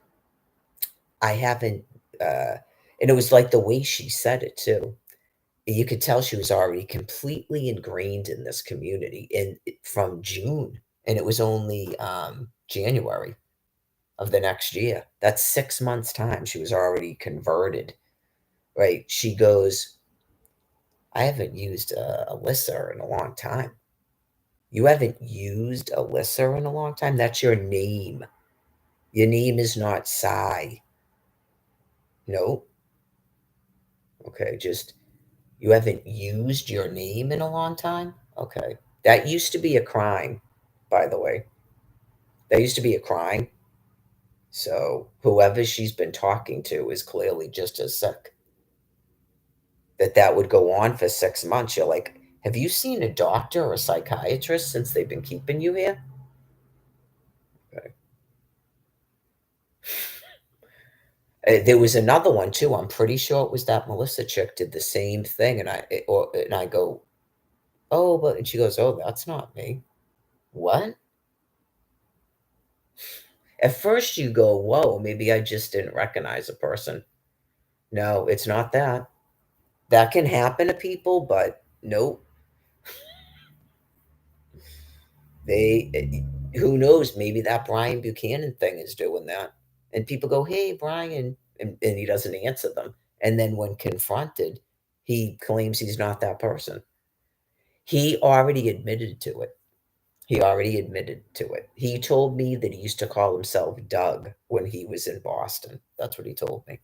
I haven't, and it was like the way she said it too. You could tell she was already completely ingrained in this community from June, and it was only January of the next year. That's 6 months' time. She was already converted, right? She goes, I haven't used Alyssa in a long time. You haven't used Alyssa in a long time? That's your name. Your name is not Sai. No. Okay, just you haven't used your name in a long time? Okay. That used to be a crime, by the way. That used to be a crime. So whoever she's been talking to is clearly just as sick. That would go on for 6 months. You're like, have you seen a doctor or a psychiatrist since they've been keeping you here? Okay. There was another one too. I'm pretty sure it was that Melissa chick did the same thing, and I go, oh, but and she goes, oh, that's not me. What? At first, you go, whoa, maybe I just didn't recognize a person. No, it's not that. That can happen to people, but nope. They who knows, maybe that Brian Buchanan thing is doing that. And people go, "Hey, Brian," and he doesn't answer them. And then when confronted, he claims he's not that person. He already admitted to it. He already admitted to it. He told me that he used to call himself Doug when he was in Boston. That's what he told me.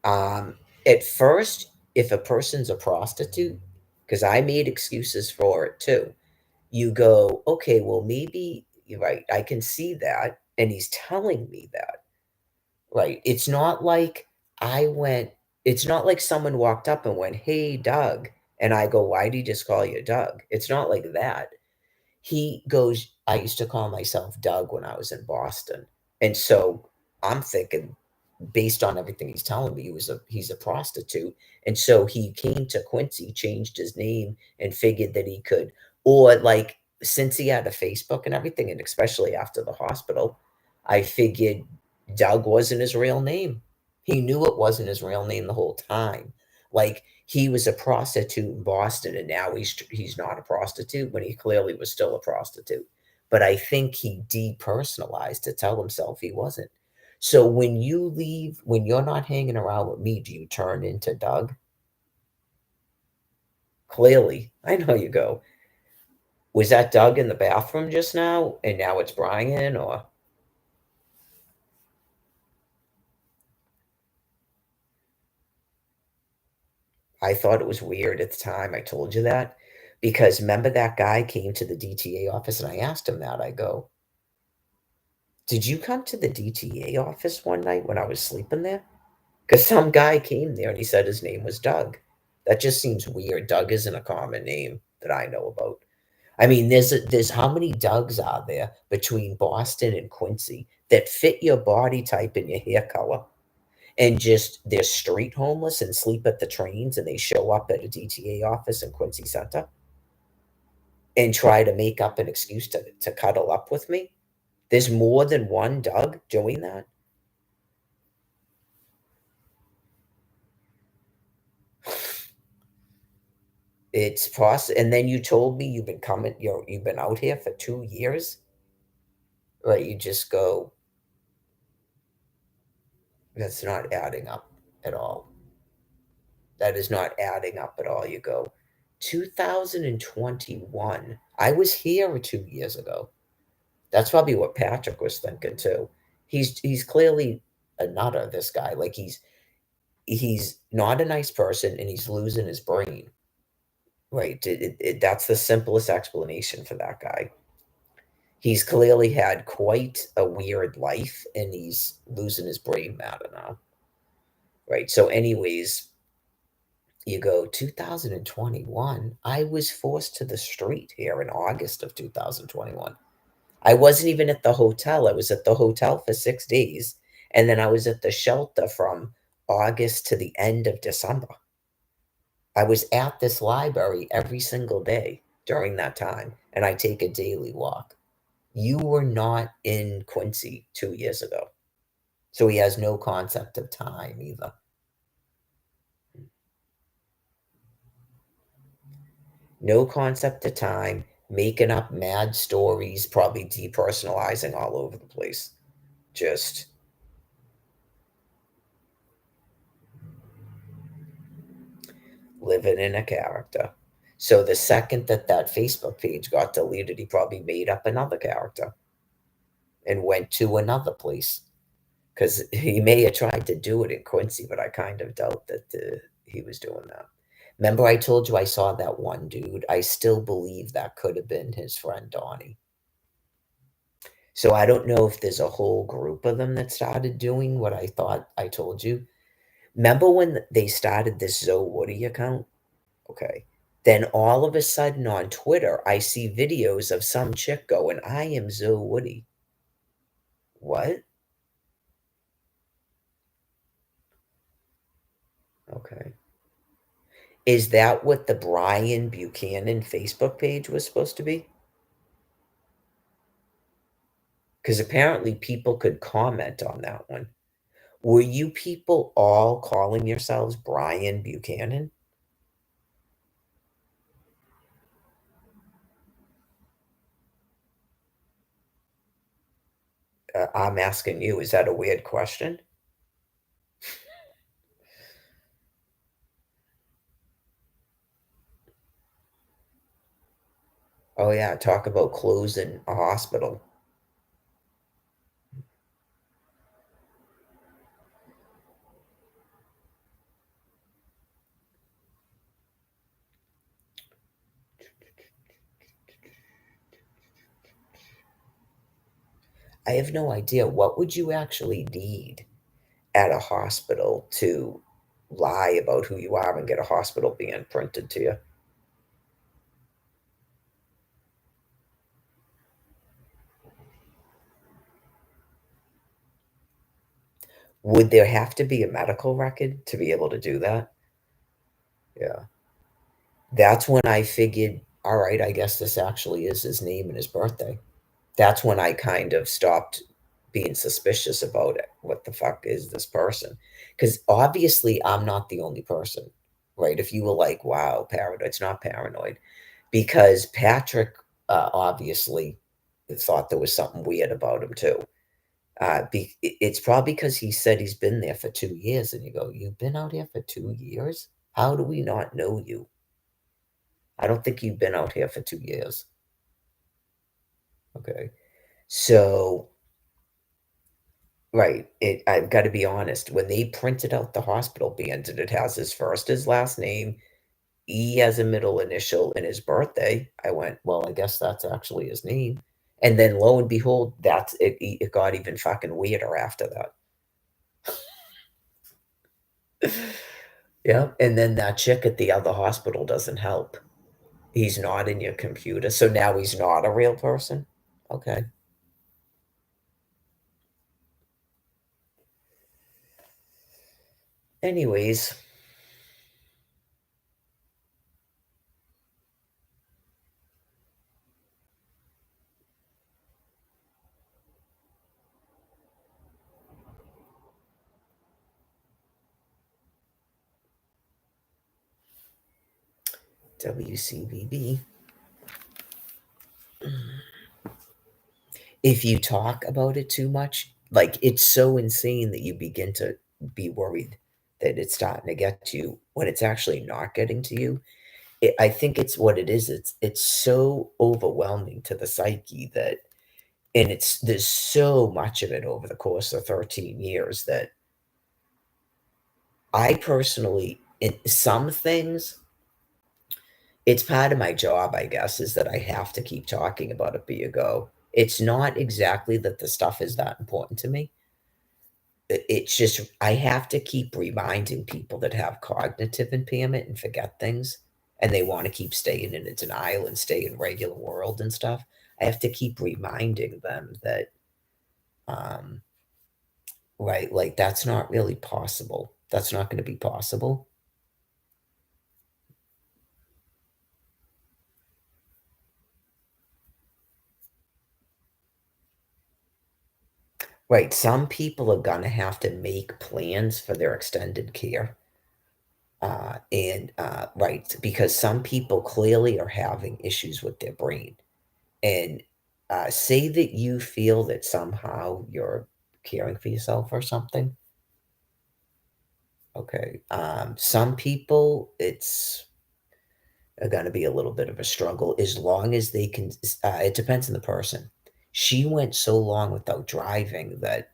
At first, if a person's a prostitute, because I made excuses for it too, you go, okay, well, maybe you're right. I can see that. And he's telling me that, right? I went, it's not like someone walked up and went, "Hey, Doug." And I go, "Why do you just call you Doug?" It's not like that. He goes, "I used to call myself Doug when I was in Boston." And so I'm thinking, based on everything he's telling me, he's a prostitute. And so he came to Quincy, changed his name, and figured that he could, or like since he had a Facebook and everything, and especially after the hospital, I figured Doug wasn't his real name. He knew it wasn't his real name the whole time. Like he was a prostitute in Boston, and now he's not a prostitute, but he clearly was still a prostitute. But I think he depersonalized to tell himself he wasn't. So when you leave, when you're not hanging around with me, do you turn into Doug? Clearly, I know you go. Was that Doug in the bathroom just now, and now it's Brian? Or I thought it was weird at the time. I told you that because remember that guy came to the DTA office, and I asked him that. I go, "Did you come to the DTA office one night when I was sleeping there?" Because some guy came there and he said his name was Doug. That just seems weird. Doug isn't a common name that I know about. I mean, there's how many Dougs are there between Boston and Quincy that fit your body type and your hair color, and just they're street homeless and sleep at the trains, and they show up at a DTA office in Quincy Center and try to make up an excuse to cuddle up with me? There's more than one Doug doing that? It's possible. And then you told me you've been out here for 2 years? Right, you just go, "That's not adding up at all." That is not adding up at all. You go, 2021. I was here 2 years ago. That's probably what Patrick was thinking too. He's clearly a nutter, this guy. Like he's not a nice person and he's losing his brain. Right? That's the simplest explanation for that guy. He's clearly had quite a weird life and he's losing his brain matter now. Right? So anyways, you go 2021. I was forced to the street here in August of 2021. I wasn't even at the hotel. I was at the hotel for 6 days, and then I was at the shelter from August to the end of December. I was at this library every single day during that time, and I take a daily walk. You were not in Quincy 2 years ago, so he has no concept of time either. No concept of time, making up mad stories, probably depersonalizing all over the place. Just living in a character. So the second that that Facebook page got deleted, he probably made up another character and went to another place because he may have tried to do it in Quincy, but I kind of doubt that he was doing that. Remember, I told you I saw that one dude. I still believe that could have been his friend Donnie. So I don't know if there's a whole group of them that started doing what I thought I told you. Remember when they started this Zoe Woody account? Okay. Then all of a sudden on Twitter, I see videos of some chick going, "I am Zoe Woody." What? Okay. Is that what the Brian Buchanan Facebook page was supposed to be? Because apparently people could comment on that one. Were you people all calling yourselves Brian Buchanan? I'm asking you, is that a weird question? Oh, yeah, talk about closing a hospital. I have no idea. What would you actually need at a hospital to lie about who you are and get a hospital being printed to you? Would there have to be a medical record to be able to do that? Yeah. That's when I figured, all right, I guess this actually is his name and his birthday. That's when I kind of stopped being suspicious about it. What the fuck is this person? Because obviously I'm not the only person, right? If you were like, wow, paranoid, it's not paranoid. Because Patrick obviously thought there was something weird about him too. It's probably because he said he's been there for 2 years, and you go, "You've been out here for 2 years? How do we not know you? I don't think you've been out here for 2 years." Okay, so right, I've got to be honest. When they printed out the hospital band and it has his first, his last name, E as a middle initial, and his birthday, I went, "Well, I guess that's actually his name." And then lo and behold, that's it. It got even fucking weirder after that. Yeah, and then that chick at the other hospital doesn't help. He's not in your computer, so now he's not a real person? Okay. Anyways, WCVB. If you talk about it too much, like, it's so insane that you begin to be worried that it's starting to get to you when it's actually not getting to you. I think it's what it is, it's so overwhelming to the psyche that and it's there's so much of it over the course of 13 years that I personally in some things, it's part of my job, I guess, is that I have to keep talking about it, be a go. It's not exactly that the stuff is that important to me. It's just I have to keep reminding people that have cognitive impairment and forget things, and they want to keep staying in a denial and stay in regular world and stuff. I have to keep reminding them that, um, right, like that's not really possible. That's not going to be possible. Right. Some people are going to have to make plans for their extended care. Right, because some people clearly are having issues with their brain. And say that you feel that somehow you're caring for yourself or something. Okay. Some people, it's going to be a little bit of a struggle as long as they can. It depends on the person. She went so long without driving that,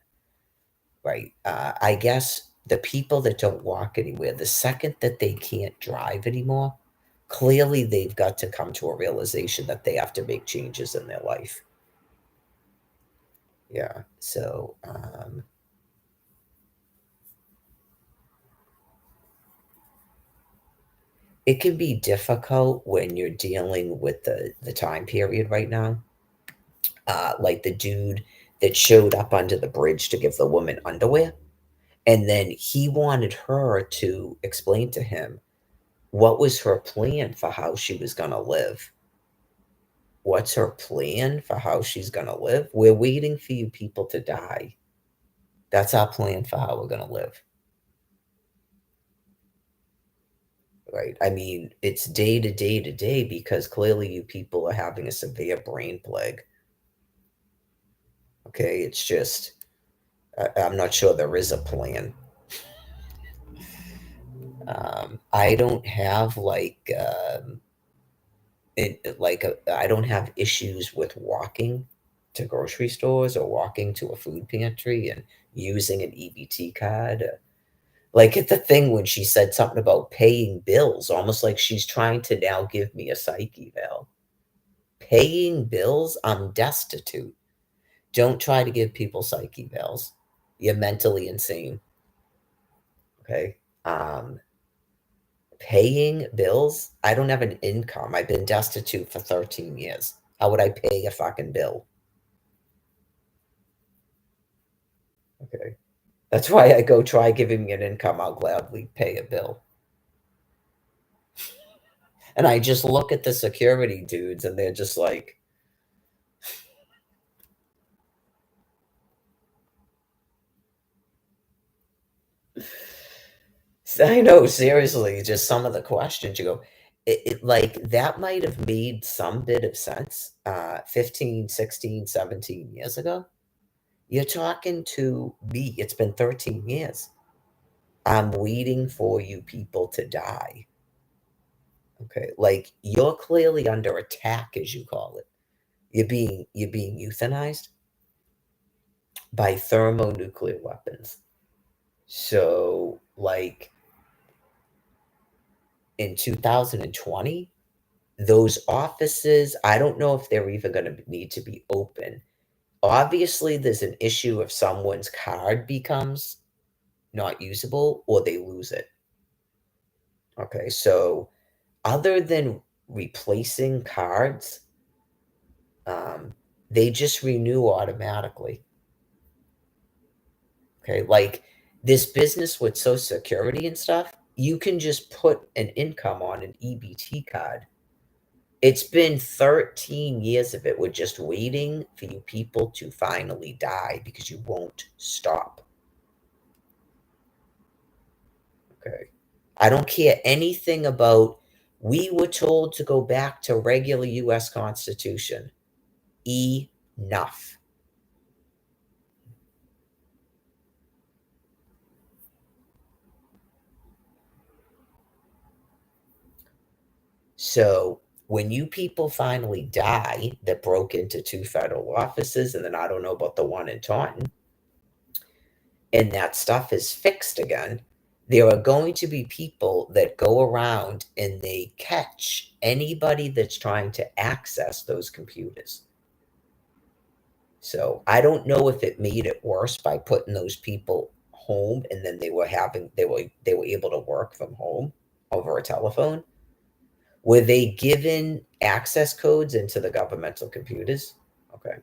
right? I guess the people that don't walk anywhere, the second that they can't drive anymore, clearly they've got to come to a realization that they have to make changes in their life. Yeah. So, it can be difficult when you're dealing with the time period right now. Like the dude that showed up under the bridge to give the woman underwear, and then he wanted her to explain to him what was her plan for how she was gonna live. What's her plan for how she's gonna live? We're waiting for you people to die. That's our plan for how we're going to live, right? I mean, it's day to day to day because clearly you people are having a severe brain plague. Okay, it's just I'm not sure there is a plan. I don't have I don't have issues with walking to grocery stores or walking to a food pantry and using an EBT card. Like at the thing when she said something about paying bills, almost like she's trying to now give me a psych eval. Paying bills? I'm destitute. Don't try to give people psych evals. You're mentally insane. Okay. Paying bills? I don't have an income. I've been destitute for 13 years. How would I pay a fucking bill? Okay. That's why I go try giving me an income. I'll gladly pay a bill. And I just look at the security dudes and they're just like, I know, seriously, just some of the questions you go, like that might have made some bit of sense 15, 16, 17 years ago. You're talking to me. It's been 13 years. I'm waiting for you people to die. Okay. Like you're clearly under attack, as you call it. You're being euthanized by thermonuclear weapons. So like in 2020, those offices, I don't know if they're even going to need to be open. Obviously, there's an issue if someone's card becomes not usable or they lose it. Okay, so other than replacing cards, um, they just renew automatically. Okay, like this business with Social Security and stuff, you can just put an income on an EBT card. It's been 13 years of it. We're just waiting for you people to finally die because you won't stop. Okay. I don't care anything about, we were told to go back to regular US Constitution. Enough. So when you people finally die that broke into two federal offices, and then I don't know about the one in Taunton, and that stuff is fixed again, there are going to be people that go around and they catch anybody that's trying to access those computers. So I don't know if it made it worse by putting those people home and then they were able to work from home over a telephone. Were they given access codes into the governmental computers? Okay.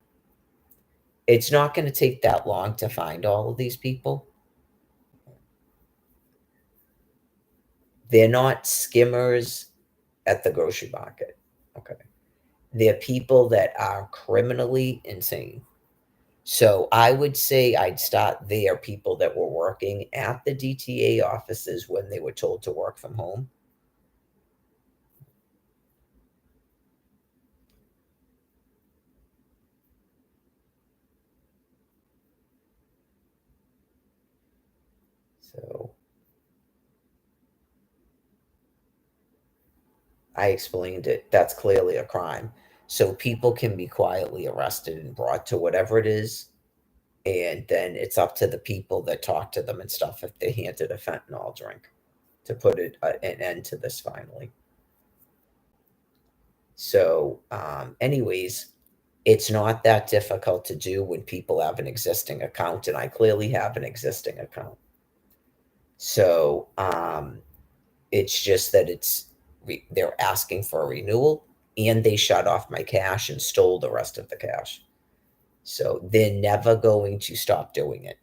It's not going to take that long to find all of these people. They're not skimmers at the grocery market. Okay. They're people that are criminally insane. So I would say I'd start there, people that were working at the DTA offices when they were told to work from home. So I explained it. That's clearly a crime. So people can be quietly arrested and brought to whatever it is. And then it's up to the people that talk to them and stuff if they handed a fentanyl drink to put an end to this finally. So, anyways, it's not that difficult to do when people have an existing account, and I clearly have an existing account. So, it's just that they're asking for a renewal, and they shut off my cash and stole the rest of the cash. So they're never going to stop doing it.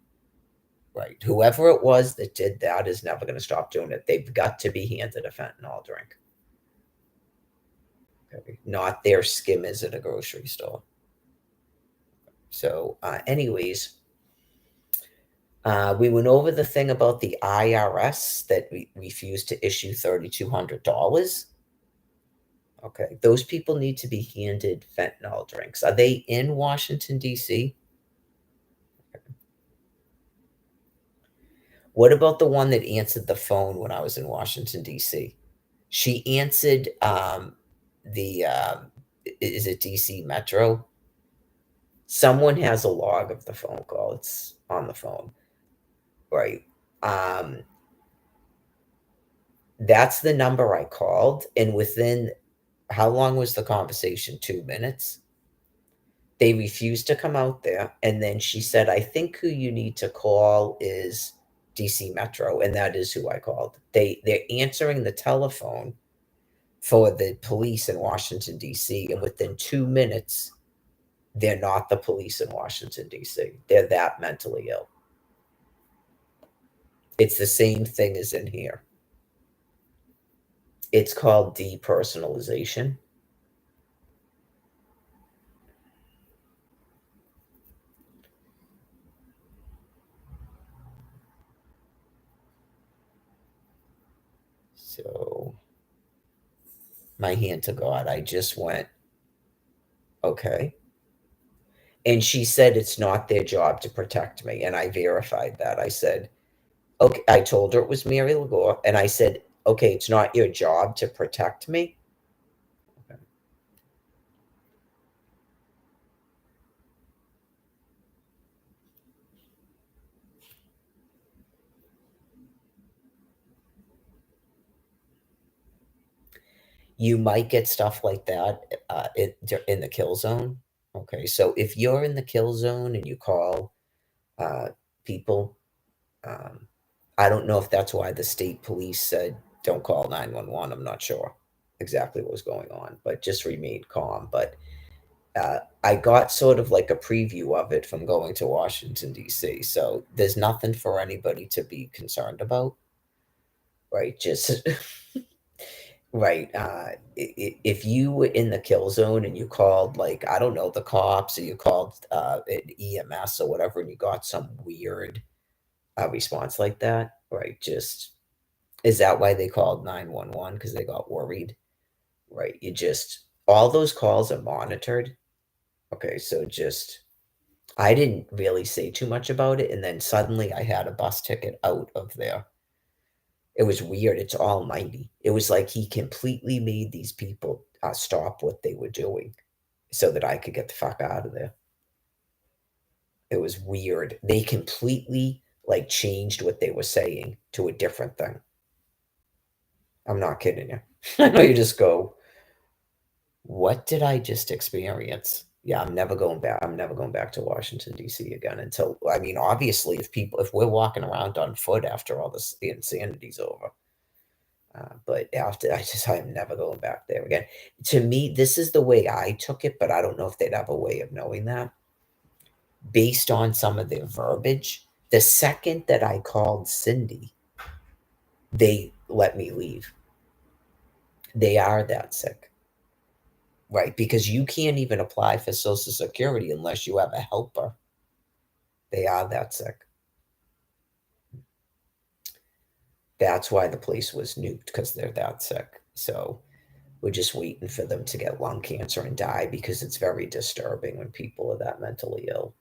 Right. Whoever it was that did that is never going to stop doing it. They've got to be handed a fentanyl drink. Okay. Not their skimmers at a grocery store. So, anyways, We went over the thing about the IRS that we refused to issue $3,200. Okay, those people need to be handed fentanyl drinks. Are they in Washington, D.C.? What about the one that answered the phone when I was in Washington, D.C.? She answered, the, is it DC Metro? Someone has a log of the phone call. It's on the phone, right? Um, that's the number I called, and within how long was the conversation? 2 minutes? They refused to come out there, and then she said, "I think who you need to call is DC Metro," and that is who I called. They're answering the telephone for the police in Washington, D.C., and within 2 minutes, they're not the police in Washington, D.C. They're that mentally ill. It's the same thing as in here. It's called depersonalization. So, my hand to God, I just went, okay. And she said it's not their job to protect me. And I verified that. I said, okay, I told her it was Mary Lagore. And I said, okay, it's not your job to protect me. Okay. You might get stuff like that in the kill zone. Okay. So if you're in the kill zone and you call uh, people, um, I don't know if that's why the state police said don't call 911. I'm not sure exactly what was going on, but just remain calm. But I got sort of like a preview of it from going to Washington, D.C. So there's nothing for anybody to be concerned about, right? Just right. If you were in the kill zone and you called, like, I don't know, the cops, or you called an EMS or whatever, and you got some weird response like that, right? Just is that why they called 911? Because they got worried, right? You just, all those calls are monitored. Okay, so just, I didn't really say too much about it, and then suddenly I had a bus ticket out of there. It was weird. It's almighty. It was like he completely made these people stop what they were doing so that I could get the fuck out of there. It was weird. They completely like changed what they were saying to a different thing. I'm not kidding you. I know you just go, what did I just experience? Yeah, I'm never going back. I'm never going back to Washington D.C. again until, I mean, obviously, if we're walking around on foot after all this, the insanity's over. But after, I'm never going back there again. To me, this is the way I took it, but I don't know if they'd have a way of knowing that based on some of their verbiage. The second that I called Cindy, they let me leave. They are that sick. Right, because you can't even apply for Social Security unless you have a helper. They are that sick. That's why the place was nuked, because they're that sick. So we're just waiting for them to get lung cancer and die, because it's very disturbing when people are that mentally ill.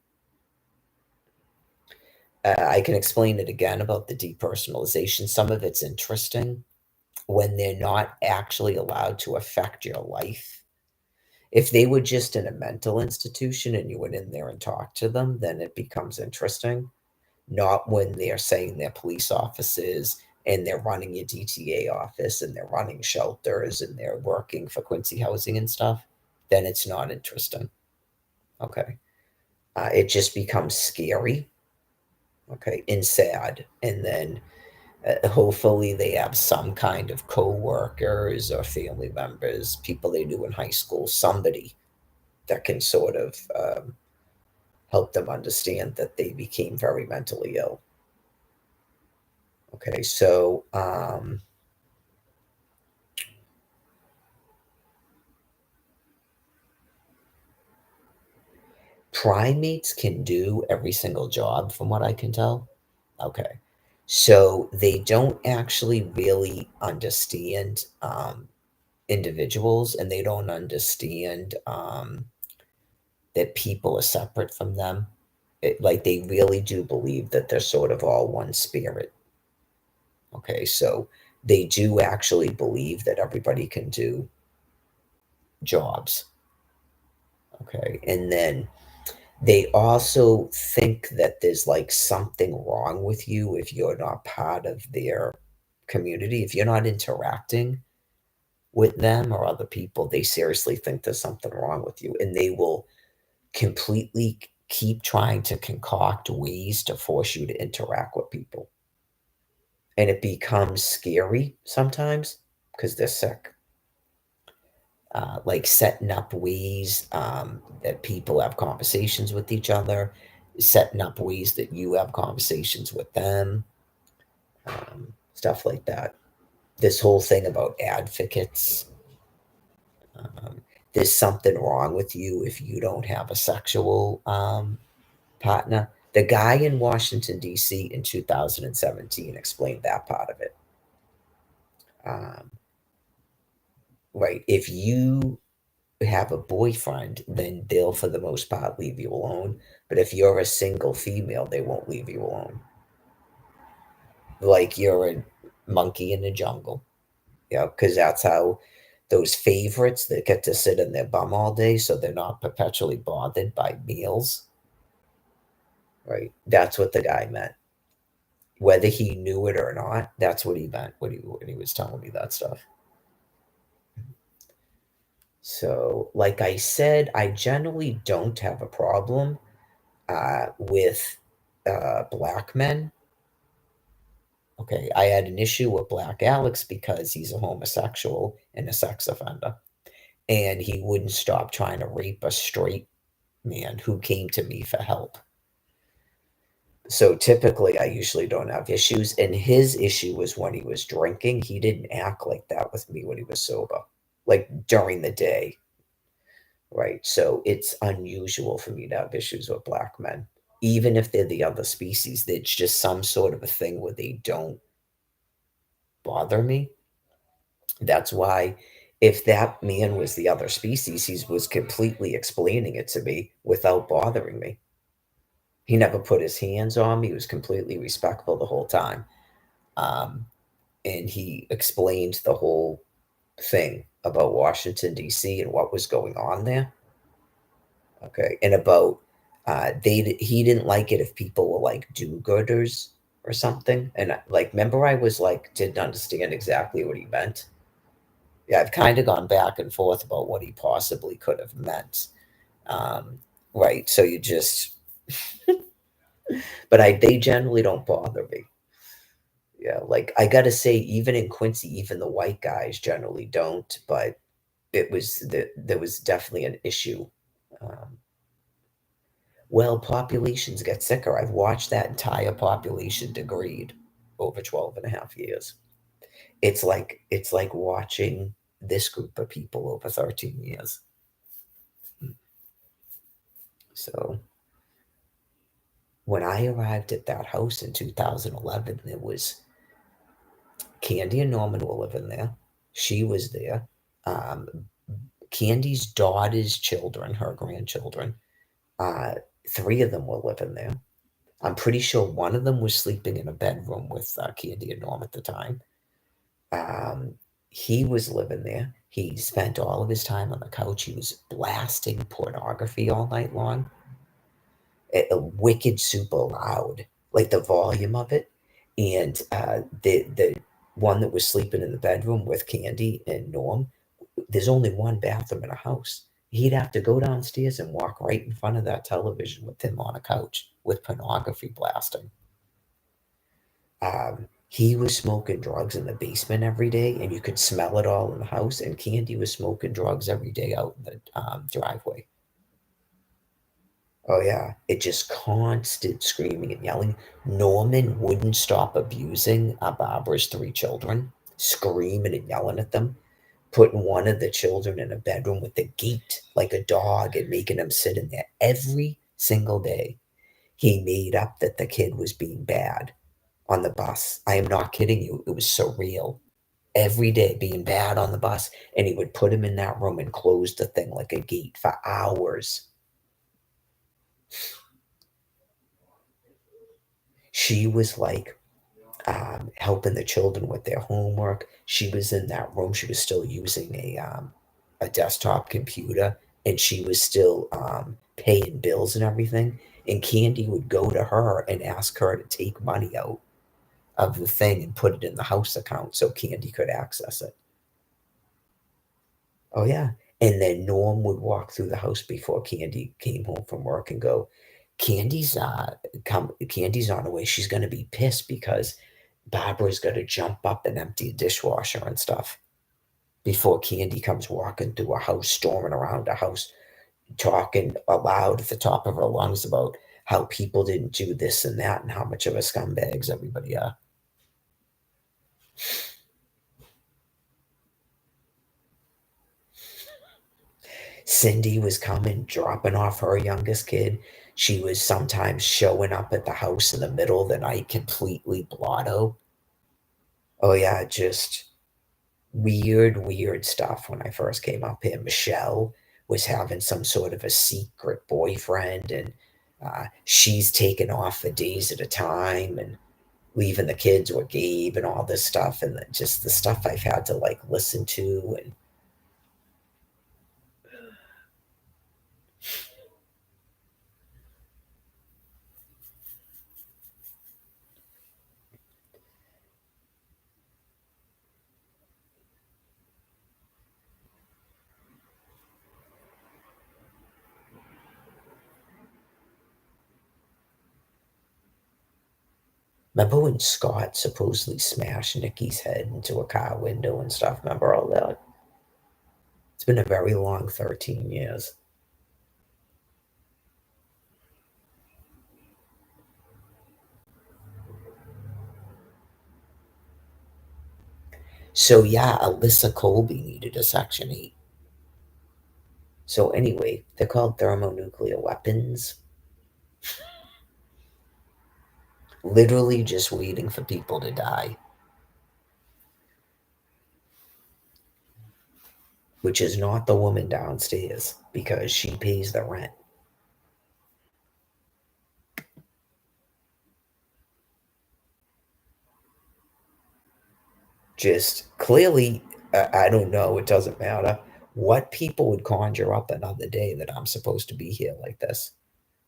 I can explain it again about the depersonalization. Some of it's interesting when they're not actually allowed to affect your life. If they were just in a mental institution and you went in there and talked to them, then it becomes interesting. Not when they're saying they're police officers and they're running your DTA office and they're running shelters and they're working for Quincy Housing and stuff. Then it's not interesting. Okay. It just becomes scary. Okay. And sad. And then hopefully they have some kind of co-workers or family members, people they knew in high school, somebody that can sort of help them understand that they became very mentally ill. Okay, so primates can do every single job, from what I can tell. Okay. So they don't actually really understand individuals, and they don't understand that people are separate from them. Like they really do believe that they're sort of all one spirit. Okay. So they do actually believe that everybody can do jobs. Okay. And then they also think that there's like something wrong with you if you're not part of their community, if you're not interacting with them or other people, they seriously think there's something wrong with you. And they will completely keep trying to concoct ways to force you to interact with people. And it becomes scary sometimes because they're sick. Like setting up ways that people have conversations with each other, setting up ways that you have conversations with them, stuff like that. This whole thing about advocates. Um, there's something wrong with you if you don't have a sexual partner. The guy in Washington, D.C. in 2017 explained that part of it. Um, right. If you have a boyfriend, then they'll, for the most part, leave you alone. But if you're a single female, they won't leave you alone. Like you're a monkey in the jungle. Yeah, because that's how those favorites that get to sit in their bum all day so they're not perpetually bothered by meals, right? That's what the guy meant. Whether he knew it or not, that's what he meant when he was telling me that stuff. So, like I said, I generally don't have a problem with black men. Okay, I had an issue with Black Alex because he's a homosexual and a sex offender, and he wouldn't stop trying to rape a straight man who came to me for help. So typically, I usually don't have issues. And his issue was when he was drinking. He didn't act like that with me when he was sober, like during the day, right? So it's unusual for me to have issues with black men, even if they're the other species. It's just some sort of a thing where they don't bother me. That's why, if that man was the other species, he was completely explaining it to me without bothering me. He never put his hands on me. He was completely respectful the whole time. Um, and he explained the whole thing about Washington, D.C. and what was going on there. Okay. And about, he didn't like it if people were like do gooders or something. And like, remember, I was like, didn't understand exactly what he meant. Yeah, I've kind of gone back and forth about what he possibly could have meant. Um, right. So you just, but they generally don't bother me. Yeah, like I gotta say, even in Quincy, even the white guys generally don't, but there was definitely an issue. Um, well, populations get sicker. I've watched that entire population degrade over 12 and a half years. It's like watching this group of people over 13 years. So when I arrived at that house in 2011, there was Candy and Norman were living there. She was there. Um, Candy's daughter's children, her grandchildren, uh, three of them were living there. I'm pretty sure one of them was sleeping in a bedroom with Candy and Norm at the time. Um, he was living there. He spent all of his time on the couch. He was blasting pornography all night long. A wicked super loud, like the volume of it. And the one that was sleeping in the bedroom with Candy and Norm, there's only one bathroom in a house. He'd have to go downstairs and walk right in front of that television with him on a couch with pornography blasting. He was smoking drugs in the basement every day, and you could smell it all in the house. And Candy was smoking drugs every day out in the driveway. Oh yeah, it just constant screaming and yelling. Norman wouldn't stop abusing Barbara's three children, screaming and yelling at them, putting one of the children in a bedroom with the gate like a dog and making him sit in there every single day. He made up that the kid was being bad. on the bus. I am not kidding you. It was surreal. Every day being bad on the bus, and he would put him in that room and close the thing like a gate for hours. She was like helping the children with their homework. She was in that room. She was still using a desktop computer, and she was still paying bills and everything. And Candy would go to her and ask her to take money out of the thing and put it in the house account so Candy could access it. Oh yeah. And then Norm would walk through the house before Candy came home from work and go, Candy's on her way. She's gonna be pissed because Barbara's gonna jump up and empty a dishwasher and stuff before Candy comes walking through a house, storming around a house, talking aloud at the top of her lungs about how people didn't do this and that and how much of a scumbags everybody are. Cindy was coming, dropping off her youngest kid. She was sometimes showing up at the house in the middle of the night, completely blotto. Oh, yeah, just weird, weird stuff when I first came up here. Michelle was having some sort of a secret boyfriend, and she's taking off for days at a time and leaving the kids with Gabe and all this stuff, and just the stuff I've had to like listen to. And remember when Scott supposedly smashed Nikki's head into a car window and stuff? Remember all that? It's been a very long 13 years. So, yeah, Alyssa Colby needed a Section 8. So, anyway, they're called thermonuclear weapons. Literally just waiting for people to die, which is not the woman downstairs because she pays the rent. Just clearly, I don't know, it doesn't matter what people would conjure up another day that I'm supposed to be here like this.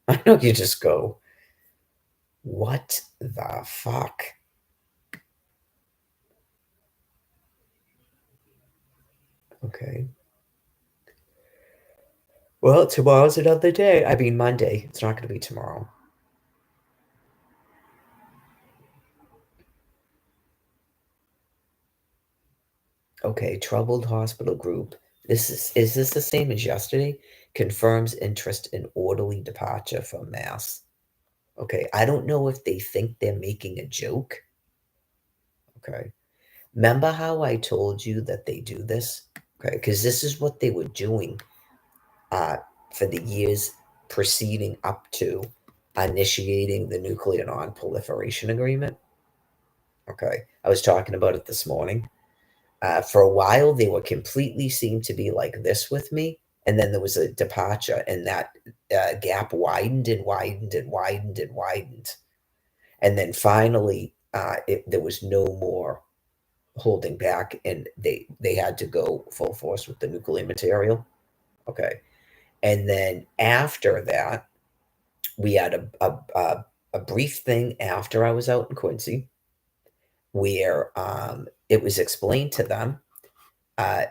I know you just go, what the fuck? Okay. Well, tomorrow's another day. I mean, Monday. It's not going to be tomorrow. Okay, troubled hospital group. Is this the same as yesterday? Confirms interest in orderly departure from Mass. Okay, I don't know if they think they're making a joke. Okay. Remember how I told you that they do this? Okay, because this is what they were doing uh, for the years preceding up to initiating the nuclear non-proliferation agreement. Okay, I was talking about it this morning. For a while, they were completely seemed to be like this with me, and then there was a departure, and that gap widened and widened and widened and widened, and then finally, there was no more holding back, and they had to go full force with the nuclear material. Okay, and then after that, we had a brief thing after I was out in Quincy where it was explained to them uh,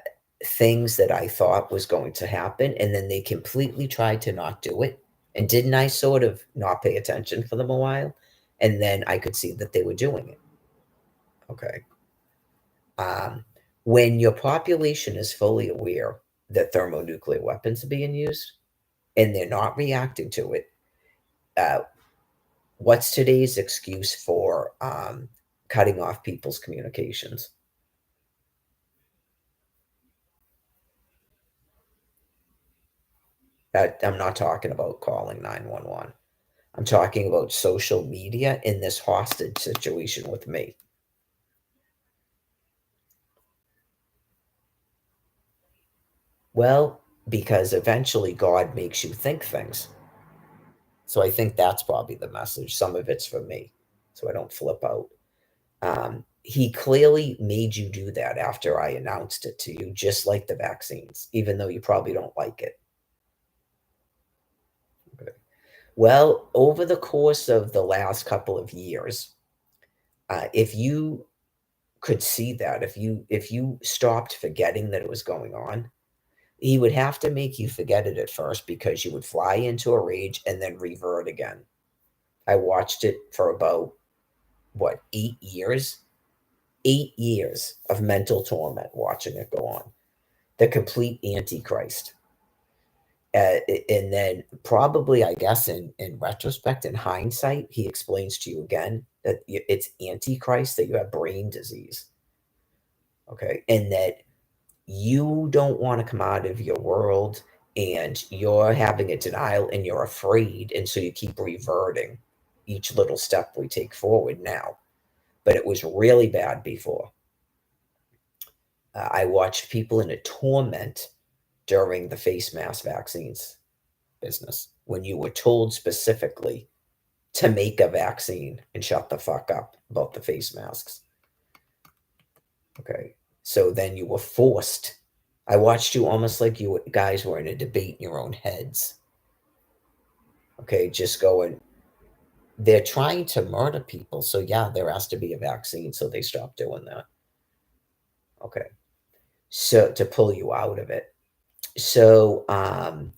things that I thought was going to happen, and then they completely tried to not do it. And didn't I sort of not pay attention for them a while? And then I could see that they were doing it. Okay. Um, when your population is fully aware that thermonuclear weapons are being used and they're not reacting to it, uh, what's today's excuse for cutting off people's communications? I'm not talking about calling 911. I'm talking about social media in this hostage situation with me. Well, because eventually God makes you think things. So I think that's probably the message. Some of it's for me, so I don't flip out. He clearly made you do that after I announced it to you, just like the vaccines, even though you probably don't like it. Okay. Well, over the course of the last couple of years, if you could see that, if you stopped forgetting that it was going on, he would have to make you forget it at first because you would fly into a rage and then revert again. I watched it for about what, 8 years? 8 years of mental torment watching it go on. The complete antichrist. And then probably, I guess, in retrospect, in hindsight, he explains to you again that it's antichrist, that you have brain disease. Okay. And that you don't want to come out of your world and you're having a denial and you're afraid. And so you keep reverting each little step we take forward now. But it was really bad before. I watched people in a torment during the face mask vaccines business when you were told specifically to make a vaccine and shut the fuck up about the face masks. Okay. So then you were forced. I watched you almost like you guys were in a debate in your own heads. Okay. Just going, they're trying to murder people. So yeah, there has to be a vaccine. So they stopped doing that. Okay. So to pull you out of it. So, and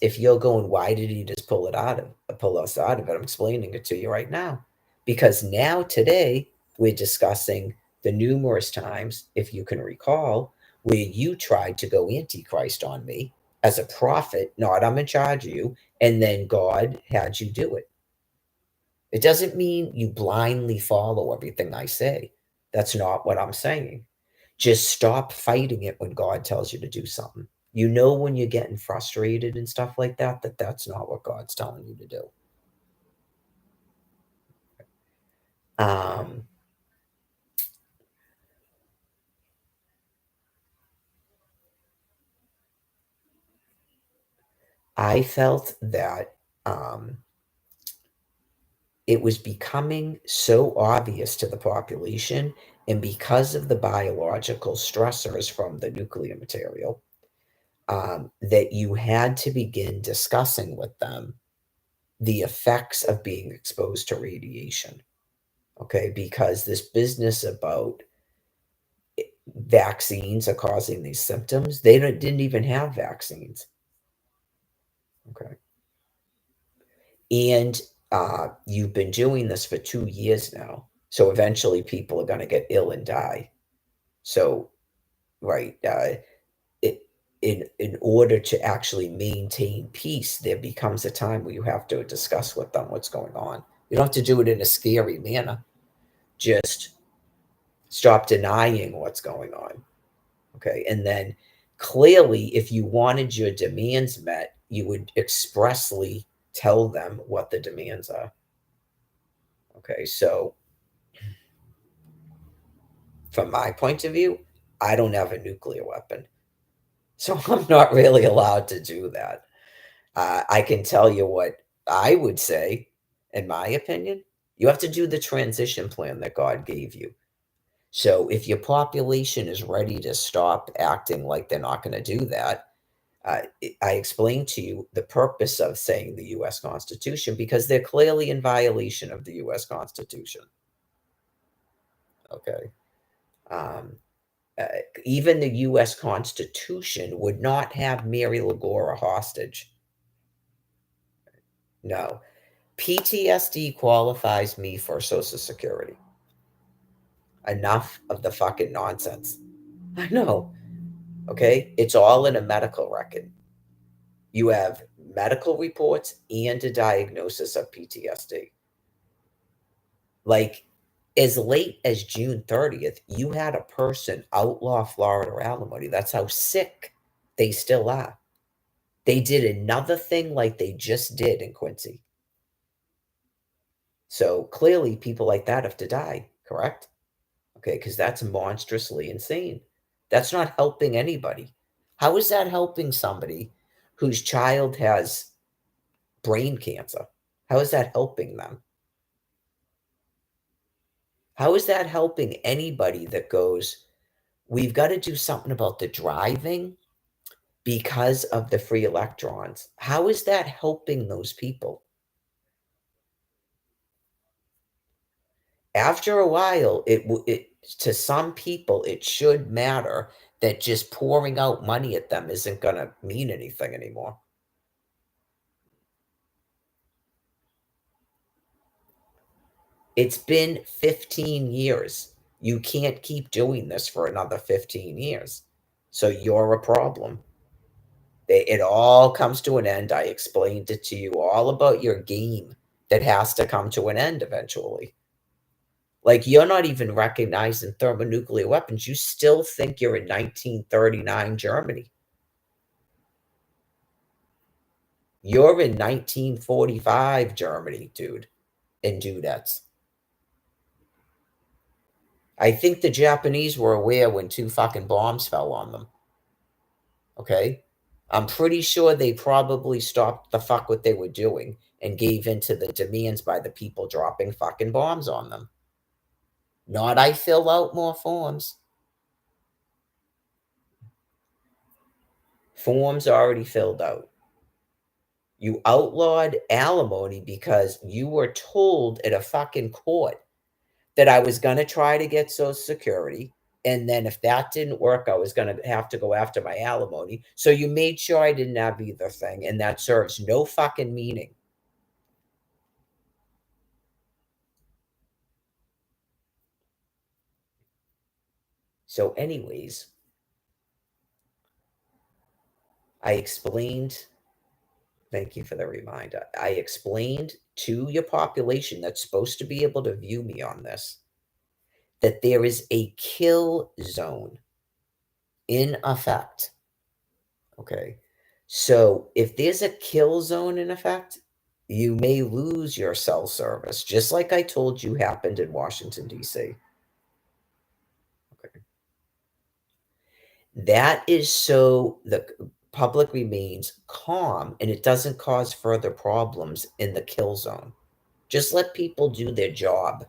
if you're going, why did he just pull us out of it? I'm explaining it to you right now. Because now today we're discussing the numerous times, if you can recall, where you tried to go antichrist on me as a prophet, not I'm in charge of you, and then God had you do it. It doesn't mean you blindly follow everything I say. That's not what I'm saying. Just stop fighting it when God tells you to do something. You know when you're getting frustrated and stuff like that, that that's not what God's telling you to do. Um, I felt that it was becoming so obvious to the population, and because of the biological stressors from the nuclear material, that you had to begin discussing with them the effects of being exposed to radiation. Okay, because this business about vaccines are causing these symptoms, they didn't even have vaccines. Okay, and you've been doing this for 2 years now, so eventually people are going to get ill and die. So, right, it, in order to actually maintain peace, there becomes a time where you have to discuss with them what's going on. You don't have to do it in a scary manner. Just stop denying what's going on. Okay. And then clearly, if you wanted your demands met, you would expressly tell them what the demands are. Okay. So, from my point of view, I don't have a nuclear weapon. So, I'm not really allowed to do that. I can tell you what I would say, in my opinion. You have to do the transition plan that God gave you. So, if your population is ready to stop acting like they're not going to do that, I explained to you the purpose of saying the U.S. Constitution because they're clearly in violation of the U.S. Constitution. Okay. Um, uh, Even the U.S. Constitution would not have Mary Lagora hostage. No. PTSD qualifies me for Social Security. Enough of the fucking nonsense. I know. Okay. It's all in a medical record. You have medical reports and a diagnosis of PTSD. Like, as late as June 30th, you had a person outlaw Florida alimony. That's how sick they still are. They did another thing like they just did in Quincy. So clearly, people like that have to die, correct? Okay, because that's monstrously insane. That's not helping anybody. How is that helping somebody whose child has brain cancer? How is that helping them? How is that helping anybody that goes, we've got to do something about the driving because of the free electrons? How is that helping those people? After a while, it to some people, it should matter that just pouring out money at them isn't gonna mean anything anymore. It's been 15 years. You can't keep doing this for another 15 years. So you're a problem. It all comes to an end. I explained it to you all about your game that has to come to an end eventually. Like, you're not even recognizing thermonuclear weapons. You still think you're in 1939 Germany. You're in 1945 Germany, dude, and dudettes. I think the Japanese were aware when 2 fucking bombs fell on them, okay? I'm pretty sure they probably stopped the fuck what they were doing and gave in to the demands by the people dropping fucking bombs on them. Not I fill out more forms. Forms already filled out. You outlawed alimony because you were told at a fucking court that I was gonna try to get Social Security, and then if that didn't work, I was gonna have to go after my alimony, so you made sure I didn't have either thing, and that serves no fucking meaning. So anyways, I explained thank you for the reminder. I explained to your population that's supposed to be able to view me on this, that there is a kill zone in effect. Okay. So if there's a kill zone in effect, you may lose your cell service, just like I told you happened in Washington, D.C. Okay. That is so the public remains calm and it doesn't cause further problems in the kill zone. Just let people do their job.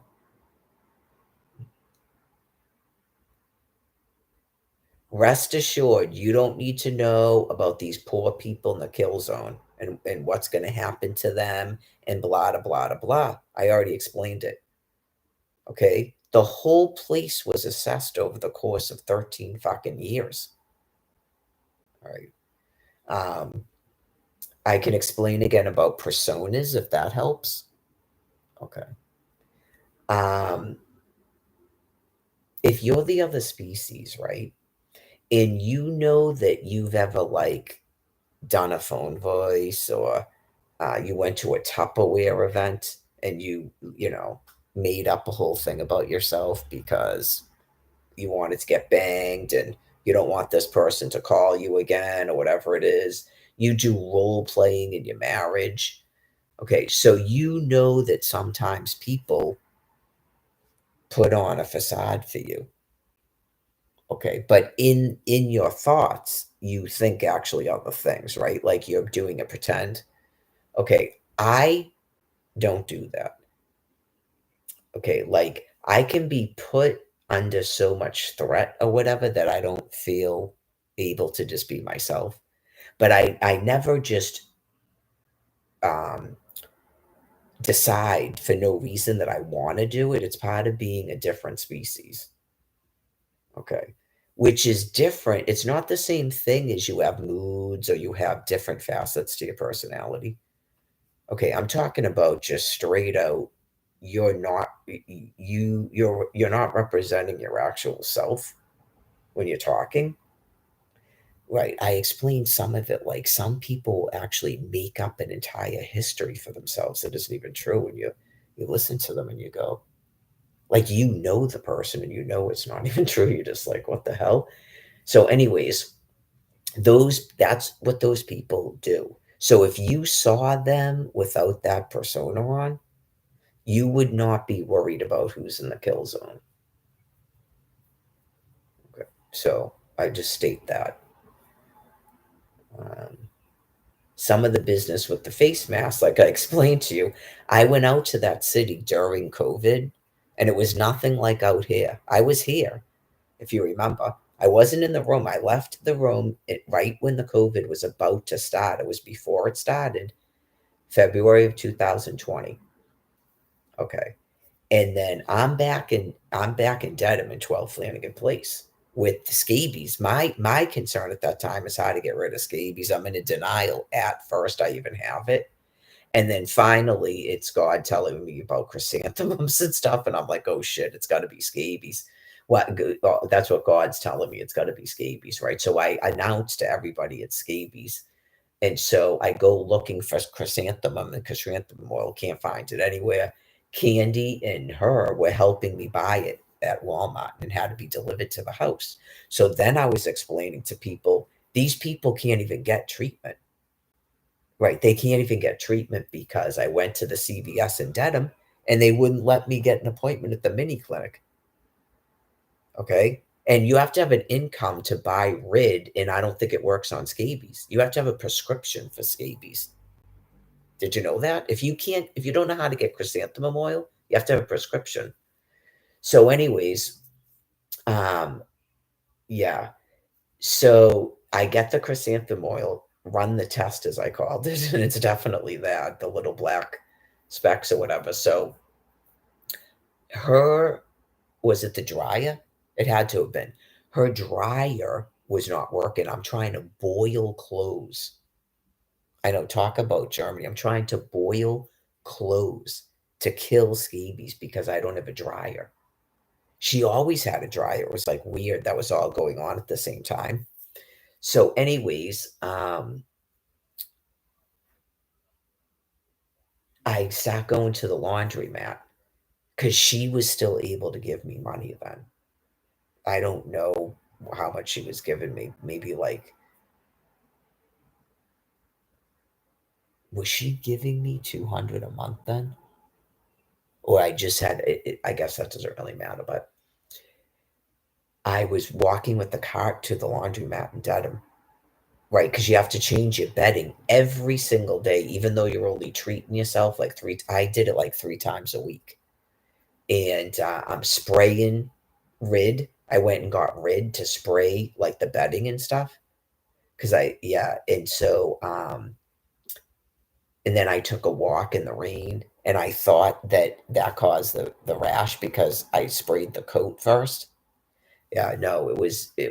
Rest assured, you don't need to know about these poor people in the kill zone and what's going to happen to them and blah, blah, blah, blah. I already explained it. Okay. The whole place was assessed over the course of 13 fucking years. All right. Um, I can explain again about personas if that helps. Okay. Um, if you're the other species, right, and you know that you've ever like done a phone voice or you went to a Tupperware event and you made up a whole thing about yourself because you wanted to get banged and you don't want this person to call you again or whatever it is. You do role playing in your marriage. Okay, so you know that sometimes people put on a facade for you. Okay, but in your thoughts, you think actually other things, right? Like you're doing a pretend. Okay, I don't do that. Okay, like I can be put under so much threat or whatever that I don't feel able to just be myself. But I never just um decide for no reason that I want to do it. It's part of being a different species. Okay. Which is different. It's not the same thing as you have moods or you have different facets to your personality. Okay, I'm talking about just straight out you're not you're not representing your actual self when you're talking. Right. I explained some of it like some people actually make up an entire history for themselves that isn't even true when you listen to them and you go like you know the person and you know it's not even true. You're just like, what the hell? So anyways, those that's what those people do. So if you saw them without that persona on, You would not be worried about who's in the kill zone. Okay. So I just state that. Um, some of the business with the face masks, like I explained to you, I went out to that city during COVID and it was nothing like out here. I was here, if you remember. I wasn't in the room. I left the room right when the COVID was about to start. It was before it started, February of 2020. Okay. And then I'm back in Dedham in 12 Flanagan Place with the scabies. My concern at that time is how to get rid of scabies. I'm in a denial at first I even have it. And then finally it's God telling me about chrysanthemums and stuff. And I'm like, oh shit, it's gotta be scabies. What that's what God's telling me. It's gotta be scabies, right? So I announced to everybody it's scabies. And so I go looking for chrysanthemum and chrysanthemum oil, can't find it anywhere. Candy and her were helping me buy it at Walmart and had to be delivered to the house. So then I was explaining to people, these people can't even get treatment, right? They can't even get treatment because I went to the CVS in Dedham and they wouldn't let me get an appointment at the mini clinic. Okay. And you have to have an income to buy Rid, and I don't think it works on scabies. You have to have a prescription for scabies. Did you know that? If you don't know how to get chrysanthemum oil, you have to have a prescription. So, anyways, um, yeah. So I get the chrysanthemum oil, run the test as I called it, and it's definitely that, the little black specks or whatever. So her was it the dryer? It had to have been. Her dryer was not working. I'm trying to boil clothes. I know, talk about Germany. I'm trying to boil clothes to kill scabies because I don't have a dryer. She always had a dryer. It was like weird. That was all going on at the same time. So, anyways, I sat going to the laundromat because she was still able to give me money then. I don't know how much she was giving me. Maybe like, was she giving me 200 a month then? Or I just had it, I guess that doesn't really matter, but I was walking with the cart to the laundromat in Dedham, right? Because you have to change your bedding every single day, even though you're only treating yourself like three. I did it like 3 times a week, and I'm spraying Rid. I went and got Rid to spray like the bedding and stuff. Because and so and then I took a walk in the rain, and I thought that that caused the rash because I sprayed the coat first. Yeah, no, it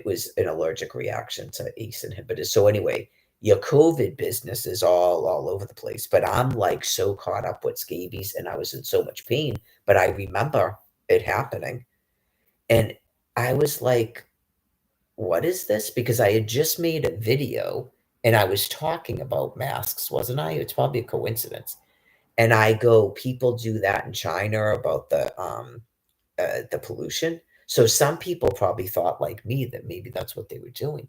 was an allergic reaction to ACE inhibitors. So anyway, your COVID business is all over the place, but I'm like so caught up with scabies and I was in so much pain, but I remember it happening. And I was like, what is this? Because I had just made a video and I was talking about masks, wasn't I? It's probably a coincidence. And I go, people do that in China about the pollution. So some people probably thought like me that maybe that's what they were doing.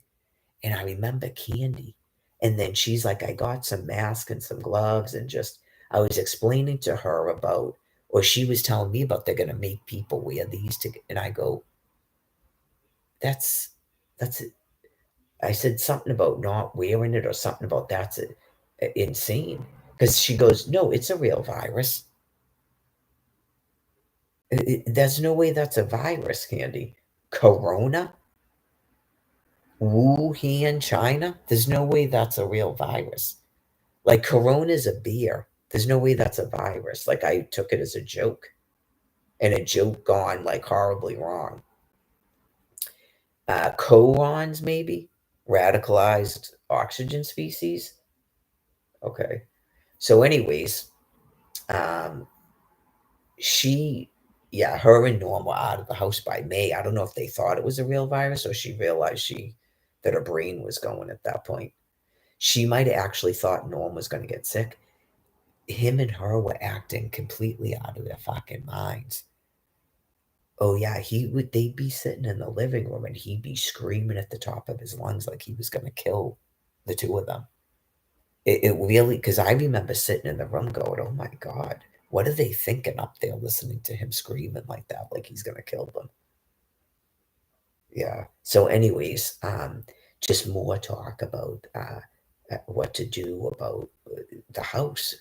And I remember Candy. And then she's like, I got some masks and some gloves and just I was explaining to her about, or she was telling me about they're gonna make people wear these to and I go, that's I said something about not wearing it or something about that's insane. Because she goes, no, it's a real virus. There's no way that's a virus, Candy. Corona? Wuhan, China? There's no way that's a real virus. Like Corona's a beer. There's no way that's a virus. Like I took it as a joke, and a joke gone like horribly wrong. Corons, maybe radicalized oxygen species. Okay. So, anyways, um, she, yeah, her and Norm were out of the house by May. I don't know if they thought it was a real virus or she realized that her brain was going at that point. She might have actually thought Norm was going to get sick. Him and her were acting completely out of their fucking minds. Oh yeah, they'd be sitting in the living room and he'd be screaming at the top of his lungs like he was gonna kill the two of them. It really because I remember sitting in the room going, "Oh my God, what are they thinking up there listening to him screaming like that, like he's gonna kill them? Yeah. So, anyways, just more talk about what to do about the house.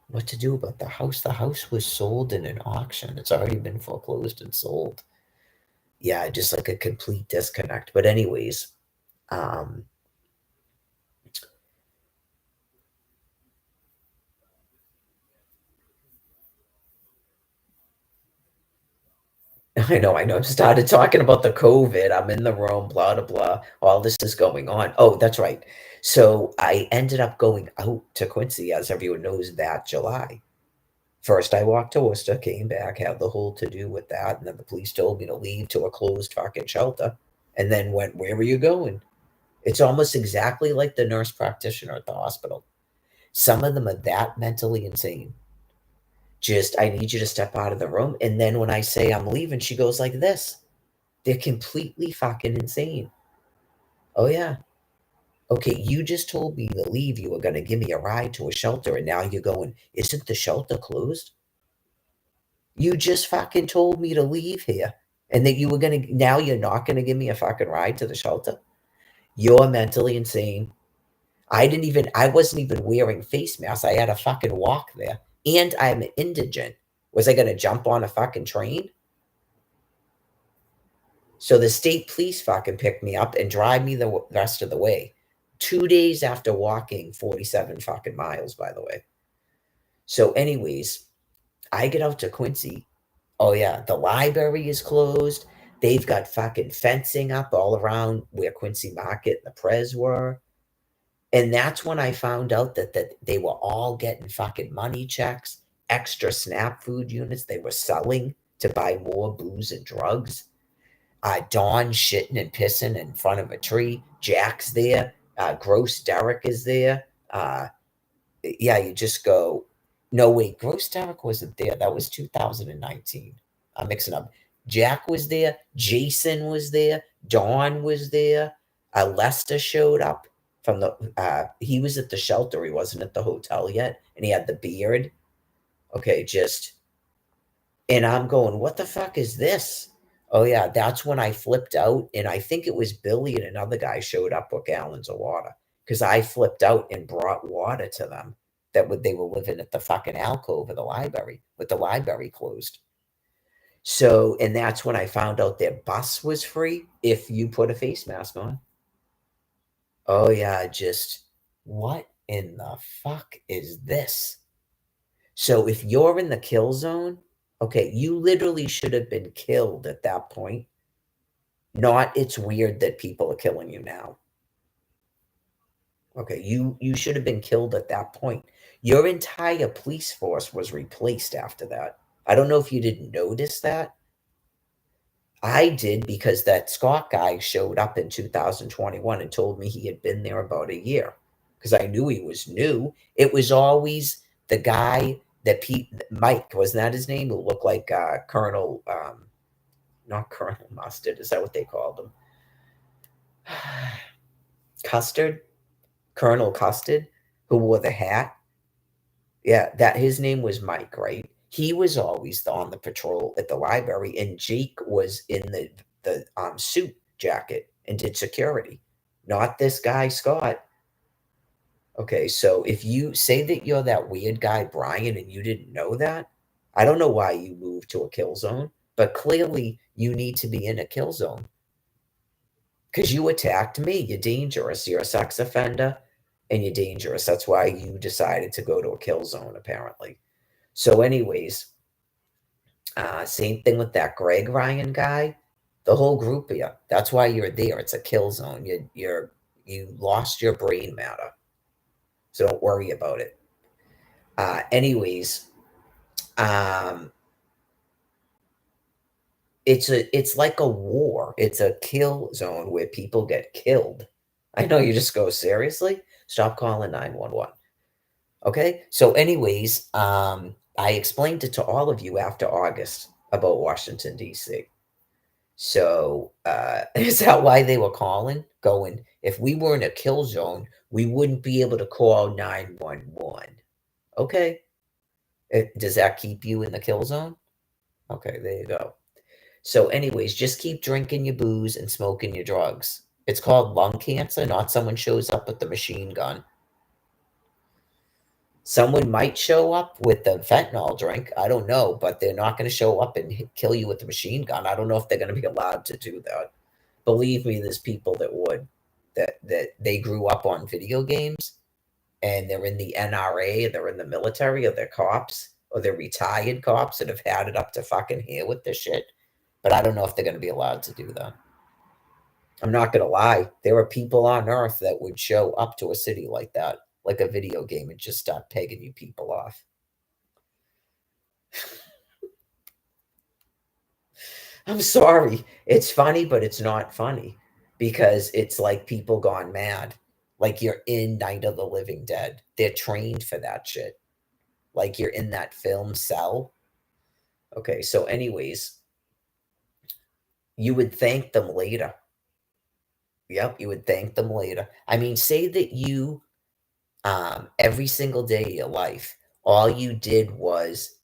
What to do about the house? The house was sold in an auction. It's already been foreclosed and sold. Yeah, just like a complete disconnect. But anyways, um, I know. Started talking about the COVID. I'm in the room, blah, blah, blah. All this is going on. Oh, that's right. So I ended up going out to Quincy, as everyone knows, that July. First, I walked to Worcester, came back, had the whole to do with that, and then the police told me to leave to a closed fucking shelter, and then went, "Where were you going?" It's almost exactly like the nurse practitioner at the hospital. Some of them are that mentally insane. Just, I need you to step out of the room. And then when I say I'm leaving, she goes like this. They're completely fucking insane. Oh, yeah. Okay, you just told me to leave. You were going to give me a ride to a shelter. And now you're going, isn't the shelter closed? You just fucking told me to leave here. And that you were going to, now you're not going to give me a fucking ride to the shelter? You're mentally insane. I wasn't even wearing face masks. I had a fucking walk there. And I'm indigent. Was I going to jump on a fucking train? So the state police fucking picked me up and drive me the rest of the way. 2 days after walking 47 fucking miles, by the way. So, anyways, I get out to Quincy. Oh, yeah, the library is closed. They've got fucking fencing up all around where Quincy Market and the Pres were. And that's when I found out that they were all getting fucking money checks, extra SNAP food units they were selling to buy more booze and drugs. Dawn shitting and pissing in front of a tree. Jack's there. Gross Derek is there. Yeah, you just go, no, wait, Gross Derek wasn't there. That was 2019. I'm mixing up. Jack was there. Jason was there. Dawn was there. Lester showed up from he was at the shelter. He wasn't at the hotel yet. And he had the beard. Okay, and I'm going, what the fuck is this? Oh, yeah, that's when I flipped out. And I think it was Billy and another guy showed up with gallons of water because I flipped out and brought water to them they were living at the fucking alcove of the library with the library closed. So, and that's when I found out their bus was free if you put a face mask on. Oh, yeah, just what in the fuck is this? So if you're in the kill zone, okay, you literally should have been killed at that point. Not it's weird that people are killing you now. Okay, you should have been killed at that point. Your entire police force was replaced after that. I don't know if you didn't notice that. I did because that Scott guy showed up in 2021 and told me he had been there about a year because I knew he was new. It was always the guy that Mike, wasn't that his name? Who looked like Colonel, not Colonel Mustard. Is that what they called him? Custard? Colonel Custard, who wore the hat. Yeah, that his name was Mike, right? He was always on the patrol at the library, and Jake was in the suit jacket and did security. Not this guy Scott. Okay, so if you say that you're that weird guy Brian and you didn't know that, I don't know why you moved to a kill zone, but clearly you need to be in a kill zone because you attacked me. You're dangerous. You're a sex offender and you're dangerous. That's why you decided to go to a kill zone, apparently. So, anyways, same thing with that Greg Ryan guy. The whole group of you. That's why you're there. It's a kill zone. You lost your brain matter. So don't worry about it. Anyways, um, it's like a war. It's a kill zone where people get killed. I know you just go, seriously? Stop calling 911. Okay? So anyways, I explained it to all of you after August about Washington, D.C. So, is that why they were calling? Going, if we were in a kill zone, we wouldn't be able to call 911. Okay. Does that keep you in the kill zone? Okay, there you go. So, anyways, just keep drinking your booze and smoking your drugs. It's called lung cancer, not someone shows up with the machine gun. Someone might show up with the fentanyl drink. I don't know, but they're not going to show up and kill you with the machine gun. I don't know if they're going to be allowed to do that. Believe me, there's people that would. That they grew up on video games and they're in the NRA, they're in the military, or they're cops, or they're retired cops that have had it up to fucking here with this shit. But I don't know if they're going to be allowed to do that. I'm not going to lie. There are people on Earth that would show up to a city like that, like a video game, and just start pegging you people off. I'm sorry. It's funny, but it's not funny because it's like people gone mad. Like you're in Night of the Living Dead. They're trained for that shit. Like you're in that film Cell. Okay, so anyways, you would thank them later. Yep, you would thank them later. I mean, say that you every single day of your life, all you did was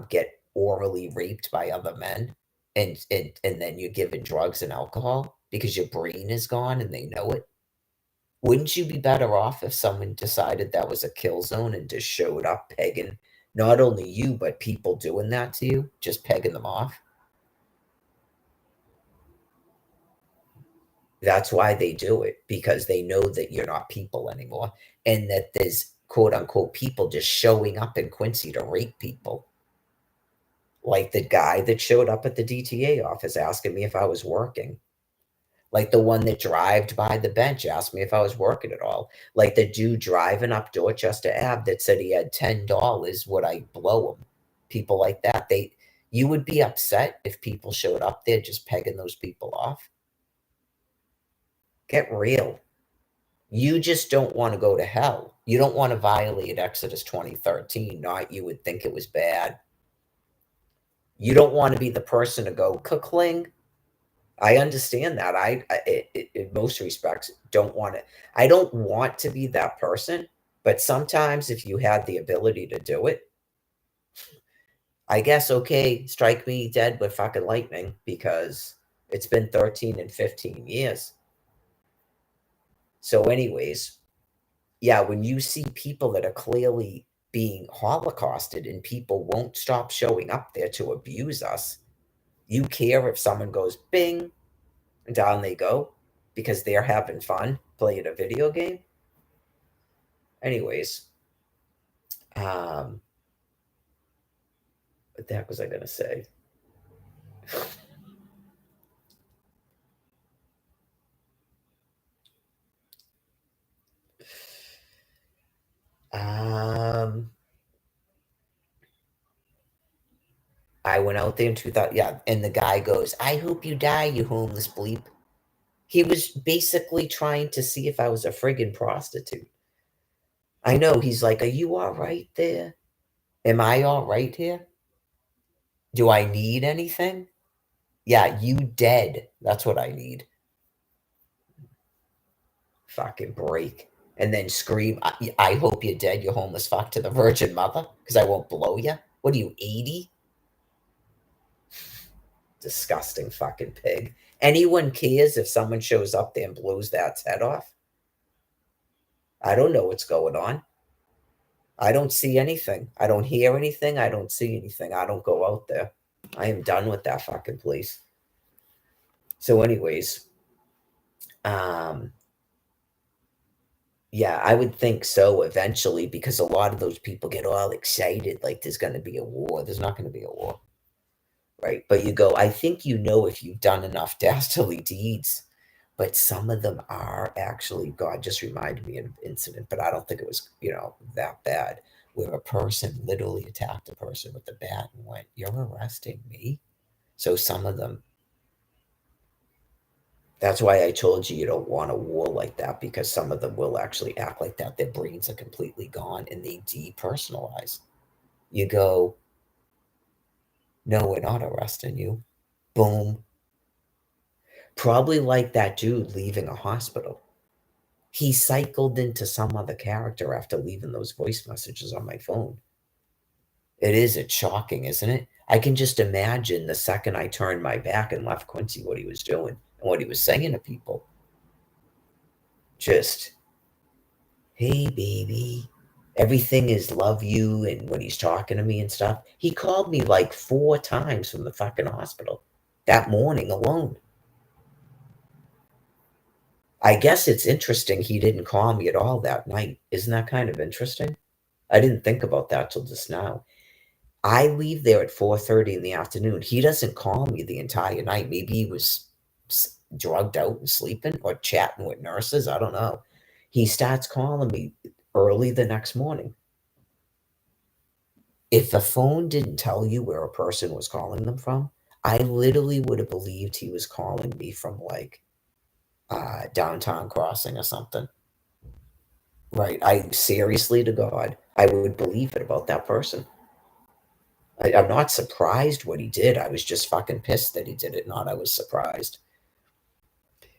get orally raped by other men, and then you're given drugs and alcohol because your brain is gone and they know it. Wouldn't you be better off if someone decided that was a kill zone and just showed up pegging not only you, but people doing that to you, just pegging them off? That's why they do it, because they know that you're not people anymore and that there's quote unquote people just showing up in Quincy to rape people. Like the guy that showed up at the DTA office asking me if I was working. Like the one that drived by the bench asked me if I was working at all. Like the dude driving up Dorchester Ave that said he had $10, would I blow him? People like that. You would be upset if people showed up there just pegging those people off. Get real. You just don't want to go to hell. You don't want to violate Exodus 20:13. Not you would think it was bad. You don't want to be the person to go kakling. I understand that. In most respects, don't want it. I don't want to be that person, but sometimes if you had the ability to do it, I guess, okay, strike me dead with fucking lightning because it's been 13 and 15 years. So, anyways, yeah, when you see people that are clearly being holocausted and people won't stop showing up there to abuse us, you care if someone goes bing and down they go because they're having fun playing a video game. Anyways, what the heck was I gonna say? um, I went out there in 2000. Yeah, and the guy goes, "I hope you die, you homeless bleep." He was basically trying to see if I was a friggin' prostitute. I know. He's like, "Are you all right there? Am I all right here? Do I need anything?" Yeah, you dead. That's what I need. Fucking break. And then scream, I hope you're dead, you homeless fuck, to the Virgin Mother, because I won't blow you. What are you, 80? Disgusting fucking pig. Anyone cares if someone shows up there and blows that head off? I don't know what's going on. I don't see anything. I don't hear anything. I don't see anything. I don't go out there. I am done with that fucking place. So, anyways, um, yeah, I would think so eventually because a lot of those people get all excited like there's going to be a war. There's not going to be a war, right? But you go, I think you know if you've done enough dastardly deeds, but some of them are actually, God just reminded me of an incident, but I don't think it was, that bad, where a person literally attacked a person with a bat and went, "You're arresting me?" So some of them, that's why I told you don't want a war like that because some of them will actually act like that. Their brains are completely gone and they depersonalize. You go, "No, we're not arresting you." Boom. Probably like that dude leaving a hospital. He cycled into some other character after leaving those voice messages on my phone. It is, it's shocking, isn't it? I can just imagine the second I turned my back and left Quincy what he was doing and what he was saying to people. Just, hey, baby, everything is love you. And when he's talking to me and stuff, he called me like 4 times from the fucking hospital that morning alone. I guess it's interesting he didn't call me at all that night. Isn't that kind of interesting? I didn't think about that till just now. I leave there at 4:30 in the afternoon. He doesn't call me the entire night. Maybe he was drugged out and sleeping or chatting with nurses. I don't know. He starts calling me early the next morning. If the phone didn't tell you where a person was calling them from, I literally would have believed he was calling me from like downtown crossing or something. Right. I seriously to God, I would believe it about that person. I'm not surprised what he did. I was just fucking pissed that he did it. Not I was surprised.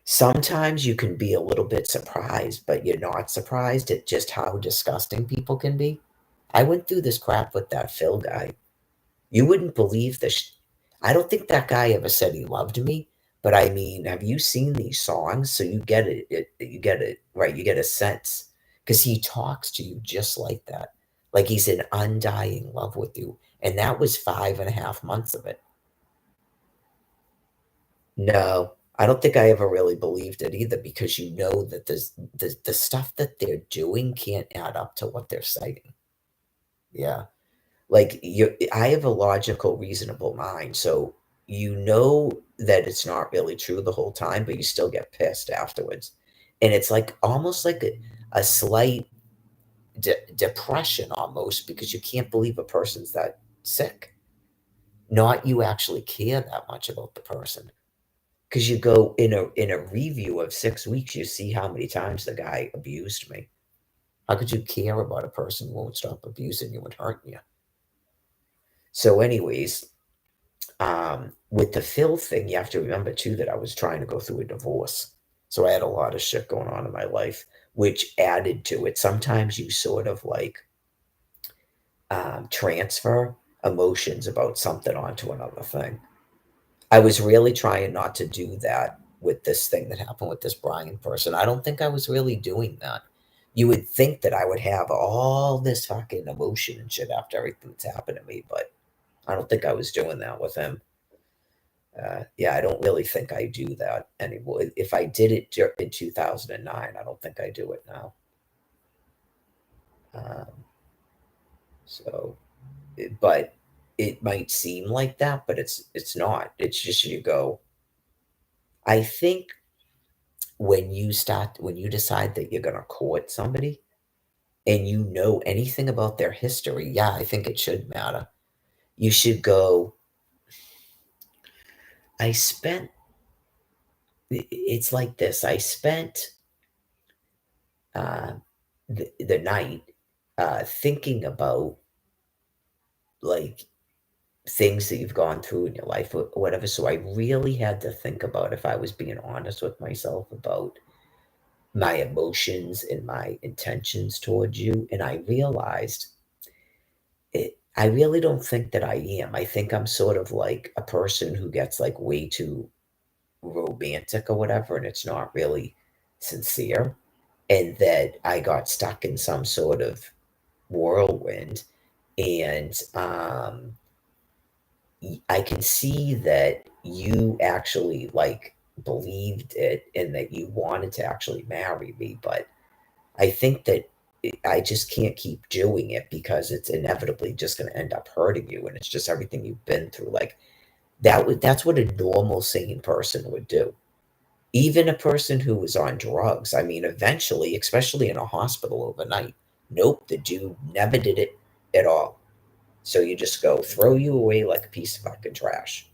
Sometimes you can be a little bit surprised, but you're not surprised at just how disgusting people can be. I went through this crap with that Phil guy. You wouldn't believe this. I don't think that guy ever said he loved me, but I mean, have you seen these songs? So you get it, you get it, right? You get a sense because he talks to you just like that, like he's in undying love with you, and that was 5.5 months of it. No, I don't think I ever really believed it either because you know that the stuff that they're doing can't add up to what they're citing. Yeah. Like you I have a logical, reasonable mind. So you know that it's not really true the whole time, but you still get pissed afterwards. And it's like almost like a slight depression almost because you can't believe a person's that sick. Not you actually care that much about the person. Because you go in a review of 6 weeks, you see how many times the guy abused me. How could you care about a person who won't stop abusing you and hurting you? So, anyways, with the Phil thing, you have to remember too that I was trying to go through a divorce. So I had a lot of shit going on in my life, which added to it. Sometimes you sort of like transfer emotions about something onto another thing. I was really trying not to do that with this thing that happened with this Brian person. I don't think I was really doing that. You would think that I would have all this fucking emotion and shit after everything that's happened to me, but I don't think I was doing that with him. Yeah, I don't really think I do that anymore. If I did it in 2009, I don't think I do it now. Um, so, but it might seem like that, but it's not. It's just you go. I think when you decide that you're gonna court somebody and you know anything about their history, yeah, I think it should matter. You should go. I spent. It's like this. I spent uh, the night thinking about like things that you've gone through in your life or whatever. So I really had to think about if I was being honest with myself about my emotions and my intentions towards you. And I realized I really don't think that I am. I think I'm sort of like a person who gets like way too romantic or whatever, and it's not really sincere. And that I got stuck in some sort of whirlwind and I can see that you actually like believed it and that you wanted to actually marry me, but I think that I just can't keep doing it because it's inevitably just going to end up hurting you, and it's just everything you've been through. Like that's what a normal sane person would do. Even a person who was on drugs. I mean, eventually, especially in a hospital overnight. Nope, the dude never did it at all. So you just go throw you away like a piece of fucking trash.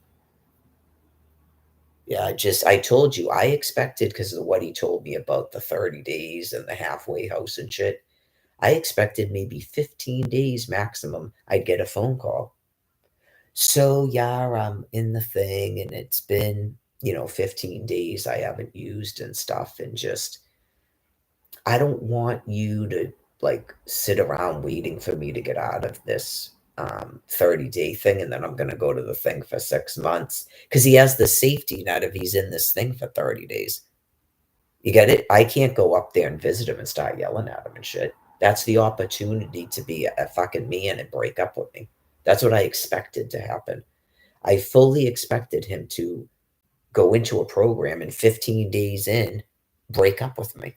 Yeah, I told you, I expected because of what he told me about the 30 days and the halfway house and shit. I expected maybe 15 days maximum. I'd get a phone call. So, yeah, I'm in the thing, and it's been, 15 days I haven't used and stuff. And just, I don't want you to like sit around waiting for me to get out of this 30-day thing, and then I'm going to go to the thing for 6 months because he has the safety net if he's in this thing for 30 days. You get it? I can't go up there and visit him and start yelling at him and shit. That's the opportunity to be a fucking man and break up with me. That's what I expected to happen. I fully expected him to go into a program and 15 days in, break up with me.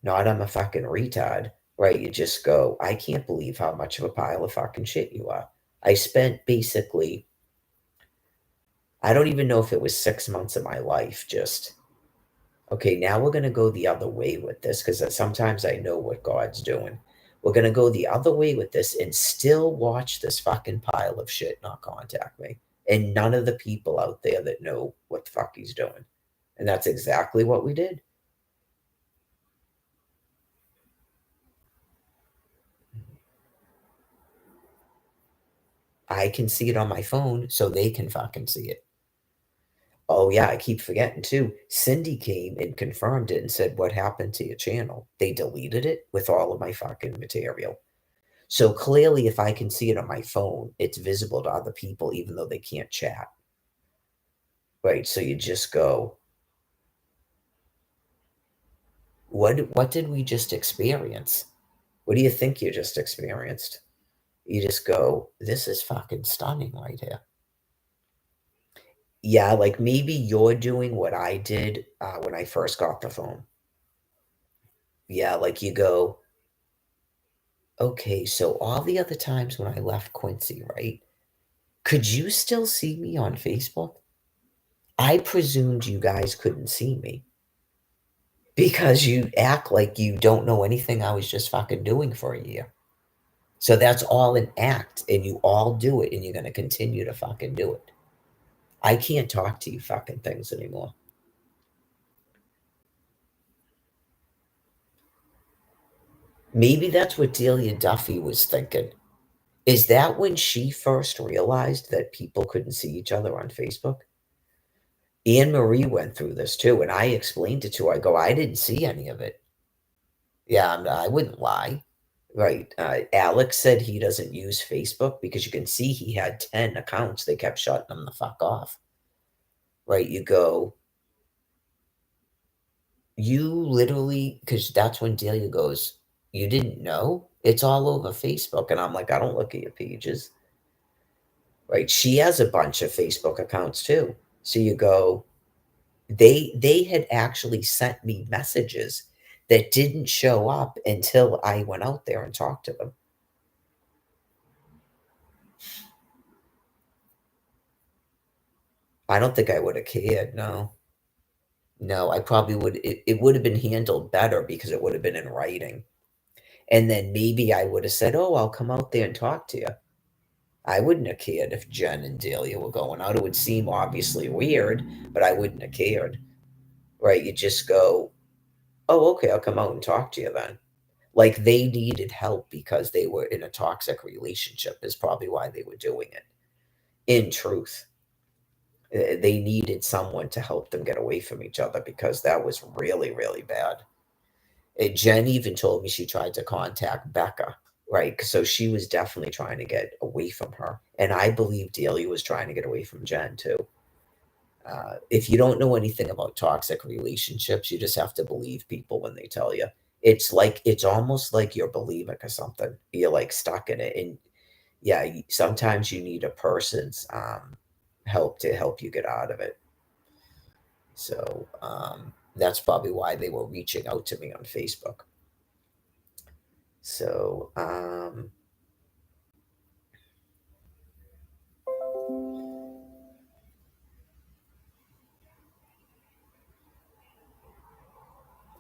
Not I'm a fucking retard, right? You just go, I can't believe how much of a pile of fucking shit you are. I spent basically, I don't even know if it was 6 months of my life just, okay, now we're going to go the other way with this because sometimes I know what God's doing. We're going to go the other way with this and still watch this fucking pile of shit not contact me. And none of the people out there that know what the fuck he's doing. And that's exactly what we did. I can see it on my phone, so they can fucking see it. Oh, yeah, I keep forgetting too. Cindy came and confirmed it and said, "What happened to your channel?" They deleted it with all of my fucking material. So clearly, if I can see it on my phone, it's visible to other people, even though they can't chat. Right? So you just go, what did we just experience? What do you think you just experienced? You just go, this is fucking stunning right here. Yeah, like maybe you're doing what I did when I first got the phone. Yeah, like you go, okay, so all the other times when I left Quincy, right? Could you still see me on Facebook? I presumed you guys couldn't see me because you act like you don't know anything I was just fucking doing for a year. So that's all an act, and you all do it, and you're gonna continue to fucking do it. I can't talk to you fucking things anymore. Maybe that's what Delia Duffy was thinking. Is that when she first realized that people couldn't see each other on Facebook? Anne Marie went through this too, and I explained it to her. I go, I didn't see any of it. Yeah, I wouldn't lie. Right. Alex said he doesn't use Facebook because you can see he had 10 accounts. They kept shutting him the fuck off. Right. You go, you literally, because that's when Delia goes, you didn't know? It's all over Facebook. And I'm like, I don't look at your pages. Right. She has a bunch of Facebook accounts too. So you go, they had actually sent me messages that didn't show up until I went out there and talked to them. I don't think I would have cared, no. No, I probably would it would have been handled better because it would have been in writing, and then maybe I would have said, "Oh, I'll come out there and talk to you." I wouldn't have cared if Jen and Delia were going out. It would seem obviously weird, but I wouldn't have cared, right? You just go, "Oh, okay, I'll come out and talk to you then." Like, they needed help because they were in a toxic relationship is probably why they were doing it, in truth. They needed someone to help them get away from each other because that was really, really bad. Jen even told me she tried to contact Becca, right? So she was definitely trying to get away from her. And I believe Delia was trying to get away from Jen too. If you don't know anything about toxic relationships, you just have to believe people when they tell you. It's almost like you're bulimic or something. You're like stuck in it. And yeah, sometimes you need a person's help to help you get out of it. So that's probably why they were reaching out to me on Facebook. So,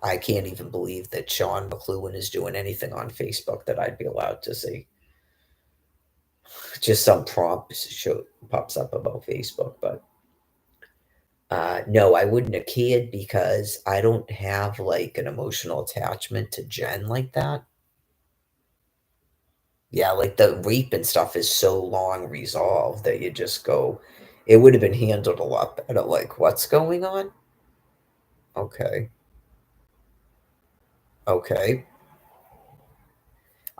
I can't even believe that Sean McLuhan is doing anything on Facebook that I'd be allowed to see. Just some prompt show pops up about Facebook, but no, I wouldn't have cared because I don't have like an emotional attachment to Jen like that. Yeah, like the rape and stuff is so long resolved that you just go, it would have been handled a lot better. Like, what's going on? Okay. Okay.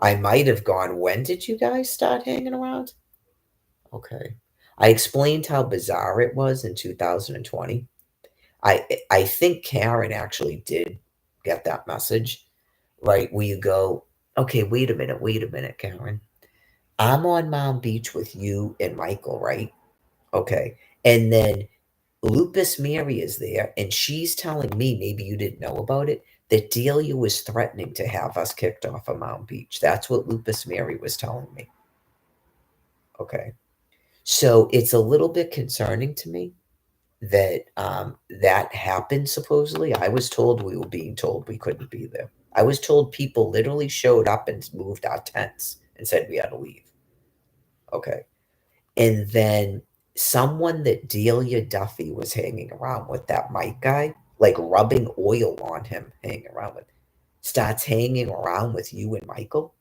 I might have gone, when did you guys start hanging around? Okay. I explained how bizarre it was in 2020. I think Karen actually did get that message, right? Where you go, okay, wait a minute, Karen. I'm on Mount Beach with you and Michael, right? Okay. And then Lupus Mary is there, and she's telling me, maybe you didn't know about it, that Delia was threatening to have us kicked off of Mount Beach. That's what Lupus Mary was telling me. Okay. So it's a little bit concerning to me that that happened supposedly. I was told we were being told we couldn't be there. I was told people literally showed up and moved our tents and said we had to leave. Okay. And then someone that Delia Duffy was hanging around with, that Mike guy, like rubbing oil on him, hanging around with, starts hanging around with you and Michael.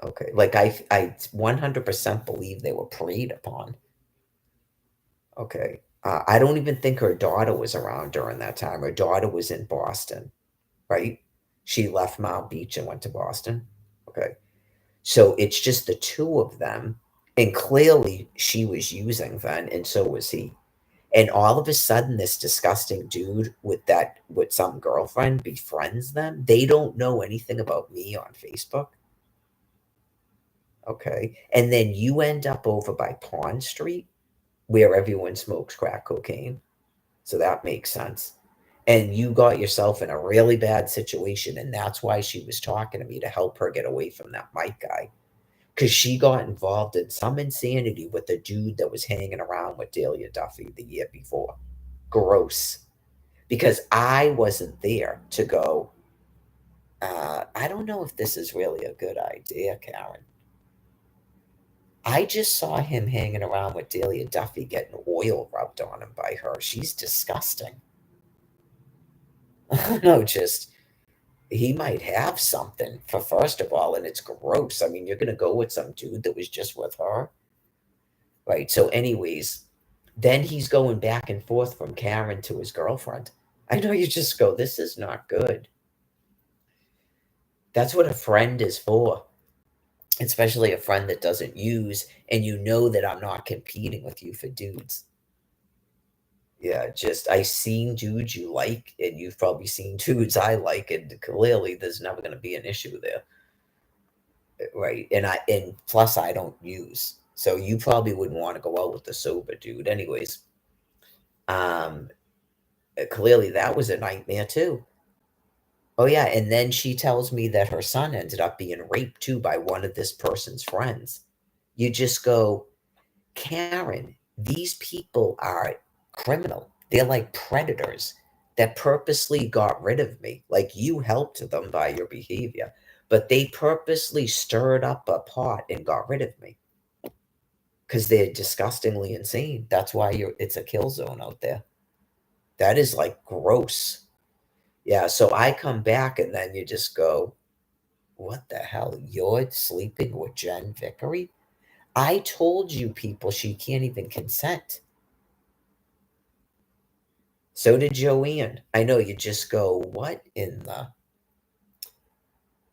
Okay. Like I 100% believe they were preyed upon. Okay. I don't even think her daughter was around during that time. Her daughter was in Boston, right? She left Mount Beach and went to Boston. Okay. So it's just the two of them. And clearly she was using then, and so was he. And all of a sudden, this disgusting dude with some girlfriend befriends them. They don't know anything about me on Facebook. Okay. And then you end up over by Pond Street where everyone smokes crack cocaine. So that makes sense. And you got yourself in a really bad situation. And that's why she was talking to me, to help her get away from that Mike guy. Because she got involved in some insanity with the dude that was hanging around with Delia Duffy the year before. Gross. Because I wasn't there to go, I don't know if this is really a good idea, Karen. I just saw him hanging around with Delia Duffy getting oil rubbed on him by her. She's disgusting. No, just he might have something for first of all, and it's gross. I mean, you're gonna go with some dude that was just with her, right? So, anyways, then he's going back and forth from Karen to his girlfriend. I know you just go, this is not good. That's what a friend is for, especially a friend that doesn't use, and you know that I'm not competing with you for dudes. Yeah, just I seen dudes you like, and you've probably seen dudes I like, and clearly there's never going to be an issue there, right? And plus I don't use, so you probably wouldn't want to go out with the sober dude, anyways. Um, clearly that was a nightmare too. Oh yeah, and then she tells me that her son ended up being raped too by one of this person's friends. You just go, Karen, these people are criminal. They're like predators that purposely got rid of me. Like you helped them by your behavior, but they purposely stirred up a pot and got rid of me because they're disgustingly insane. That's why it's a kill zone out there. That is like gross. Yeah, so I come back and then you just go, what the hell? You're sleeping with Jen Vickery? I told you people she can't even consent. So did Joanne. I know you just go, what in the.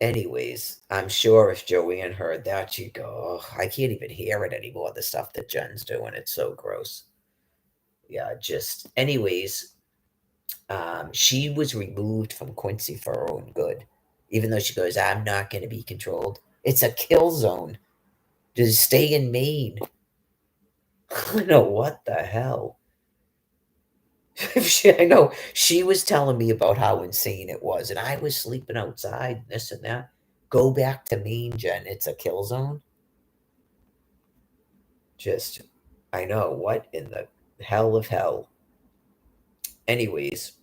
Anyways, I'm sure if Joanne heard that, she'd go, oh, I can't even hear it anymore. The stuff that Jen's doing, it's so gross. Yeah, just. Anyways, she was removed from Quincy for her own good. Even though she goes, I'm not going to be controlled. It's a kill zone. Just stay in Maine. I know, what the hell? I know she was telling me about how insane it was, and I was sleeping outside, this and that. Go back to Maine, Jen. It's a kill zone. Just, I know, what in the hell of hell. Anyways,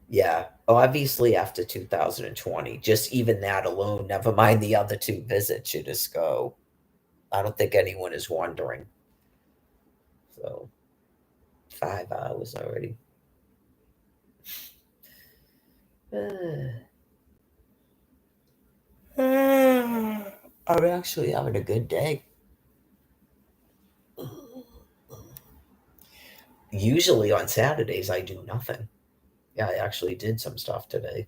yeah, obviously after 2020, just even that alone, never mind the other two visits, you just go, I don't think anyone is wondering. So, 5 hours already. I'm actually having a good day. Usually on Saturdays, I do nothing. Yeah, I actually did some stuff today.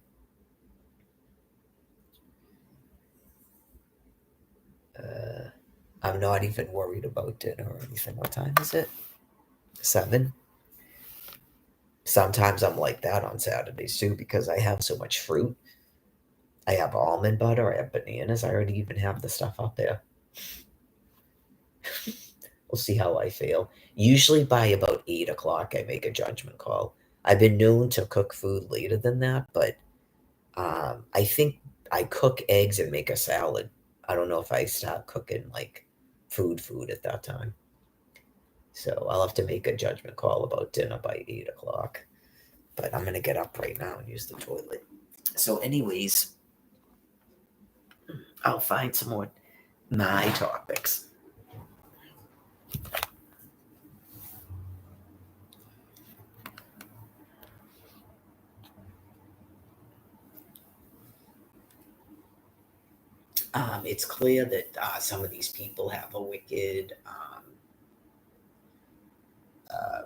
Uh, I'm not even worried about dinner or anything. What time is it? 7? Sometimes I'm like that on Saturdays too because I have so much fruit. I have almond butter, I have bananas. I already even have the stuff out there. We'll see how I feel. Usually by about 8 o'clock, I make a judgment call. I've been known to cook food later than that, but I think I cook eggs and make a salad. I don't know if I start cooking like food at that time. So I'll have to make a judgment call about dinner by 8 o'clock. But I'm gonna get up right now and use the toilet. So, anyways, I'll find some more my topics. It's clear that some of these people have a wicked uh,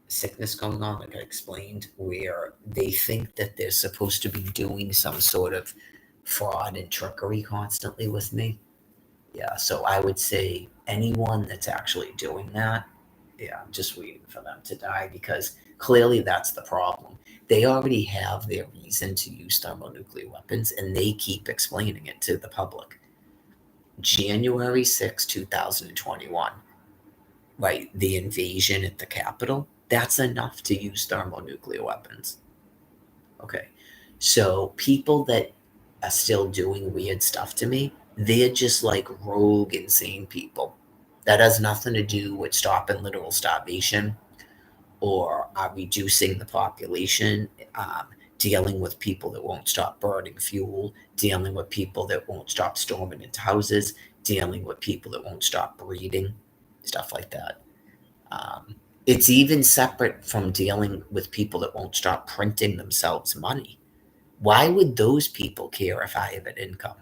sickness going on, like I explained, where they think that they're supposed to be doing some sort of fraud and trickery constantly with me. Yeah, so I would say anyone that's actually doing that, yeah, I'm just waiting for them to die because clearly that's the problem. They already have their reason to use thermonuclear weapons and they keep explaining it to the public. January 6, 2021, right? The invasion at the Capitol, that's enough to use thermonuclear weapons. Okay. So people that are still doing weird stuff to me, they're just like rogue, insane people. That has nothing to do with stopping literal starvation or reducing the population, dealing with people that won't stop burning fuel, dealing with people that won't stop storming into houses, dealing with people that won't stop breeding, stuff like that. Um, it's even separate from dealing with people that won't stop printing themselves money. Why would those people care if I have an income?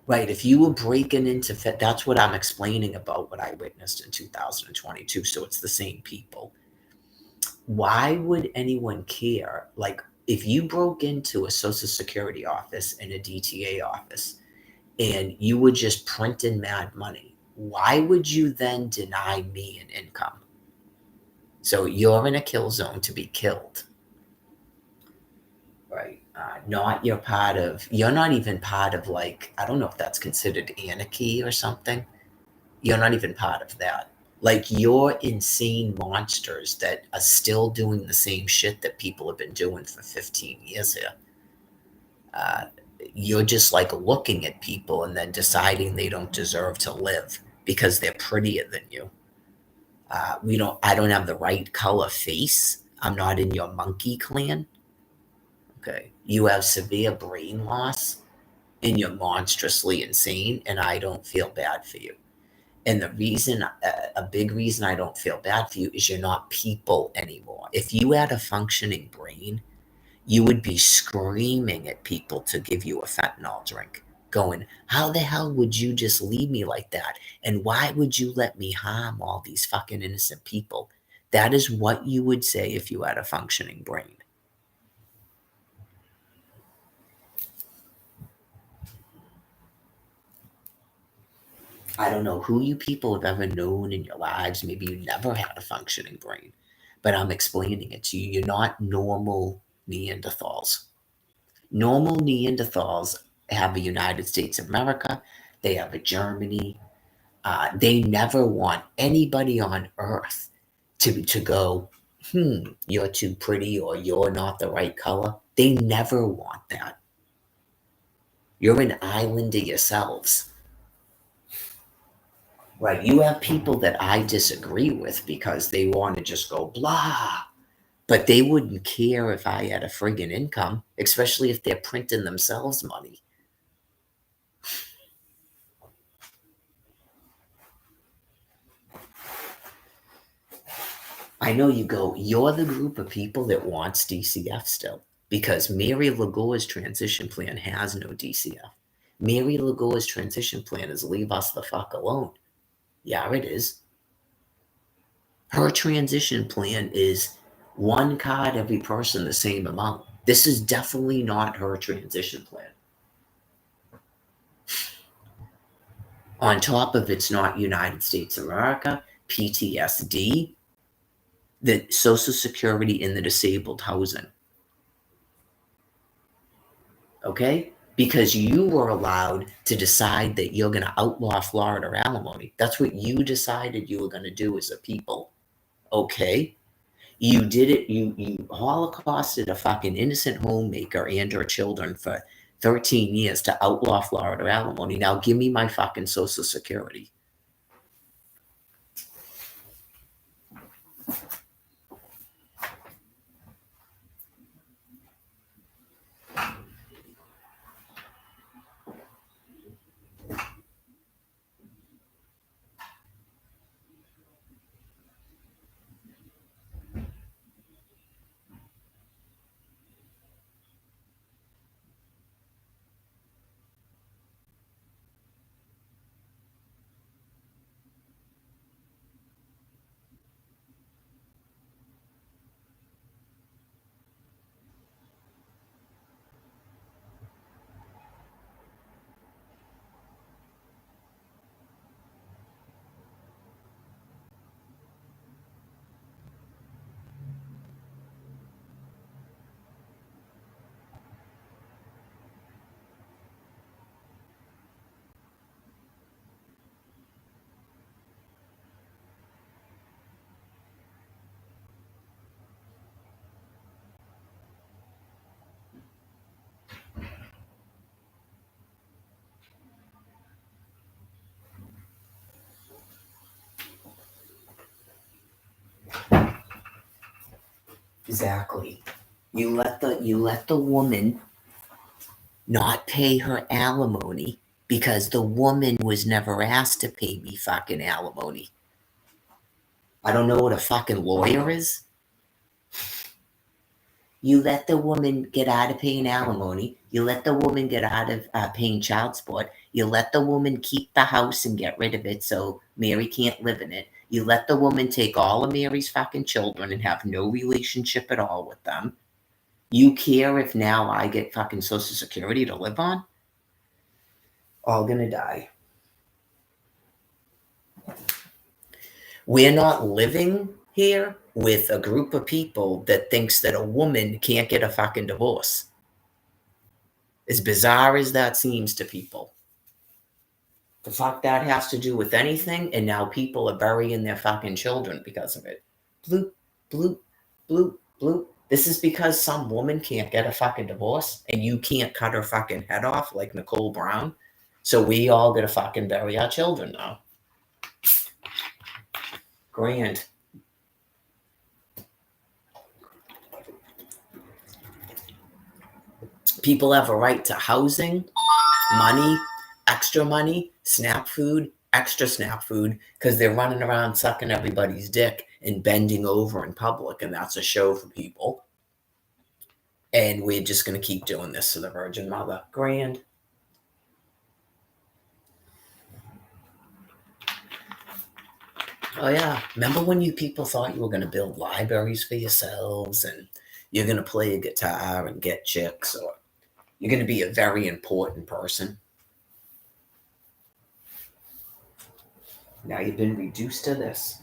Right. If you were breaking into that's what I'm explaining about what I witnessed in 2022. So it's the same people. Why would anyone care? Like, if you broke into a Social Security office and a DTA office and you were just printing mad money, why would you then deny me an income? So you're in a kill zone to be killed, right? Not you're part of, you're not even part of, like, I don't know if that's considered anarchy or something. You're not even part of that. Like, you're insane monsters that are still doing the same shit that people have been doing for 15 years here. Uh, you're just like looking at people and then deciding they don't deserve to live because they're prettier than you. I don't have the right color face. I'm not in your monkey clan. Okay. You have severe brain loss and you're monstrously insane, and I don't feel bad for you. And the reason, a big reason I don't feel bad for you is you're not people anymore. If you had a functioning brain, you would be screaming at people to give you a fentanyl drink, going, how the hell would you just leave me like that? And why would you let me harm all these fucking innocent people? That is what you would say if you had a functioning brain. I don't know who you people have ever known in your lives. Maybe you never had a functioning brain, but I'm explaining it to you. You're not normal Neanderthals. Normal Neanderthals have a United States of America, they have a Germany. They never want anybody on earth to go, you're too pretty or you're not the right color. They never want that. You're an island to yourselves. Right. You have people that I disagree with because they want to just go blah, but they wouldn't care if I had a friggin' income, especially if they're printing themselves money. I know you go, you're the group of people that wants DCF still because Mary Lagoa's transition plan has no DCF. Mary Lagoa's transition plan is leave us the fuck alone. Yeah, it is. Her transition plan is one card every person the same amount. This is definitely not her transition plan. On top of it's not United States of America, PTSD, the Social Security, and the disabled housing. Okay? Because you were allowed to decide that you're going to outlaw Florida alimony. That's what you decided you were going to do as a people. Okay? You did it. You holocausted a fucking innocent homemaker and her children for 13 years to outlaw Florida alimony. Now give me my fucking Social Security. Exactly. You let the woman not pay her alimony because the woman was never asked to pay me fucking alimony. I don't know what a fucking lawyer is. You let the woman get out of paying alimony. You let the woman get out of paying child support. You let the woman keep the house and get rid of it so Mary can't live in it. You let the woman take all of Mary's fucking children and have no relationship at all with them. You care if now I get fucking Social Security to live on? All gonna die. We're not living here with a group of people that thinks that a woman can't get a fucking divorce. As bizarre as that seems to people. The fuck that has to do with anything, and now people are burying their fucking children because of it. Bloop, bloop, bloop, bloop. This is because some woman can't get a fucking divorce, and you can't cut her fucking head off like Nicole Brown. So we all gotta fucking bury our children now. Grand. People have a right to housing, money, extra money, SNAP food, extra SNAP food, because they're running around sucking everybody's dick and bending over in public, and that's a show for people. And we're just going to keep doing this to the Virgin Mother. Grand. Oh, yeah. Remember when you people thought you were going to build libraries for yourselves and you're going to play a guitar and get chicks, or you're going to be a very important person? Now you've been reduced to this.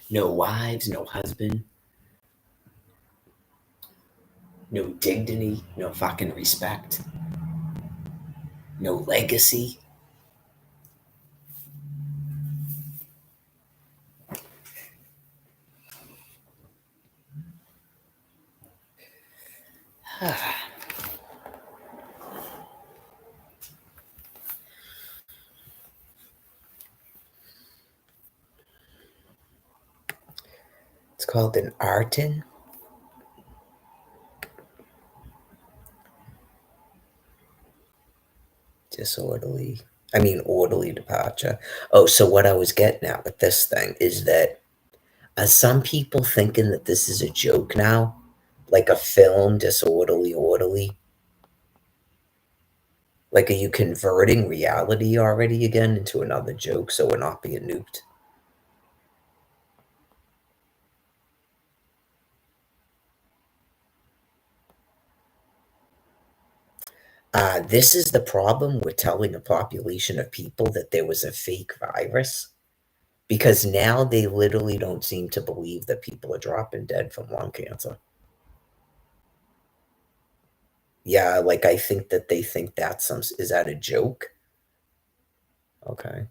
No wives, no husband, no dignity, no fucking respect, no legacy. It's called an Arton. Orderly departure. Oh, so what I was getting at with this thing is that are some people thinking that this is a joke now? Like a film, Disorderly Orderly? Like, are you converting reality already again into another joke so we're not being nuked? This is the problem with telling a population of people that there was a fake virus, because now they literally don't seem to believe that people are dropping dead from lung cancer. Yeah, like, I think that they think that's some is that a joke? Okay.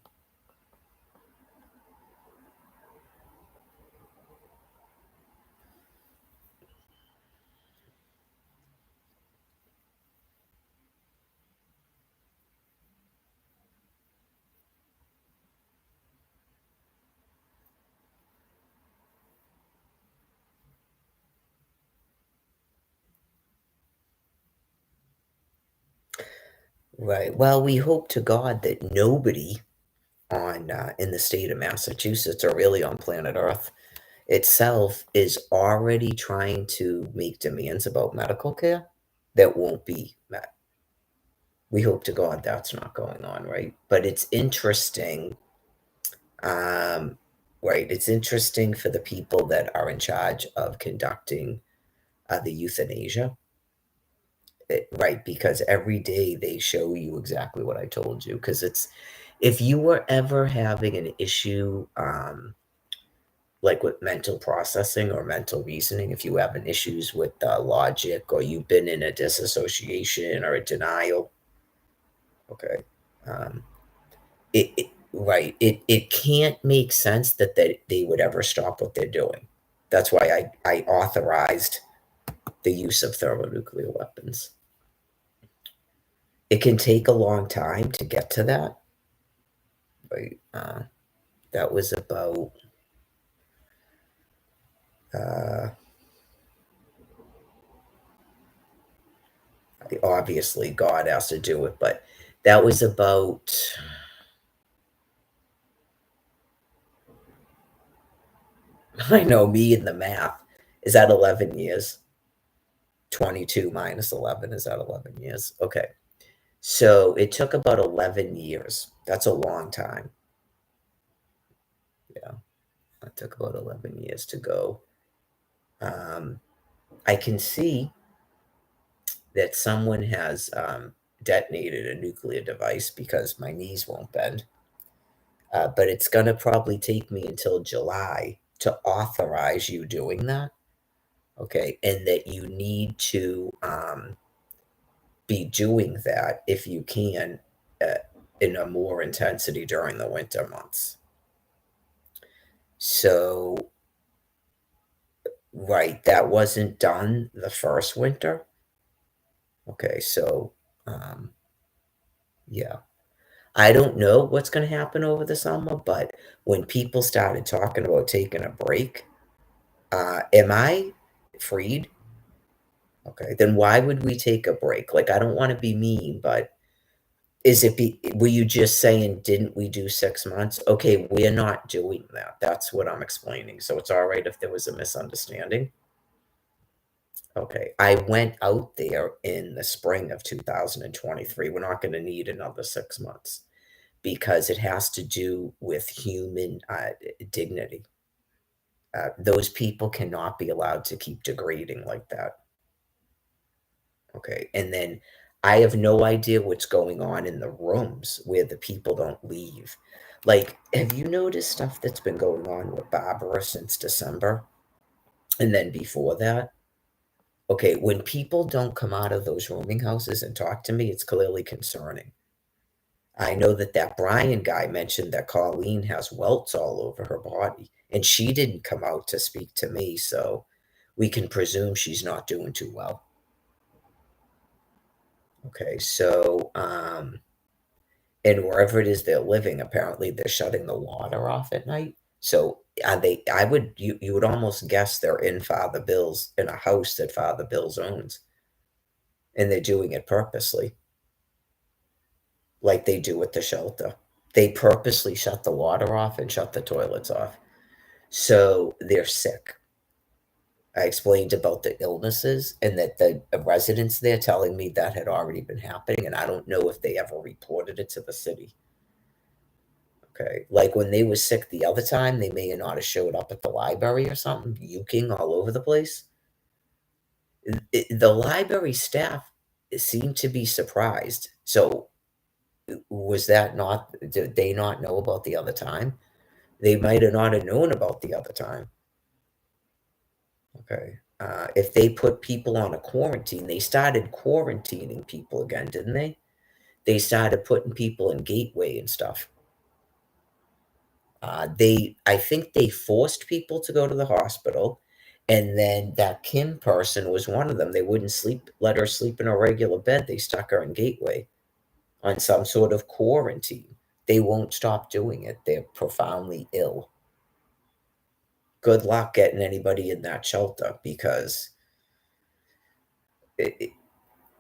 Right. Well, we hope to God that nobody on, in the state of Massachusetts or really on planet Earth itself is already trying to make demands about medical care that won't be met. We hope to God that's not going on, right? But it's interesting, um, right? It's interesting for the people that are in charge of conducting the euthanasia, right? Because every day they show you exactly what I told you. Because it's if you were ever having an issue, like with mental processing or mental reasoning, if you having issues with logic or you've been in a disassociation or a denial, okay, um, right, it can't make sense that they would ever stop what they're doing. That's why I authorized the use of thermonuclear weapons. It can take a long time to get to that, right? That was about uh, obviously God has to do it, but that was about I know me and the math. Is that 11 years? 22 minus 11 is that 11 years? Okay. So it took about 11 years. That's a long time. Yeah. It took about 11 years to go. Um, I can see that someone has detonated a nuclear device because my knees won't bend. But it's going to probably take me until July to authorize you doing that. Okay. And that you need to be doing that if you can uh, in a more intensity during the winter months. So, right, that wasn't done the first winter. Okay, so um, yeah, I don't know what's going to happen over the summer, but when people started talking about taking a break, am I freed? Okay, then why would we take a break? Like, I don't want to be mean, but were you just saying, "Didn't we do 6 months?" Okay, we're not doing that. That's what I'm explaining. So it's alright if there was a misunderstanding? Okay, I went out there in the spring of 2023. We're not gonna need another 6 months because it has to do with human, dignity. Those people cannot be allowed to keep degrading like that. Okay, and then I have no idea what's going on in the rooms where the people don't leave. Like, have you noticed stuff that's been going on with Barbara since December? And then before that? Okay, when people don't come out of those rooming houses and talk to me, it's clearly concerning. I know that that Brian guy mentioned that Colleen has welts all over her body, and she didn't come out to speak to me, so we can presume she's not doing too well. Okay, so and wherever it is they're living, apparently they're shutting the water off at night. So they I would you would almost guess they're in Father Bill's in a house that Father Bill's owns, and they're doing it purposely, like they do at the shelter. They purposely shut the water off and shut the toilets off. So they're sick. I explained about the illnesses and that the residents there telling me that had already been happening, and I don't know if they ever reported it to the city. Okay. Like when they were sick the other time, they may not have showed up at the library or something, puking all over the place. The library staff seemed to be surprised. So was that not, did they not know about the other time? They might have not have known about the other time. Okay. If they put people on a quarantine, they started quarantining people again, didn't they? They started putting people in Gateway and stuff. I think they forced people to go to the hospital, and then that Kim person was one of them. They wouldn't let her sleep in a regular bed. They stuck her in Gateway on some sort of quarantine. They won't stop doing it. They're profoundly ill. Good luck getting anybody in that shelter because it,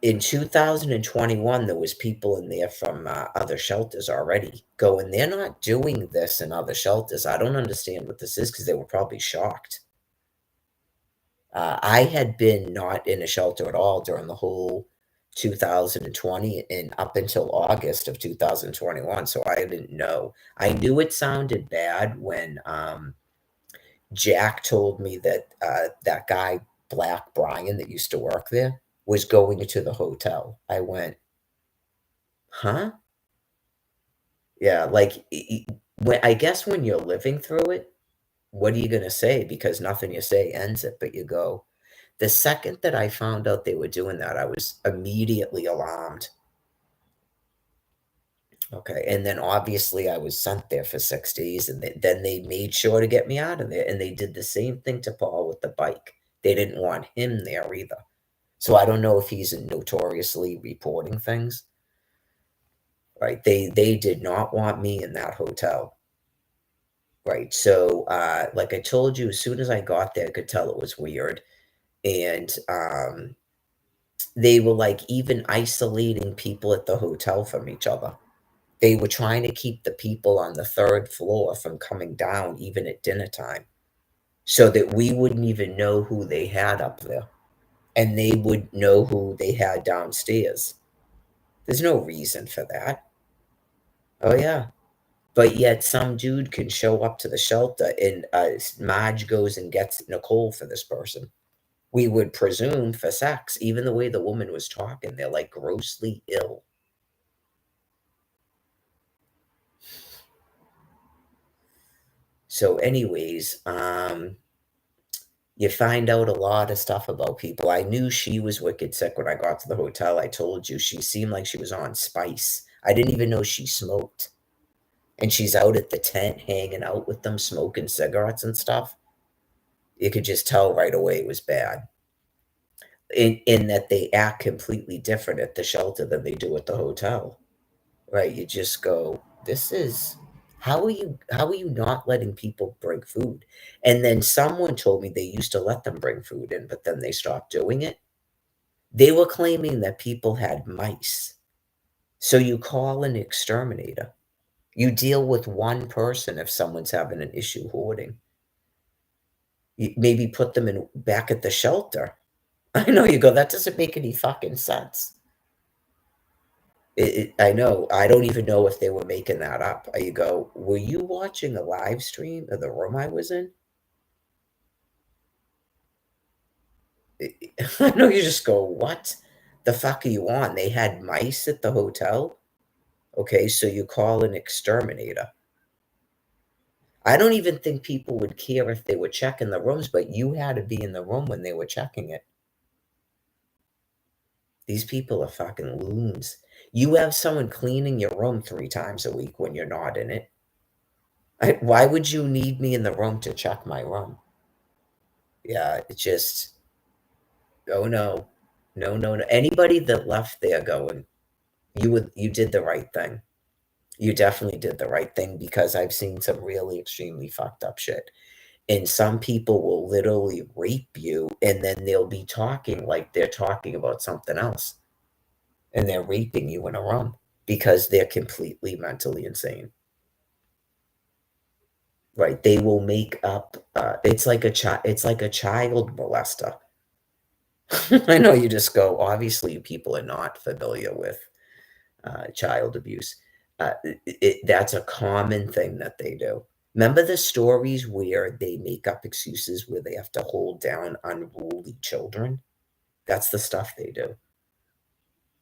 in 2021 there was people in there from other shelters already going, they're not doing this in other shelters. I don't understand what this is, because they were probably shocked. I had been not in a shelter at all during the whole 2020 and up until August of 2021, so I didn't know. I knew it sounded bad when Jack told me that that guy Black Brian that used to work there was going to the hotel. I went, huh? Yeah, like, when I guess when you're living through it, what are you gonna say? Because nothing you say ends it, but you go. The second that I found out they were doing that, I was immediately alarmed. Okay, and then obviously I was sent there for 6 days, and then they made sure to get me out of there, and they did the same thing to Paul with the bike. They didn't want him there either. So I don't know if he's notoriously reporting things, right? They did not want me in that hotel. Right. So, like I told you, as soon as I got there, I could tell it was weird. And they were like even isolating people at the hotel from each other. They were trying to keep the people on the third floor from coming down, even at dinner time, so that we wouldn't even know who they had up there. And they would know who they had downstairs. There's no reason for that. Oh, yeah. But yet some dude can show up to the shelter and Marge goes and gets Nicole for this person. We would presume for sex, even the way the woman was talking, they're like grossly ill. So, anyways, you find out a lot of stuff about people. I knew she was wicked sick when I got to the hotel. I told you she seemed like she was on spice. I didn't even know she smoked. And she's out at the tent hanging out with them, smoking cigarettes and stuff. You could just tell right away it was bad. In that they act completely different at the shelter than they do at the hotel. Right, you just go, "This is how are you not letting people bring food?" And then someone told me they used to let them bring food in, but then they stopped doing it. They were claiming that people had mice. So you call an exterminator. You deal with one person if someone's having an issue hoarding. You maybe put them in back at the shelter. I know, you go, "That doesn't make any fucking sense." I know. I don't even know if they were making that up. You go, "Were you watching a live stream of the room I was in?" I know, you just go, "What the fuck are you on?" They had mice at the hotel? Okay, so you call an exterminator. I don't even think people would care if they were checking the rooms, but you had to be in the room when they were checking it. These people are fucking loons. You have someone cleaning your room 3 times a week when you're not in it. Why would you need me in the room to check my room? Yeah, it just, oh, no. No, no, no. Anybody that left there going, you did the right thing. You definitely did the right thing, because I've seen some really extremely fucked up shit. And some people will literally rape you, and then they'll be talking like they're talking about something else, and they're raping you in a room because they're completely mentally insane. Right, they will make up, it's like a child molester. I know you just go, obviously, people are not familiar with, child abuse. That's a common thing that they do. Remember the stories where they make up excuses where they have to hold down unruly children? That's the stuff they do,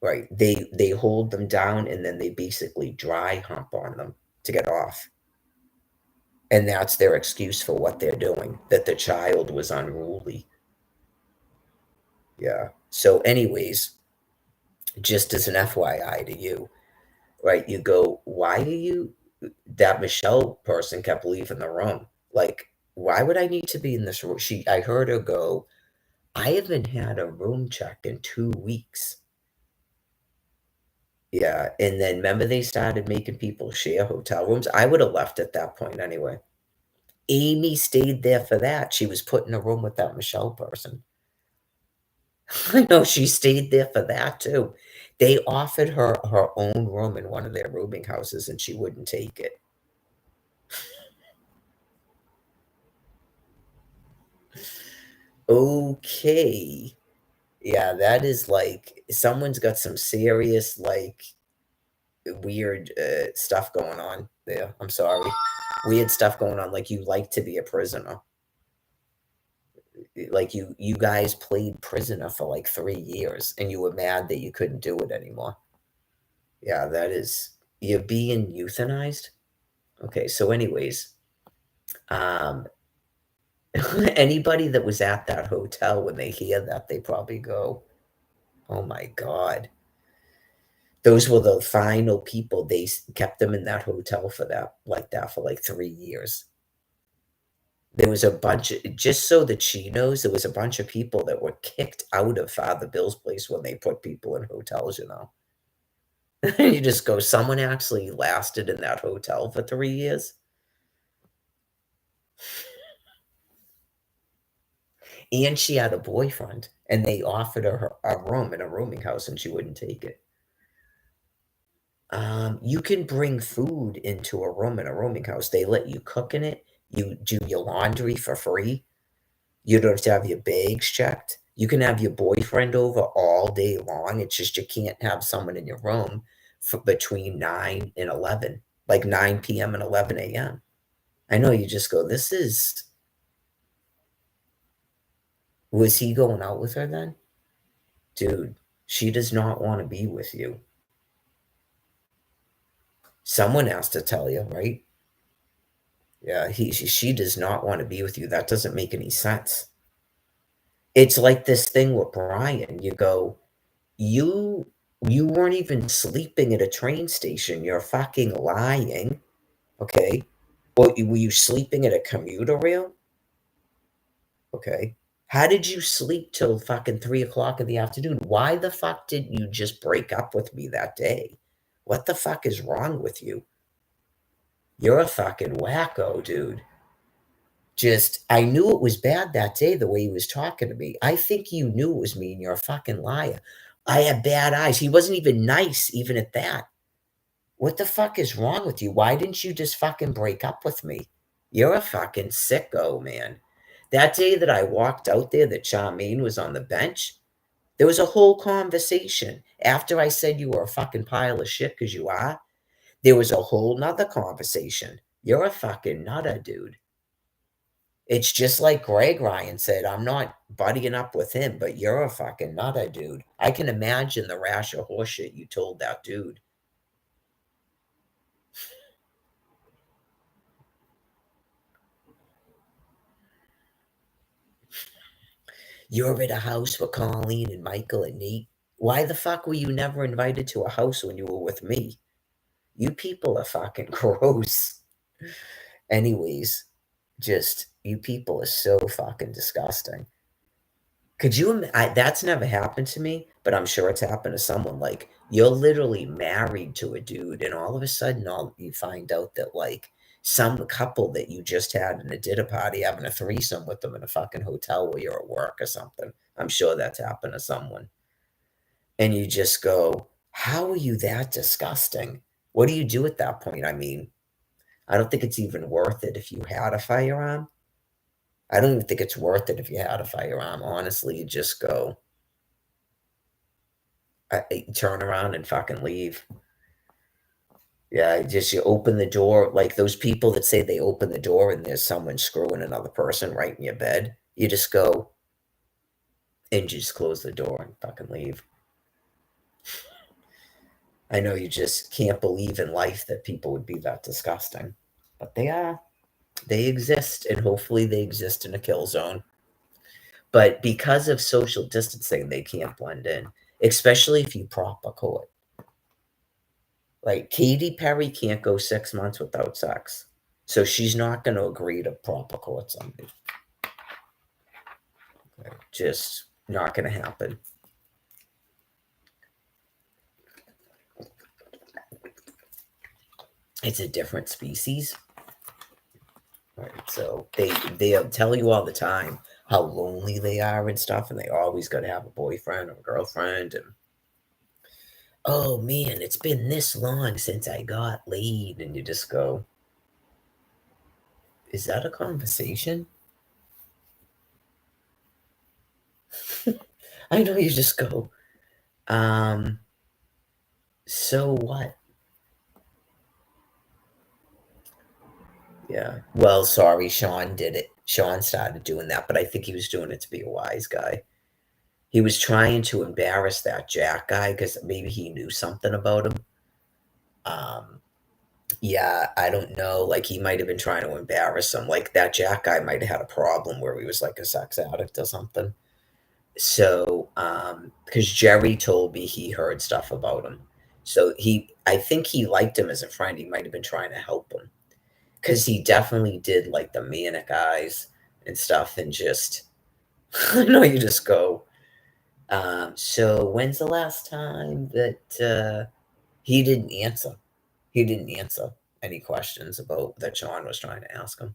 right? They hold them down and then they basically dry hump on them to get off. And that's their excuse for what they're doing, that the child was unruly. Yeah. So, anyways, just as an FYI to you, right? You go, why do you, that Michelle person kept leaving the room. Like, why would I need to be in this room? I heard her go, I haven't had a room check in 2 weeks. Yeah. And then remember they started making people share hotel rooms. I would have left at that point anyway. Amy stayed there for that. She was put in a room with that Michelle person. I know she stayed there for that too. They offered her her own room in one of their rooming houses and she wouldn't take it. Okay. Yeah, that is like someone's got some serious, like, weird, stuff going on there. I'm sorry. Weird stuff going on, like, you like to be a prisoner. Like, you guys played prisoner for, like, 3 years, and you were mad that you couldn't do it anymore. Yeah, that is you're being euthanized? Okay, so anyways, um, anybody that was at that hotel, when they hear that, they probably go, "Oh my god." Those were the final people, kept them in that hotel for that for like 3 years. There was a bunch of, just so that she knows, there was a bunch of people that were kicked out of Father Bill's place when they put people in hotels. You just go, someone actually lasted in that hotel for 3 years. And she had a boyfriend, and they offered her a room in a rooming house, and she wouldn't take it. You can bring food into a room in a rooming house. They let you cook in it. You do your laundry for free. You don't have to have your bags checked. You can have your boyfriend over all day long. It's just you can't have someone in your room for between 9 and 11, like 9 p.m. and 11 a.m. I know you just go, this is, was he going out with her then? Dude, she does not want to be with you. Someone has to tell you, right? Yeah, she does not want to be with you. That doesn't make any sense. It's like this thing with Brian. You go, you you weren't even sleeping at a train station. You're fucking lying. Okay. Well, were you sleeping at a commuter rail? Okay. How did you sleep till fucking 3 o'clock in the afternoon? Why the fuck didn't you just break up with me that day? What the fuck is wrong with you? You're a fucking wacko, dude. Just, I knew it was bad that day the way he was talking to me. I think you knew it was me and you're a fucking liar. I had bad eyes. He wasn't even nice, even at that. What the fuck is wrong with you? Why didn't you just fucking break up with me? You're a fucking sicko, man. That day that I walked out there that Charmaine was on the bench, there was a whole conversation. After I said you were a fucking pile of shit, because you are, there was a whole nother conversation. You're a fucking nutter, dude. It's just like Greg Ryan said, I'm not buddying up with him, but you're a fucking nutter, dude. I can imagine the rash of horseshit you told that dude. You're at a house with Colleen and Michael and Nate. Why the fuck were you never invited to a house when you were with me? You people are fucking gross. Anyways, just you people are so fucking disgusting. Could you that's never happened to me, but I'm sure it's happened to someone. Like, you're literally married to a dude, and all of a sudden, all you find out that, like, some couple that you just had in a dinner party having a threesome with them in a fucking hotel while you're at work or something. I'm sure that's happened to someone. And you just go, how are you that disgusting? What do you do at that point? I mean, I don't think it's even worth it if you had a firearm. I don't even think it's worth it if you had a firearm. Honestly, you just go, turn around and fucking leave. Yeah, just you open the door, like those people that say they open the door and there's someone screwing another person right in your bed. You just go and just close the door and fucking leave. I know you just can't believe in life that people would be that disgusting, but they are. They exist, and hopefully they exist in a kill zone. But because of social distancing, they can't blend in, especially if you prop a court. Like Katy Perry can't go 6 months without sex. So she's not going to agree to prop a court somebody. Just not going to happen. It's a different species. Right. So they'll tell you all the time how lonely they are and stuff, and they always got to have a boyfriend or a girlfriend. And oh man, it's been this long since I got laid, and you just go, is that a conversation? I know you just go, um, so what? Yeah. Well, sorry, Sean did it. Sean started doing that, but I think he was doing it to be a wise guy. He was trying to embarrass that Jack guy because maybe he knew something about him. Um, yeah, I don't know. Like he might have been trying to embarrass him. Like that Jack guy might have had a problem where he was like a sex addict or something. So, because Jerry told me he heard stuff about him. So I think he liked him as a friend. He might have been trying to help him because he definitely did like the manic eyes and stuff. And just, I know you just go, so when's the last time that he didn't answer? He didn't answer any questions about that Sean was trying to ask him.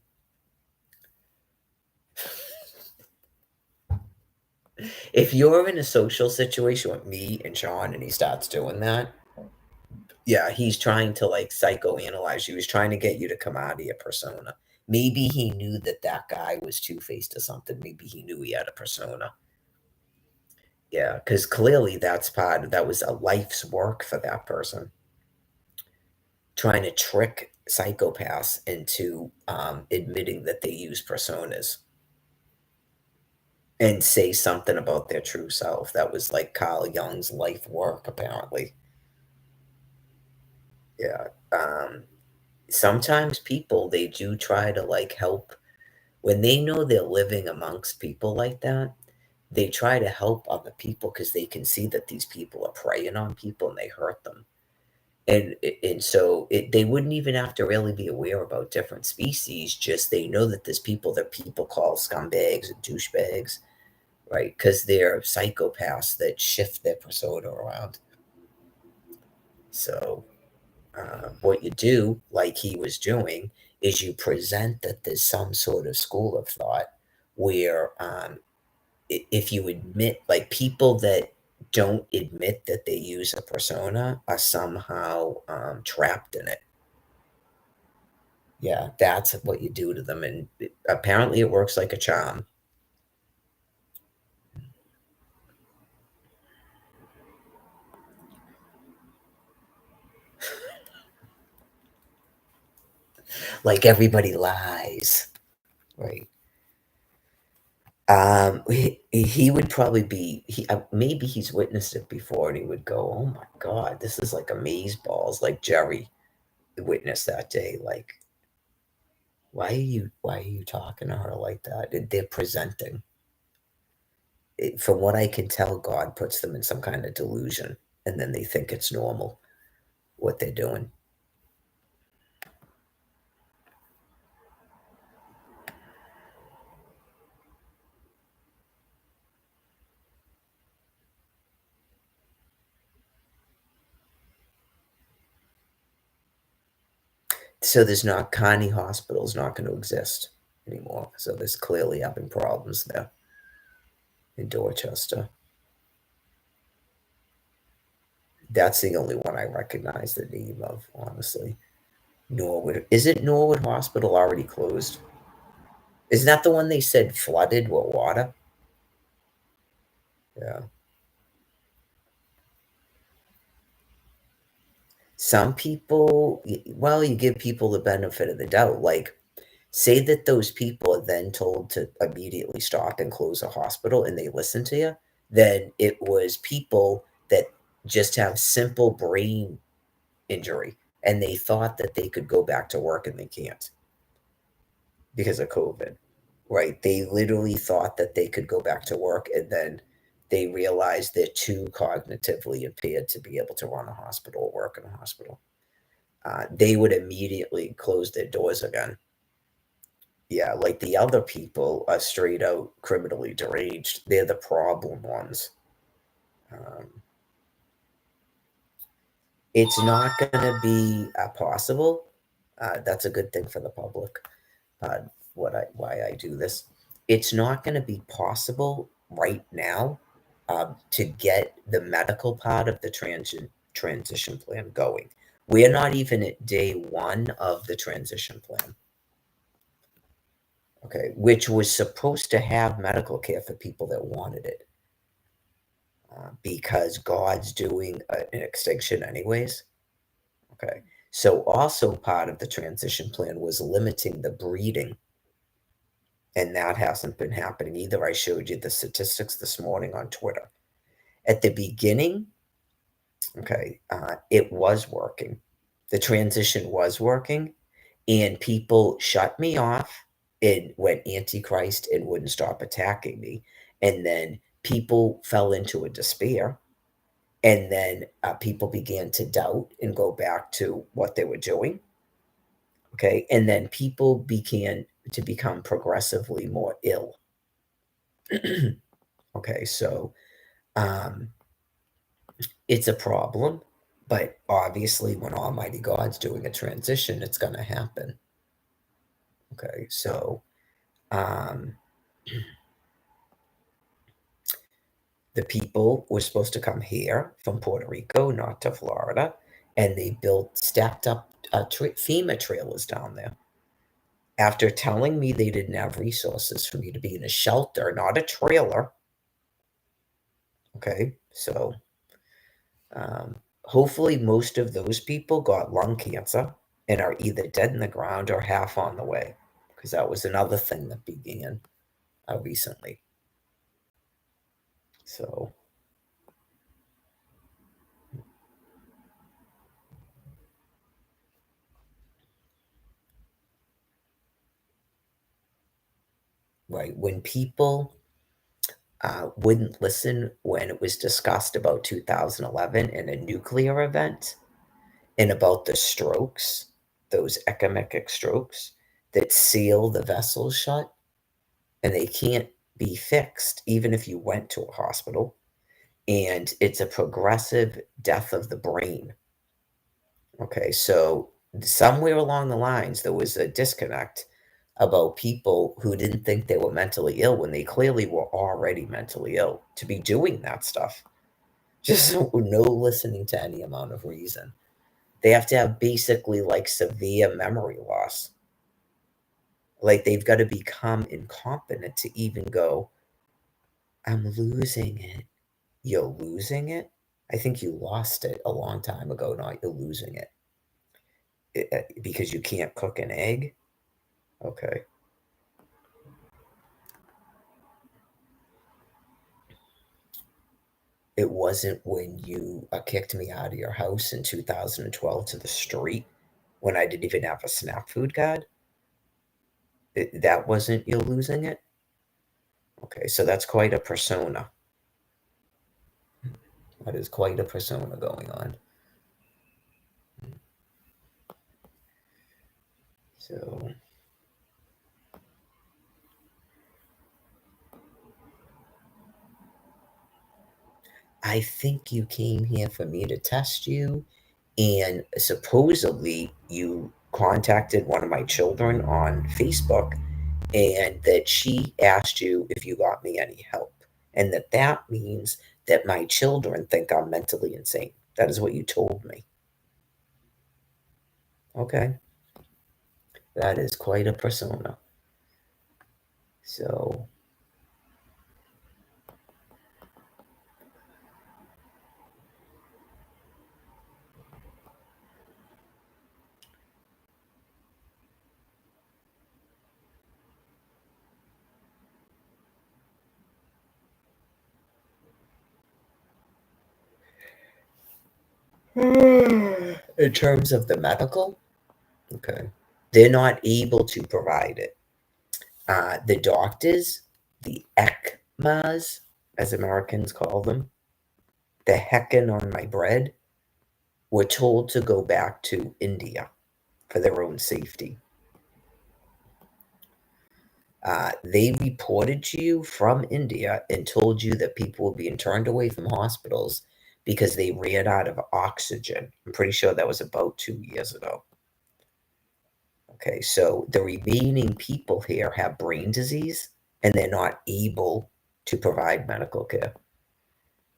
If you're in a social situation with me and Sean and he starts doing that, yeah, he's trying to like psychoanalyze you. He's trying to get you to come out of your persona. Maybe he knew that that guy was two faced or something. Maybe he knew he had a persona. Yeah, because clearly that was a life's work for that person. Trying to trick psychopaths into admitting that they use personas and say something about their true self. That was like Carl Jung's life work, apparently. Yeah. Sometimes people they do try to like help when they know they're living amongst people like that. They try to help other people because they can see that these people are preying on people and they hurt them. And so they wouldn't even have to really be aware about different species. Just they know that there's people that people call scumbags and douchebags, right? Because they're psychopaths that shift their persona around. So what you do, like he was doing, is you present that there's some sort of school of thought where if you admit, like people that don't admit that they use a persona are somehow trapped in it. Yeah, that's what you do to them, and apparently it works like a charm. Like everybody lies, right? He would probably be maybe he's witnessed it before, and he would go, "Oh my god, this is like amaze balls." Like Jerry witnessed that day. Like, why are you talking to her like that? They're presenting. From what I can tell, God puts them in some kind of delusion, and then they think it's normal what they're doing. So there's not Connie Hospital's not going to exist anymore. So there's clearly having problems there in Dorchester. That's the only one I recognize the name of, honestly. Norwood. Isn't Norwood Hospital already closed? Isn't that the one they said flooded with water? Yeah. Some people, well, you give people the benefit of the doubt. Like, say that those people are then told to immediately stop and close a hospital and they listen to you, then it was people that just have simple brain injury and they thought that they could go back to work and they can't because of COVID, right? They literally thought that they could go back to work and then they realized they're too cognitively impaired to be able to run a hospital or work in a hospital. They would immediately close their doors again. Yeah, like the other people are straight out criminally deranged. They're the problem ones. Um, it's not going to be possible. That's a good thing for the public. Uh, why I do this. It's not going to be possible right now to get the medical part of the transition plan going. We're not even at day one of the transition plan. Okay, which was supposed to have medical care for people that wanted it, because God's doing an extinction anyways. Okay, so also part of the transition plan was limiting the breeding, and that hasn't been happening either. I showed you the statistics this morning on Twitter. At the beginning, okay, it was working. The transition was working, and people shut me off and went antichrist and wouldn't stop attacking me. And then people fell into a despair. And then people began to doubt and go back to what they were doing. Okay. And then people began to become progressively more ill. Okay. So um, it's a problem. But obviously, when Almighty God's doing a transition, it's going to happen. Okay. So um, the people were supposed to come here from Puerto Rico, not to Florida, and they built stacked up FEMA trailers down there. After telling me they didn't have resources for me to be in a shelter, not a trailer. Okay, so hopefully most of those people got lung cancer and are either dead in the ground or half on the way, because that was another thing that began recently. So right when people wouldn't listen when it was discussed about 2011 and a nuclear event and about the strokes, those echomic strokes that seal the vessels shut and they can't be fixed, even if you went to a hospital. And it's a progressive death of the brain. Okay, so somewhere along the lines, there was a disconnect about people who didn't think they were mentally ill when they clearly were already mentally ill to be doing that stuff. Just no listening to any amount of reason. They have to have basically like severe memory loss. Like they've got to become incompetent to even go, I'm losing it. You're losing it? I think you lost it a long time ago, not you're losing it. Because you can't cook an egg? Okay. It wasn't when you kicked me out of your house in 2012 to the street when I didn't even have a SNAP food card. That wasn't you losing it? Okay, so that's quite a persona. That is quite a persona going on. So I think you came here for me to test you, and supposedly you contacted one of my children on Facebook and that she asked you if you got me any help, and that means that my children think I'm mentally insane. That is what you told me. Okay. That is quite a persona. So, in terms of the medical, okay, they're not able to provide it. The doctors, the ECMAs, as Americans call them, the heckin' on my bread, were told to go back to India for their own safety. They reported to you from India and told you that people were being turned away from hospitals because they ran out of oxygen. I'm pretty sure that was about 2 years ago. Okay, so the remaining people here have brain disease and they're not able to provide medical care.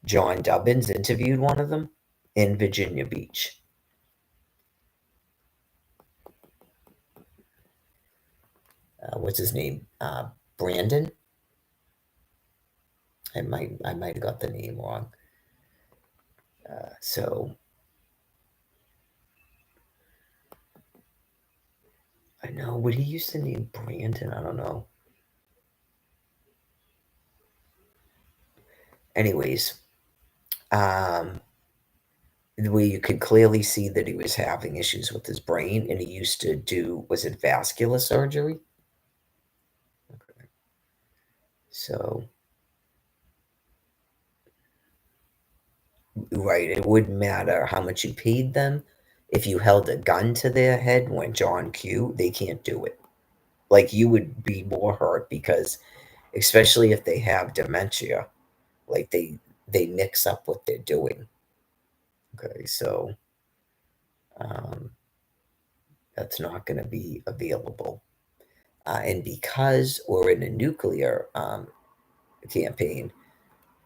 John Dubbins interviewed one of them in Virginia Beach. What's his name? Brandon. I might have got the name wrong. So I know, would he use the name Brandon? I don't know. Anyways, um, where you could clearly see that he was having issues with his brain, and he used to do, was it vascular surgery? Okay. So, right, it wouldn't matter how much you paid them. If you held a gun to their head and went John Q, they can't do it. Like, you would be more hurt because, especially if they have dementia, like they mix up what they're doing. Okay, so um, that's not going to be available. And because we're in a nuclear campaign,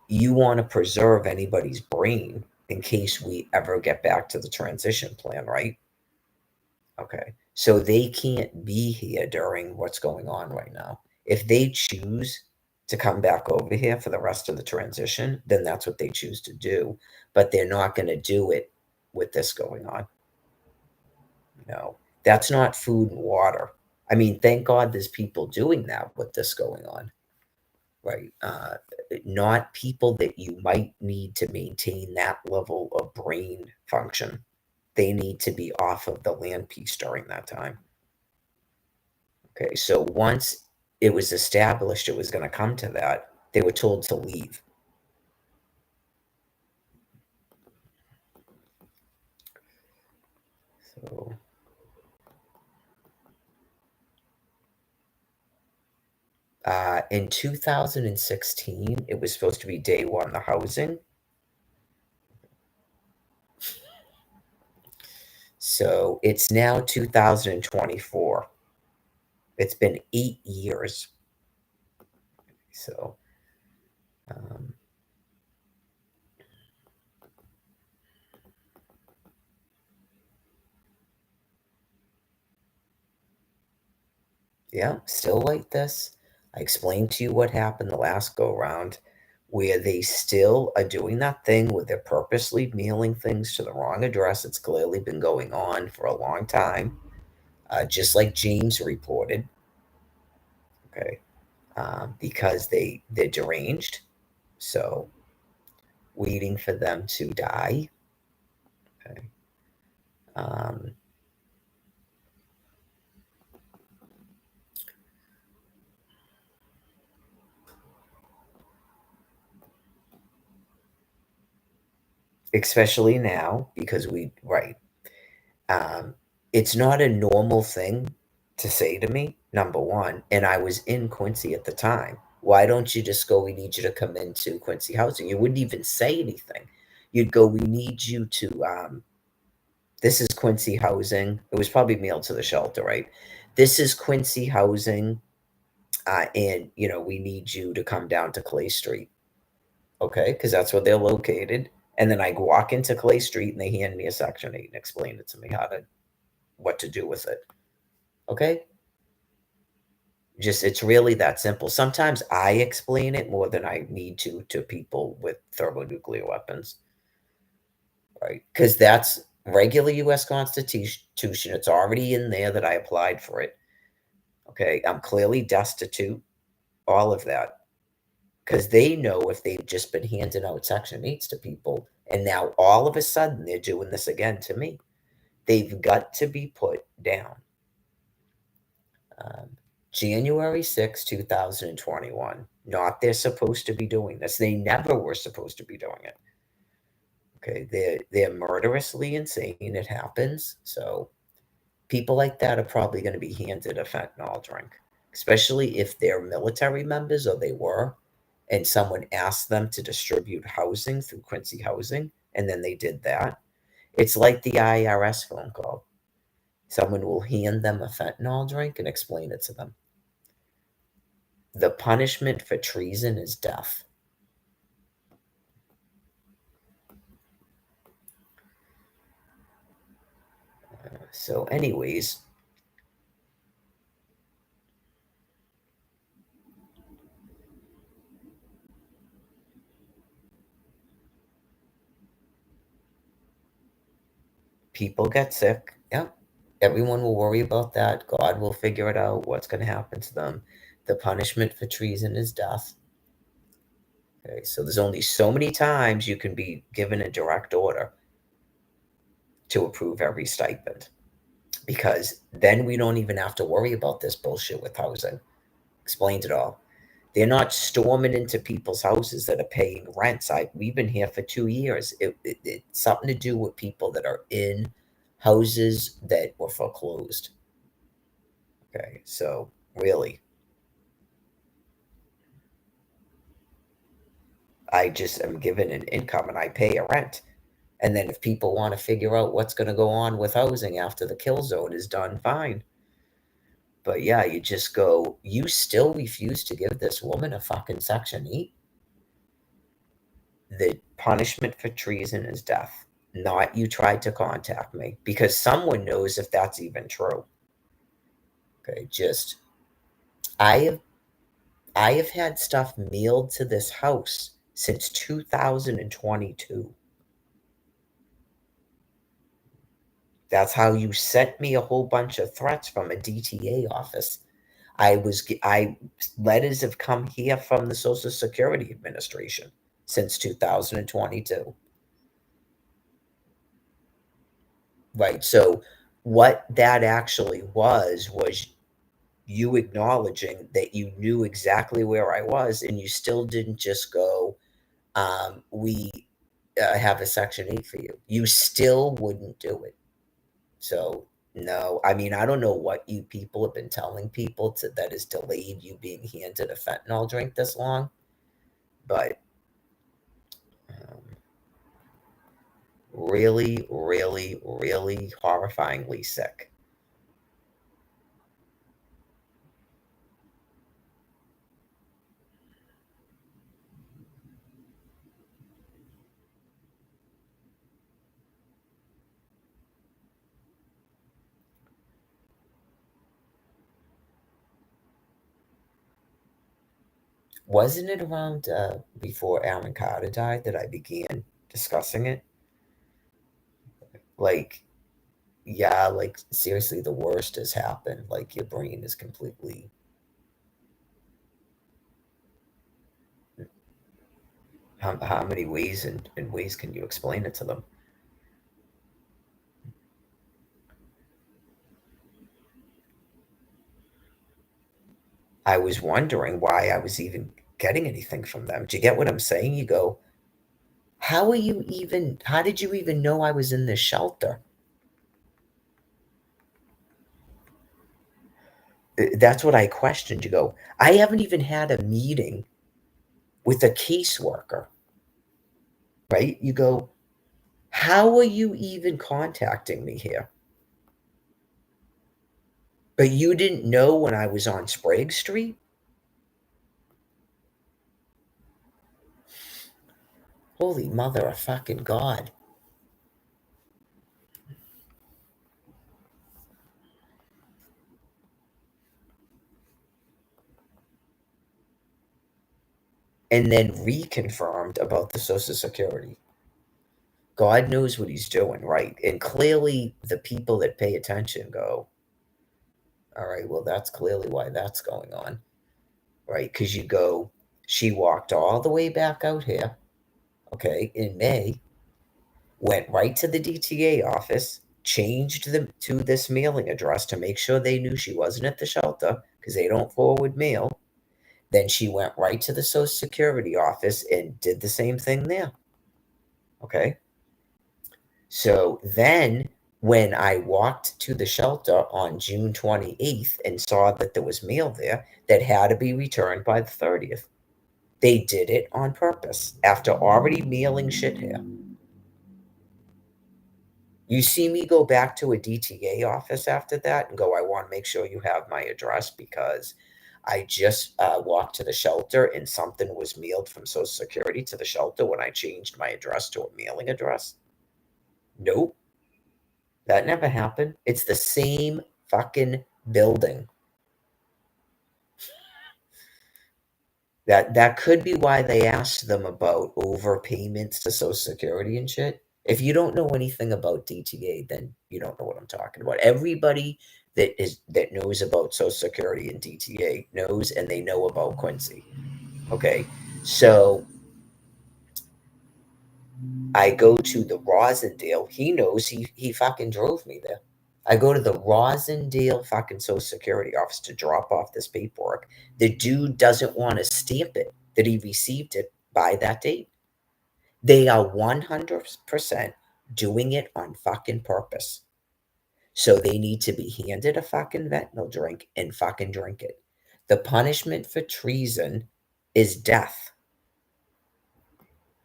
you want to preserve anybody's brain in case we ever get back to the transition plan, right? Okay. So they can't be here during what's going on right now. If they choose to come back over here for the rest of the transition, then that's what they choose to do. But they're not going to do it with this going on. No, that's not food and water. I mean, thank God there's people doing that with this going on, right? Not people that you might need to maintain that level of brain function. They need to be off of the land piece during that time. Okay, so once it was established it was going to come to that, they were told to leave. So in 2016, it was supposed to be day one, the housing. So it's now 2024. It's been 8 years. So, um, yeah, still like this. I explained to you what happened the last go round, where they still are doing that thing where they're purposely mailing things to the wrong address. It's clearly been going on for a long time, just like James reported. Okay, because they're deranged, so waiting for them to die. Okay. Um, especially now because we right. Um, it's not a normal thing to say to me, number one, and I was in Quincy at the time. Why don't you just go, we need you to come into Quincy Housing? You wouldn't even say anything. You'd go, we need you to, this is Quincy Housing. It was probably mailed to the shelter, right? This is Quincy Housing, and, we need you to come down to Clay Street. Okay, because that's where they're located. And then I walk into Clay Street and they hand me a Section 8 and explain it to me what to do with it. Okay? Just it's really that simple. Sometimes I explain it more than I need to people with thermonuclear weapons, right? Because that's regular US Constitution. It's already in there that I applied for it. Okay. I'm clearly destitute, all of that. Because they know if they've just been handing out Section 8s to people, and now all of a sudden they're doing this again to me. They've got to be put down. Um, January 6, 2021. Not they're supposed to be doing this. They never were supposed to be doing it. Okay, they're murderously insane. It happens. So people like that are probably going to be handed a fentanyl drink, especially if they're military members or they were, and someone asked them to distribute housing through Quincy Housing, and then they did that. It's like the IRS phone call. Someone will hand them a fentanyl drink and explain it to them. The punishment for treason is death. So, anyways, people get sick. Yep. Everyone will worry about that. God will figure it out, what's going to happen to them. The punishment for treason is death. Okay, so there's only so many times you can be given a direct order to approve every stipend because then we don't even have to worry about this bullshit with housing. Explained it all. They're not storming into people's houses that are paying rents. We've been here for 2 years. It's something to do with people that are in houses that were foreclosed. Okay, so really, I just am given an income and I pay a rent. And then if people want to figure out what's going to go on with housing after the kill zone is done, fine. But yeah, you just go, you still refuse to give this woman a fucking Section 8? The punishment for treason is death. Not you tried to contact me because someone knows if that's even true. Okay, just I have I have had stuff mailed to this house since 2022. That's how you sent me a whole bunch of threats from a DTA office. I letters have come here from the Social Security Administration since 2022. Right. So what that actually was you acknowledging that you knew exactly where I was and you still didn't just go, we have a Section 8 for you. You still wouldn't do it. So, no, I mean, I don't know what you people have been telling people that has delayed you being handed a fentanyl drink this long, but um, really, really, really horrifyingly sick. Wasn't it around before Aaron Carter died that I began discussing it? Like, yeah, like seriously, the worst has happened. Like, your brain is completely. How many ways and ways can you explain it to them? I was wondering why I was even getting anything from them. Do you get what I'm saying? You go, how did you even know I was in this shelter? That's what I questioned. You go, I haven't even had a meeting with a caseworker, right? You go, how are you even contacting me here? But you didn't know when I was on Sprague Street? Holy mother of fucking God. and then reconfirmed about the Social Security. God knows what he's doing, right? And clearly, the people that pay attention go, all right, well, that's clearly why that's going on, right? Because you go, she walked all the way back out here, okay, in May, went right to the DTA office, changed them to this mailing address to make sure they knew she wasn't at the shelter because they don't forward mail. Then she went right to the Social Security office and did the same thing there. Okay. So then when I walked to the shelter on June 28th and saw that there was mail there that had to be returned by the 30th, they did it on purpose after already mailing shit here. You see me go back to a DTA office after that and go, I want to make sure you have my address because I just walked to the shelter and something was mailed from Social Security to the shelter when I changed my address to a mailing address. Nope, that never happened. It's the same fucking building. That could be why they asked them about overpayments to Social Security and shit. If you don't know anything about DTA, then you don't know what I'm talking about. Everybody that knows about Social Security and DTA knows, and they know about Quincy. Okay, so I go to the Rosendale. He knows. He fucking drove me there. I go to the Rosendale fucking Social Security office to drop off this paperwork. The dude doesn't want to stamp it that he received it by that date. They are 100% doing it on fucking purpose. So they need to be handed a fucking fentanyl drink and fucking drink it. The punishment for treason is death.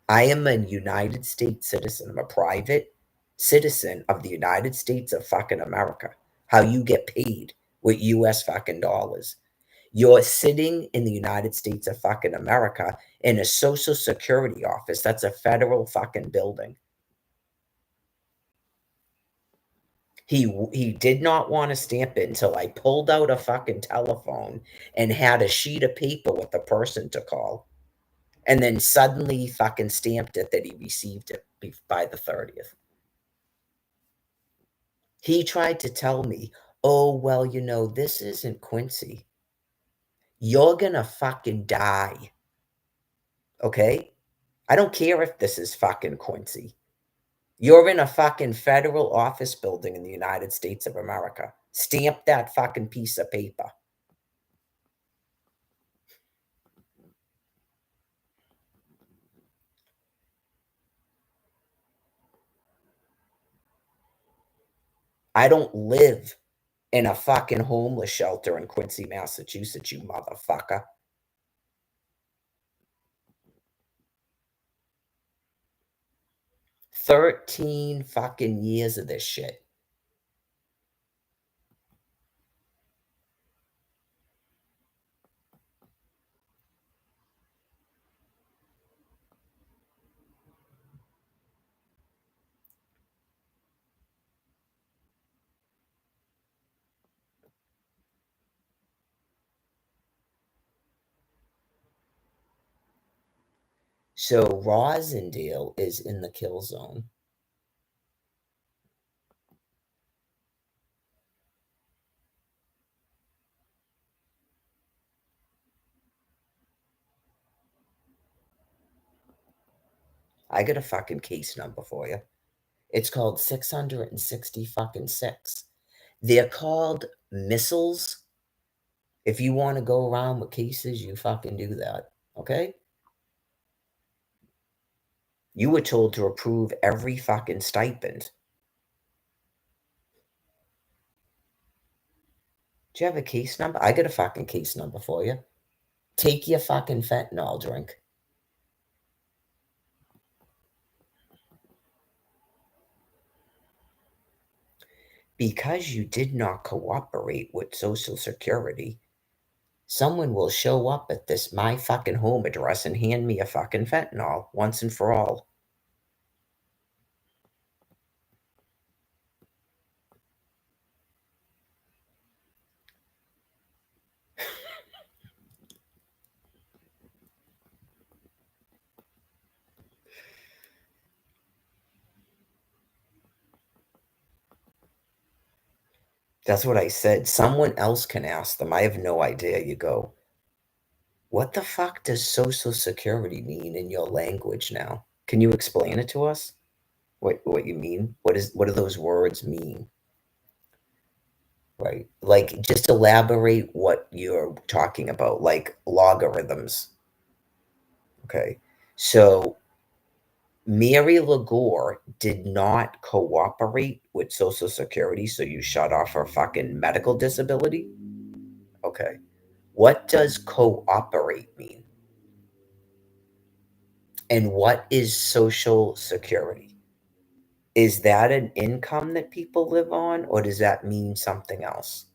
I am a United States citizen. I'm a private citizen of the United States of fucking America. How you get paid with US fucking dollars. You're sitting in the United States of fucking America in a Social Security office. That's a federal fucking building. He did not want to stamp it until I pulled out a fucking telephone and had a sheet of paper with the person to call. And then suddenly he fucking stamped it that he received it by the 30th. He tried to tell me, oh, well, this isn't Quincy. You're gonna fucking die. Okay? I don't care if this is fucking Quincy. You're in a fucking federal office building in the United States of America. Stamp that fucking piece of paper. I don't live in a fucking homeless shelter in Quincy, Massachusetts, you motherfucker. 13 fucking years of this shit. So Rosendale is in the kill zone. I got a fucking case number for you. It's called 660 fucking 6. They're called missiles. If you want to go around with cases, you fucking do that. Okay? You were told to approve every fucking stipend. Do you have a case number? I got a fucking case number for you. Take your fucking fentanyl drink. Because you did not cooperate with Social Security, someone will show up at this my fucking home address and hand me a fucking fentanyl once and for all. That's what I said. Someone else can ask them. I have no idea. You go, what the fuck does Social Security mean in your language now? Can you explain it to us? What you mean? What do those words mean? Right. Like just elaborate what you're talking about, like logarithms. Okay. So Mary Lagore did not cooperate with Social Security, so you shut off her fucking medical disability? Okay. What does cooperate mean? And what is Social Security? Is that an income that people live on, or does that mean something else?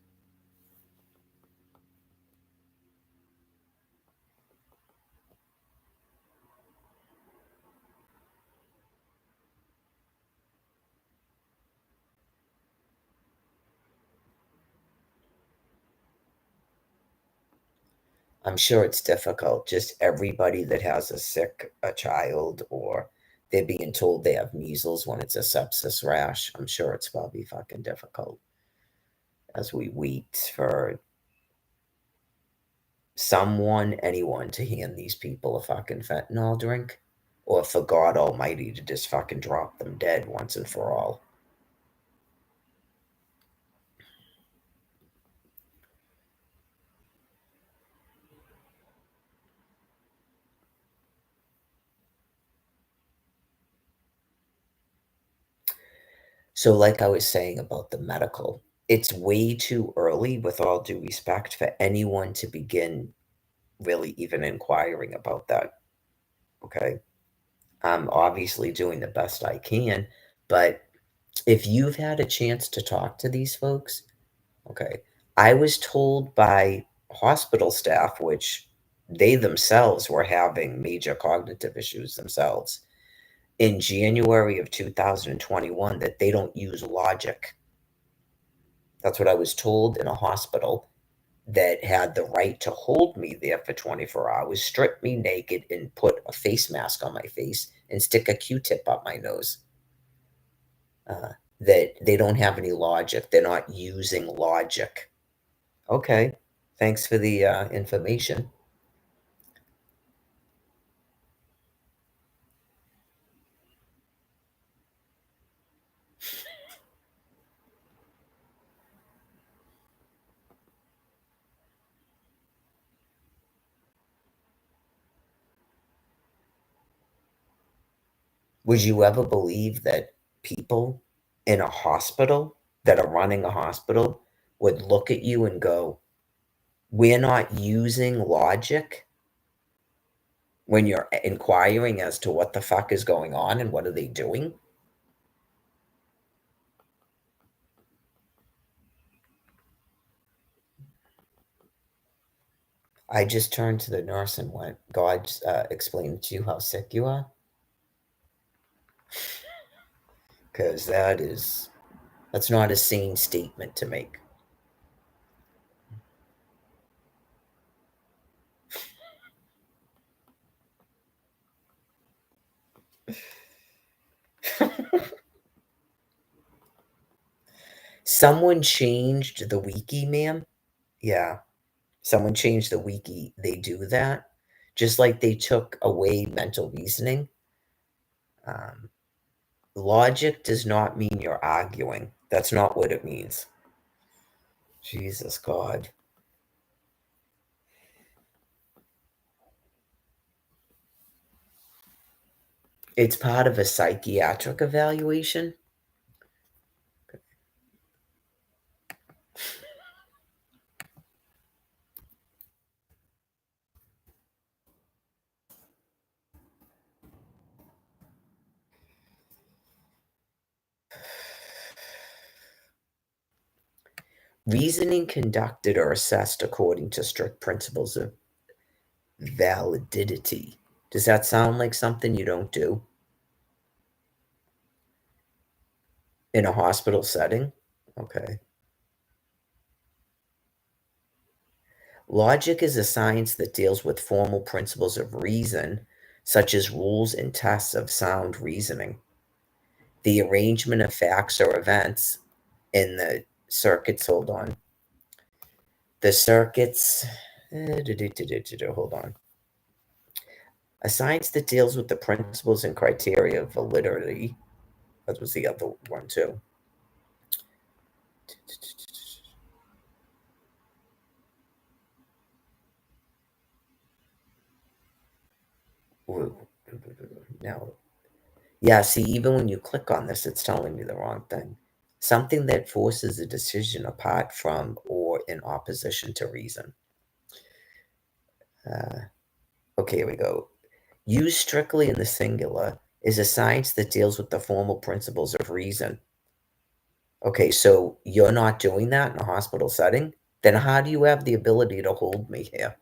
I'm sure it's difficult. Just everybody that has a child, or they're being told they have measles when it's a sepsis rash. I'm sure it's probably fucking difficult as we wait for someone, anyone, to hand these people a fucking fentanyl drink, or for God Almighty to just fucking drop them dead once and for all. So, like I was saying about the medical, it's way too early, with all due respect, for anyone to begin really even inquiring about that. Okay. I'm obviously doing the best I can, but if you've had a chance to talk to these folks, okay, I was told by hospital staff, which they themselves were having major cognitive issues themselves in January of 2021, that they don't use logic. That's what I was told in a hospital that had the right to hold me there for 24 hours, strip me naked, and put a face mask on my face and stick a Q-tip up my nose. Uh, that they don't have any logic. They're not using logic. Okay, thanks for the information. Would you ever believe that people in a hospital that are running a hospital would look at you and go, we're not using logic when you're inquiring as to what the fuck is going on and what are they doing? I just turned to the nurse and went, God explained to you how sick you are? Because that's not a sane statement to make. Someone changed the wiki, ma'am. Yeah. Someone changed the wiki. They do that. Just like they took away mental reasoning. Um, Logic does not mean you're arguing. That's not what it means. Jesus God. It's part of a psychiatric evaluation. Reasoning conducted or assessed according to strict principles of validity. Does that sound like something you don't do in a hospital setting? Okay. Logic is a science that deals with formal principles of reason, such as rules and tests of sound reasoning. The arrangement of facts or events in the circuits, hold on. The circuits, hold on. A science that deals with the principles and criteria of validity. That was the other one, too. Now, yeah, see, even when you click on this, it's telling me the wrong thing. Something that forces a decision apart from or in opposition to reason. Okay, here we go. Used strictly in the singular is a science that deals with the formal principles of reason. Okay, so you're not doing that in a hospital setting? Then how do you have the ability to hold me here?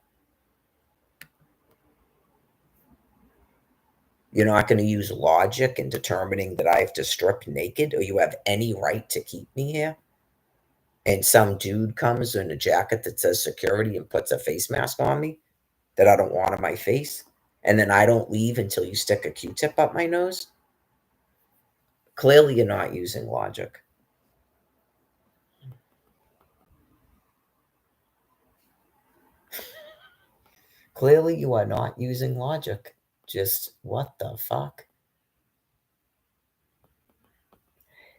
You're not going to use logic in determining that I have to strip naked, or you have any right to keep me here? And some dude comes in a jacket that says security and puts a face mask on me that I don't want on my face, and then I don't leave until you stick a Q-tip up my nose? Clearly, you're not using logic. Clearly, you are not using logic. Just what the fuck?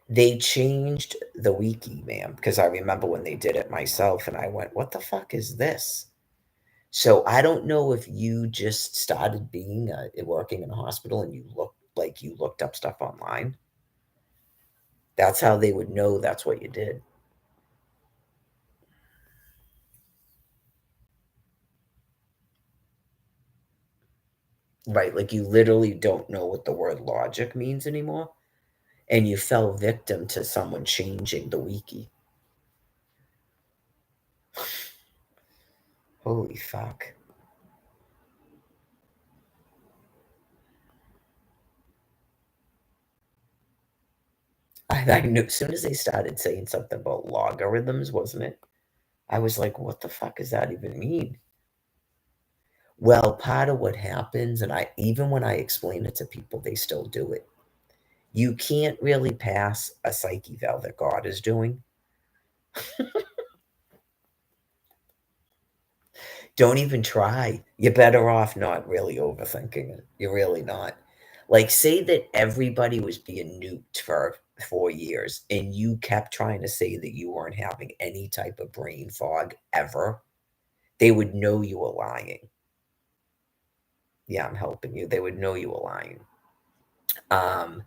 They changed the wiki, ma'am, because I remember when they did it myself, and I went, what the fuck is this? So I don't know if you just started being working in a hospital and you looked up stuff online. That's how they would know that's what you did. Right, like you literally don't know what the word logic means anymore, and you fell victim to someone changing the wiki. Holy fuck. I knew as soon as they started saying something about logarithms, wasn't it? I was like, what the fuck does that even mean? Well, part of what happens, and I even when I explain it to people, they still do it. You can't really pass a psych eval that God is doing. Don't even try. You're better off not really overthinking it. You're really not. Like, say that everybody was being nuked for 4 years and you kept trying to say that you weren't having any type of brain fog ever, they would know you were lying. Yeah, I'm helping you. They would know you were lying. Um,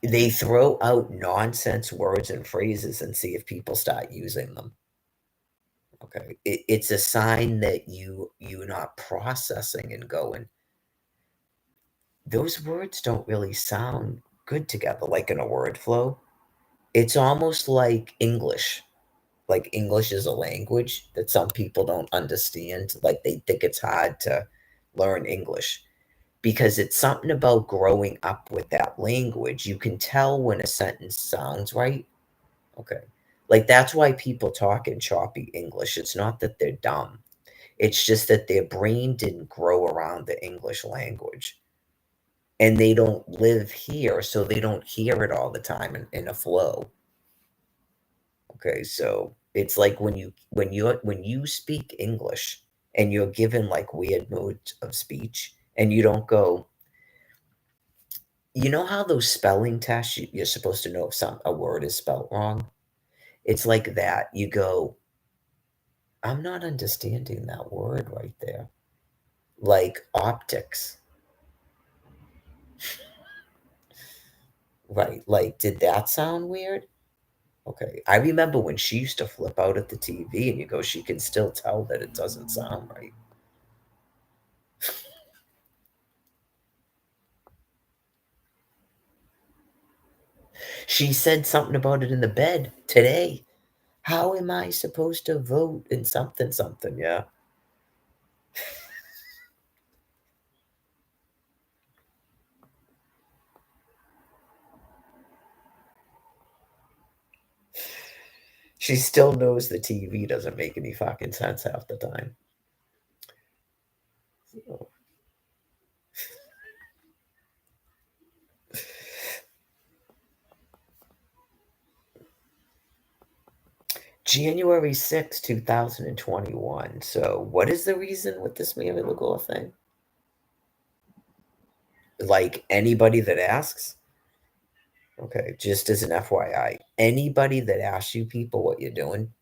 they throw out nonsense words and phrases and see if people start using them. Okay, it's a sign that you're not processing and going, those words don't really sound good together, like in a word flow. It's almost like English. Like English is a language that some people don't understand. Like they think it's hard to learn English because it's something about growing up with that language. You can tell when a sentence sounds right. Okay. Like that's why people talk in choppy English. It's not that they're dumb. It's just that their brain didn't grow around the English language. And they don't live here, so they don't hear it all the time in a flow. Okay, so it's like when you speak English and you're given like weird modes of speech and you don't go, you know how those spelling tests you're supposed to know if a word is spelled wrong? It's like that. You go, I'm not understanding that word right there. Like optics. Right. Like, did that sound weird? Okay. I remember when she used to flip out at the TV and you go, she can still tell that it doesn't sound right. She said something about it in the bed today. How am I supposed to vote in something, something? Yeah. She still knows the TV doesn't make any fucking sense half the time. So, January 6th, 2021. So, what is the reason with this Mary Lagoa thing? Like, anybody that asks? Okay, just as an FYI, anybody that asks you people what you're doing,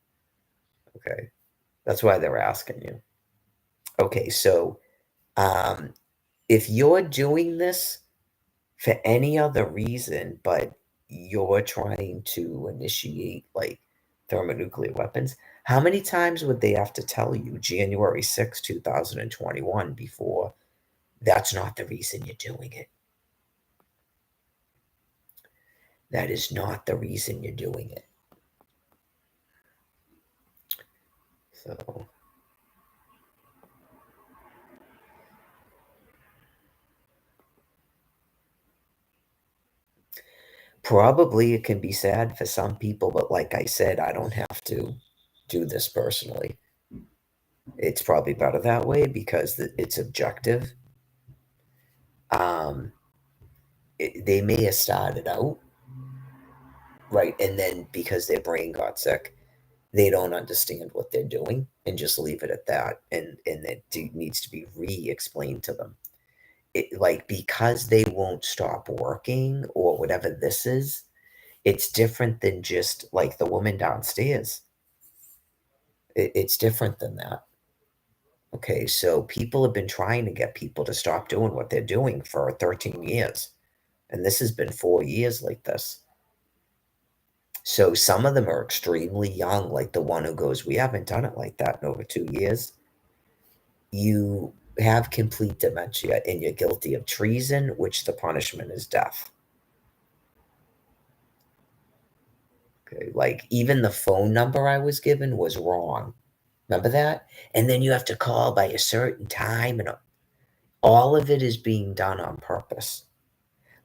okay, that's why they're asking you. Okay, so, um, if you're doing this for any other reason, but you're trying to initiate, like, thermonuclear weapons, how many times would they have to tell you January 6th, 2021 before that's not the reason you're doing it? That is not the reason you're doing it. So, probably it can be sad for some people, but like I said, I don't have to do this personally. It's probably better that way because it's objective. Um, they may have started out right, and then because their brain got sick, they don't understand what they're doing and just leave it at that, and it needs to be re-explained to them. Like because they won't stop working or whatever this is, it's different than just like the woman downstairs. It's different than that. Okay, so people have been trying to get people to stop doing what they're doing for 13 years, and this has been 4 years like this. So some of them are extremely young, like the one who goes, "We haven't done it like that in over 2 years." You have complete dementia and you're guilty of treason, which the punishment is death. Okay, like even the phone number I was given was wrong. Remember that? And then you have to call by a certain time, and all of it is being done on purpose.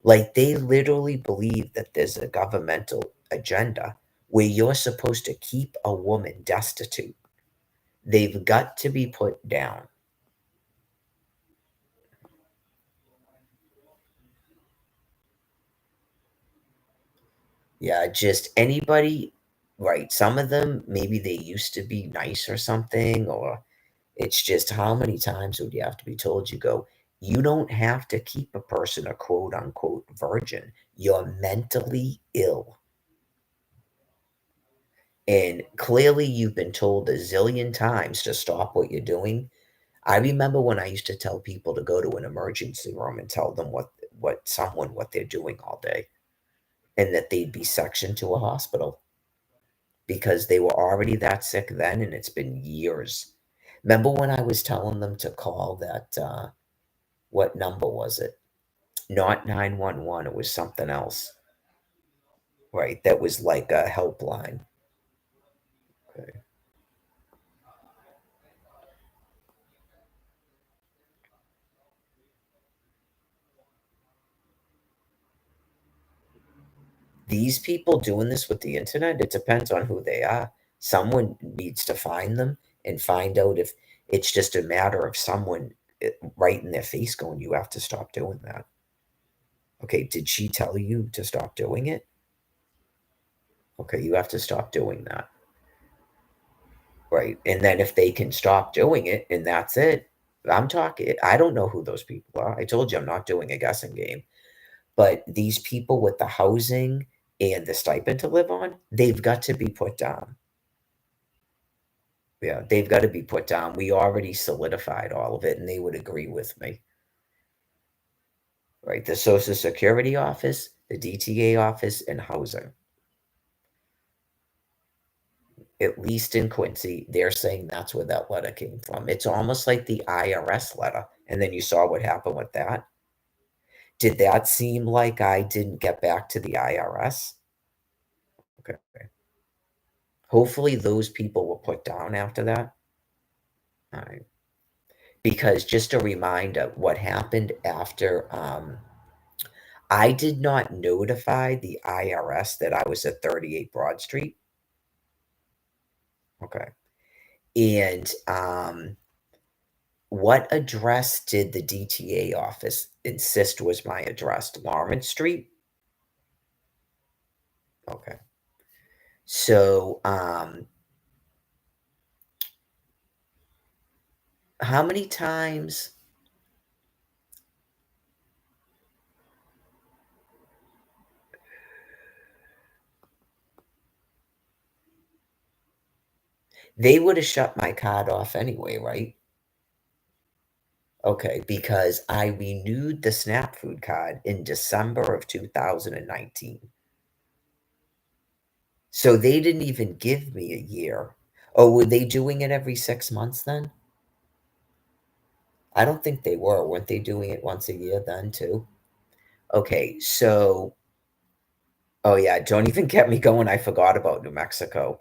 Like they literally believe that there's a governmental agenda where you're supposed to keep a woman destitute. They've got to be put down. Yeah, just anybody, right? Some of them, maybe they used to be nice or something, or it's just how many times would you have to be told you go, you don't have to keep a person a quote unquote virgin. You're mentally ill. And clearly you've been told a zillion times to stop what you're doing. I remember when I used to tell people to go to an emergency room and tell them what they're doing all day and that they'd be sectioned to a hospital because they were already that sick then and it's been years. Remember when I was telling them to call that what number was it? Not 911, it was something else. Right, that was like a helpline. Okay. These people doing this with the internet, it depends on who they are. Someone needs to find them and find out if it's just a matter of someone right in their face going, "You have to stop doing that." Okay, did she tell you to stop doing it? Okay, you have to stop doing that. Right, and then if they can stop doing it and that's it, I'm talking I don't know who those people are. I told you I'm not doing a guessing game, but these people with the housing and the stipend to live on, they've got to be put down. Yeah, they've gotta be put down. We already solidified all of it, and they would agree with me, right? The Social Security office, the DTA office, and housing. At least in Quincy, they're saying that's where that letter came from. It's almost like the IRS letter, and then you saw what happened with that. Did that seem like I didn't get back to the IRS? Okay. Hopefully, those people were put down after that. Alright. Because just a reminder, what happened after, I did not notify the IRS that I was at 38 Broad Street. Okay. And, what address did the DTA office insist was my address? Lawrence Street? Okay. So, How many times they would have shut my card off anyway, right? Okay, because I renewed the SNAP food card in December of 2019. So they didn't even give me a year. Oh, were they doing it every 6 months then? I don't think they were. Weren't they doing it once a year then too? Okay, so oh yeah, don't even get me going. I forgot about New Mexico.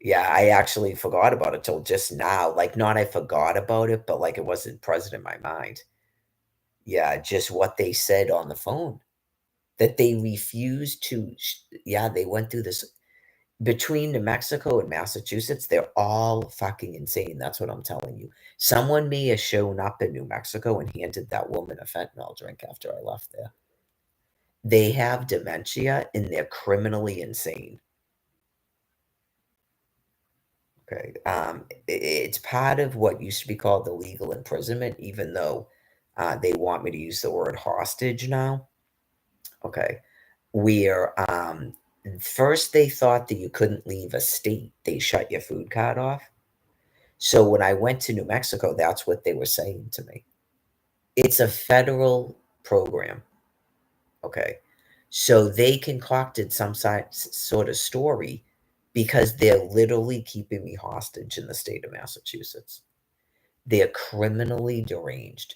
Yeah, I actually forgot about it till just now. Like, not I forgot about it, but like it wasn't present in my mind. Yeah, just what they said on the phone that they refused to. Yeah, they went through this between New Mexico and Massachusetts. They're all fucking insane. That's what I'm telling you. Someone may have shown up in New Mexico and handed that woman a fentanyl drink after I left there. They have dementia and they're criminally insane. Okay. It's part of what used to be called the legal imprisonment, even though they want me to use the word hostage now. Okay. Where first they thought that you couldn't leave a state, they shut your food card off. So when I went to New Mexico, that's what they were saying to me. It's a federal program. Okay. So they concocted some sort of story because they're literally keeping me hostage in the state of Massachusetts. They're criminally deranged.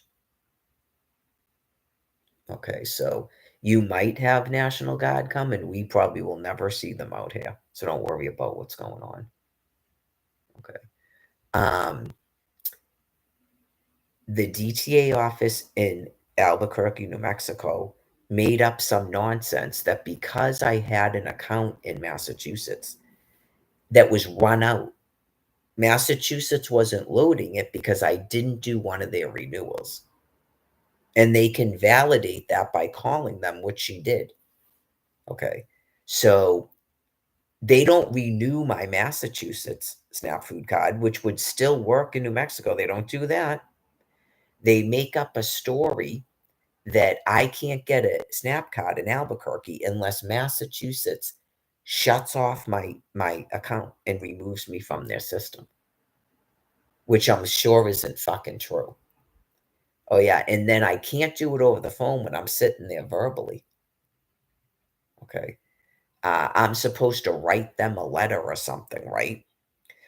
Okay, so you might have National Guard come, and we probably will never see them out here. So don't worry about what's going on. Okay. Um, the DTA office in Albuquerque, New Mexico, made up some nonsense that because I had an account in Massachusetts that was run out, Massachusetts wasn't loading it because I didn't do one of their renewals. And they can validate that by calling them, which she did. Okay. So they don't renew my Massachusetts SNAP food card, which would still work in New Mexico. They don't do that. They make up a story that I can't get a SNAP card in Albuquerque unless Massachusetts shuts off my account and removes me from their system, which I'm sure isn't fucking true. Oh yeah, and then I can't do it over the phone when I'm sitting there verbally. Okay. I'm supposed to write them a letter or something, right?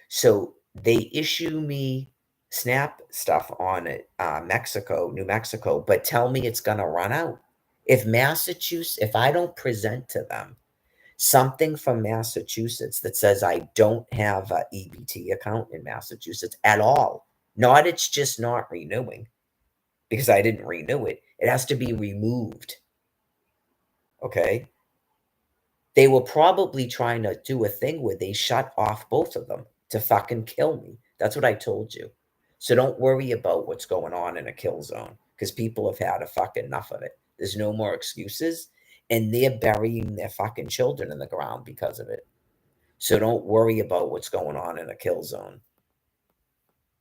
So they issue me SNAP stuff on it, New Mexico, but tell me it's gonna run out. If I don't present to them something from Massachusetts that says I don't have a EBT account in Massachusetts at all, not it's just not renewing because I didn't renew it. It has to be removed. Okay. They were probably trying to do a thing where they shut off both of them to fucking kill me. That's what I told you. So don't worry about what's going on in a kill zone because people have had a fucking enough of it. There's no more excuses. And they're burying their fucking children in the ground because of it. So don't worry about what's going on in a kill zone.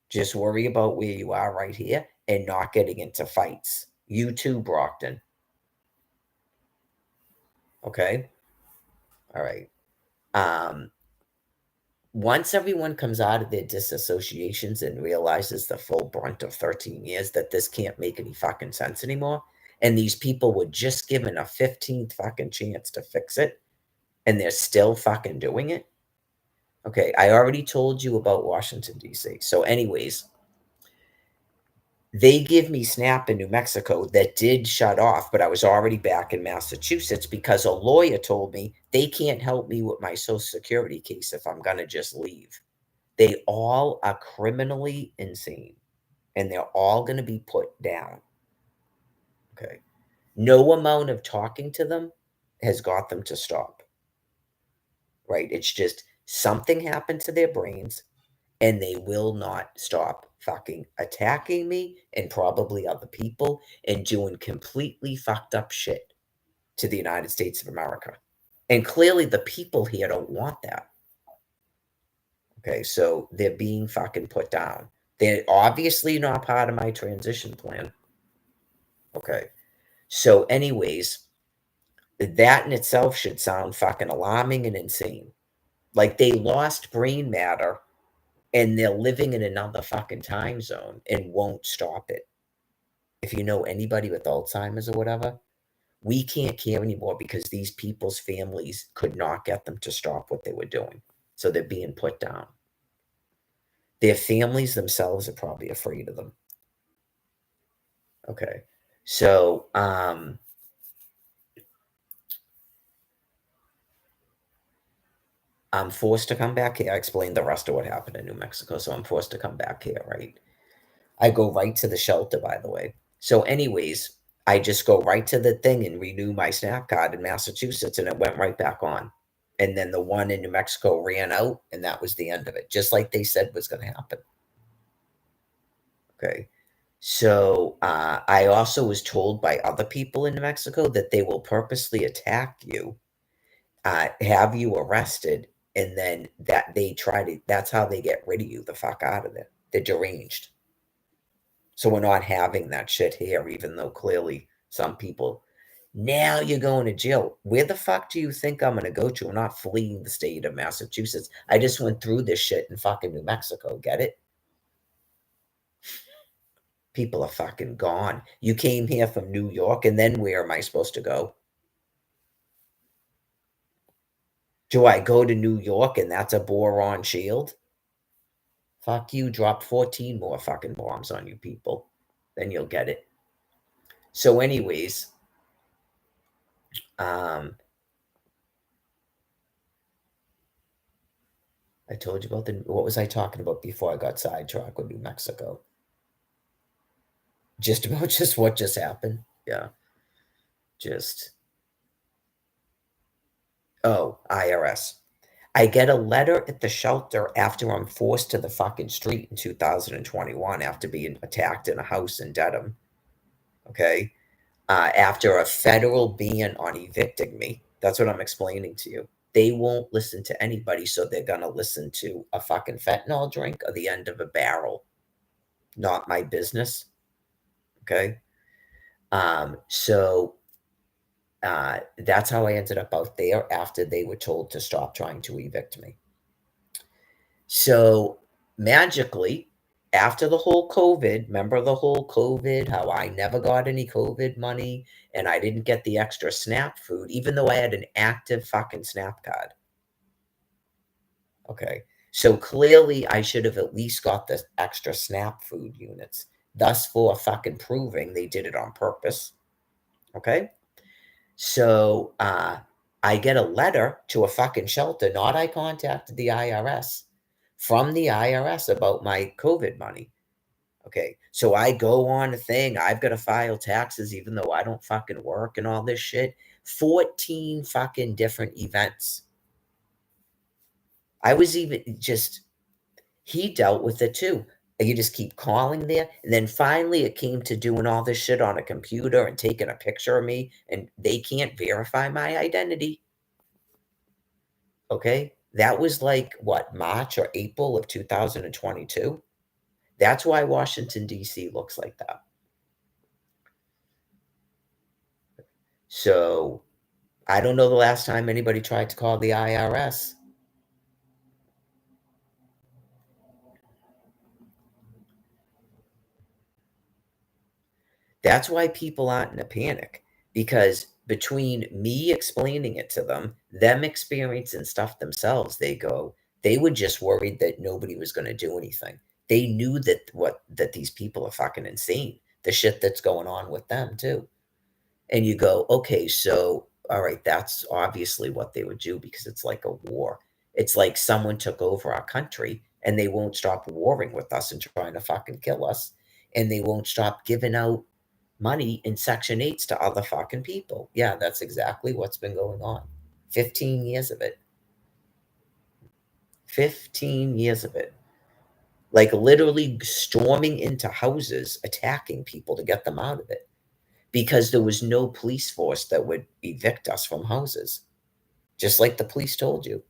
Just worry about where you are right here and not getting into fights. You too, Brockton. Okay? All right. Um, Once everyone comes out of their disassociations and realizes the full brunt of 13 years that this can't make any fucking sense anymore, and these people were just given a 15th fucking chance to fix it, and they're still fucking doing it. Okay, I already told you about Washington, D.C. So, anyways, they give me SNAP in New Mexico that did shut off, but I was already back in Massachusetts because a lawyer told me they can't help me with my Social Security case if I'm going to just leave. They all are criminally insane and they're all going to be put down. Okay. No amount of talking to them has got them to stop. Right. It's just something happened to their brains and they will not stop fucking attacking me and probably other people and doing completely fucked up shit to the United States of America. And clearly the people here don't want that. Okay. So they're being fucking put down. They're obviously not part of my transition plan. Okay. So, anyways, that in itself should sound fucking alarming and insane. Like they lost brain matter and they're living in another fucking time zone and won't stop it. If you know anybody with Alzheimer's or whatever, we can't care anymore because these people's families could not get them to stop what they were doing. So they're being put down. Their families themselves are probably afraid of them. Okay. So, I'm forced to come back here. I explained the rest of what happened in New Mexico. So I'm forced to come back here, right? I go right to the shelter, by the way. So, anyways, I just go right to the thing and renew my SNAP card in Massachusetts, and it went right back on. And then the one in New Mexico ran out, and that was the end of it, just like they said was going to happen. Okay. So, I also was told by other people in New Mexico that they will purposely attack you, have you arrested, and then that's how they get rid of you the fuck out of there. They're deranged. So we're not having that shit here, even though clearly some people, now you're going to jail. Where the fuck do you think I'm going to go to? I'm not fleeing the state of Massachusetts. I just went through this shit in fucking New Mexico. Get it? People are fucking gone. You came here from New York, and then where am I supposed to go? Do I go to New York and that's a boron shield? Fuck you, drop 14 more fucking bombs on you people. Then you'll get it. So, anyways, I told you about what was I talking about before I got sidetracked with New Mexico? Just about just what just happened. Yeah. Just, oh, IRS. I get a letter at the shelter after I'm forced to the fucking street in 2021 after being attacked in a house in Dedham. Okay. After a federal ban on evicting me. That's what I'm explaining to you. They won't listen to anybody, so they're going to listen to a fucking fentanyl drink or the end of a barrel. Not my business. Okay. So that's how I ended up out there after they were told to stop trying to evict me. So magically, after the whole COVID, remember the whole COVID, how I never got any COVID money and I didn't get the extra SNAP food, even though I had an active fucking SNAP card. Okay. So clearly I should have at least got the extra SNAP food units, thus for fucking proving they did it on purpose. Okay. So I get a letter to a fucking shelter, not I contacted the IRS, from the IRS about my COVID money. Okay. So I go on a thing. I've got to file taxes even though I don't fucking work and all this shit. 14 fucking different events. I was even just, he dealt with it too. You just keep calling there. And then finally it came to doing all this shit on a computer and taking a picture of me, and they can't verify my identity. Okay. That was like what, March or April of 2022. That's why Washington, D.C. looks like that. So I don't know the last time anybody tried to call the IRS. That's why people aren't in a panic, because between me explaining it to them experiencing stuff themselves, they were just worried that nobody was going to do anything. They knew that these people are fucking insane. The shit that's going on with them too. And you go, okay, so all right, that's obviously what they would do because it's like a war. It's like someone took over our country and they won't stop warring with us and trying to fucking kill us. And they won't stop giving out money in Section 8s to other fucking people. Yeah, that's exactly what's been going on. 15 years of it. 15 years of it. Like literally storming into houses, attacking people to get them out of it because there was no police force that would evict us from houses, just like the police told you.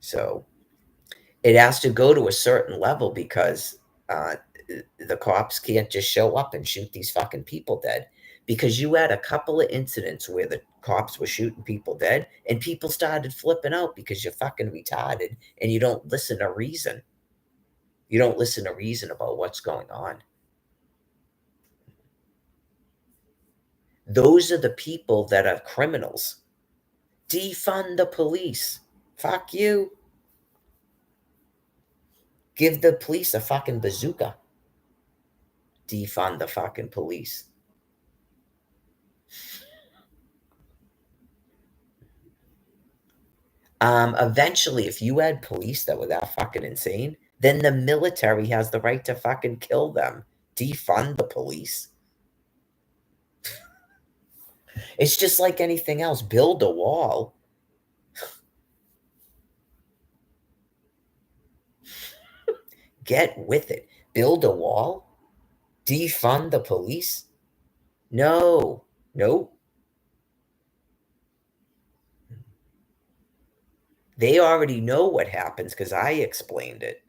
So It has to go to a certain level because uh, the cops can't just show up and shoot these fucking people dead. Because you had a couple of incidents where the cops were shooting people dead and people started flipping out because you're fucking retarded and you don't listen to reason. You don't listen to reason about what's going on. Those are the people that are criminals. Defund the police. Fuck you. Give the police a fucking bazooka. Defund the fucking police. Eventually, if you had police that were that fucking insane, then the military has the right to fucking kill them. Defund the police. It's just like anything else. Build a wall. Get with it. Build a wall. Defund the police. No. Nope. They already know what happens because I explained it.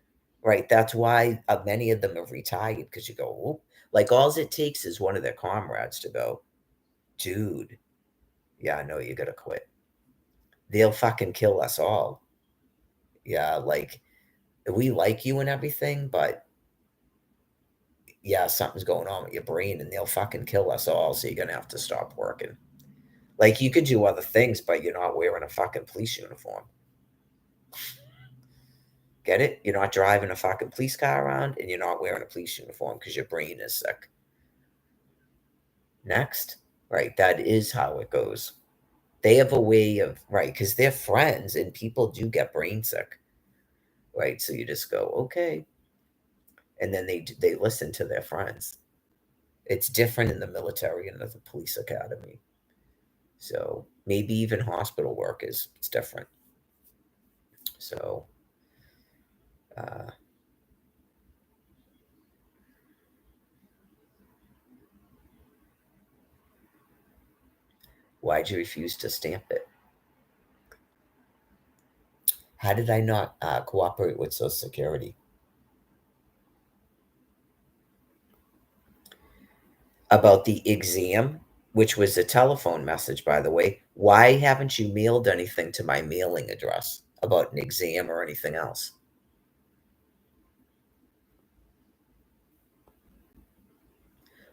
Right? That's why many of them have retired because you go, "Whoop." Like, all it takes is one of their comrades to go, dude, yeah, no, you gotta quit. They'll fucking kill us all. Yeah, like, we like you and everything, but yeah, something's going on with your brain and they'll fucking kill us all. So you're gonna have to stop working. Like, you could do other things, but you're not wearing a fucking police uniform. Get it? You're not driving a fucking police car around and you're not wearing a police uniform because your brain is sick. Next. Right. That is how it goes. They have a way of, right, because they're friends and people do get brain sick. Right. So you just go, okay. And then they listen to their friends. It's different in the military and the police academy. So maybe even hospital work is it's different. So uh, why'd you refuse to stamp it? How did I not cooperate with Social Security? About the exam, which was a telephone message, by the way. Why haven't you mailed anything to my mailing address about an exam or anything else?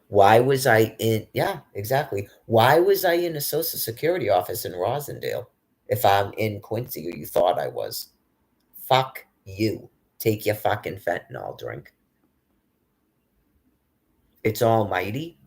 Why was I in, yeah, exactly. Why was I in a Social Security office in Rosendale if I'm in Quincy or you thought I was? Fuck you. Take your fucking fentanyl drink. It's almighty.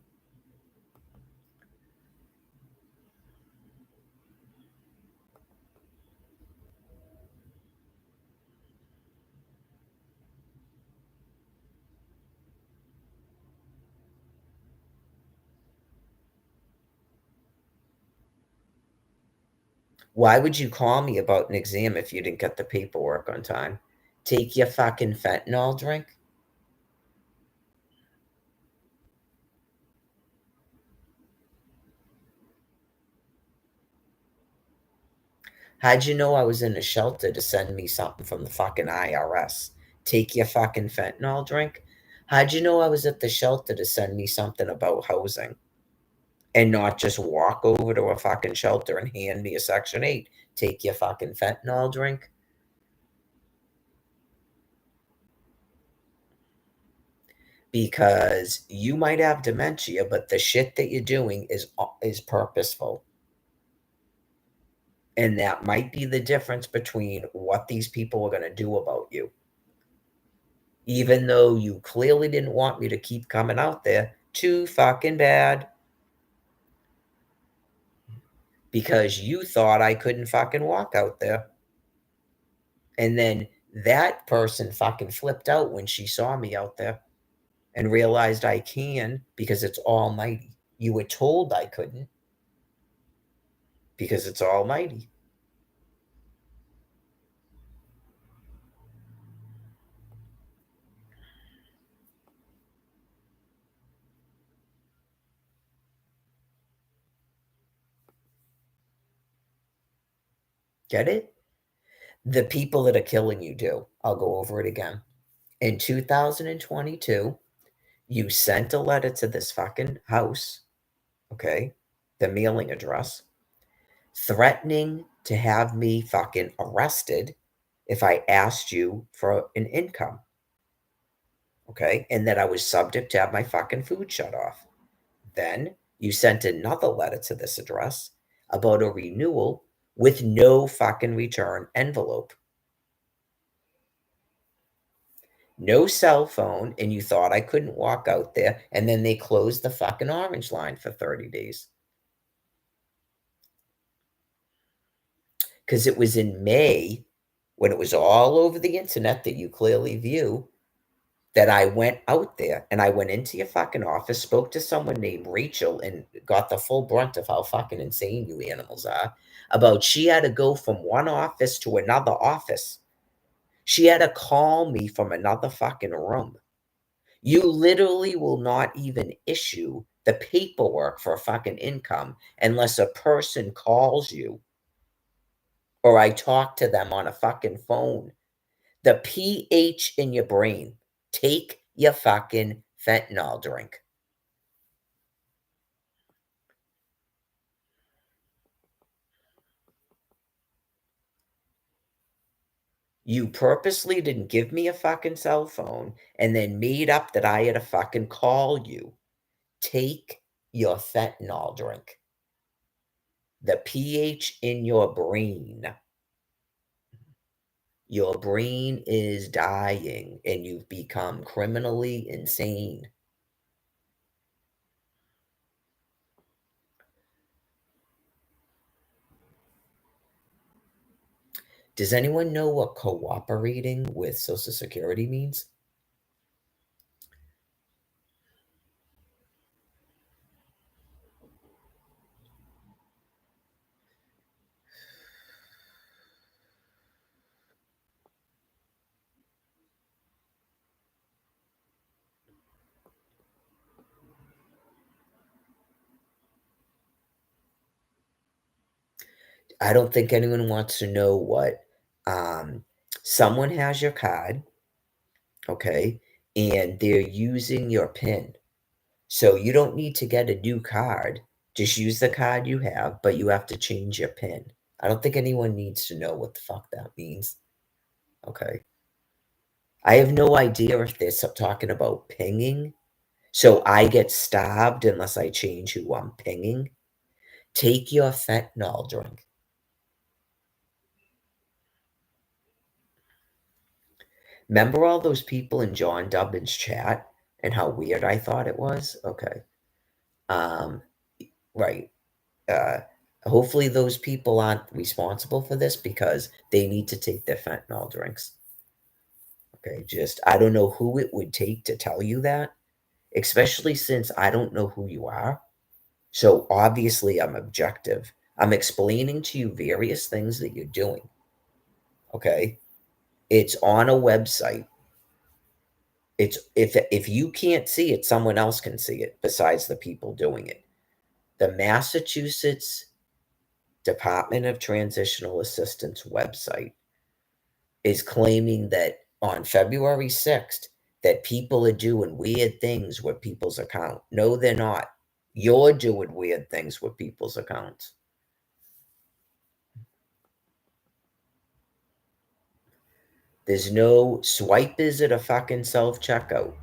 Why would you call me about an exam if you didn't get the paperwork on time? Take your fucking fentanyl drink? How'd you know I was in a shelter to send me something from the fucking IRS? Take your fucking fentanyl drink? How'd you know I was at the shelter to send me something about housing and not just walk over to a fucking shelter and hand me a Section 8? Take your fucking fentanyl drink? Because you might have dementia, but the shit that you're doing is purposeful. And that might be the difference between what these people are going to do about you. Even though you clearly didn't want me to keep coming out there, too fucking bad. Because you thought I couldn't fucking walk out there. And then that person fucking flipped out when she saw me out there and realized I can because it's almighty. You were told I couldn't because it's almighty. Get it? The people that are killing you do. I'll go over it again. In 2022, you sent a letter to this fucking house, okay? The mailing address, threatening to have me fucking arrested if I asked you for an income, okay? And that I was subject to have my fucking food shut off. Then you sent another letter to this address about a renewal with no fucking return envelope. No cell phone, and you thought I couldn't walk out there, and then they closed the fucking orange line for 30 days. Because it was in May, when it was all over the internet that you clearly view, that I went out there and I went into your fucking office, spoke to someone named Rachel, and got the full brunt of how fucking insane you animals are. About she had to go from one office to another office. She had to call me from another fucking room. You literally will not even issue the paperwork for a fucking income unless a person calls you or I talk to them on a fucking phone. The pH in your brain. Take your fucking fentanyl drink. You purposely didn't give me a fucking cell phone and then made up that I had to fucking call you. Take your fentanyl drink. The pH in your brain. Your brain is dying and you've become criminally insane. Does anyone know what cooperating with Social Security means? I don't think anyone wants to know what um, someone has your card, okay, and they're using your PIN. So you don't need to get a new card. Just use the card you have, but you have to change your PIN. I don't think anyone needs to know what the fuck that means. Okay. I have no idea if they're talking about pinging. So I get stabbed unless I change who I'm pinging. Take your fentanyl drink. Remember all those people in John Dubbin's chat and how weird I thought it was? Okay. Um, right. Uh, hopefully those people aren't responsible for this because they need to take their fentanyl drinks. Okay. Just, I don't know who it would take to tell you that, especially since I don't know who you are. So obviously I'm objective. I'm explaining to you various things that you're doing. Okay. It's on a website. It's if you can't see it, someone else can see it besides the people doing it. The Massachusetts Department of Transitional Assistance website is claiming that on February 6th that people are doing weird things with people's account. No, they're not. You're doing weird things with people's accounts. There's no swipe is it a fucking self checkout.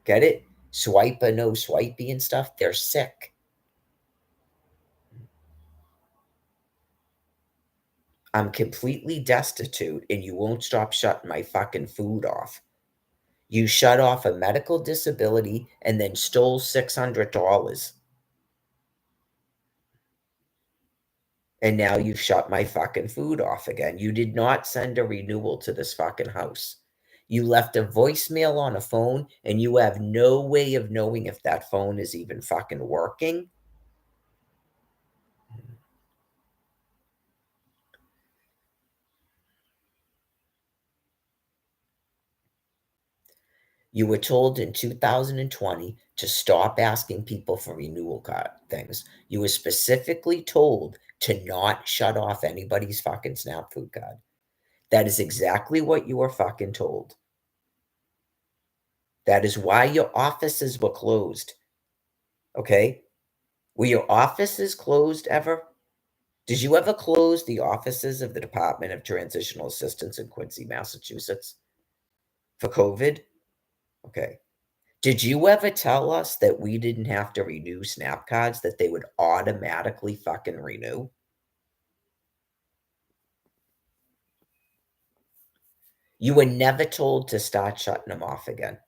Get it? Swipe or no swipey and stuff. They're sick. I'm completely destitute and you won't stop shutting my fucking food off. You shut off a medical disability and then stole $600. And now you've shut my fucking food off again. You did not send a renewal to this fucking house. You left a voicemail on a phone and you have no way of knowing if that phone is even fucking working. You were told in 2020 to stop asking people for renewal card things. You were specifically told to not shut off anybody's fucking SNAP food card. That is exactly what you were fucking told. That is why your offices were closed, okay? Were your offices closed ever? Did you ever close the offices of the Department of Transitional Assistance in Quincy, Massachusetts for COVID? Okay. Did you ever tell us that we didn't have to renew SNAP cards, that they would automatically fucking renew? You were never told to start shutting them off again.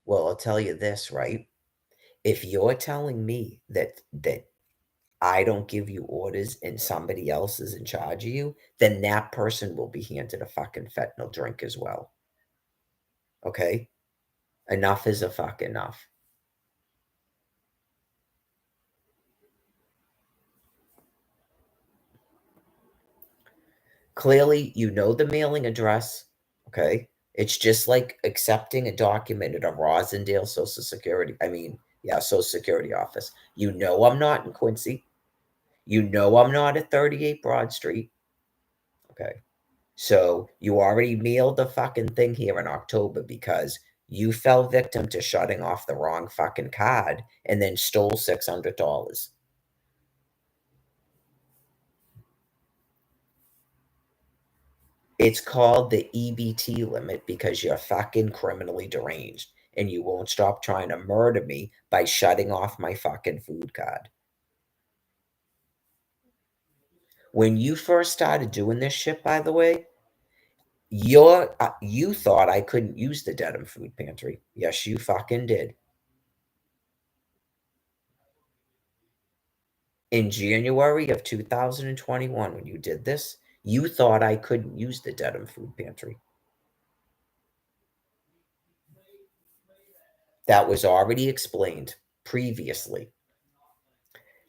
Well, I'll tell you this, right? If you're telling me that I don't give you orders and somebody else is in charge of you, then that person will be handed a fucking fentanyl drink as well. Okay? Enough is a fuck enough. Clearly, you know the mailing address, okay? It's just like accepting a document at a Rosendale Social Security, Social Security office. You know I'm not in Quincy. You know I'm not at 38 Broad Street, okay? So you already mailed the fucking thing here in October because you fell victim to shutting off the wrong fucking card and then stole $600. It's called the EBT limit because you're fucking criminally deranged and you won't stop trying to murder me by shutting off my fucking food card. When you first started doing this shit, by the way, you thought I couldn't use the Dedham Food Pantry. Yes, you fucking did. In January of 2021, when you did this, you thought I couldn't use the Dedham Food Pantry. That was already explained previously.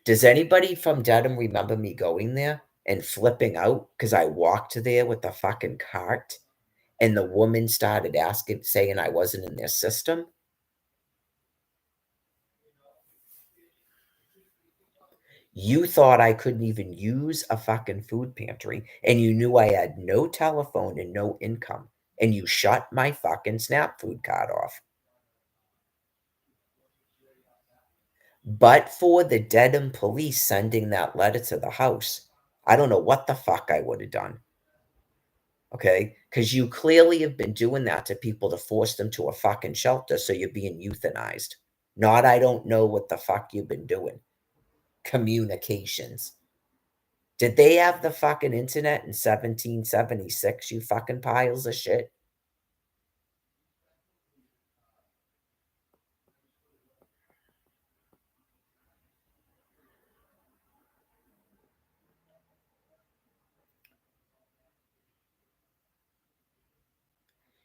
Does anybody from Dedham remember me going there and flipping out because I walked there with the fucking cart and the woman started asking, saying I wasn't in their system? You thought I couldn't even use a fucking food pantry and you knew I had no telephone and no income and you shut my fucking SNAP food card off. But for the Dedham police sending that letter to the house, I don't know what the fuck I would have done. Okay? Because you clearly have been doing that to people to force them to a fucking shelter, so you're being euthanized. Not, I don't know what the fuck you've been doing. Communications. Did they have the fucking internet in 1776, you fucking piles of shit?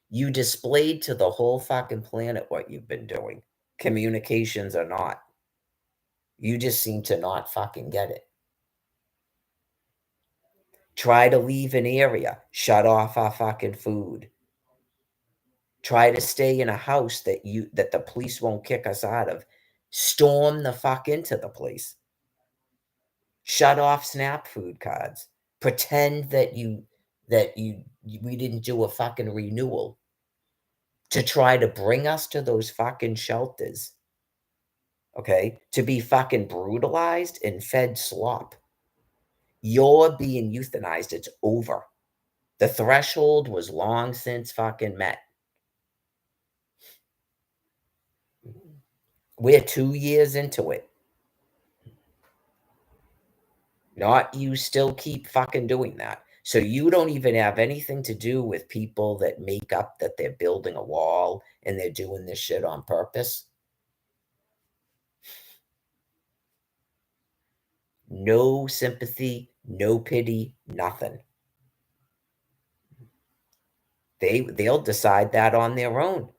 You displayed to the whole fucking planet what you've been doing. Communications or not. You just seem to not fucking get it. Try to leave an area, shut off our fucking food. Try to stay in a house that the police won't kick us out of. Storm the fuck into the place. Shut off SNAP food cards. Pretend that we didn't do a fucking renewal to try to bring us to those fucking shelters. Okay? To be fucking brutalized and fed slop. You're being euthanized. It's over. The threshold was long since fucking met. We're 2 years into it. Not you still keep fucking doing that. So you don't even have anything to do with people that make up that they're building a wall and they're doing this shit on purpose. No sympathy, no pity, nothing. They'll decide that on their own.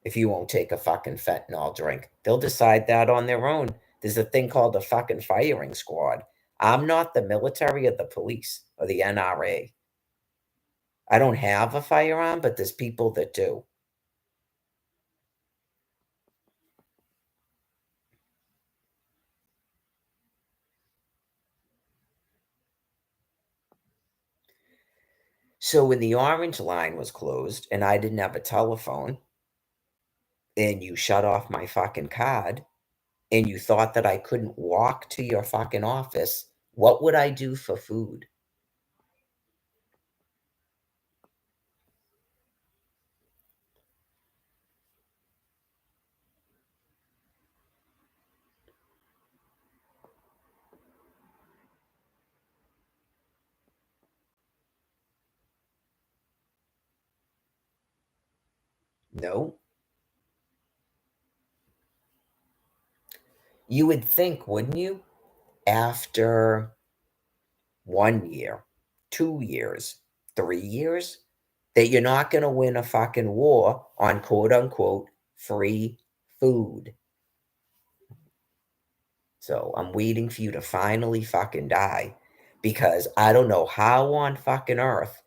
If you won't take a fucking fentanyl drink, they'll decide that on their own. There's a thing called a fucking firing squad. I'm not the military or the police or the NRA. I don't have a firearm, but there's people that do. So when the orange line was closed and I didn't have a telephone and you shut off my fucking card and you thought that I couldn't walk to your fucking office, what would I do for food? No. You would think, wouldn't you? After 1 year, 2 years, 3 years, that you're not gonna win a fucking war on quote unquote free food. So I'm waiting for you to finally fucking die because I don't know how on fucking earth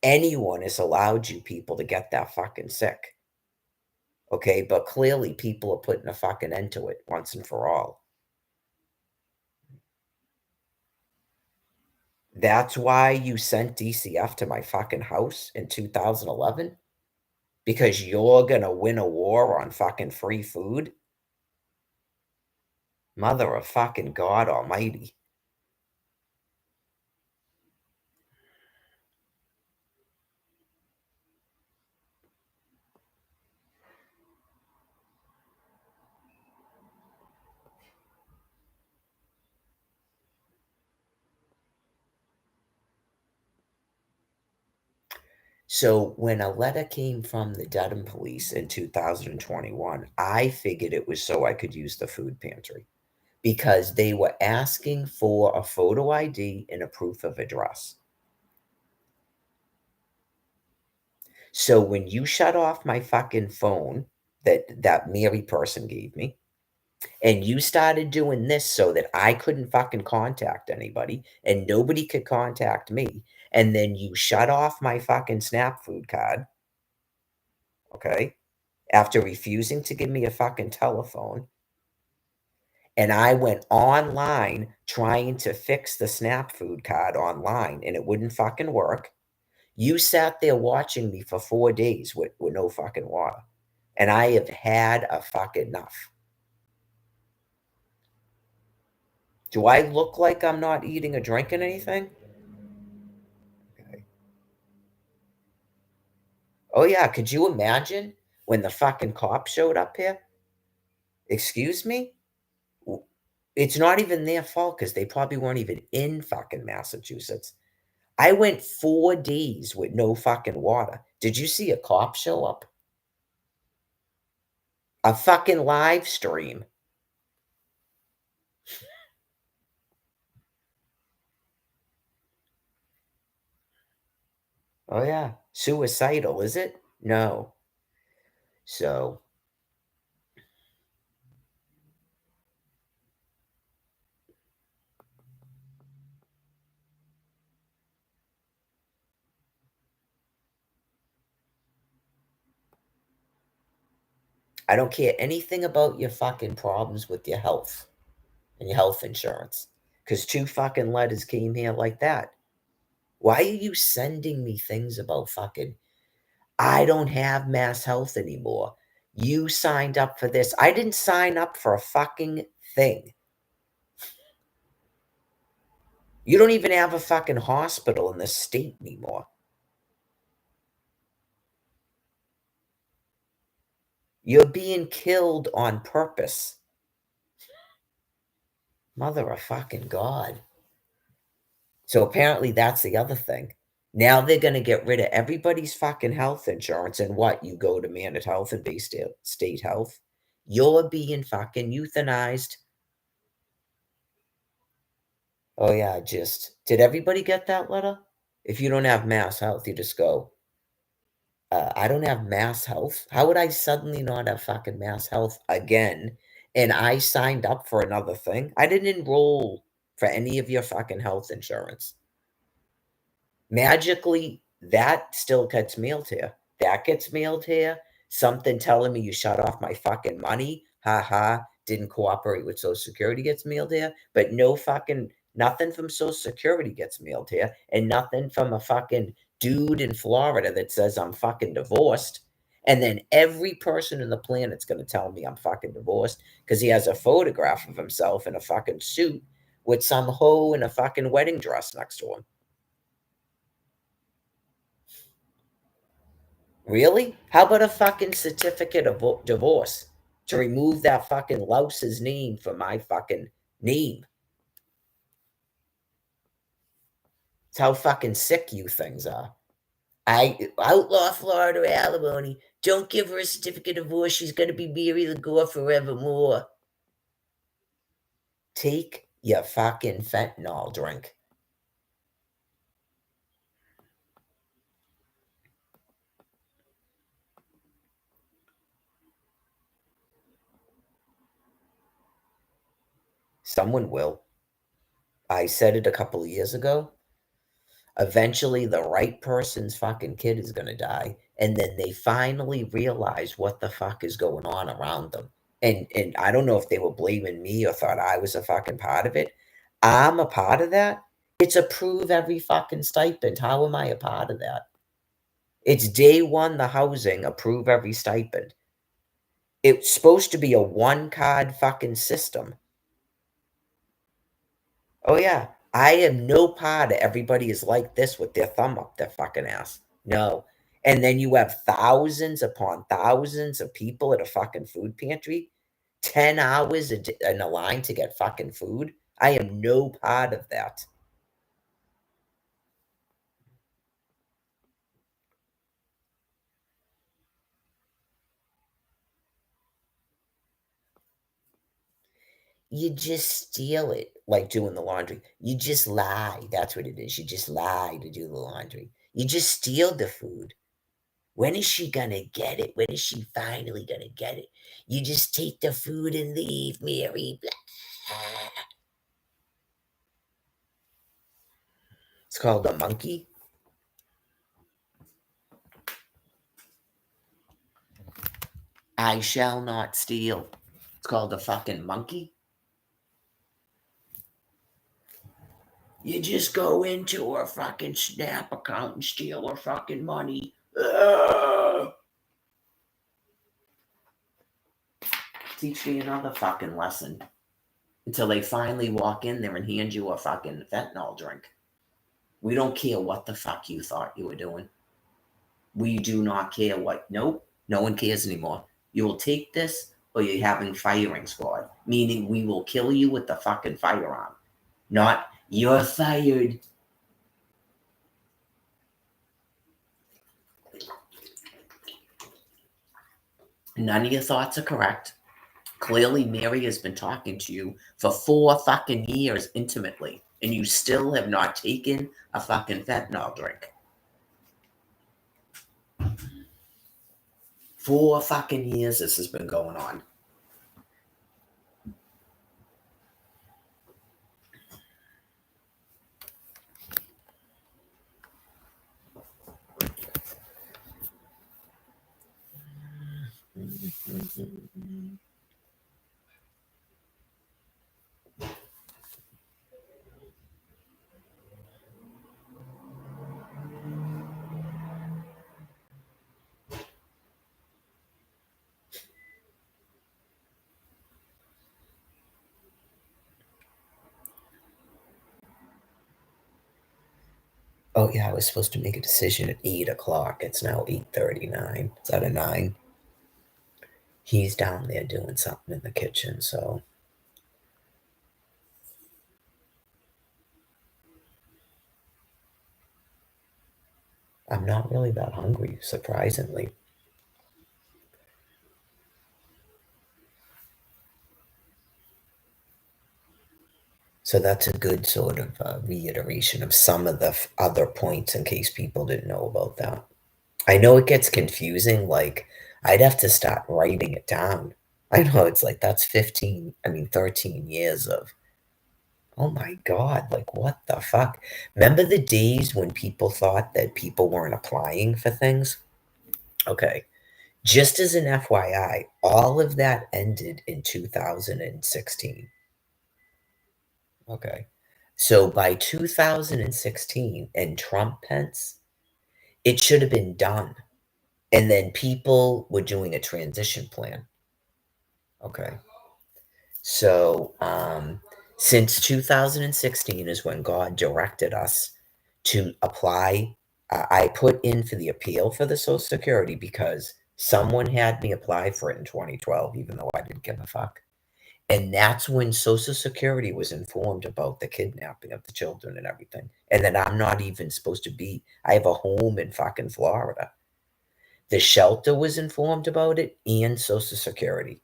anyone has allowed you people to get that fucking sick. Okay, but clearly people are putting a fucking end to it once and for all. That's why you sent DCF to my fucking house in 2011? Because you're gonna win a war on fucking free food? Mother of fucking God almighty. So when a letter came from the Dedham police in 2021, I figured it was so I could use the food pantry because they were asking for a photo ID and a proof of address. So when you shut off my fucking phone that Mary person gave me, and you started doing this so that I couldn't fucking contact anybody and nobody could contact me, and then you shut off my fucking SNAP food card, okay, after refusing to give me a fucking telephone, and I went online trying to fix the SNAP food card online and it wouldn't fucking work. You sat there watching me for 4 days with no fucking water, and I have had a fucking enough. Do I look like I'm not eating or drinking anything? Okay. Oh, yeah, could you imagine when the fucking cops showed up here? Excuse me? W It's not even their fault because they probably weren't even in fucking Massachusetts. I went 4 days with no fucking water. Did you see a cop show up? A fucking live stream. Oh, yeah. Suicidal, is it? No. So, I don't care anything about your fucking problems with your health and your health insurance, because 2 fucking letters came here like that. Why are you sending me things about fucking, "I don't have Mass Health anymore. You signed up for this." I didn't sign up for a fucking thing. You don't even have a fucking hospital in this state anymore. You're being killed on purpose. Mother of fucking God. So apparently that's the other thing. Now they're gonna get rid of everybody's fucking health insurance, and what, you go to Managed Health and Bay State Health, you're being fucking euthanized. Oh, yeah, just did everybody get that letter? If you don't have Mass Health, you just go. I don't have Mass Health. How would I suddenly not have fucking Mass Health again? And I signed up for another thing. I didn't enroll for any of your fucking health insurance. Magically, that still gets mailed here. That gets mailed here. Something telling me you shut off my fucking money. Ha ha. Didn't cooperate with Social Security gets mailed here. But no fucking nothing from Social Security gets mailed here. And nothing from a fucking dude in Florida that says I'm fucking divorced. And then every person in the planet's gonna tell me I'm fucking divorced because he has a photograph of himself in a fucking suit with some hoe in a fucking wedding dress next to him. Really? How about a fucking certificate of divorce to remove that fucking louse's name from my fucking name? It's how fucking sick you things are. I outlaw Florida alimony. Don't give her a certificate of divorce. She's gonna be Mary LaGore forevermore. Take your fucking fentanyl drink. Someone will. I said it a couple of years ago. Eventually, the right person's fucking kid is gonna die, and then they finally realize what the fuck is going on around them. And I don't know if they were blaming me or thought I was a fucking part of it. I'm a part of that. It's approve every fucking stipend. How am I a part of that? It's day one, the housing, approve every stipend. It's supposed to be a one card fucking system. Oh yeah, I am no part of everybody is like this with their thumb up their fucking ass. No. And then you have thousands upon thousands of people at a fucking food pantry, 10 hours in a line to get fucking food. I am no part of that. You just steal it, like doing the laundry. You just lie. That's what it is. You just lie to do the laundry. You just steal the food. When is she gonna get it? When is she finally gonna get it? You just take the food and leave, Mary. Blah. It's called a monkey. I shall not steal. It's called a fucking monkey. You just go into her fucking Snap account and steal her fucking money. Ugh. Teach me another fucking lesson until they finally walk in there and hand you a fucking fentanyl drink. We don't care what the fuck you thought you were doing. We do not care what. Nope, no one cares anymore. You will take this or you're having firing squad, meaning we will kill you with the fucking firearm. Not you're fired. None of your thoughts are correct. Clearly, Mary has been talking to you for 4 fucking years intimately, and you still have not taken a fucking fentanyl drink. 4 fucking years this has been going on. Oh yeah, I was supposed to make a decision at 8 o'clock. It's now 8:39. Is that a 9? He's down there doing something in the kitchen, so I'm not really that hungry, surprisingly. So that's a good sort of reiteration of some of the other points in case people didn't know about that. I know it gets confusing, like, I'd have to start writing it down. I know it's like, that's 15, I mean, 13 years of, oh my god, like, what the fuck? Remember the days when people thought that people weren't applying for things? Okay, just as an FYI, all of that ended in 2016, okay? So by 2016 and Trump Pence, it should have been done, and then people were doing a transition plan, okay? So, since 2016 is when God directed us to apply. I put in for the appeal for the Social Security because someone had me apply for it in 2012, even though I didn't give a fuck. And that's when Social Security was informed about the kidnapping of the children and everything. And that I'm not even supposed to be, I have a home in fucking Florida. The shelter was informed about it and Social Security.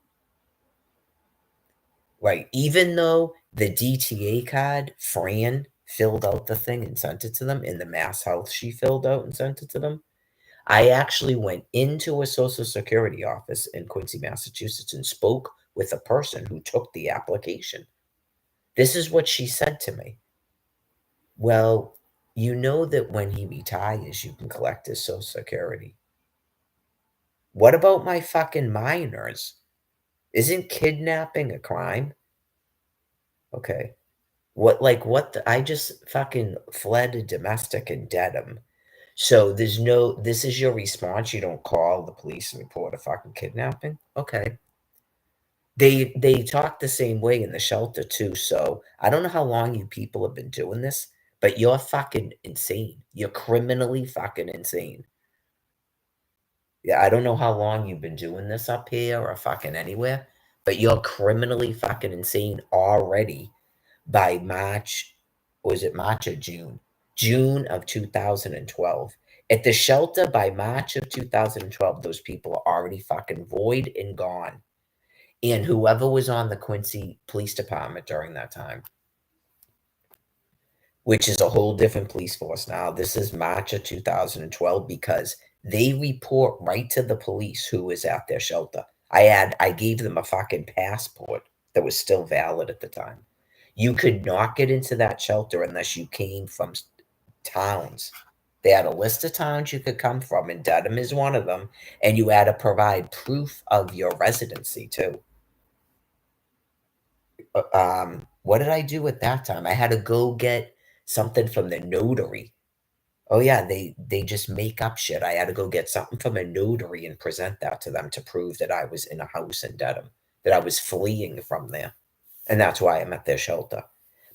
Right. Even though the DTA card, Fran filled out the thing and sent it to them, in the Mass Health she filled out and sent it to them. I actually went into a Social Security office in Quincy, Massachusetts, and spoke with a person who took the application. This is what she said to me. Well, you know that when he retires, you can collect his Social Security. What about my fucking minors? Isn't kidnapping a crime? Okay. What the I just fucking fled a domestic and dead him. So there's no this is your response, you don't call the police and report a fucking kidnapping? Okay. They talk the same way in the shelter too, so I don't know how long you people have been doing this, but you're fucking insane. You're criminally fucking insane. Yeah, I don't know how long you've been doing this up here or fucking anywhere, but you're criminally fucking insane already by March, was it March or June? June of 2012. At the shelter by March of 2012, those people are already fucking void and gone. And whoever was on the Quincy Police Department during that time, which is a whole different police force now. This is March of 2012 because they report right to the police who was at their shelter. I gave them a fucking passport that was still valid at the time. You could not get into that shelter unless you came from towns. They had a list of towns you could come from, and Dedham is one of them. And you had to provide proof of your residency too. What did I do at that time? I had to go get something from the notary. Oh yeah, they just make up shit. I had to go get something from a notary and present that to them to prove that I was in a house in Dedham, that I was fleeing from there, and that's why I'm at their shelter.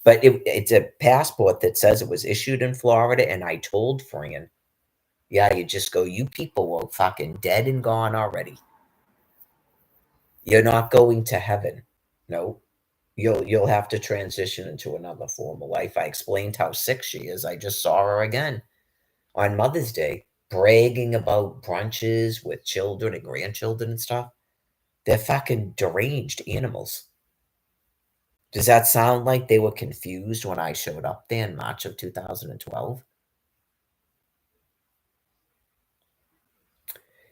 But it's a passport that says it was issued in Florida, and I told Fran, yeah, you just go, you people were fucking dead and gone already. You're not going to heaven. No, you'll have to transition into another form of life. I explained how sick she is. I just saw her again on Mother's Day, bragging about brunches with children and grandchildren and stuff. They're fucking deranged animals. Does that sound like they were confused when I showed up there in March of 2012?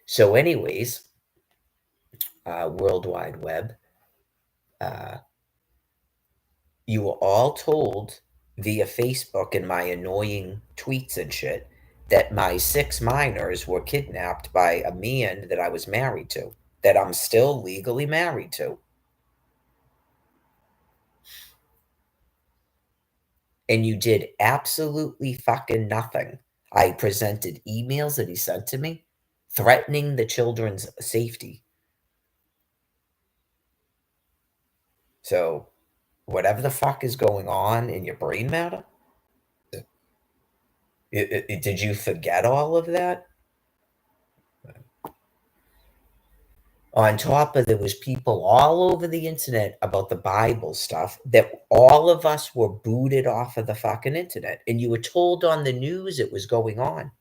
So, anyways, World Wide Web, uh, you were all told via Facebook and my annoying tweets and shit that my 6 minors were kidnapped by a man that I was married to, that I'm still legally married to. And you did absolutely fucking nothing. I presented emails that he sent to me threatening the children's safety. So, whatever the fuck is going on in your brain matter, did you forget all of that? On top of there was people all over the internet about the Bible stuff that all of us were booted off of the fucking internet, and you were told on the news it was going on.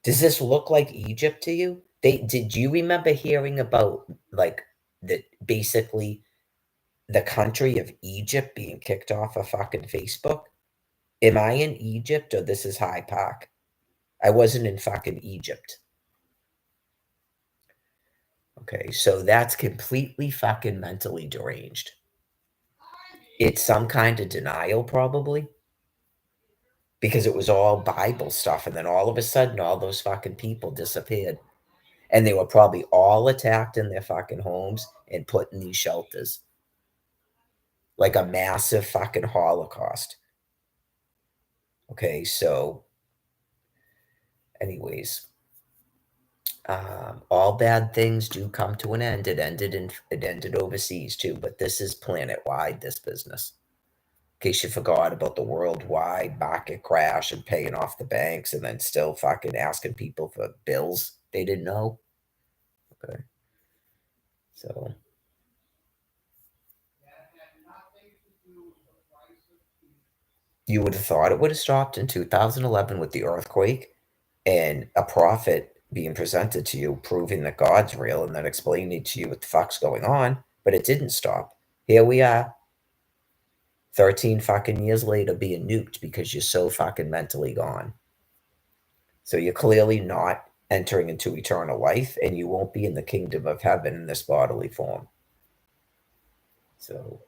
Does this look like Egypt to you? Did you remember hearing about, like, the basically the country of Egypt being kicked off of fucking Facebook? Am I in Egypt or this is High Park? I wasn't in fucking Egypt. Okay, so that's completely fucking mentally deranged. It's some kind of denial, probably, because it was all Bible stuff, and then all of a sudden, all those fucking people disappeared. And they were probably all attacked in their fucking homes and put in these shelters. Like a massive fucking Holocaust. Okay, so anyways, all bad things do come to an end. It ended overseas too, but this is planet wide, this business. In case you forgot about the worldwide market crash and paying off the banks and then still fucking asking people for bills they didn't know. Okay. So you would have thought it would have stopped in 2011 with the earthquake and a prophet being presented to you proving that God's real and then explaining to you what the fuck's going on, but it didn't stop. Here we are, 13 fucking years later, being nuked because you're so fucking mentally gone. So you're clearly not entering into eternal life, and you won't be in the kingdom of heaven in this bodily form. So,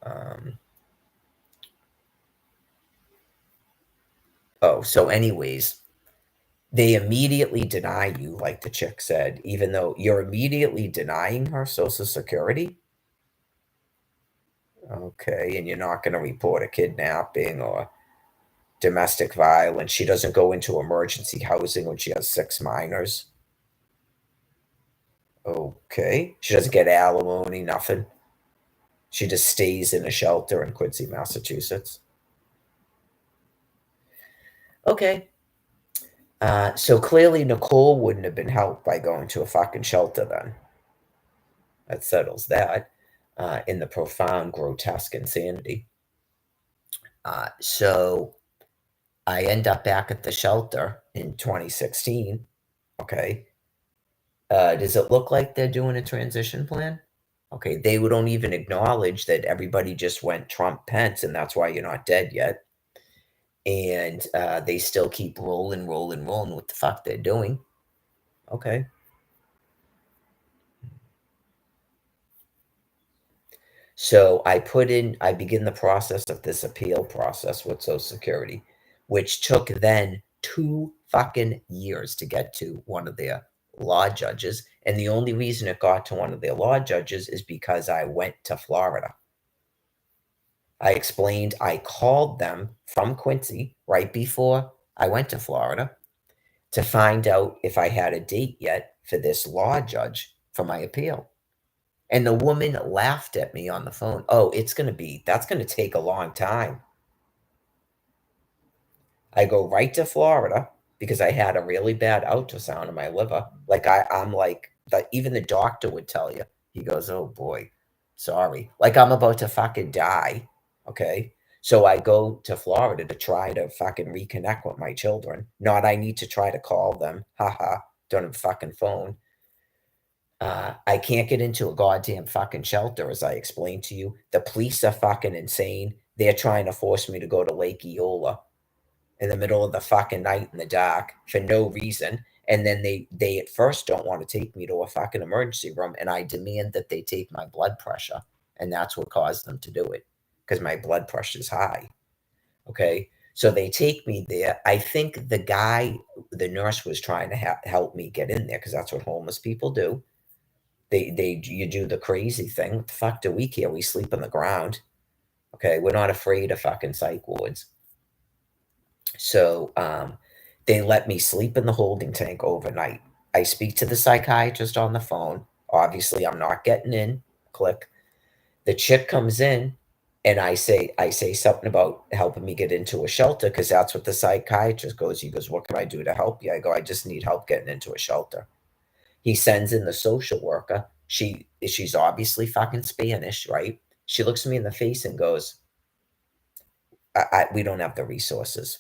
so anyways, they immediately deny you, like the chick said, even though you're immediately denying her Social Security. Okay, and you're not going to report a kidnapping or domestic violence. She doesn't go into emergency housing when she has 6 minors. Okay, she doesn't get alimony, nothing. She just stays in a shelter in Quincy, Massachusetts. Okay. So clearly Nicole wouldn't have been helped by going to a fucking shelter then. That settles that in the profound, grotesque insanity. So I end up back at the shelter in 2016. Okay. Does it look like they're doing a transition plan? Okay. They don't even acknowledge that everybody just went Trump Pence and that's why you're not dead yet. And they still keep rolling what the fuck they're doing. Okay. So I begin the process of this appeal process with Social Security, which took then 2 fucking years to get to one of their law judges. And the only reason it got to one of their law judges is because I went to Florida. I explained I called them from Quincy right before I went to Florida to find out if I had a date yet for this law judge for my appeal. And the woman laughed at me on the phone. Oh, that's going to take a long time. I go right to Florida because I had a really bad ultrasound in my liver. Like I'm like, even the doctor would tell you. He goes, oh boy, sorry. Like I'm about to fucking die. Okay. So I go to Florida to try to fucking reconnect with my children. Not I need to try to call them. Haha. Don't have a fucking phone. I can't get into a goddamn fucking shelter, as I explained to you. The police are fucking insane. They're trying to force me to go to Lake Eola in the middle of the fucking night in the dark for no reason. And then they at first don't want to take me to a fucking emergency room, and I demand that they take my blood pressure, and that's what caused them to do it because my blood pressure is high. Okay, so they take me there. I think the nurse was trying to help me get in there because that's what homeless people do. You do the crazy thing. What the fuck do we care? We sleep on the ground. Okay, we're not afraid of fucking psych wards. So they let me sleep in the holding tank overnight. I speak to the psychiatrist on the phone. Obviously, I'm not getting in. Click. The chick comes in and I say something about helping me get into a shelter because that's what the psychiatrist goes. He goes, what can I do to help you? I go, I just need help getting into a shelter. He sends in the social worker. She's obviously fucking Spanish, right? She looks me in the face and goes, we don't have the resources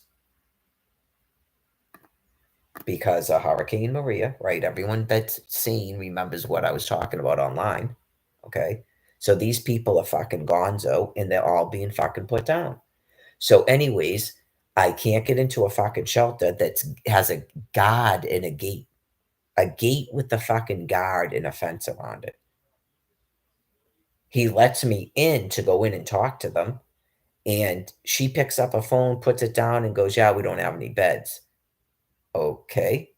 because of Hurricane Maria, right? Everyone that's seen remembers what I was talking about online. Okay. So these people are fucking gonzo and they're all being fucking put down. So, anyways, I can't get into a fucking shelter that's has a guard and a gate with the fucking guard and a fence around it. He lets me in to go in and talk to them, and she picks up a phone, puts it down, and goes, "Yeah, we don't have any beds." Okay.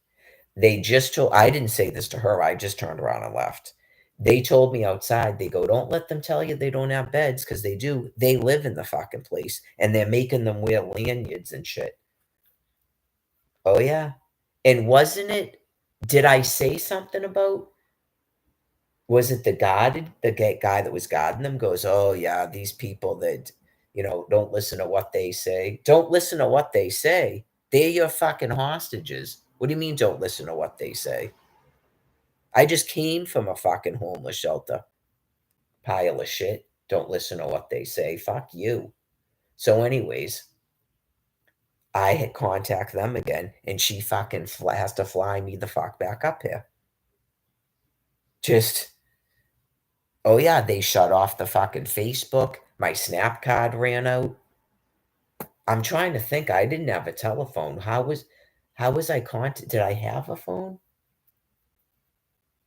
They just told I didn't say this to her, I just turned around and left. They told me outside, they go, "Don't let them tell you they don't have beds, because they do. They live in the fucking place, and they're making them wear lanyards and shit." Oh, yeah. And wasn't it did I say something about was it the guy that was guarding them goes, "Oh, yeah, these people that, don't listen to what they say." Don't listen to what they say. They're your fucking hostages. What do you mean don't listen to what they say? I just came from a fucking homeless shelter. Pile of shit. Don't listen to what they say. Fuck you. So, anyways, I had contact them again, and she fucking has to fly me the fuck back up here. Just, oh yeah, they shut off the fucking Facebook. My Snap card ran out. I'm trying to think. I didn't have a telephone. How was I contact? Did I have a phone?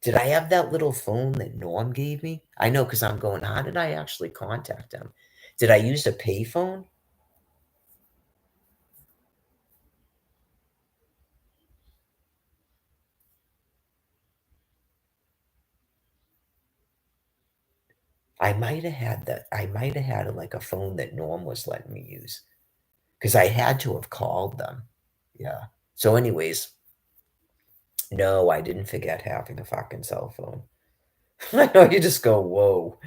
Did I have that little phone that Norm gave me? I know, because I'm going, how did I actually contact him? Did I use a payphone? I might have had, like, a phone that Norm was letting me use, because I had to have called them. Yeah. So, anyways, no, I didn't forget having a fucking cell phone. I know, you just go, "Whoa."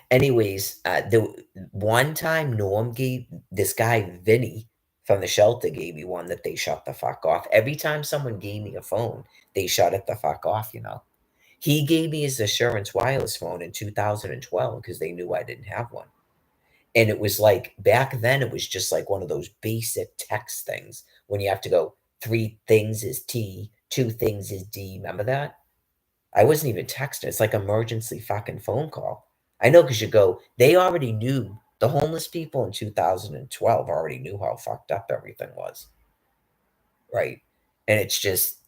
Anyways, the one time Norm gave this guy, Vinny, from the shelter gave me one that they shut the fuck off. Every time someone gave me a phone, they shut it the fuck off. He gave me his Assurance wireless phone in 2012 because they knew I didn't have one. And it was like back then, it was just like one of those basic text things when you have to go, three things is T, two things is D. Remember that? I wasn't even texting. It's like emergency fucking phone call. I know, because you go, they already knew. The homeless people in 2012 already knew how fucked up everything was, right? And it's just,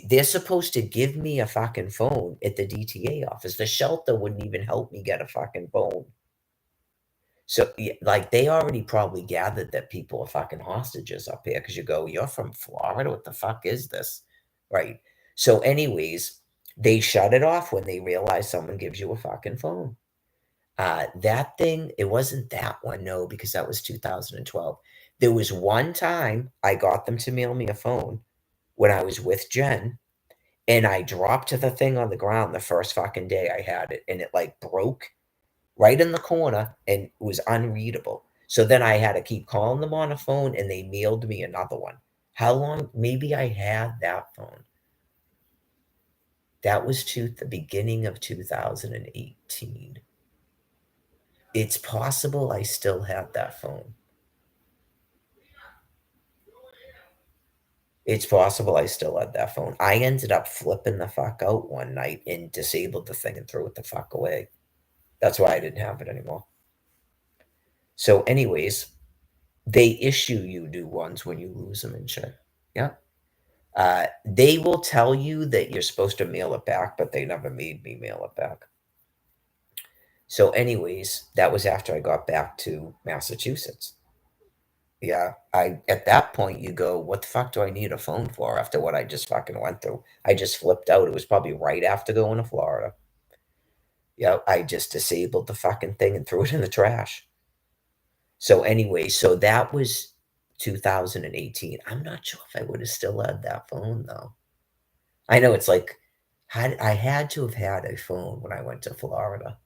they're supposed to give me a fucking phone at the DTA office. The shelter wouldn't even help me get a fucking phone. So, like, they already probably gathered that people are fucking hostages up here, because you go, "You're from Florida? What the fuck is this?" Right? So, anyways, they shut it off when they realize someone gives you a fucking phone. That thing, it wasn't that one, no, because that was 2012. There was one time I got them to mail me a phone when I was with Jen, and I dropped the thing on the ground the first fucking day I had it, and it, like, broke right in the corner and was unreadable. So then I had to keep calling them on the phone, and they mailed me another one. How long? Maybe I had that phone. That was to the beginning of 2018. It's possible I still have that phone. It's possible I still had that phone. I ended up flipping the fuck out one night and disabled the thing and threw it the fuck away. That's why I didn't have it anymore. So, anyways, they issue you new ones when you lose them and shit. Yeah. They will tell you that you're supposed to mail it back, but they never made me mail it back. So, anyways, that was after I got back to Massachusetts. Yeah, I at that point you go, what the fuck do I need a phone for after what I just fucking went through? I just flipped out. It was probably right after going to Florida. Yeah, I just disabled the fucking thing and threw it in the trash. So anyway, so that was 2018. I'm not sure if I would have still had that phone though. I know it's like I had to have had a phone when I went to Florida.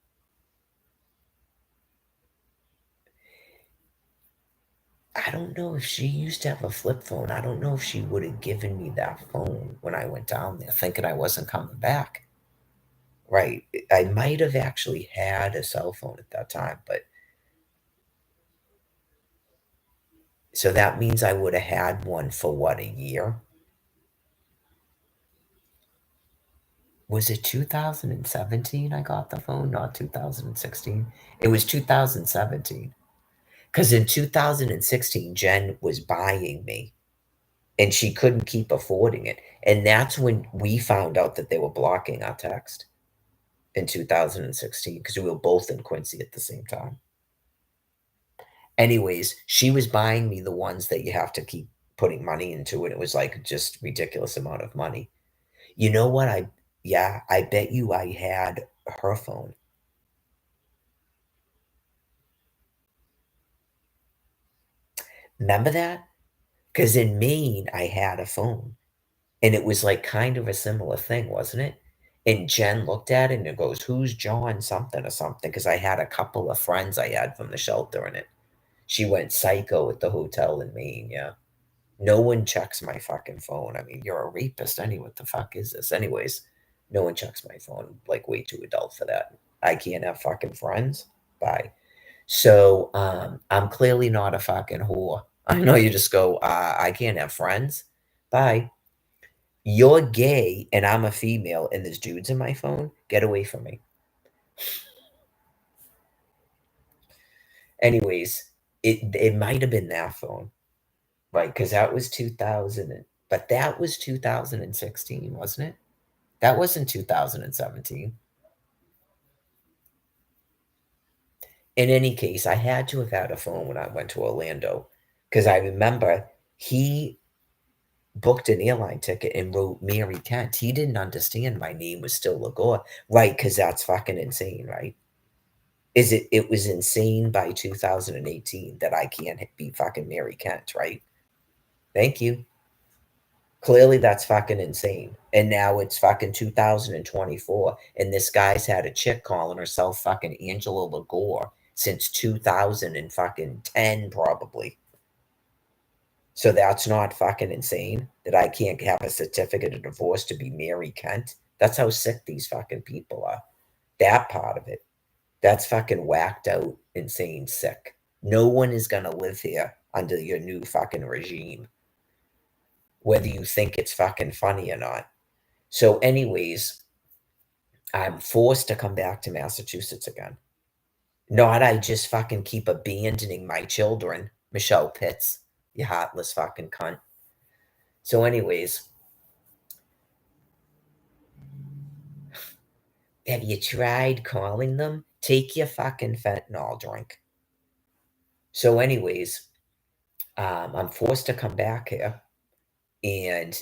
I don't know if she used to have a flip phone. I don't know if she would have given me that phone when I went down there, thinking I wasn't coming back. Right. I might have actually had a cell phone at that time, but so that means I would have had one for what, a year? Was it 2017 I got the phone, not 2016? It was 2017. Because in 2016, Jen was buying me and she couldn't keep affording it. And that's when we found out that they were blocking our text in 2016 because we were both in Quincy at the same time. Anyways, she was buying me the ones that you have to keep putting money into, and it was like just ridiculous amount of money. You know what? Yeah, I bet you I had her phone. Remember that? Because in Maine, I had a phone. And it was like kind of a similar thing, wasn't it? And Jen looked at it and it goes, "Who's John something or something?" Because I had a couple of friends I had from the shelter in it. She went psycho at the hotel in Maine, yeah. No one checks my fucking phone. I mean, you're a rapist anyway. What the fuck is this? Anyways, no one checks my phone. Like way too adult for that. I can't have fucking friends. Bye. So I'm clearly not a fucking whore. I know you just go, I can't have friends. Bye. You're gay and I'm a female and there's dudes in my phone. Get away from me. Anyways, it might have been that phone, right? Because that was 2000, but that was 2016, wasn't it? That wasn't 2017. In any case, I had to have had a phone when I went to Orlando because I remember he booked an airline ticket and wrote Mary Kent. He didn't understand my name was still Lagore, right? Because that's fucking insane, right? It was insane by 2018 that I can't be fucking Mary Kent, right? Thank you. Clearly that's fucking insane. And now it's fucking 2024 and this guy's had a chick calling herself fucking Angela Lagore since 2000 and fucking 10 probably. So that's not fucking insane that I can't have a certificate of divorce to be Mary Kent. That's how sick these fucking people are. That part of it. That's fucking whacked out, insane, sick. No one is gonna live here under your new fucking regime, whether you think it's fucking funny or not. So, anyways, I'm forced to come back to Massachusetts again. Not I just fucking keep abandoning my children, Michelle Pitts, you heartless fucking cunt. So, anyways, have you tried calling them? Take your fucking fentanyl drink. So, anyways, I'm forced to come back here. And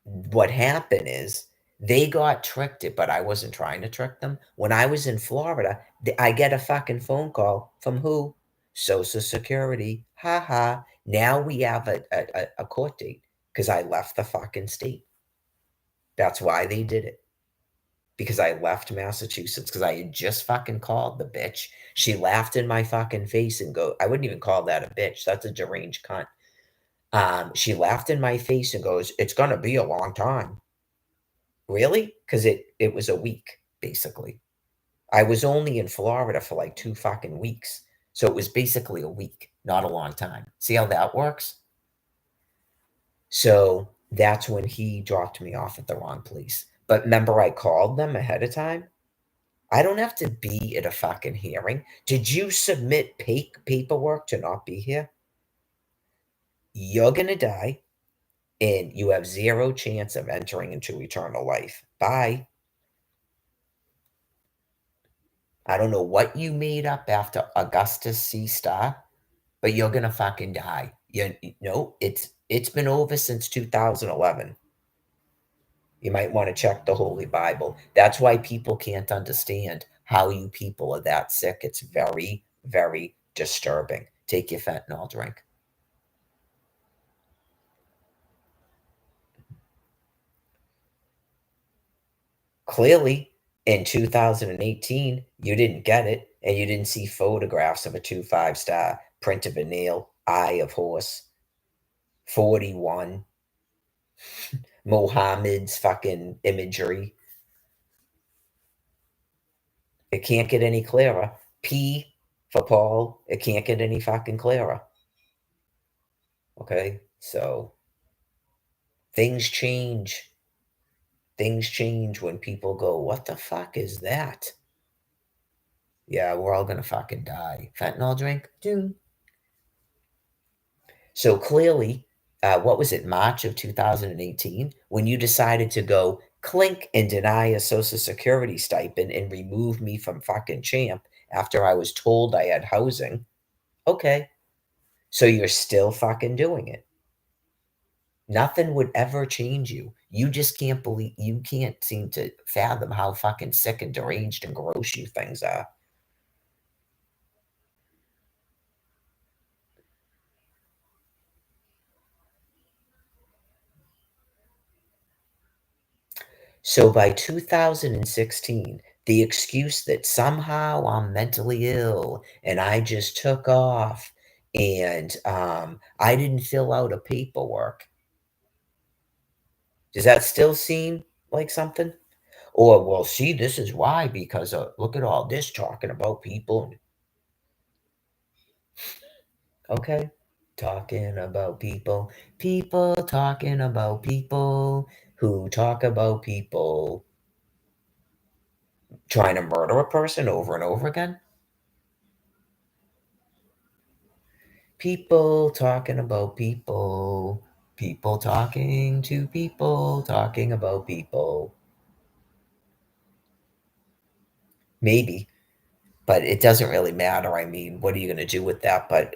what happened is they got tricked, but I wasn't trying to trick them. When I was in Florida, I get a fucking phone call from who? Social Security. Ha ha. Now we have a court date because I left the fucking state. That's why they did it. Because I left Massachusetts because I had just fucking called the bitch. She laughed in my fucking face and I wouldn't even call that a bitch. That's a deranged cunt. She laughed in my face and goes, "It's gonna be a long time." Really? Because it was a week, basically. I was only in Florida for like 2 fucking weeks, so it was basically a week, not a long time. See how that works? So, that's when he dropped me off at the wrong place. But remember I called them ahead of time? I don't have to be at a fucking hearing. Did you submit paperwork to not be here? You're gonna die, and you have 0 chance of entering into eternal life. Bye. I don't know what you made up after Augustus C. Starr, but you're gonna fucking die. No, it's been over since 2011. You might want to check the Holy Bible. That's why people can't understand how you people are that sick. It's very, very disturbing. Take your fentanyl drink. Clearly, in 2018, you didn't get it, and you didn't see photographs of a 2 5 star, print of a nail, eye of horse, 41, Mohammed's fucking imagery. It can't get any clearer. P for Paul. It can't get any fucking clearer. Okay? So things change. Things change when people go, "What the fuck is that?" Yeah, we're all gonna fucking die. Fentanyl drink? Dude. So clearly, what was it, March of 2018, when you decided to go clink and deny a Social Security stipend and remove me from fucking Champ after I was told I had housing. Okay, so you're still fucking doing it. Nothing would ever change you. You just can't believe, you can't seem to fathom how fucking sick and deranged and gross you things are. So by 2016, the excuse that somehow I'm mentally ill and I just took off and I didn't fill out a paperwork, does that still seem like something? Or, well, see, this is why, because look at all this talking about people. Okay. Talking about people, people talking about people who talk about people trying to murder a person over and over again. People talking about people, people talking to people, talking about people. Maybe, but it doesn't really matter. I mean, what are you going to do with that? But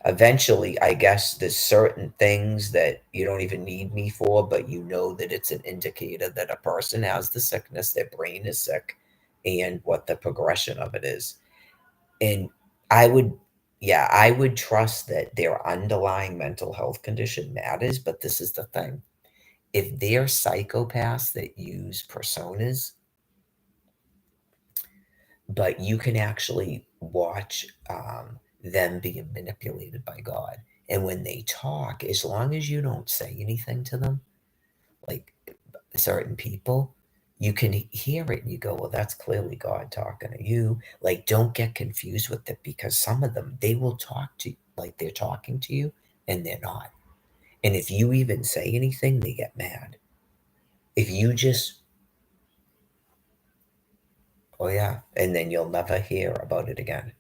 eventually, I guess there's certain things that you don't even need me for, but you know that it's an indicator that a person has the sickness, their brain is sick, and what the progression of it is. And I would, yeah, I would trust that their underlying mental health condition matters, but this is the thing. If they're psychopaths that use personas, but you can actually watch them being manipulated by God. And when they talk, as long as you don't say anything to them, like certain people, you can hear it and you go, well, that's clearly God talking to you. Like, don't get confused with it because some of them, they will talk to you like they're talking to you and they're not. And if you even say anything, they get mad. If you just, oh yeah, and then you'll never hear about it again.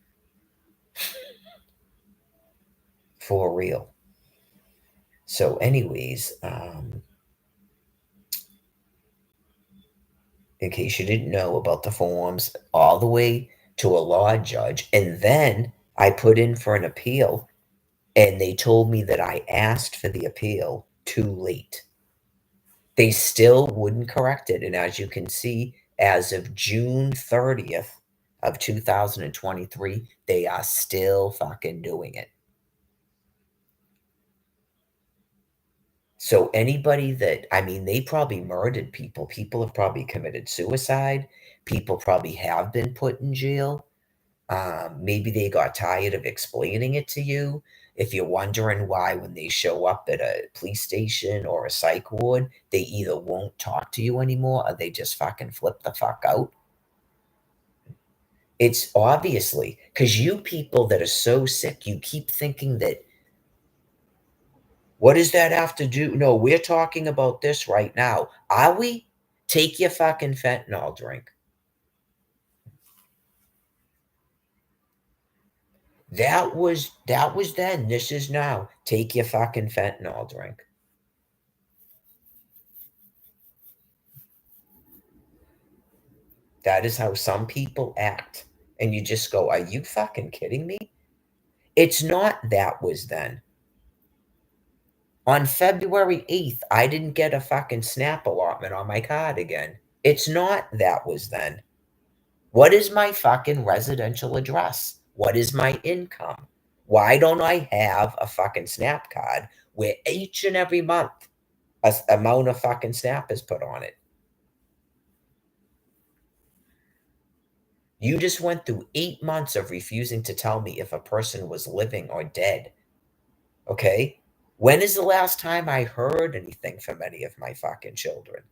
For real. So, anyways, in case you didn't know about the forms, all the way to a law judge. And then I put in for an appeal, and they told me that I asked for the appeal too late. They still wouldn't correct it. And as you can see, as of June 30th of 2023, they are still fucking doing it. So anybody that, I mean, they probably murdered people. People have probably committed suicide. People probably have been put in jail. Maybe they got tired of explaining it to you. If you're wondering why, when they show up at a police station or a psych ward, they either won't talk to you anymore or they just fucking flip the fuck out. It's obviously because you people that are so sick, you keep thinking that, what does that have to do? No, we're talking about this right now. Are we? Take your fucking fentanyl drink. That was then. This is now. Take your fucking fentanyl drink. That is how some people act. And you just go, are you fucking kidding me? It's not that was then. On February 8th, I didn't get a fucking SNAP allotment on my card again. It's not that was then. What is my fucking residential address? What is my income? Why don't I have a fucking SNAP card where each and every month a amount of fucking SNAP is put on it? You just went through 8 months of refusing to tell me if a person was living or dead. Okay? When is the last time I heard anything from any of my fucking children?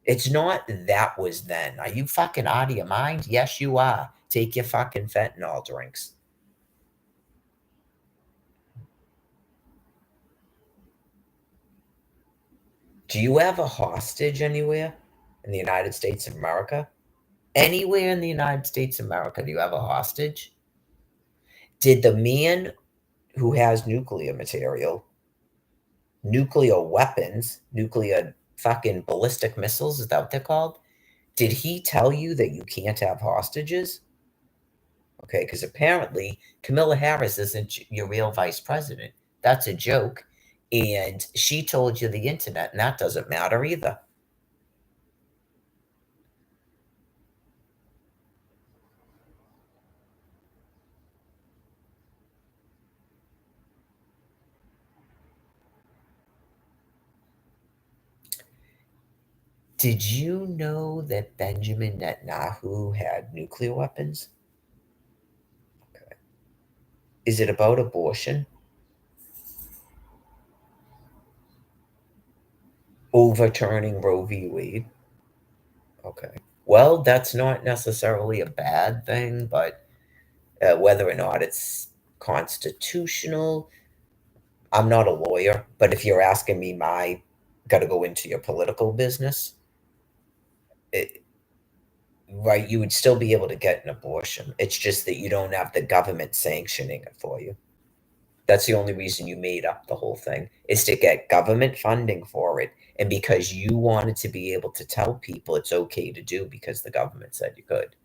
It's not that was then. Are you fucking out of your mind? Yes, you are. Take your fucking fentanyl drinks. Do you have a hostage anywhere in the United States of America? Anywhere in the United States of America, do you have a hostage? Did the man who has nuclear material nuclear weapons, nuclear fucking ballistic missiles, is that what they're called? Did he tell you that you can't have hostages? Okay, because apparently Camilla Harris isn't your real vice president. That's a joke. And she told you the internet, and that doesn't matter either. Did you know that Benjamin Netanyahu had nuclear weapons? Okay. Is it about abortion? Overturning Roe v. Wade? Okay. Well, that's not necessarily a bad thing, but whether or not it's constitutional, I'm not a lawyer. But if you're asking me, my got to go into your political business, it, right? You would still be able to get an abortion. It's just that you don't have the government sanctioning it for you. That's the only reason you made up the whole thing, is to get government funding for it, and because you wanted to be able to tell people it's okay to do because the government said you could.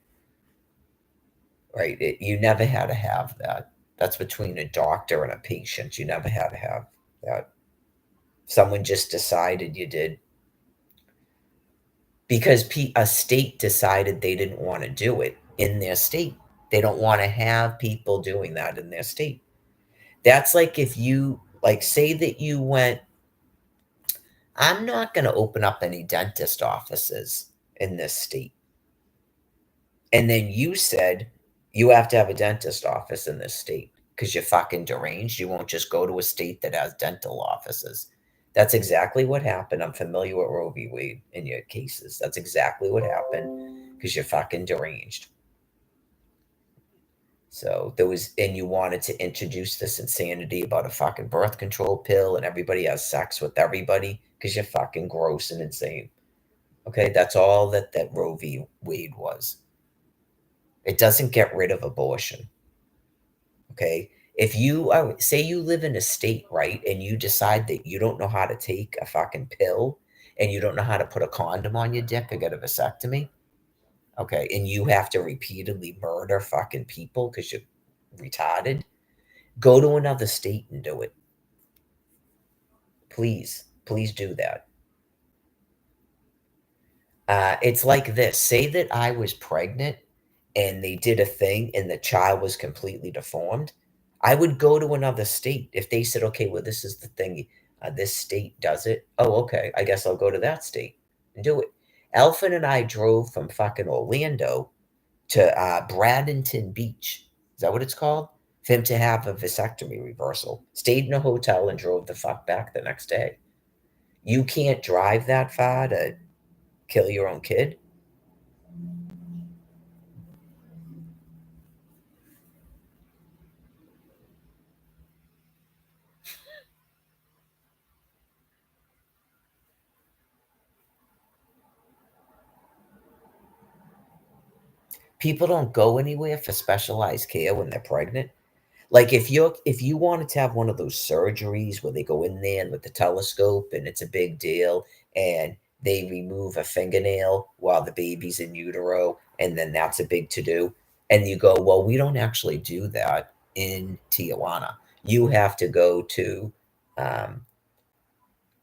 Right? You never had to have that. That's between a doctor and a patient. You never had to have that. Someone just decided you did because a state decided they didn't want to do it in their state. They don't want to have people doing that in their state. That's like if you like say that you went, I'm not going to open up any dentist offices in this state. And then you said you have to have a dentist office in this state because you're fucking deranged. You won't just go to a state that has dental offices. That's exactly what happened. I'm familiar with Roe v. Wade in your cases. That's exactly what happened because you're fucking deranged. So there was, and you wanted to introduce this insanity about a fucking birth control pill and everybody has sex with everybody because you're fucking gross and insane. Okay, that's all that Roe v. Wade was. It doesn't get rid of abortion. Okay, if you say you live in a state, right, and you decide that you don't know how to take a fucking pill and you don't know how to put a condom on your dick or get a vasectomy, okay, and you have to repeatedly murder fucking people because you're retarded, go to another state and do it. Please, please do that. It's like this. Say that I was pregnant and they did a thing and the child was completely deformed. I would go to another state. If they said, okay, well, this is the thing, this state does it. Oh, okay. I guess I'll go to that state and do it. Elfin and I drove from fucking Orlando to Bradenton Beach. Is that what it's called? For him to have a vasectomy reversal. Stayed in a hotel and drove the fuck back the next day. You can't drive that far to kill your own kid. People don't go anywhere for specialized care when they're pregnant. Like if you wanted to have one of those surgeries where they go in there and with the telescope and it's a big deal and they remove a fingernail while the baby's in utero and then that's a big to do. And you go, well, we don't actually do that in Tijuana. You have to go to um,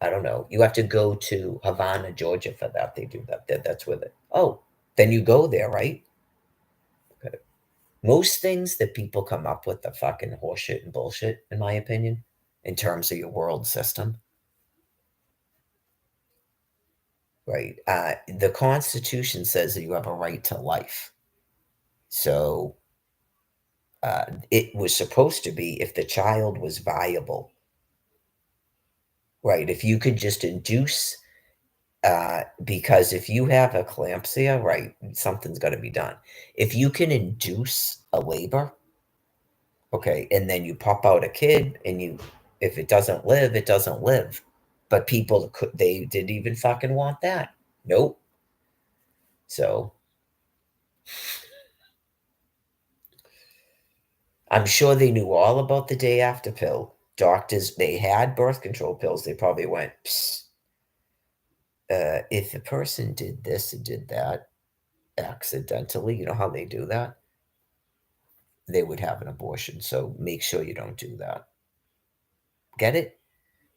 I don't know. You have to go to Havana, Georgia for that. They do that. That's with it. Oh, then you go there, right? Okay. Most things that people come up with are fucking horseshit and bullshit, in my opinion, in terms of your world system, right? The Constitution says that you have a right to life. So it was supposed to be if the child was viable, right? If you could just induce, because if you have eclampsia, right, something's got to be done. If you can induce a labor, okay, and then you pop out a kid and you if it doesn't live, it doesn't live. But people could they didn't even fucking want that. Nope. So I'm sure they knew all about the day after pill. doctors, they had birth control pills. They probably went, "Psst, if a person did this and did that accidentally, you know how they do that? They would have an abortion. So make sure you don't do that." Get it?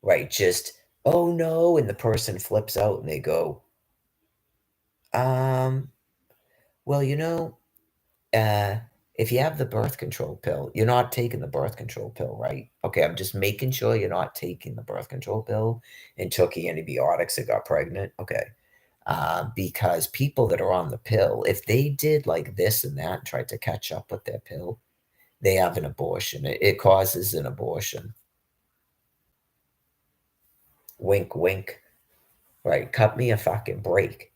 Right. Just, oh no. And the person flips out and they go, um, well, uh, if you have the birth control pill, you're not taking the birth control pill, right? Okay, I'm just making sure you're not taking the birth control pill and took antibiotics and got pregnant. Okay. Because people that are on the pill, if they did like this and that and tried to catch up with their pill, they have an abortion. It causes an abortion. Wink, wink. Right. Cut me a fucking break.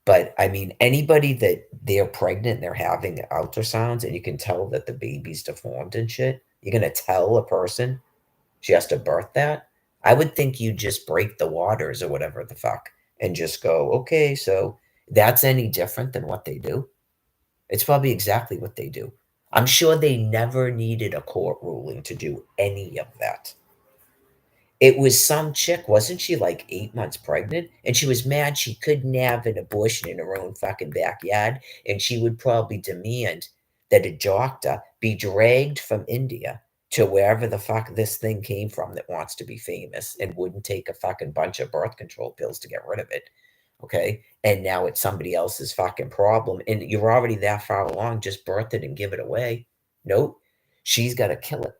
But I mean, anybody that they're pregnant and they're having ultrasounds and you can tell that the baby's deformed and shit, you're gonna tell a person she has to birth that? I would think you just break the waters or whatever the fuck and just go, okay, so that's any different than what they do? It's probably exactly what they do. I'm sure they never needed a court ruling to do any of that. It was some chick, wasn't she like 8 months pregnant? And she was mad she couldn't have an abortion in her own fucking backyard. And she would probably demand that a doctor be dragged from India to wherever the fuck this thing came from that wants to be famous and wouldn't take a fucking bunch of birth control pills to get rid of it. Okay. And now it's somebody else's fucking problem. And you're already that far along, just birth it and give it away. Nope. She's got to kill it.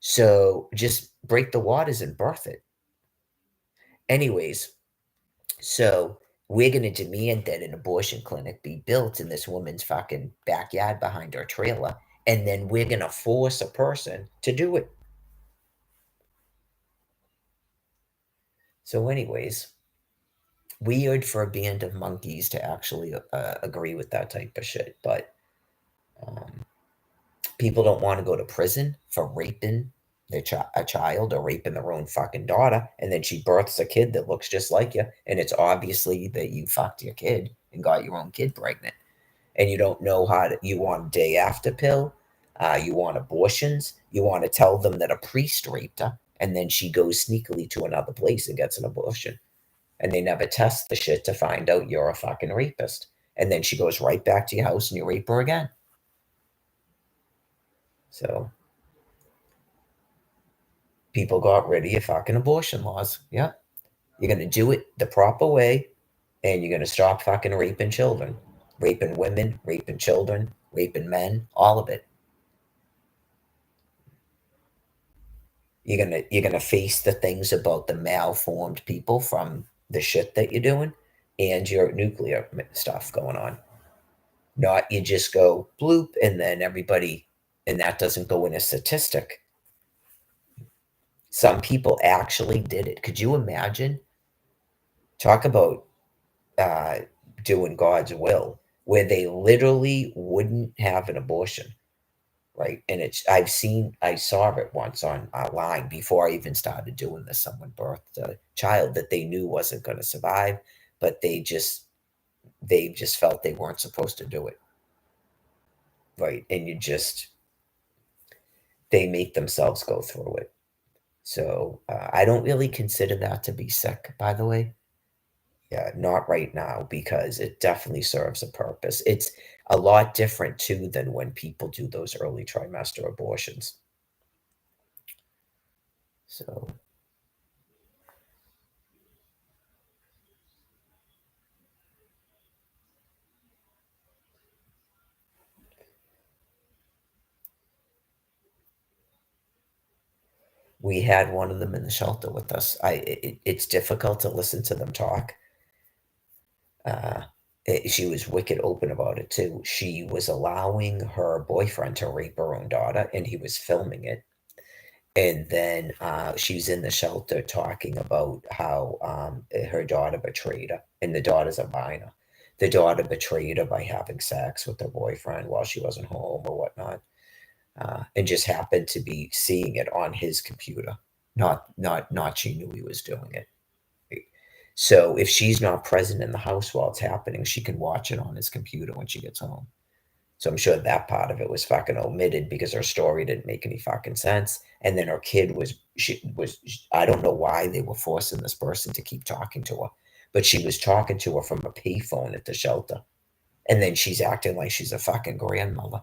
So just break the waters and birth it. Anyways, so we're going to demand that an abortion clinic be built in this woman's fucking backyard behind her trailer. And then we're going to force a person to do it. So, anyways, weird for a band of monkeys to actually agree with that type of shit. But um, people don't want to go to prison for raping a child or raping their own fucking daughter, and then she births a kid that looks just like you, and it's obviously that you fucked your kid and got your own kid pregnant, and you don't know how to. You want a day after pill, you want abortions, you want to tell them that a priest raped her, and then she goes sneakily to another place and gets an abortion, and they never test the shit to find out you're a fucking rapist, and then she goes right back to your house and you rape her again. So people got rid of your fucking abortion laws. Yeah. You're going to do it the proper way and you're going to stop fucking raping children, raping women, raping children, raping men, all of it. You're going to face the things about the malformed people from the shit that you're doing and your nuclear stuff going on. Not you just go bloop and then everybody and that doesn't go in a statistic. Some people actually did it. Could you imagine? Talk about doing God's will, where they literally wouldn't have an abortion, right? And I saw it once online before I even started doing this. Someone birthed a child that they knew wasn't going to survive, but they just felt they weren't supposed to do it, right? And they make themselves go through it. So I don't really consider that to be sick, by the way. Yeah, not right now because it definitely serves a purpose. It's a lot different too than when people do those early trimester abortions. So we had one of them in the shelter with us. It's difficult to listen to them talk. Uh, she was wicked open about it too. She was allowing her boyfriend to rape her own daughter, and he was filming it. And then she was in the shelter talking about how her daughter betrayed her, and the daughter's a minor. The daughter betrayed her by having sex with her boyfriend while she wasn't home or whatnot, and just happened to be seeing it on his computer. Not she knew he was doing it. So if she's not present in the house while it's happening, she can watch it on his computer when she gets home. So I'm sure that part of it was fucking omitted because her story didn't make any fucking sense. And then her kid I don't know why they were forcing this person to keep talking to her, but she was talking to her from a payphone at the shelter. And then she's acting like she's a fucking grandmother.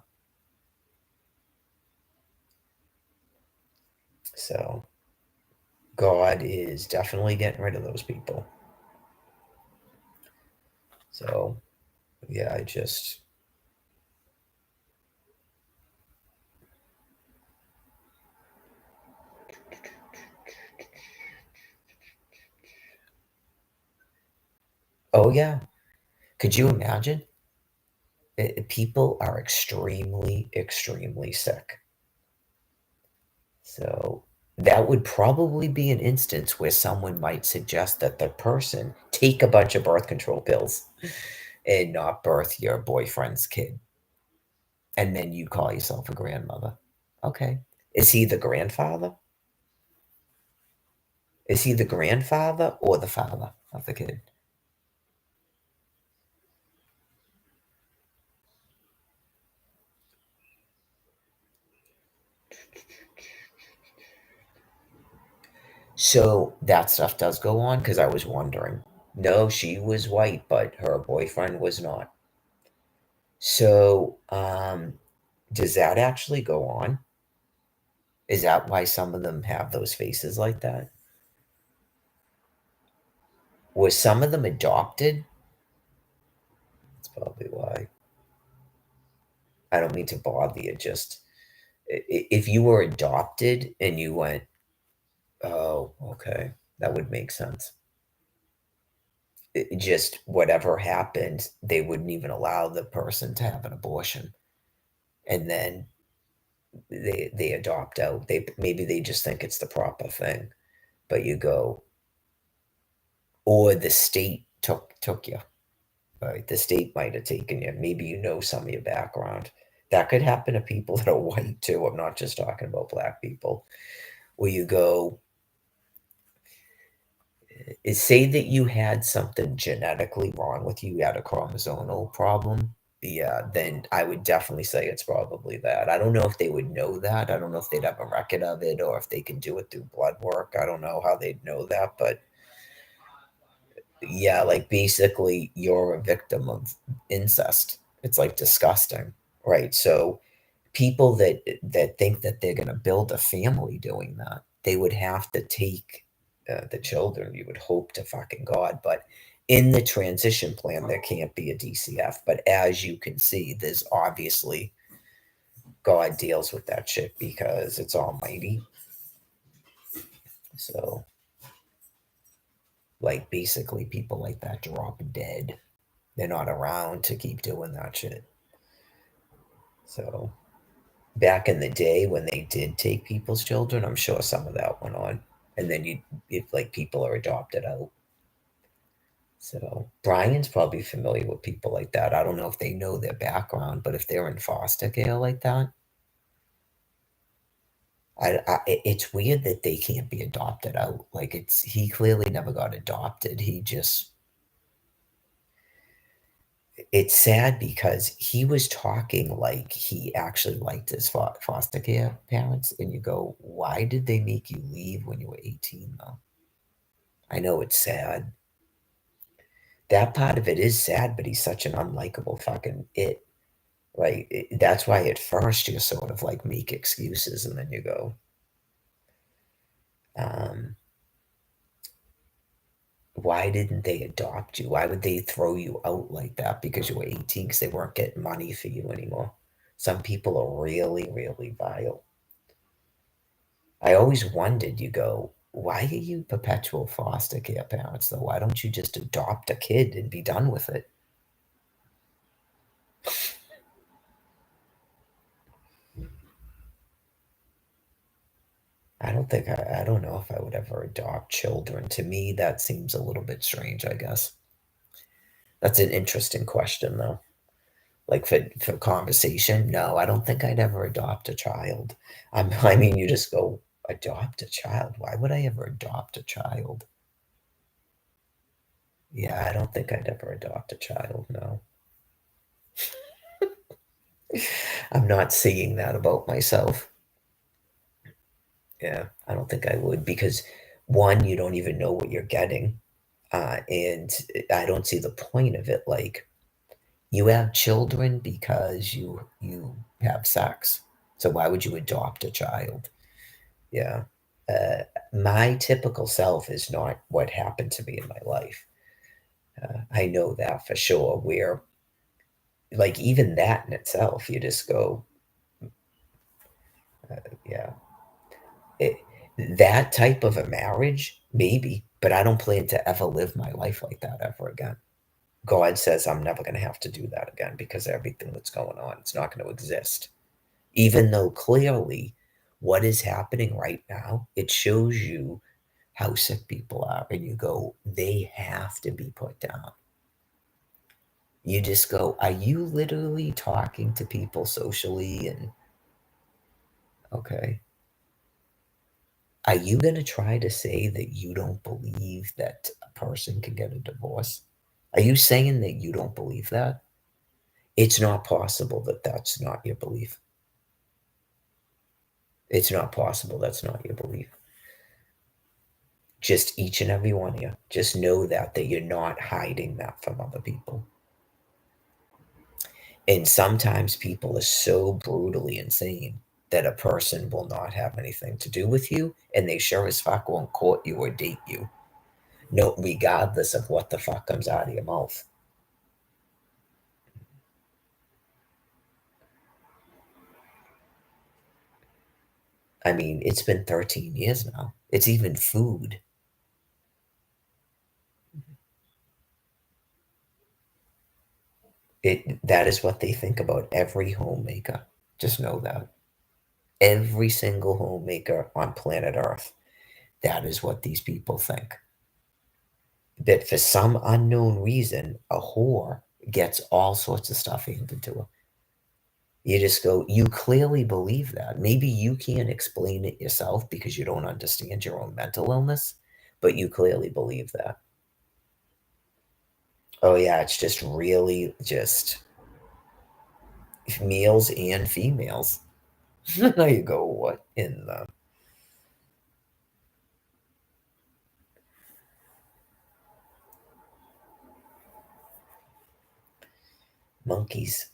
So God is definitely getting rid of those people. So yeah, I just oh yeah. Could you imagine? People are extremely, extremely sick. So that would probably be an instance where someone might suggest that the person take a bunch of birth control pills and not birth your boyfriend's kid. And then you call yourself a grandmother. Okay. Is he the grandfather? Is he the grandfather or the father of the kid? So that stuff does go on because I was wondering. No, she was white, but her boyfriend was not. So, does that actually go on? Is that why some of them have those faces like that? Was some of them adopted? That's probably why. I don't mean to bother you. Just if you were adopted and you went, oh, okay, that would make sense. Just whatever happened, they wouldn't even allow the person to have an abortion, and then they adopt out. They maybe they just think it's the proper thing, but you go, or the state took you. Right, the state might have taken you. Maybe you know some of your background. That could happen to people that are white too. I'm not just talking about black people. Where you go, say that you had something genetically wrong with you, you had a chromosomal problem. Yeah, then I would definitely say it's probably that. I don't know if they would know that. I don't know if they'd have a record of it or if they can do it through blood work. I don't know how they'd know that, but yeah, like basically you're a victim of incest. It's like disgusting, right? So people that think that they're going to build a family doing that, they would have to take the children. You would hope to fucking God, but in the transition plan, there can't be a DCF. But as you can see, there's obviously God deals with that shit because it's almighty. So, like, basically, people like that drop dead. They're not around to keep doing that shit. So, back in the day when they did take people's children, I'm sure some of that went on. And then if like people are adopted out. So Brian's probably familiar with people like that. I don't know if they know their background, but if they're in foster care like that, it's weird that they can't be adopted out. Like he clearly never got adopted. He just it's sad because he was talking like he actually liked his foster care parents, and you go, why did they make you leave when you were 18 though? I know it's sad. That part of it is sad, but he's such an unlikable fucking it. Like that's why at first you sort of like make excuses, and then you go, um, why didn't they adopt you? Why would they throw you out like that because you were 18 because they weren't getting money for you anymore? Some people are really, really vile. I always wondered, you go, why are you perpetual foster care parents though? Why don't you just adopt a kid and be done with it? I don't know if I would ever adopt children. To me, that seems a little bit strange, I guess. That's an interesting question though. Like for conversation, no, I don't think I'd ever adopt a child. I mean, you just go adopt a child. Why would I ever adopt a child? Yeah, I don't think I'd ever adopt a child. No. I'm not seeing that about myself. Yeah, I don't think I would because one, you don't even know what you're getting, and I don't see the point of it. Like you have children because you have sex, so why would you adopt a child? Yeah, uh, my typical self is not what happened to me in my life. I know that for sure. Where like even that in itself, you just go, yeah, it, that type of a marriage, maybe, but I don't plan to ever live my life like that ever again. God says I'm never going to have to do that again because everything that's going on, it's not going to exist. Even though clearly what is happening right now, it shows you how sick people are. And you go, they have to be put down. You just go, are you literally talking to people socially? And okay, are you going to try to say that you don't believe that a person can get a divorce? Are you saying that you don't believe that? It's not possible that that's not your belief. It's not possible that's not your belief. Just each and every one of you. Just know that you're not hiding that from other people. And sometimes people are so brutally insane that a person will not have anything to do with you, and they sure as fuck won't court you or date you. No, regardless of what the fuck comes out of your mouth. I mean, it's been 13 years now. It's even food. That is what they think about every homemaker. Just know that. Every single homemaker on planet Earth, that is what these people think. That for some unknown reason, a whore gets all sorts of stuff handed to her. You just go, you clearly believe that. Maybe you can't explain it yourself because you don't understand your own mental illness, but you clearly believe that. Oh, yeah, it's just really just males and females. Now you go, what in the monkeys?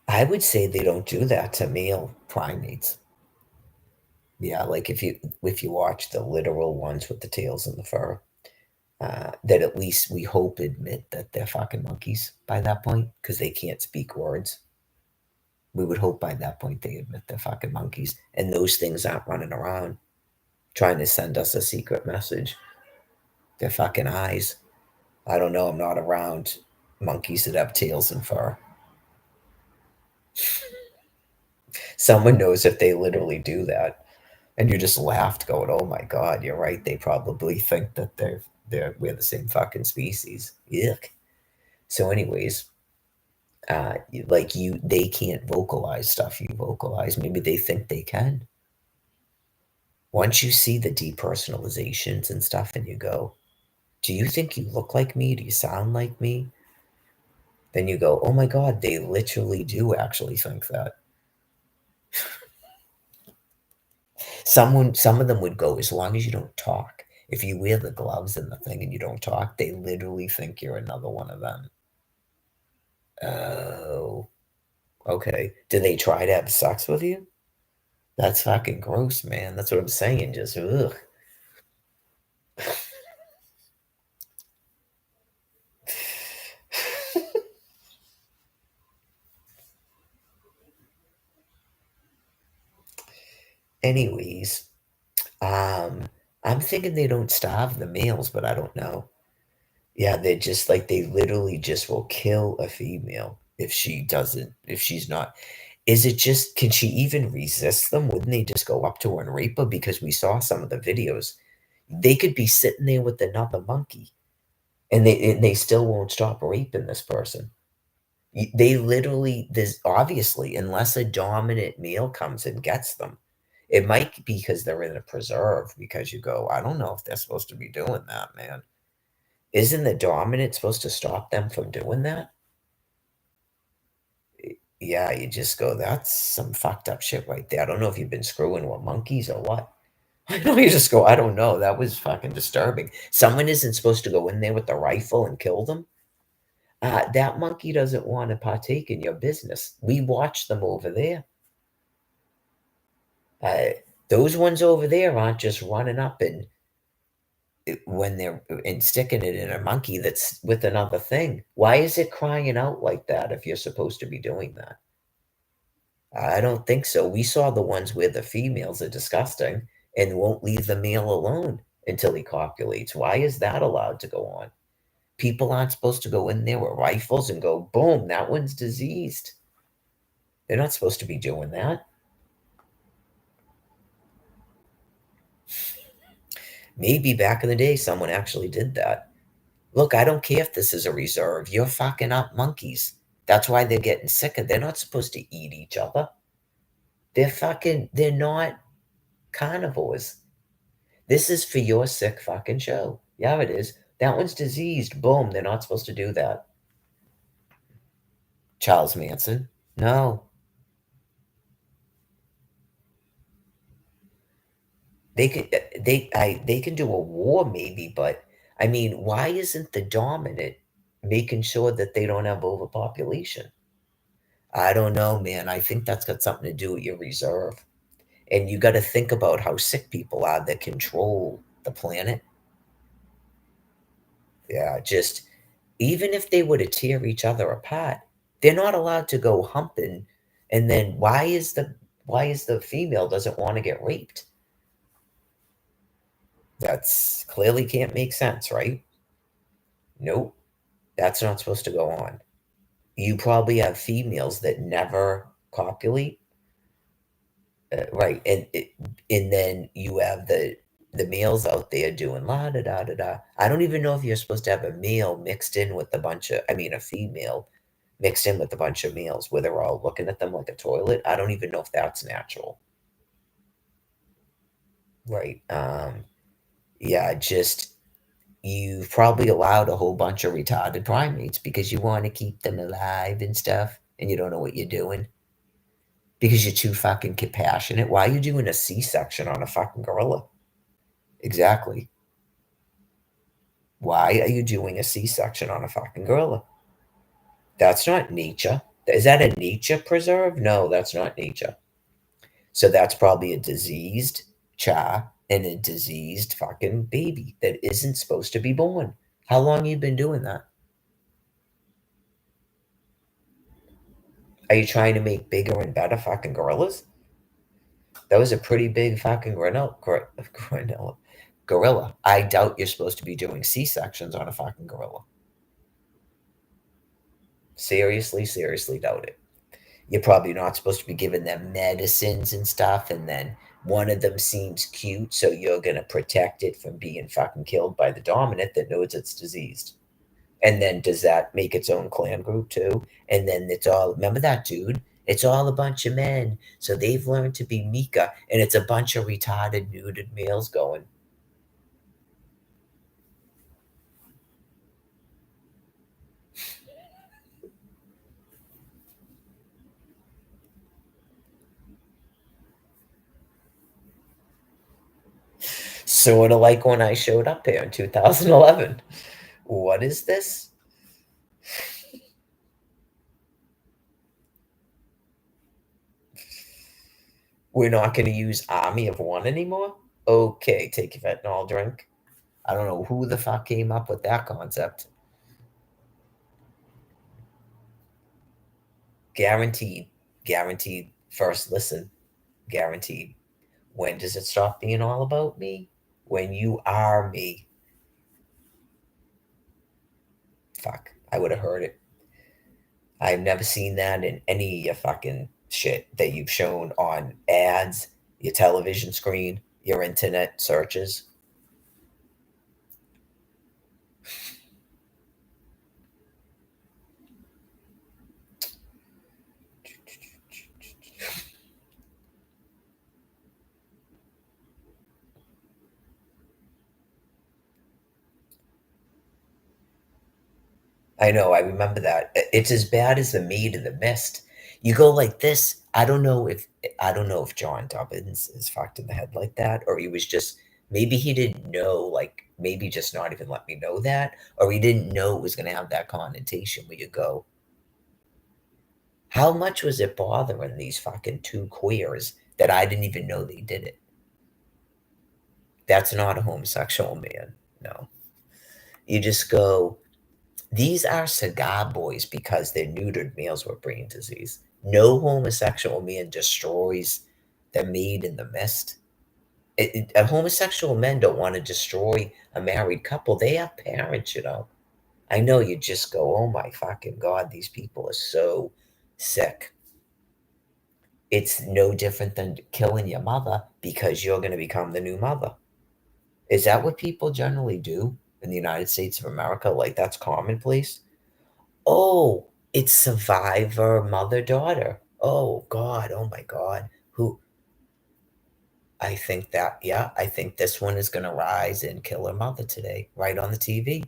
I would say they don't do that to male primates. Yeah, like if you watch the literal ones with the tails and the fur, that at least we hope admit that they're fucking monkeys by that point because they can't speak words. We would hope by that point they admit they're fucking monkeys, and those things aren't running around trying to send us a secret message. They're fucking eyes. I don't know. I'm not around monkeys that have tails and fur. Someone knows if they literally do that, and you just laughed, going, "Oh my god, you're right." They probably think that we're the same fucking species. Yuck. So, anyways, like they can't vocalize stuff you vocalize. Maybe they think they can. Once you see the depersonalizations and stuff, and you go, "Do you think you look like me? Do you sound like me?" Then you go, "Oh my god, they literally do actually think that." Some of them would go, as long as you don't talk. If you wear the gloves and the thing and you don't talk, they literally think you're another one of them. Oh, okay. Do they try to have sex with you? That's fucking gross, man. That's what I'm saying. Just ugh. Anyways, um, I'm thinking they don't starve the males, but I don't know. Yeah, they just like they literally just will kill a female if she doesn't, if she's not. Is it just, can she even resist them? Wouldn't they just go up to her and rape her? Because we saw some of the videos. They could be sitting there with another monkey and they still won't stop raping this person. They literally, there's obviously, unless a dominant male comes and gets them, It might be because they're in a preserve because you go, I don't know if they're supposed to be doing that, man. Isn't the dominant supposed to stop them from doing that? Yeah, you just go, that's some fucked up shit right there. I don't know if you've been screwing with monkeys or what. I know you just go, I don't know. That was fucking disturbing. Someone isn't supposed to go in there with a rifle and kill them. That monkey doesn't want to partake in your business. We watch them over there. Uh, those ones over there aren't just running up and when they're and sticking it in a monkey that's with another thing. Why is it crying out like that if you're supposed to be doing that? I don't think so. We saw the ones where the females are disgusting and won't leave the male alone until he copulates. Why is that allowed to go on? People aren't supposed to go in there with rifles and go, boom, that one's diseased. They're not supposed to be doing that. Maybe back in the day, someone actually did that. Look, I don't care if this is a reserve. You're fucking up monkeys. That's why they're getting sicker. They're not supposed to eat each other. They're not carnivores. This is for your sick fucking show. Yeah, it is. That one's diseased. Boom. They're not supposed to do that. Charles Manson. No. They can do a war maybe, but I mean, why isn't the dominant making sure that they don't have overpopulation? I don't know, man. I think that's got something to do with your reserve. And you got to think about how sick people are that control the planet. Yeah, just even if they were to tear each other apart, they're not allowed to go humping. And then why is the female doesn't want to get raped? That's clearly can't make sense, right? Nope, that's not supposed to go on. You probably have females that never copulate, right? And then you have the males out there doing la da da da da. I don't even know if you're supposed to have a male mixed in with a bunch of, I mean, a female mixed in with a bunch of males where they're all looking at them like a toilet. I don't even know if that's natural, right? Yeah, just you've probably allowed a whole bunch of retarded primates because you want to keep them alive and stuff, and you don't know what you're doing because you're too fucking compassionate. Why are you doing a C-section on a fucking gorilla? Exactly. Why are you doing a C-section on a fucking gorilla? That's not nature. Is that a nature preserve? No, that's not nature. So that's probably a diseased child and a diseased fucking baby that isn't supposed to be born. How long you been doing that? Are you trying to make bigger and better fucking gorillas? That was a pretty big fucking gorilla. I doubt you're supposed to be doing C-sections on a fucking gorilla. Seriously, seriously doubt it. You're probably not supposed to be giving them medicines and stuff, and then one of them seems cute, so you're gonna protect it from being fucking killed by the dominant that knows it's diseased. And then does that make its own clan group too? And then it's all remember that dude? It's all a bunch of men. So they've learned to be Mika, and it's a bunch of retarded neutered males going. Sort of like when I showed up here in 2011. What is this? We're not going to use Army of One anymore? Okay, take your fentanyl drink. I don't know who the fuck came up with that concept. Guaranteed. Guaranteed. First listen. Guaranteed. When does it stop being all about me? When you are me. Fuck. I would have heard it. I've never seen that in any of your fucking shit that you've shown on ads, your television screen, your internet searches. I know, I remember that. It's as bad as the Maid in the Mist. You go like this. I don't know if John Dobbins is fucked in the head like that, or he was just maybe he didn't know, like maybe just not even let me know that, or he didn't know it was gonna have that connotation where you go, how much was it bothering these fucking two queers that I didn't even know they did it? That's not a homosexual man. No. You just go, these are cigar boys because they're neutered males with brain disease. No homosexual man destroys the Maid in the Mist. Homosexual men don't want to destroy a married couple. They have parents. I know you just go, oh my fucking God, these people are so sick. It's no different than killing your mother because you're going to become the new mother. Is that what people generally do in the United States of America? Like that's commonplace? Oh, it's Survivor mother daughter. Oh God, oh my God. Who I think that yeah, I think this one is gonna rise and kill her mother today, right on the TV.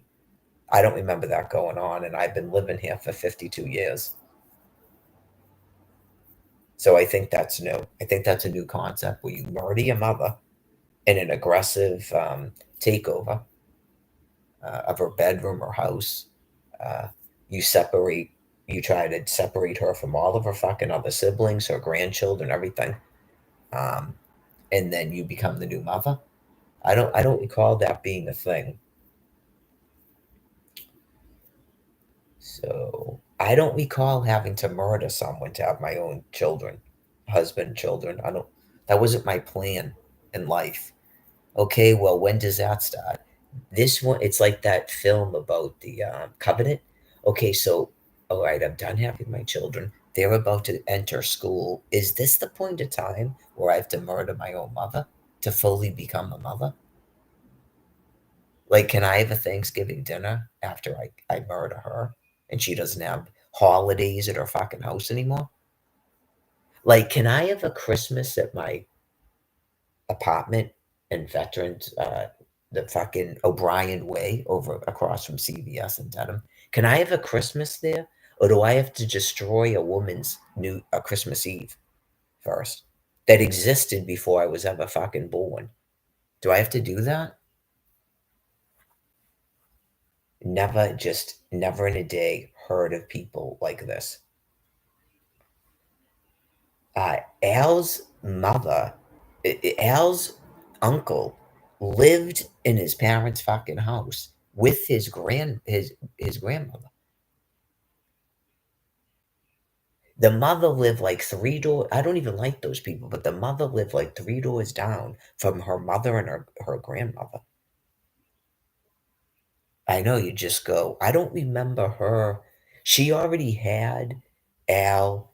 I don't remember that going on, and I've been living here for 52 years. So I think that's new. I think that's a new concept where you murder your mother in an aggressive takeover of her bedroom or house. Uh, you separate, you try to separate her from all of her fucking other siblings, her grandchildren, everything, um, and then you become the new mother. I don't recall that being a thing. So I don't recall having to murder someone to have my own children, husband, children. I don't. That wasn't my plan in life. Okay, well, when does that start? This one, it's like that film about the covenant. Okay, so, all right, I'm done having my children. They're about to enter school. Is this the point of time where I have to murder my own mother to fully become a mother? Like, can I have a Thanksgiving dinner after I murder her and she doesn't have holidays at her fucking house anymore? Like, can I have a Christmas at my apartment in Veterans, the fucking O'Brien Way over across from CVS in Dedham. Can I have a Christmas there, or do I have to destroy a woman's new a Christmas Eve first that existed before I was ever fucking born? Do I have to do that? Never, just never in a day heard of people like this. Al's mother, Al's uncle, lived in his parents' fucking house with his grandmother. The mother lived like three doors. I don't even like those people, but the mother lived like three doors down from her mother and her grandmother. I know you just go. I don't remember her. She already had Al,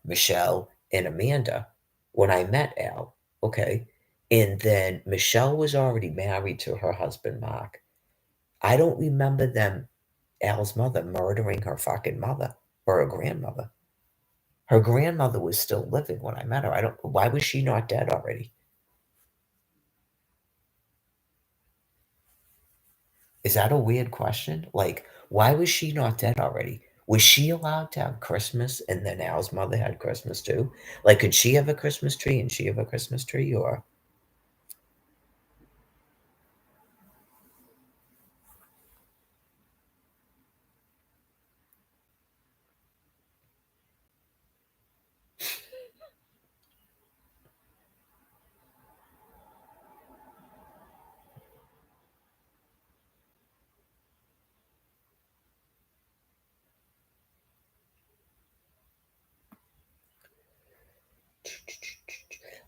Michelle, and Amanda when I met Al. Okay. And then Michelle was already married to her husband, Mark. I don't remember them, Al's mother, murdering her fucking mother or her grandmother. Her grandmother was still living when I met her. Why was she not dead already? Is that a weird question? Like, why was she not dead already? Was she allowed to have Christmas and then Al's mother had Christmas too? Like, could she have a Christmas tree and she have a Christmas tree? Or,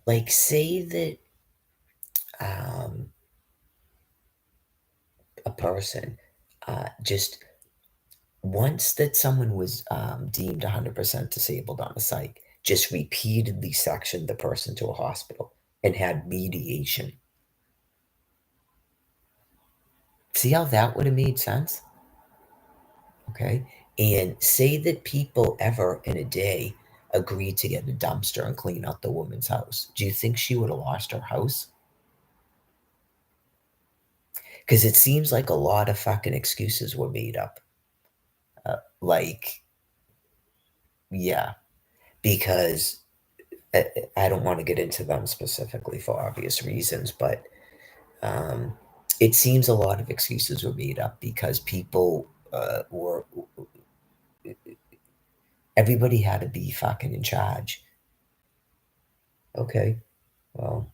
like, say that um, a person just once that someone was deemed 100% disabled on a site, just repeatedly sectioned the person to a hospital and had mediation. See how that would have made sense? Okay. And say that people ever in a day agreed to get a dumpster and clean out the woman's house. Do you think she would have lost her house? Because it seems like a lot of fucking excuses were made up. like, yeah, because I don't want to get into them specifically for obvious reasons, but um, it seems a lot of excuses were made up because people were everybody had to be fucking in charge. Okay, well,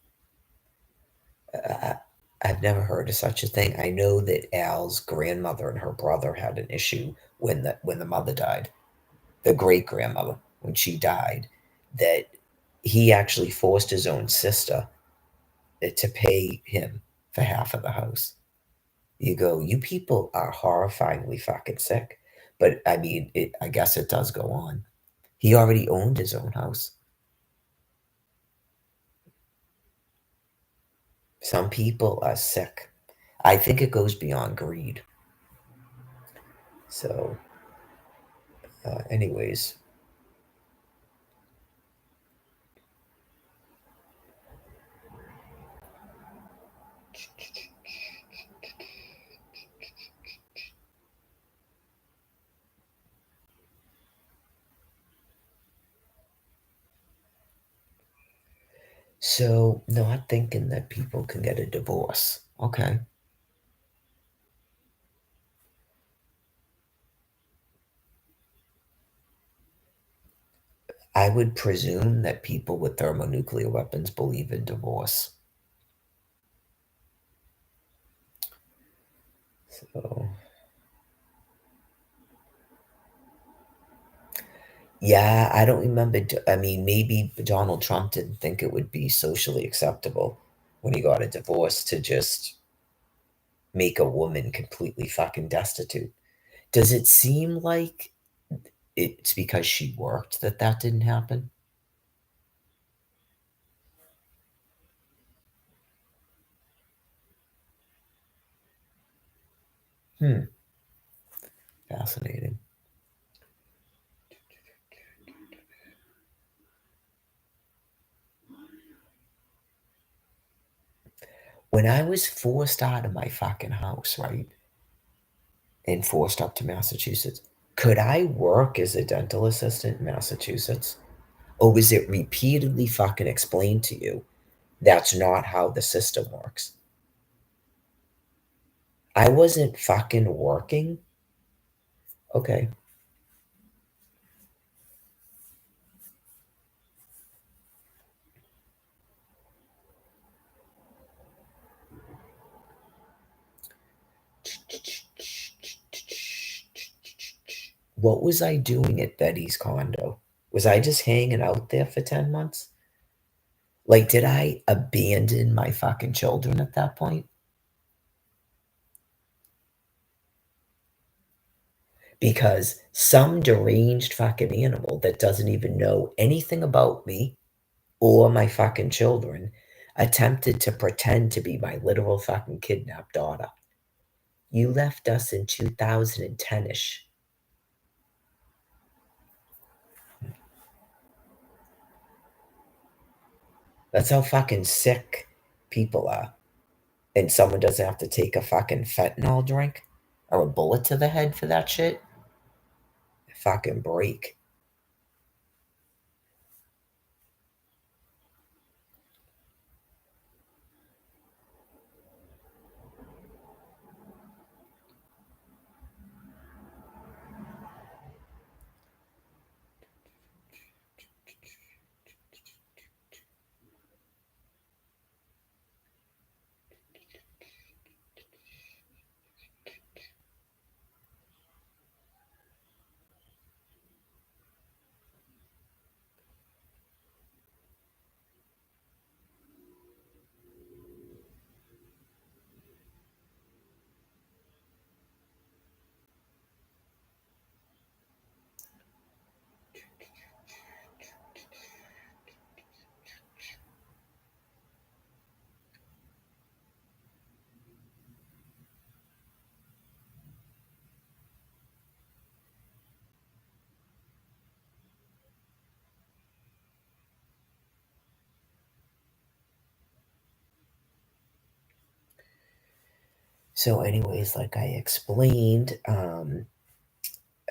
I, I've never heard of such a thing. I know that Al's grandmother and her brother had an issue when the mother died, the great grandmother when she died, that he actually forced his own sister to pay him for half of the house. You go, you people are horrifyingly fucking sick. But I mean, I guess it does go on. He already owned his own house. Some people are sick. I think it goes beyond greed. So, anyways, so not thinking that people can get a divorce. Okay. I would presume that people with thermonuclear weapons believe in divorce. So, yeah, I don't remember. I mean, maybe Donald Trump didn't think it would be socially acceptable when he got a divorce to just make a woman completely fucking destitute. Does it seem like it's because she worked that that didn't happen? Hmm, fascinating. When I was forced out of my fucking house, right, and forced up to Massachusetts, could I work as a dental assistant in Massachusetts? Or was it repeatedly fucking explained to you that's not how the system works? I wasn't fucking working. Okay. What was I doing at Betty's condo? Was I just hanging out there for 10 months? Like, did I abandon my fucking children at that point? Because some deranged fucking animal that doesn't even know anything about me or my fucking children attempted to pretend to be my literal fucking kidnapped daughter. You left us in 2010 ish. That's how fucking sick people are. And someone doesn't have to take a fucking fentanyl drink or a bullet to the head for that shit. Fucking break. So, anyways, like I explained,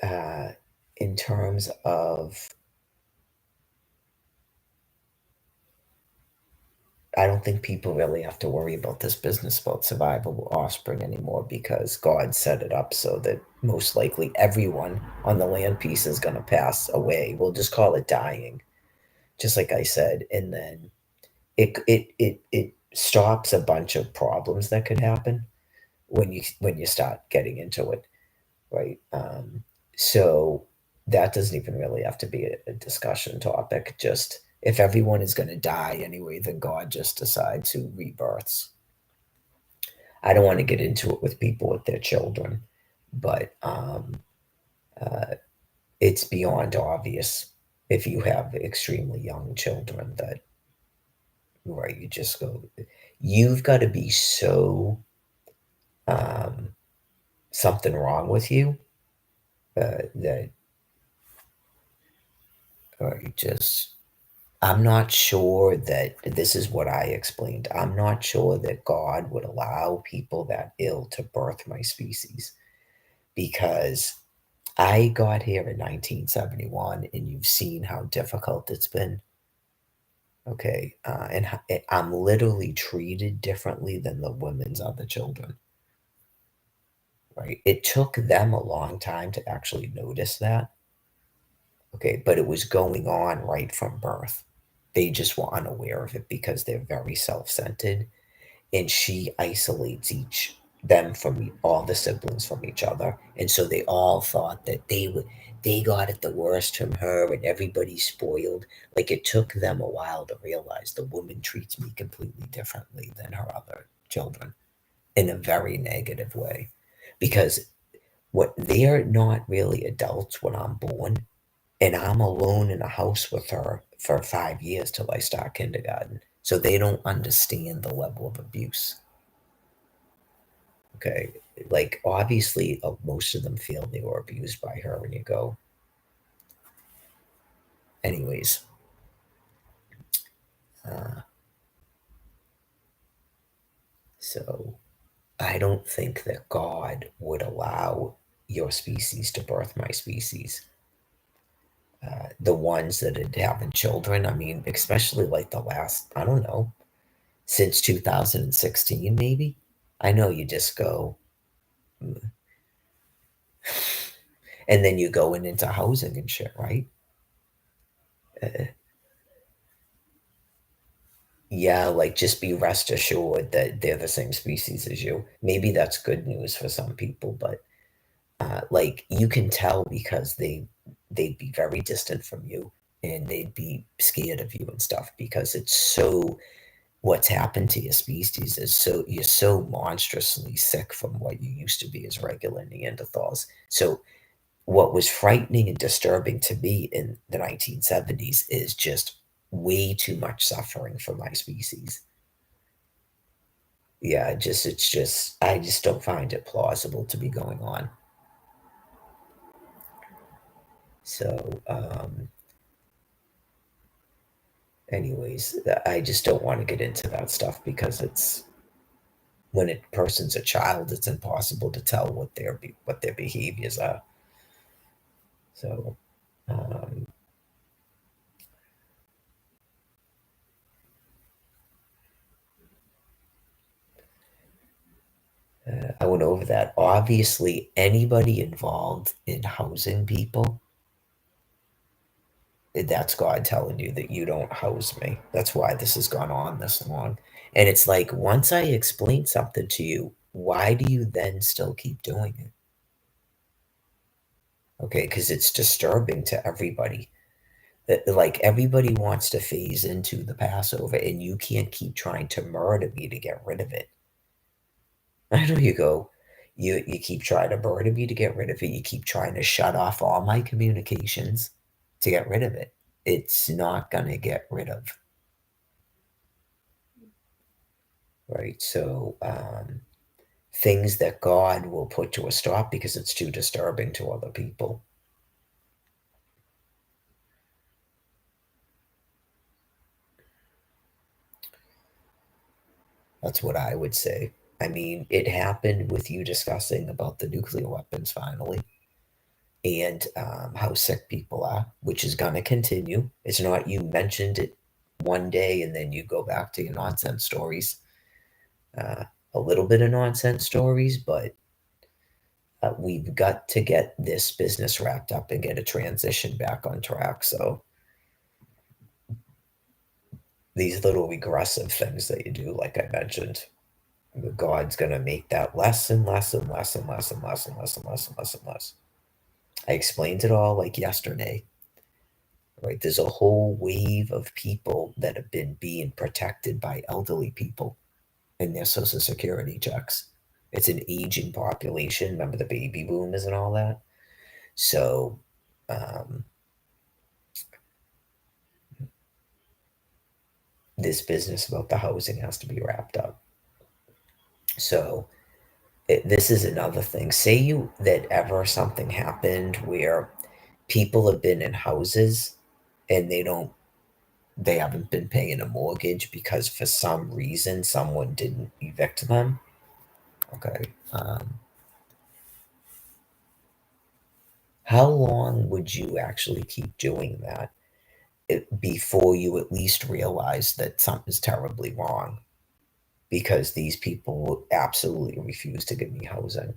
uh, in terms of, I don't think people really have to worry about this business about survival offspring anymore because God set it up so that most likely everyone on the land piece is going to pass away. We'll just call it dying, just like I said, and then it stops a bunch of problems that could happen when you start getting into it, right? So that doesn't even really have to be a discussion topic. Just if everyone is going to die anyway, then God just decides who rebirths. I don't want to get into it with people with their children, but uh, it's beyond obvious if you have extremely young children that, right, you just go, you've got to be so um, something wrong with you that, or you just, I'm not sure that this is what I explained. I'm not sure that God would allow people that ill to birth my species because I got here in 1971 and you've seen how difficult it's been. Okay. I'm literally treated differently than the women's other children, right? It took them a long time to actually notice that. Okay. But it was going on right from birth. They just were unaware of it because they're very self centered and she isolates each them from all the siblings from each other, and so they all thought that they got it the worst from her and everybody's spoiled. Like it took them a while to realize the woman treats me completely differently than her other children in a very negative way because what they're not really adults when I'm born, and I'm alone in a house with her for 5 years till I start kindergarten, so they don't understand the level of abuse. Okay. Like, obviously, most of them feel they were abused by her when you go. Anyways, uh, so I don't think that God would allow your species to birth my species. The ones that are having children, I mean, especially like the last, I don't know, since 2016, maybe. I know you just go, "Mm," and then you going into housing and shit, right? Uh, Yeah, like just be rest assured that they're the same species as you. Maybe that's good news for some people, but like you can tell because they'd be very distant from you and they'd be scared of you and stuff because it's so, what's happened to your species is so, you're so monstrously sick from what you used to be as regular Neanderthals. So what was frightening and disturbing to me in the 1970s is just way too much suffering for my species. Yeah, just it's just I just don't find it plausible to be going on. So, anyways, I just don't want to get into that stuff because it's when a person's a child, it's impossible to tell what their behaviors are. So, um, I went over that. Obviously, anybody involved in housing people, that's God telling you that you don't house me. That's why this has gone on this long. And it's like, once I explain something to you, why do you then still keep doing it? Okay, because it's disturbing to everybody. Like, everybody wants to phase into the Passover, and you can't keep trying to murder me to get rid of it. I know you go, you keep trying to murder me to get rid of it. You keep trying to shut off all my communications to get rid of it. It's not going to get rid of. Right? So, things that God will put to a stop because it's too disturbing to other people. That's what I would say. I mean, it happened with you discussing about the nuclear weapons finally. and how sick people are, which is going to continue. It's not you mentioned it one day and then you go back to your nonsense stories. Uh, a little bit of nonsense stories, but we've got to get this business wrapped up and get a transition back on track. So these little regressive things that you do, like I mentioned, God's gonna make that less and less and less and less and less and less and less and less and less. I explained it all like yesterday, right? There's a whole wave of people that have been being protected by elderly people in their social security checks. It's an aging population. Remember the baby boomers and all that? So um, this business about the housing has to be wrapped up. So this is another thing. Say you that ever something happened where people have been in houses and they haven't been paying a mortgage because for some reason someone didn't evict them. Okay. How long would you actually keep doing that before you at least realize that something's terribly wrong? Because these people will absolutely refuse to give me housing.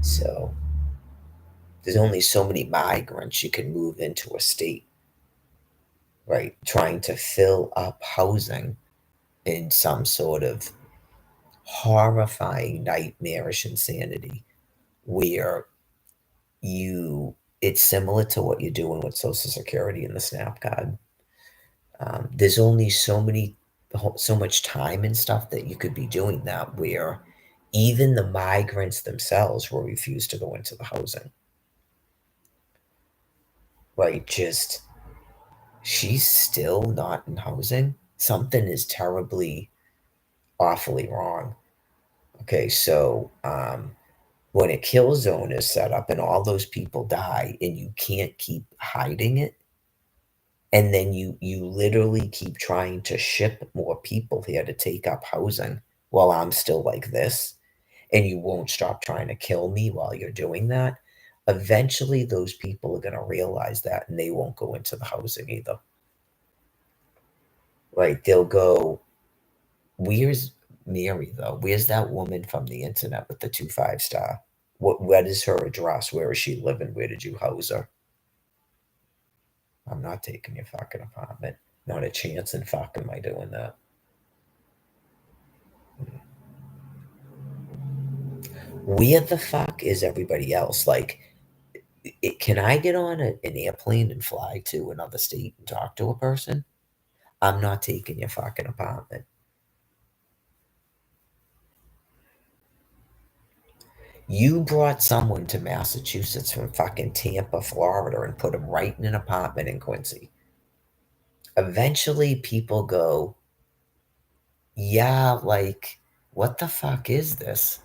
So there's only so many migrants you can move into a state, right? Trying to fill up housing in some sort of horrifying, nightmarish insanity where it's similar to what you're doing with Social Security and the SNAP card. There's only so much time and stuff that you could be doing that where even the migrants themselves will refuse to go into the housing, right? Just she's still not in housing. Something is terribly, awfully wrong. Okay, so when a kill zone is set up and all those people die and you can't keep hiding it, and then you literally keep trying to ship more people here to take up housing while I'm still like this, and you won't stop trying to kill me while you're doing that, eventually those people are going to realize that and they won't go into the housing either. Right? They'll go, where's Mary though? Where's that woman from the internet with the 2 5 star? What is her address? Where is she living? Where did you house her? I'm not taking your fucking apartment. Not a chance in fuck am I doing that. Where the fuck is everybody else? Like, can I get on an airplane and fly to another state and talk to a person? I'm not taking your fucking apartment. You brought someone to Massachusetts from fucking Tampa, Florida, and put them right in an apartment in Quincy. Eventually, people go, yeah, like, what the fuck is this?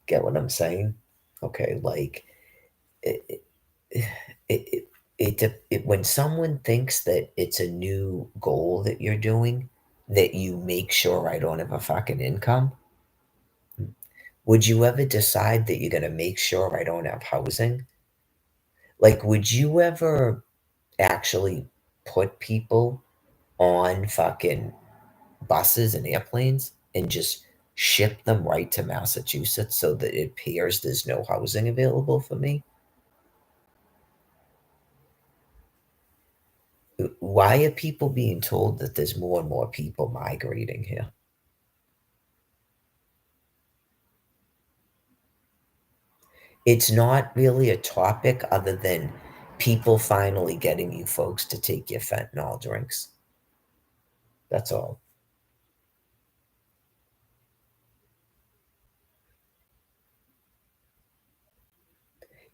Get what I'm saying? Okay, like, it, it, it, when someone thinks that it's a new goal that you're doing, that you make sure I don't have a fucking income, would you ever decide that you're going to make sure I don't have housing? Like, would you ever actually put people on fucking buses and airplanes and just ship them right to Massachusetts so that it appears there's no housing available for me? Why are people being told that there's more and more people migrating here? It's not really a topic other than people finally getting you folks to take your fentanyl drinks. That's all.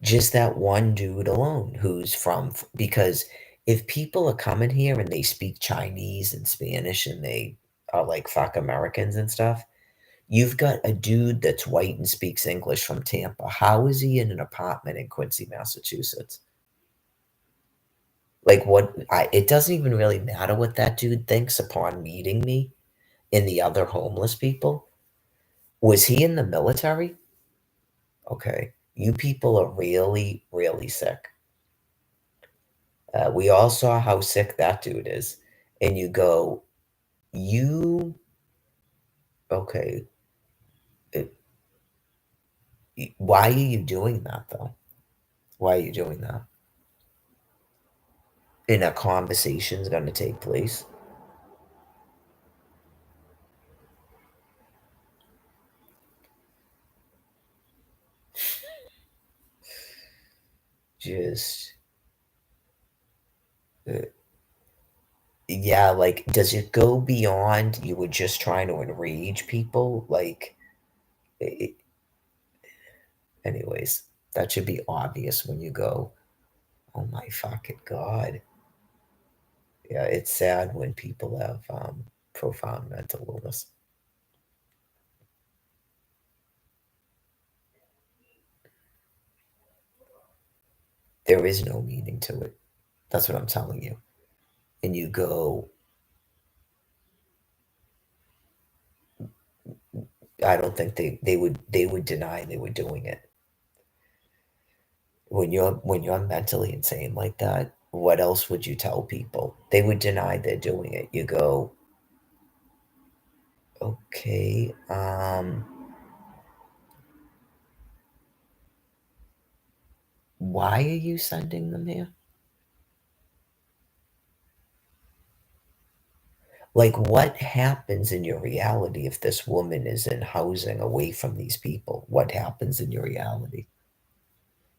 Just that one dude alone who's from, because if people are coming here and they speak Chinese and Spanish and they are like fuck Americans and stuff, you've got a dude that's white and speaks English from Tampa. How is he in an apartment in Quincy, Massachusetts? Like what it doesn't even really matter what that dude thinks upon meeting me and the other homeless people. Was he in the military? Okay. You people are really, really sick. We all saw how sick that dude is. And you go, you, okay, it, why are you doing that though? Why are you doing that? And a conversation's going to take place. Just, uh, yeah, like, does it go beyond you were just trying to enrage people? Like, it, anyways, that should be obvious when you go, oh my fucking God. Yeah, it's sad when people have profound mental illness. There is no meaning to it. That's what I'm telling you. And you go, I don't think they would deny they were doing it. When you're mentally insane like that, what else would you tell people? They would deny they're doing it. You go, okay, why are you sending them here? Like, what happens in your reality if this woman is in housing away from these people? What happens in your reality?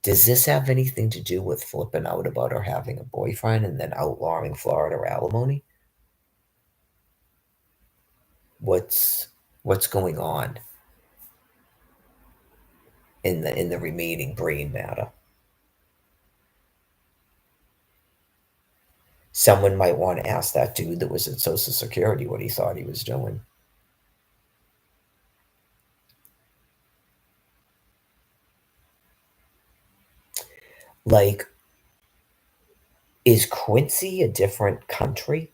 Does this have anything to do with flipping out about her having a boyfriend and then outlawing Florida alimony? What's what's going on in the remaining brain matter? Someone might want to ask that dude that was at Social Security what he thought he was doing. Like, is Quincy a different country?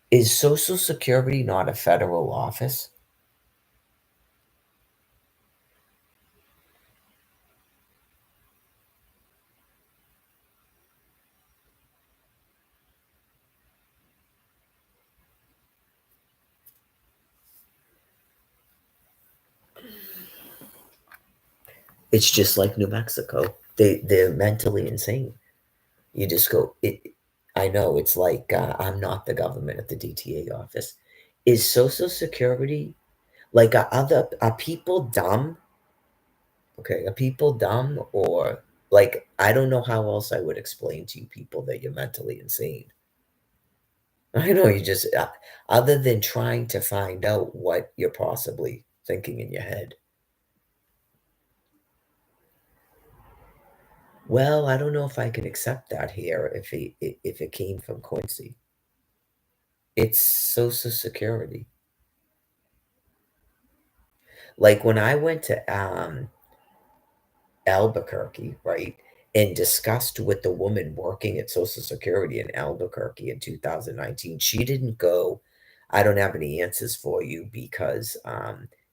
Is Social Security not a federal office? It's just like New Mexico. They're mentally insane. You just go. I know it's like I'm not the government at the DTA office. Is Social Security like are people dumb? Okay, are people dumb or like I don't know how else I would explain to you people that you're mentally insane. I know you just other than trying to find out what you're possibly thinking in your head. Well, I don't know if I can accept that here if it came from Quincy. It's Social Security. Like when I went to Albuquerque, right, and discussed with the woman working at Social Security in Albuquerque in 2019, she didn't go, I don't have any answers for you because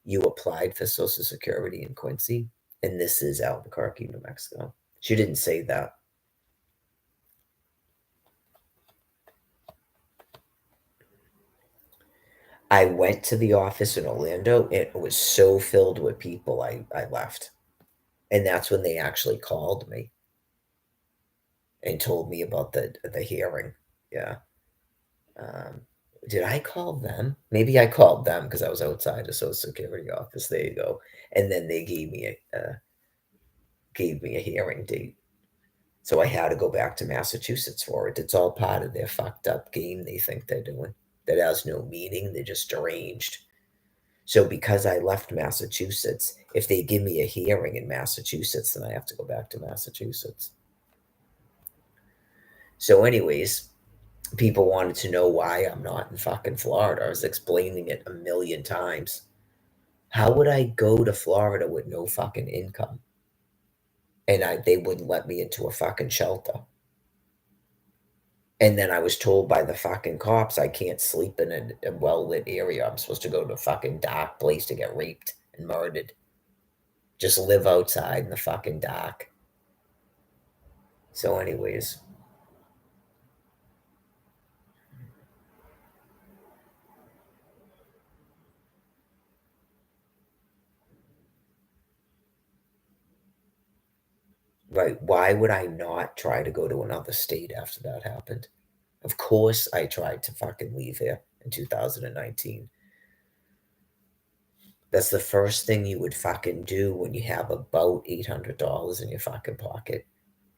you applied for Social Security in Quincy, and this is Albuquerque, New Mexico. She didn't say that. I went to the office in Orlando. It was so filled with people, I left. And that's when they actually called me and told me about the hearing. Yeah. Um, did I call them? Maybe I called them because I was outside the Social Security office. There you go. And then they gave me a hearing date. So I had to go back to Massachusetts for it. It's all part of their fucked up game they think they're doing that has no meaning. They're just deranged. So because I left Massachusetts, if they give me a hearing in Massachusetts, then I have to go back to Massachusetts. So, anyways, people wanted to know why I'm not in fucking Florida. I was explaining it a million times. How would I go to Florida with no fucking income? And they wouldn't let me into a fucking shelter. And then I was told by the fucking cops I can't sleep in a well lit area. I'm supposed to go to a fucking dark place to get raped and murdered. Just live outside in the fucking dark. So, anyways, right, why would I not try to go to another state after that happened? Of course I tried to fucking leave here in 2019. That's the first thing you would fucking do when you have about $800 in your fucking pocket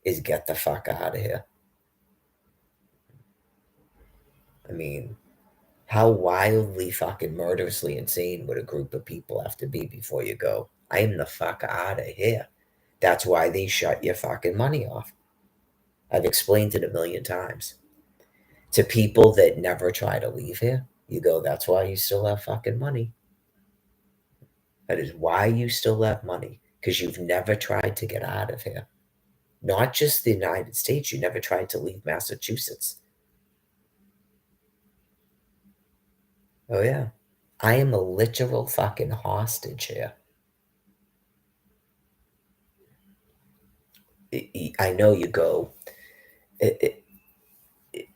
is get the fuck out of here. I mean, how wildly fucking murderously insane would a group of people have to be before you go, I'm the fuck out of here? That's why they shut your fucking money off. I've explained it a million times. To people that never try to leave here, you go, that's why you still have fucking money. That is why you still have money, because you've never tried to get out of here. Not just the United States, you never tried to leave Massachusetts. Oh, yeah. I am a literal fucking hostage here. I know you go. It,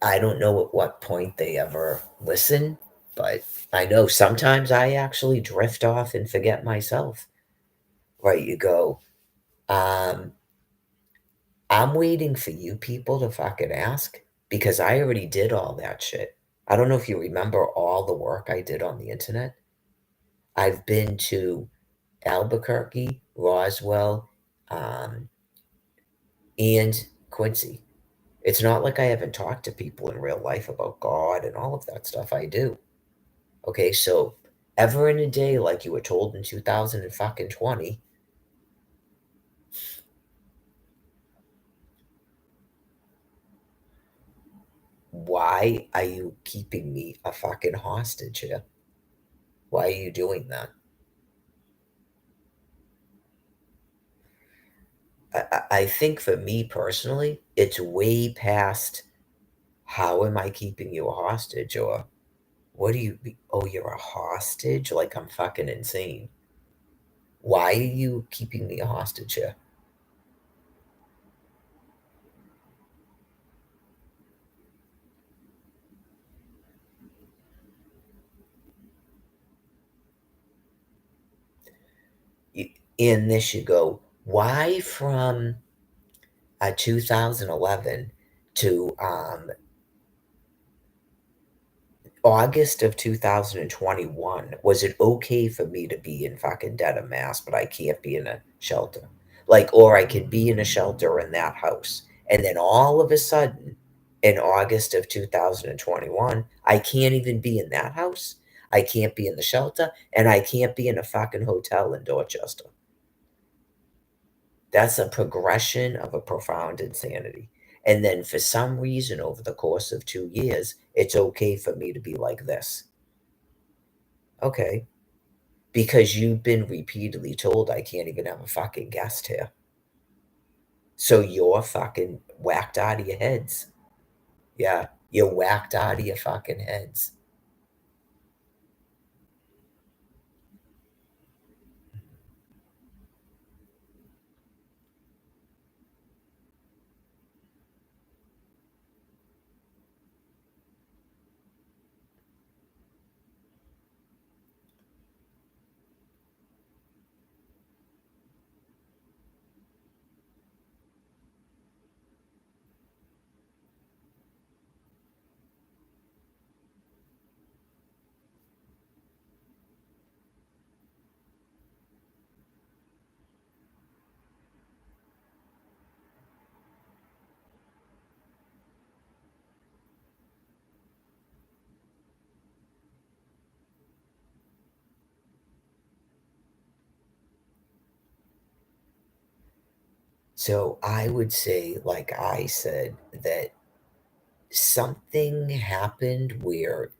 I don't know at what point they ever listen, but I know sometimes I actually drift off and forget myself. Right, you go, um, I'm waiting for you people to fucking ask because I already did all that shit. I don't know if you remember all the work I did on the internet. I've been to Albuquerque, Roswell, um, and Quincy. It's not like I haven't talked to people in real life about God and all of that stuff. I do. Okay, so ever in a day, like you were told in 2020, why are you keeping me a fucking hostage here? Why are you doing that? I think for me personally, it's way past how am I keeping you a hostage or what do you oh, you're a hostage? Like I'm fucking insane. Why are you keeping me a hostage here? In this, you go, why from 2011 to August of 2021, was it okay for me to be in fucking Dedham, Mass, but I can't be in a shelter? Like, or I could be in a shelter in that house. And then all of a sudden, in August of 2021, I can't even be in that house. I can't be in the shelter, and I can't be in a fucking hotel in Dorchester. That's a progression of a profound insanity. And then for some reason, over the course of 2 years, it's okay for me to be like this. Okay. Because you've been repeatedly told I can't even have a fucking guest here. So you're fucking whacked out of your heads. Yeah. You're whacked out of your fucking heads. So I would say, like I said, that something happened where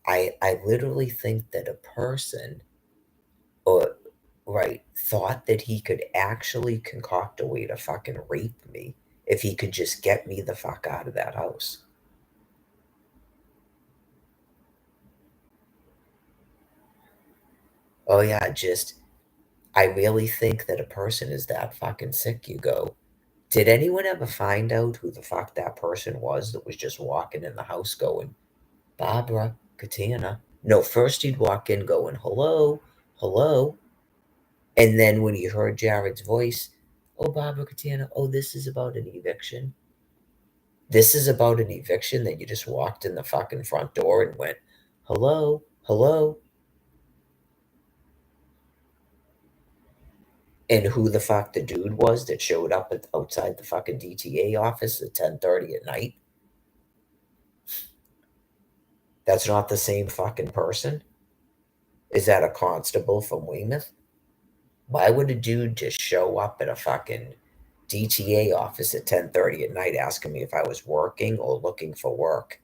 I literally think that a person or right, thought that he could actually concoct a way to fucking rape me if he could just get me the fuck out of that house. Oh yeah, just I really think that a person is that fucking sick, you go, did anyone ever find out who the fuck that person was that was just walking in the house going, Barbara, Katina? No, first he'd walk in going, hello, hello. And then when he heard Jared's voice, oh, Barbara Katina, oh, this is about an eviction. This is about an eviction that you just walked in the fucking front door and went, hello, hello. And who the fuck the dude was that showed up outside the fucking DTA office at 10:30 at night. That's not the same fucking person. Is that a constable from Weymouth? Why would a dude just show up at a fucking DTA office at 10:30 at night asking me if I was working or looking for work?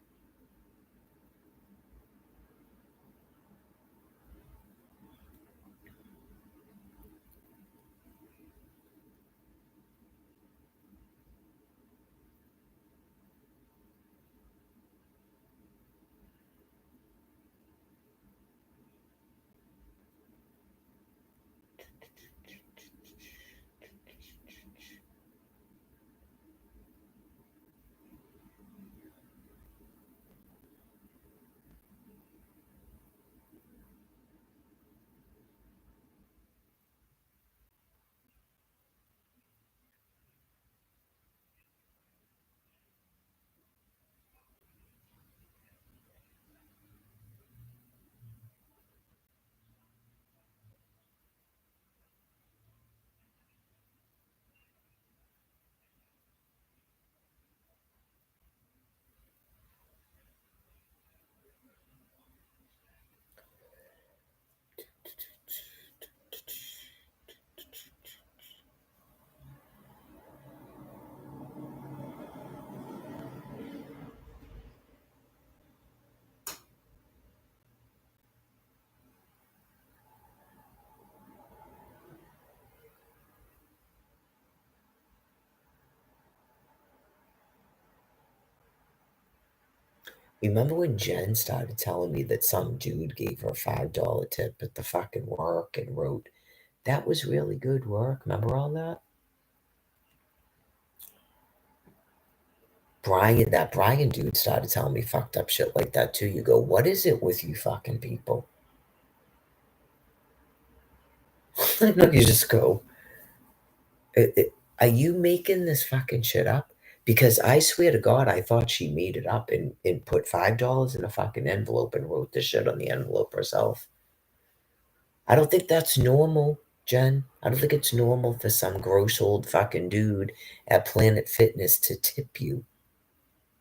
Remember when Jen started telling me that some dude gave her a $5 tip at the fucking work and wrote, that was really good work. Remember all that? Brian dude started telling me fucked up shit like that too. You go, what is it with you fucking people? You just go, are you making this fucking shit up? Because I swear to God, I thought she made it up and put $5 in a fucking envelope and wrote the shit on the envelope herself. I don't think that's normal, Jen. I don't think it's normal for some gross old fucking dude at Planet Fitness to tip you.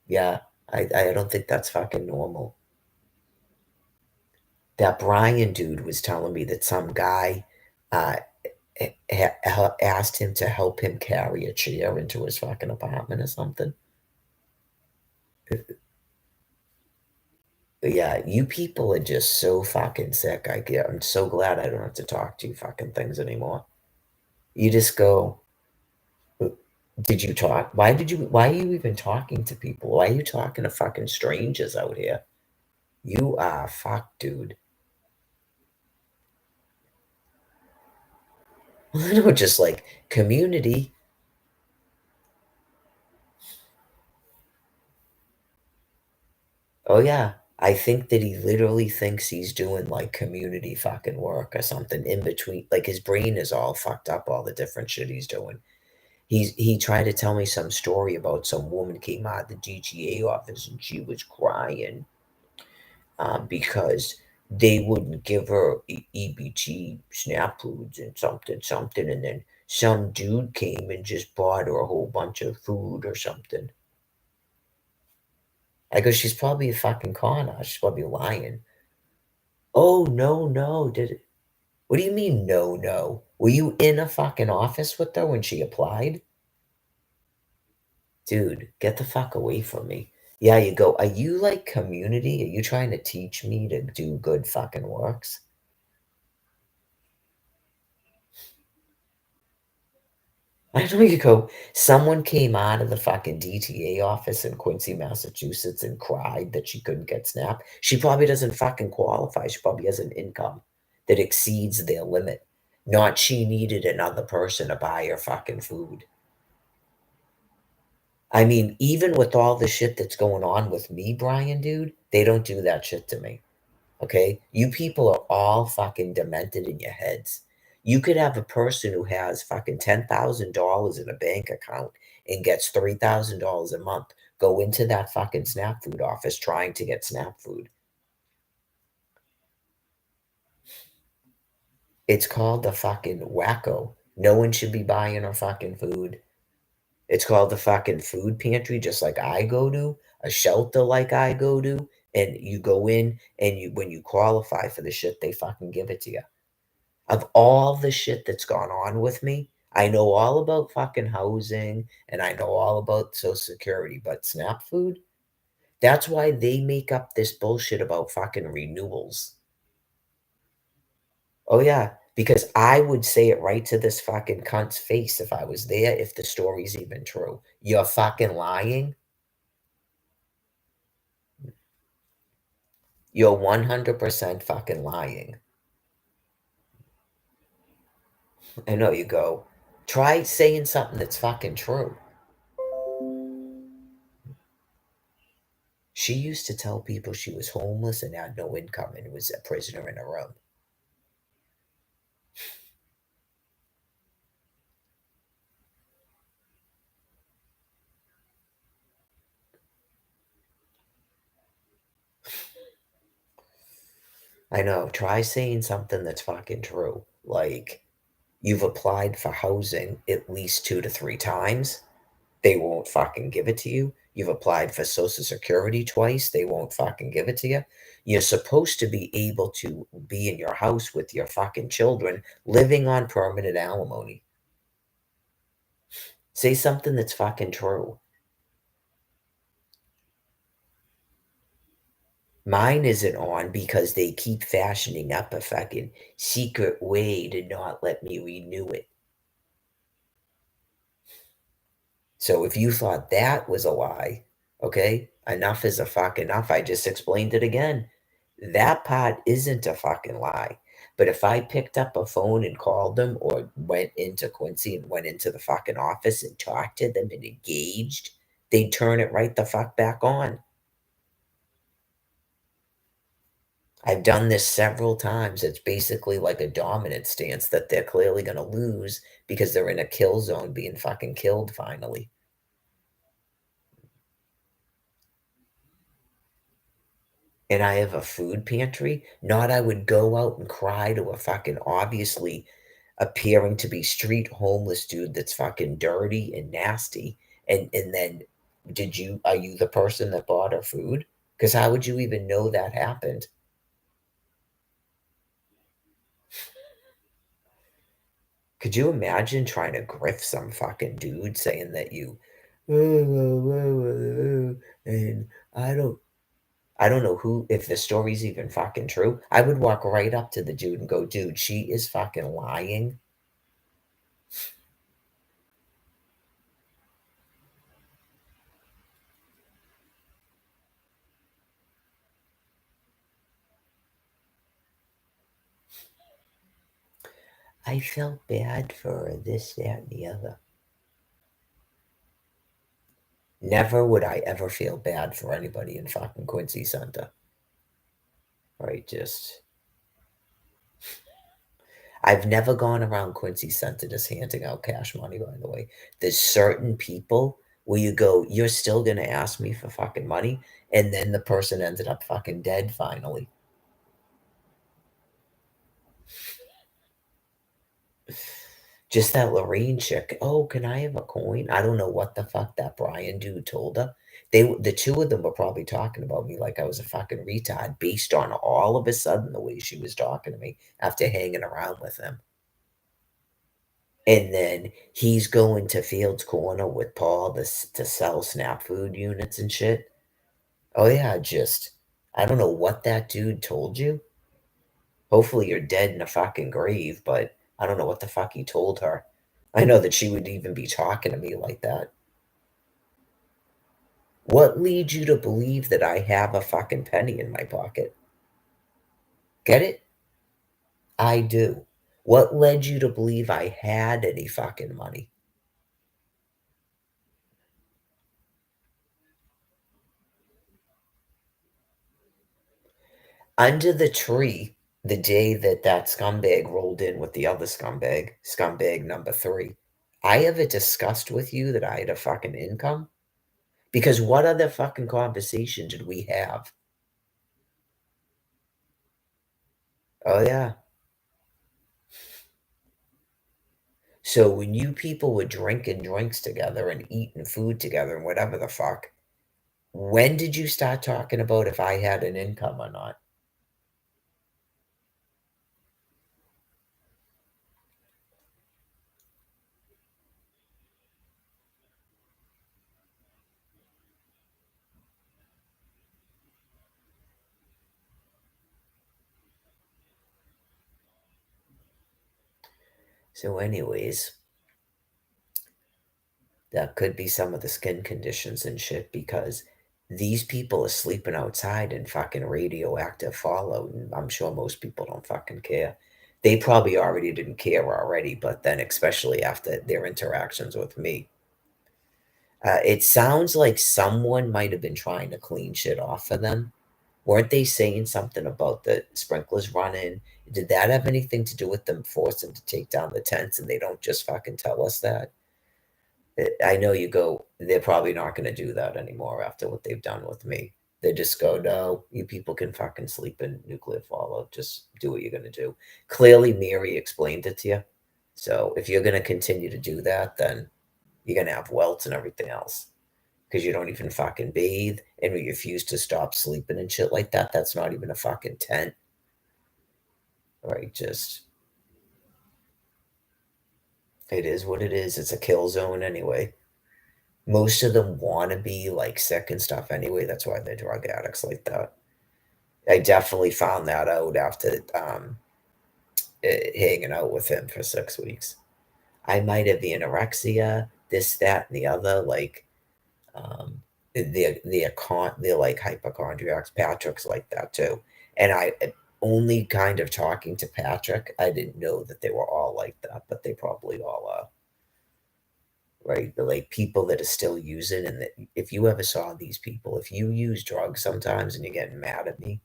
Yeah, I don't think that's fucking normal. That Brian dude was telling me that some guy uh, asked him to help him carry a chair into his fucking apartment or something. Yeah, you people are just so fucking sick. I'm so glad I don't have to talk to you fucking things anymore. You just go, did you talk? Why are you even talking to people? Why are you talking to fucking strangers out here? You are fucked, dude. No, just like community. Oh yeah. I think that he literally thinks he's doing like community fucking work or something in between. Like his brain is all fucked up, all the different shit he's doing. He tried to tell me some story about some woman came out of the DGA office and she was crying because they wouldn't give her EBT SNAP foods and something, something. And then some dude came and just bought her a whole bunch of food or something. I go, she's probably a fucking con artist. She's probably lying. Oh, no, no. Did it? What do you mean, no, no? Were you in a fucking office with her when she applied? Dude, get the fuck away from me. Yeah, you go, "Are you, like, community? Are you trying to teach me to do good fucking works?" I know you go, "Someone came out of the fucking DTA office in Quincy, Massachusetts, and cried that she couldn't get SNAP." She probably doesn't fucking qualify, she probably has an income that exceeds their limit, not she needed another person to buy her fucking food. I mean, even with all the shit that's going on with me, Brian, dude, they don't do that shit to me. Okay? You people are all fucking demented in your heads. You could have a person who has fucking $10,000 in a bank account and gets $3,000 a month go into that fucking SNAP food office trying to get SNAP food. It's called the fucking wacko. No one should be buying our fucking food. It's called the fucking food pantry, just like I go to, a shelter like I go to, and you go in and you when you qualify for the shit, they fucking give it to you. Of all the shit that's gone on with me, I know all about fucking housing and I know all about Social Security, but SNAP food? That's why they make up this bullshit about fucking renewals. Oh, yeah, because I would say it right to this fucking cunt's face if I was there, if the story's even true. "You're fucking lying? You're 100% fucking lying." I know you go, "Try saying something that's fucking true." She used to tell people she was homeless and had no income and was a prisoner in a room. I know, try saying something that's fucking true. Like, you've applied for housing at least 2 to 3 times, they won't fucking give it to you. You've applied for Social Security twice, they won't fucking give it to you. You're supposed to be able to be in your house with your fucking children living on permanent alimony. Say something that's fucking true. Mine isn't on because they keep fashioning up a fucking secret way to not let me renew it. So if you thought that was a lie, okay, enough is a fuck enough. I just explained it again. That part isn't a fucking lie. But if I picked up a phone and called them or went into Quincy and went into the fucking office and talked to them and engaged, they'd turn it right the fuck back on. I've done this several times. It's basically like a dominant stance that they're clearly gonna lose because they're in a kill zone being fucking killed finally. And I have a food pantry, not I would go out and cry to a fucking obviously appearing to be street homeless dude that's fucking dirty and nasty, and then are you the person that bought her food? Because how would you even know that happened? Could you imagine trying to grift some fucking dude saying that you and I don't know who if the story's even fucking true. I would walk right up to the dude and go, "Dude, she is fucking lying." I felt bad for her, this, that, and the other. Never would I ever feel bad for anybody in fucking Quincy Center. Right? Just I've never gone around Quincy Center just handing out cash money, by the way. There's certain people where you go, "You're still gonna ask me for fucking money?" And then the person ended up fucking dead finally. Just that Lorraine chick, "Oh, can I have a coin?" I don't know what the fuck that Brian dude told her. The 2 of them were probably talking about me like I was a fucking retard based on all of a sudden the way she was talking to me after hanging around with him. And then he's going to Fields Corner with Paul to sell SNAP food units and shit. Oh, yeah, just I don't know what that dude told you. Hopefully, you're dead in a fucking grave, but I don't know what the fuck he told her. I know that she would even be talking to me like that. What leads you to believe that I have a fucking penny in my pocket? Get it? I do. What led you to believe I had any fucking money? Under the tree, the day that that scumbag rolled in with the other scumbag, scumbag number 3, I ever discussed with you that I had a fucking income? Because what other fucking conversation did we have? Oh, yeah. So when you people were drinking drinks together and eating food together and whatever the fuck, when did you start talking about if I had an income or not? So, anyways, that could be some of the skin conditions and shit because these people are sleeping outside in fucking radioactive fallout, and I'm sure most people don't fucking care. They probably already didn't care already, but then especially after their interactions with me. It sounds like someone might have been trying to clean shit off for them. Weren't they saying something about the sprinklers running? Did that have anything to do with them forcing to take down the tents and they don't just fucking tell us that? I know you go, they're probably not going to do that anymore after what they've done with me. They just go, no, you people can fucking sleep in nuclear fallout. Just do what you're going to do. Clearly, Mary explained it to you. So if you're going to continue to do that, then you're going to have welts and everything else because you don't even fucking bathe and you refuse to stop sleeping and shit like that. That's not even a fucking tent, right? Just, it is what it is. It's a kill zone anyway. Most of them want to be like sick and stuff anyway. That's why they're drug addicts like that. I definitely found that out after hanging out with him for 6 weeks. I might have the anorexia, this, that, and the other. Like, they're like hypochondriacs. Patrick's like that too. And I only kind of talking to Patrick, I didn't know that they were all like that, but they probably all are. Right? They're like people that are still using, and that if you ever saw these people, if you use drugs sometimes and you're getting mad at me,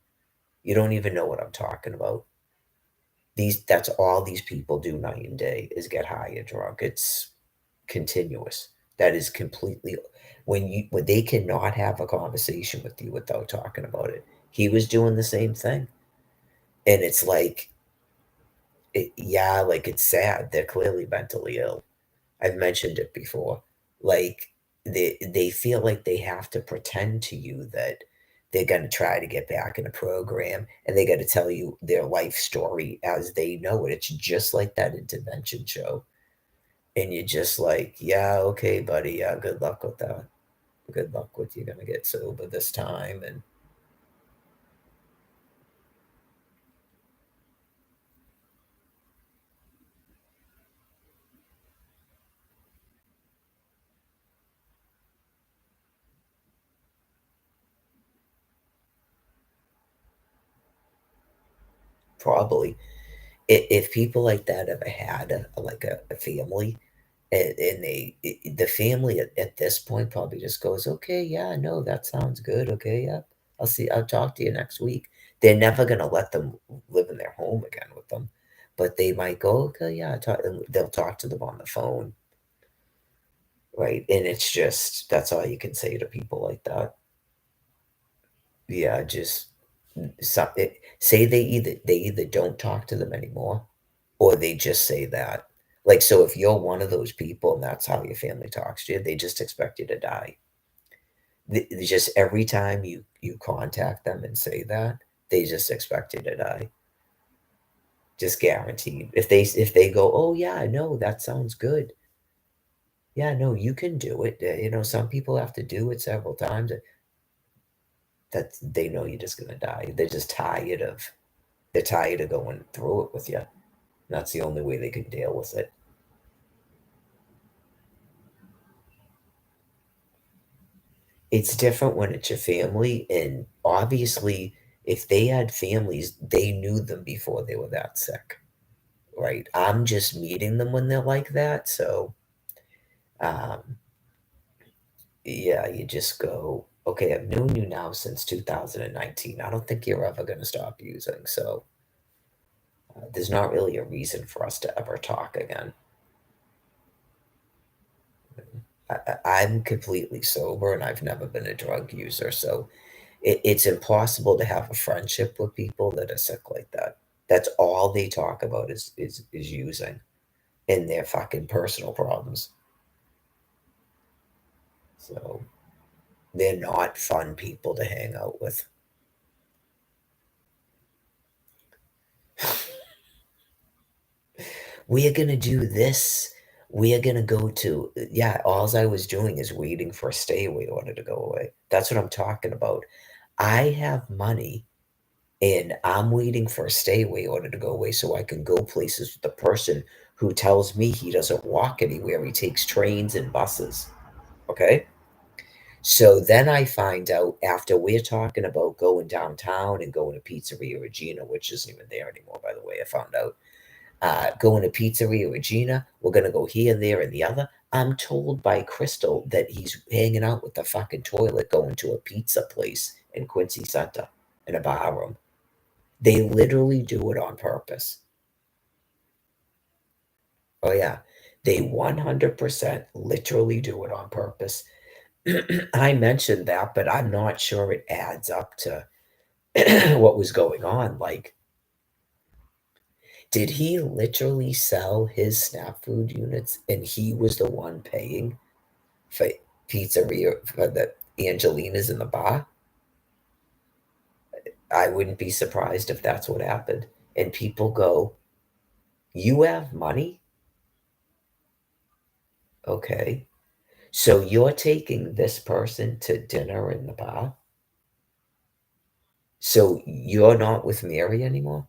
you don't even know what I'm talking about. That's all these people do night and day is get high and drunk. It's continuous. That is completely when they cannot have a conversation with you without talking about it. He was doing the same thing. And it's like yeah, like it's sad. They're clearly mentally ill. I've mentioned it before. Like they feel like they have to pretend to you that they're going to try to get back in a program and they got to tell you their life story as they know it. It's just like that intervention show. And you're just like, yeah, okay, buddy. Yeah, good luck with that. Good luck with you going to get sober this time. And probably if people like that ever had a family, and the family at this point probably just goes, okay, yeah, no, that sounds good. Okay, yeah, I'll talk to you next week. They're never gonna let them live in their home again with them, but they might go, okay, yeah, and they'll talk to them on the phone, right? And it's just that's all you can say to people like that. Yeah, just say they either don't talk to them anymore, or they just say that. Like, so if you're one of those people and that's how your family talks to you, they just expect you to die. Just every time you contact them and say that, they just expect you to die. Just guaranteed. If they go, "Oh, yeah, no, that sounds good." Yeah, no, you can do it. Some people have to do it several times. That they know you're just gonna die. They're tired of going through it with you. That's the only way they can deal with it. It's different when it's your family, and obviously, if they had families, they knew them before they were that sick, right? I'm just meeting them when they're like that, so um, yeah, you just go, okay, I've known you now since 2019. I don't think you're ever going to stop using, so there's not really a reason for us to ever talk again. I'm completely sober and I've never been a drug user, so it's impossible to have a friendship with people that are sick like that. That's all they talk about is using in their fucking personal problems. So they're not fun people to hang out with. We are gonna do this. We are gonna go to, yeah, all I was doing is waiting for a stay away order to go away. That's what I'm talking about. I have money and I'm waiting for a stay away order to go away so I can go places with the person who tells me he doesn't walk anywhere. He takes trains and buses. Okay. So then I find out after we're talking about going downtown and going to Pizzeria Regina, which isn't even there anymore, by the way. I found out going to Pizzeria Regina. We're gonna go here, there, and the other. I'm told by Crystal that he's hanging out with the fucking toilet, going to a pizza place in Quincy Center in a bar room. They literally do it on purpose. Oh yeah, they 100% literally do it on purpose. I mentioned that, but I'm not sure it adds up to what was going on. Like, did he literally sell his SNAP food units and he was the one paying for pizzeria for the Angelinas in the bar? I wouldn't be surprised if that's what happened. And people go, "You have money? Okay. So you're taking this person to dinner in the bar? So you're not with Mary anymore?"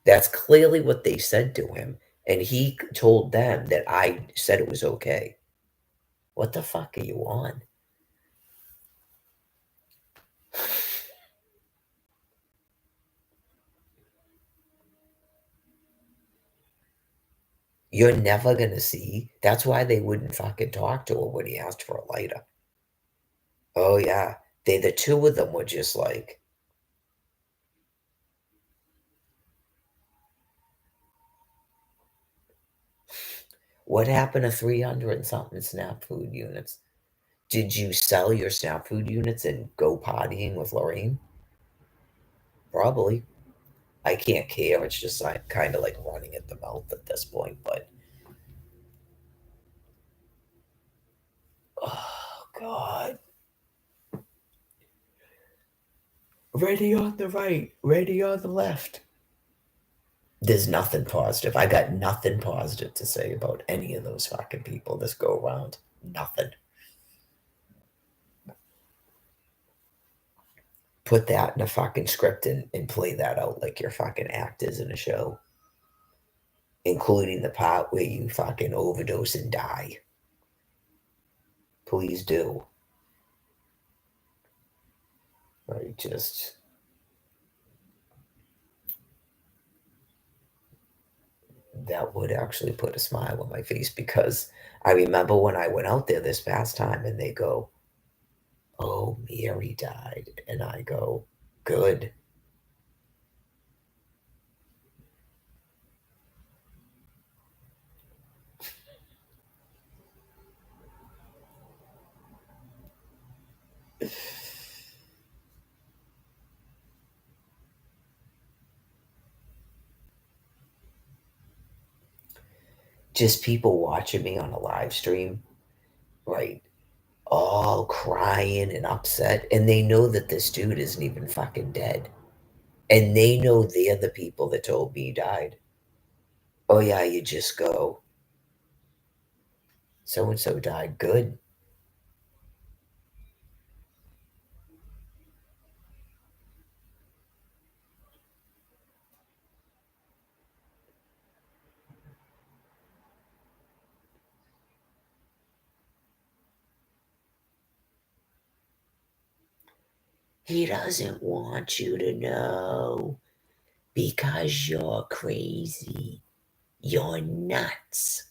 That's clearly what they said to him. And he told them that I said it was okay. What the fuck are you on? You're never gonna see. That's why they wouldn't fucking talk to her when he asked for a lighter. Oh yeah. The two of them were just like, what happened to 300 and something SNAP food units? Did you sell your SNAP food units and go partying with Lorraine? Probably. I can't care. It's just like kind of like running at the mouth at this point. But oh god, ready on the right, ready on the left. There's nothing positive. I got nothing positive to say about any of those fucking people this go around. Nothing. Put that in a fucking script and play that out like your fucking actors in a show, including the part where you fucking overdose and die. Please do. Right, just that would actually put a smile on my face because I remember when I went out there this past time and they go, "Oh, Mary died." And I go, "Good." Just people watching me on a live stream, right? All crying and upset. And they know that this dude isn't even fucking dead. And they know they're the people that told me he died. Oh yeah, you just go, so and so died. Good. He doesn't want you to know because you're crazy. You're nuts.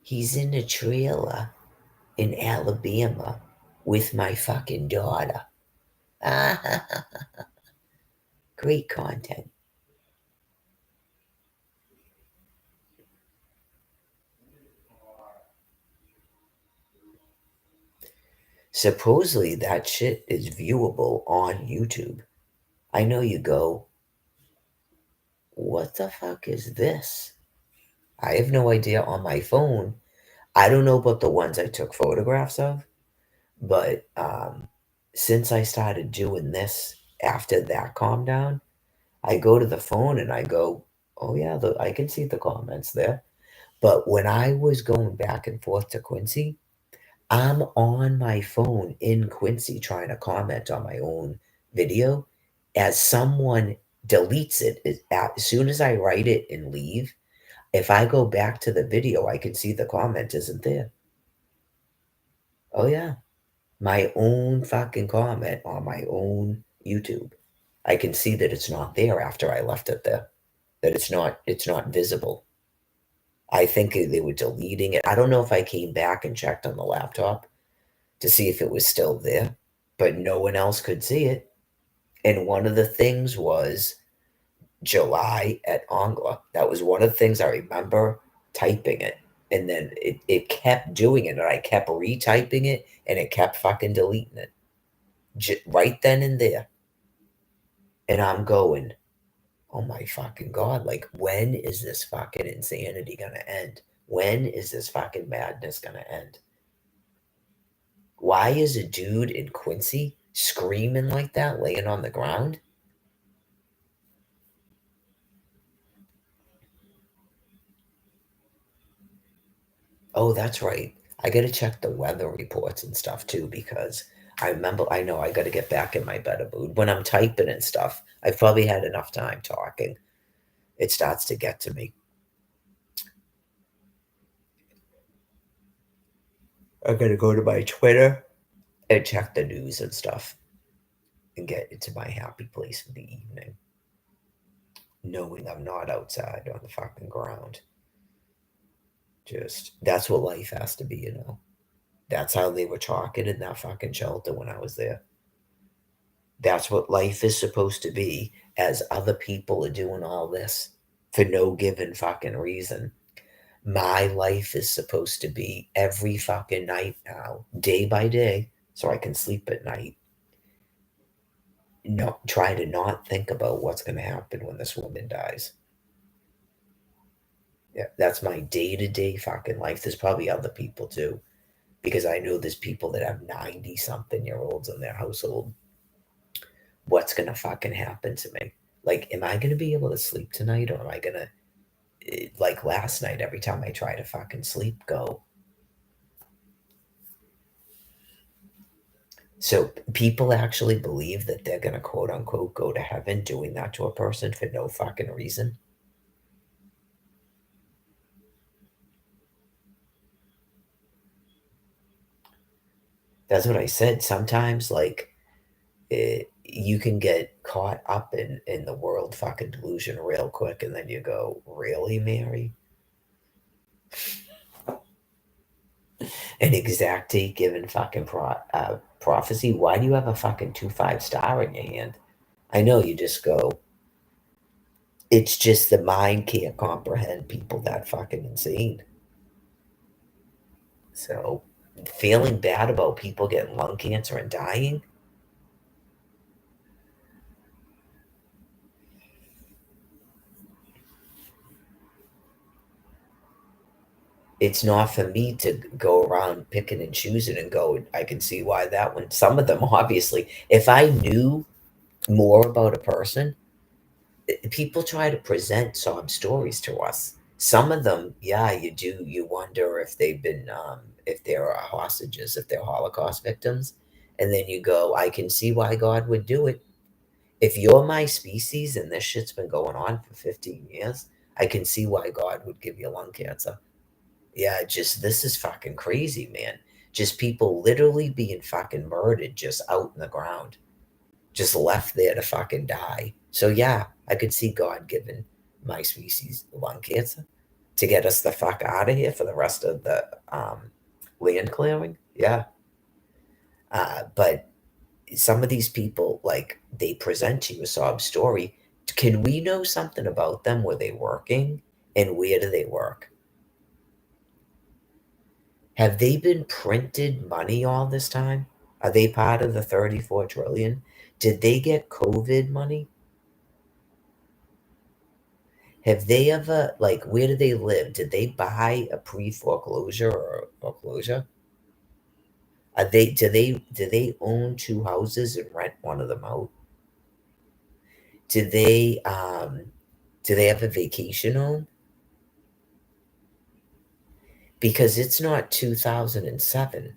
He's in a trailer in Alabama with my fucking daughter. Great content. Supposedly that shit is viewable on YouTube. I know you go, what the fuck is this? I have no idea on my phone. I don't know about the ones I took photographs of, but since I started doing this after that calmed down, I go to the phone and I go, oh yeah, I can see the comments there. But when I was going back and forth to Quincy, I'm on my phone in Quincy trying to comment on my own video. As someone deletes it, as soon as I write it and leave, if I go back to the video, I can see the comment isn't there. Oh, yeah. My own fucking comment on my own YouTube. I can see that it's not there after I left it there. That it's not visible. I think they were deleting it. I don't know if I came back and checked on the laptop to see if it was still there, but no one else could see it. And one of the things was July at Ongla. That was one of the things I remember typing it. And then it kept doing it, and I kept retyping it, and it kept fucking deleting it. Right then and there. And I'm going, oh my fucking God, like, when is this fucking insanity gonna end? When is this fucking madness gonna end? Why is a dude in Quincy screaming like that, laying on the ground? Oh, that's right. I gotta check the weather reports and stuff too because I know I gotta get back in my better mood. When I'm typing and stuff, I've probably had enough time talking. It starts to get to me. I gotta go to my Twitter and check the news and stuff and get into my happy place for the evening, knowing I'm not outside on the fucking ground. Just that's what life has to be. That's how they were talking in that fucking shelter when I was there. That's what life is supposed to be as other people are doing all this for no given fucking reason. My life is supposed to be every fucking night now, day by day, so I can sleep at night. Not try to not think about what's going to happen when this woman dies. Yeah, that's my day to day fucking life. There's probably other people too, because I know there's people that have 90 something year olds in their household. What's going to fucking happen to me? Like, am I going to be able to sleep tonight, or am I going to, like last night, every time I try to fucking sleep, go? So people actually believe that they're going to quote unquote go to heaven doing that to a person for no fucking reason. That's what I said. Sometimes, like, you can get caught up in the world fucking delusion real quick, and then you go, really, Mary? An exact given fucking prophecy? Why do you have a fucking 2 5 star in your hand? I know you just go, it's just the mind can't comprehend people that fucking insane. So, feeling bad about people getting lung cancer and dying, it's not for me to go around picking and choosing and go, I can see why that one. Some of them, obviously, if I knew more about a person, people try to present sob stories to us. Some of them, yeah, you do. You wonder if they've been, if they're hostages, if they're Holocaust victims. And then you go, I can see why God would do it. If you're my species and this shit's been going on for 15 years, I can see why God would give you lung cancer. Yeah, just this is fucking crazy, man. Just people literally being fucking murdered just out in the ground, just left there to fucking die. So yeah, I could see God giving my species lung cancer to get us the fuck out of here for the rest of the land clearing. Yeah, but some of these people, like, they present to you a sob story. Can we know something about them? Were they working, and where do they work? Have they been printed money all this time? Are they part of the 34 trillion? Did they get COVID money? Have they ever, like, where do they live? Did they buy a pre-foreclosure or foreclosure? Are they do they own two houses and rent one of them out? Do they do they have a vacation home? Because it's not 2007.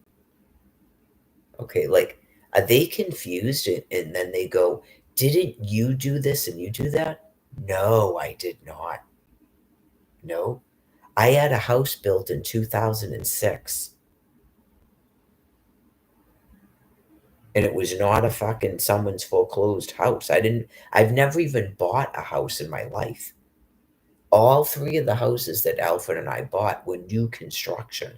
Okay, like, are they confused and then they go, "Didn't you do this and you do that?" No, I did not. No. I had a house built in 2006 and it was not a fucking someone's foreclosed house. I've never even bought a house in my life. All three of the houses that Alfred and I bought were new construction.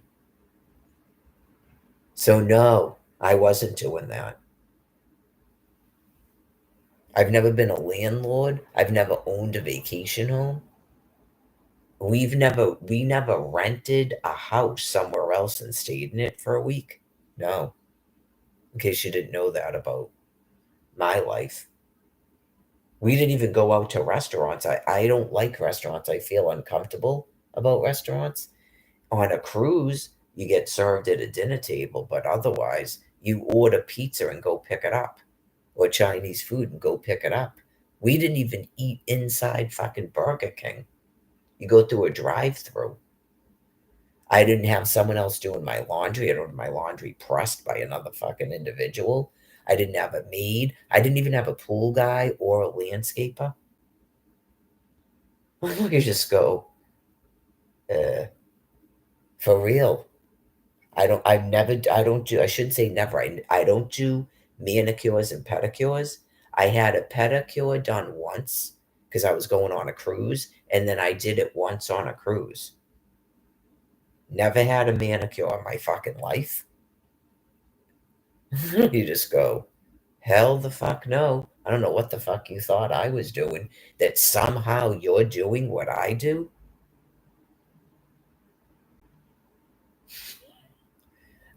So no, I wasn't doing that. I've never been a landlord. I've never owned a vacation home. We never rented a house somewhere else and stayed in it for a week. No, in case you didn't know that about my life. We didn't even go out to restaurants. I don't like restaurants. I feel uncomfortable about restaurants. On a cruise, you get served at a dinner table, but otherwise, you order pizza and go pick it up, or Chinese food and go pick it up. We didn't even eat inside fucking Burger King. You go through a drive-through. I didn't have someone else doing my laundry. I don't have my laundry pressed by another fucking individual. I didn't have a maid. I didn't even have a pool guy or a landscaper. Look, you just go, uh, for real. I don't do, I shouldn't say never. I don't do manicures and pedicures. I had a pedicure done once because I was going on a cruise, and then I did it once on a cruise. Never had a manicure in my fucking life. You just go, hell the fuck no. I don't know what the fuck you thought I was doing, that somehow you're doing what I do.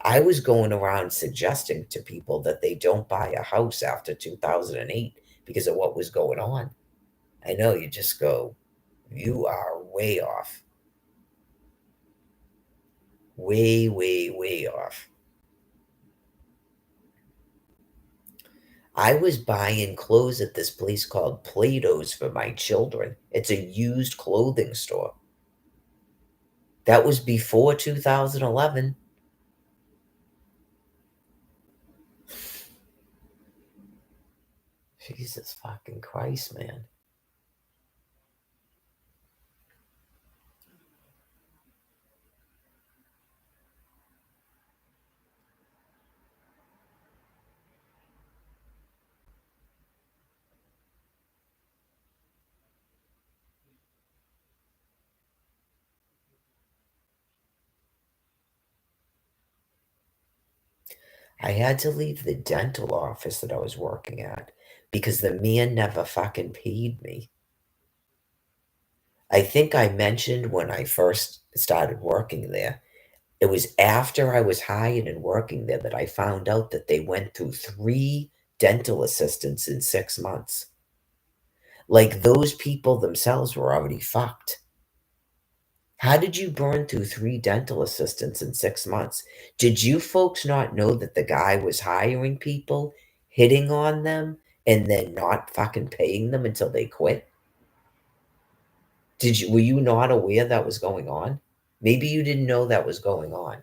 I was going around suggesting to people that they don't buy a house after 2008 because of what was going on. I know, you just go, you are way off. Way, way, way off. I was buying clothes at this place called Plato's for my children. It's a used clothing store. That was before 2011. Jesus fucking Christ, man. I had to leave the dental office that I was working at because the man never fucking paid me. I think I mentioned when I first started working there, It was after I was hired and working there that I found out that they went through 3 dental assistants in 6 months. Like, those people themselves were already fucked. How did you burn through 3 dental assistants in 6 months? Did you folks not know that the guy was hiring people, hitting on them, and then not fucking paying them until they quit? Were you not aware that was going on? Maybe you didn't know that was going on.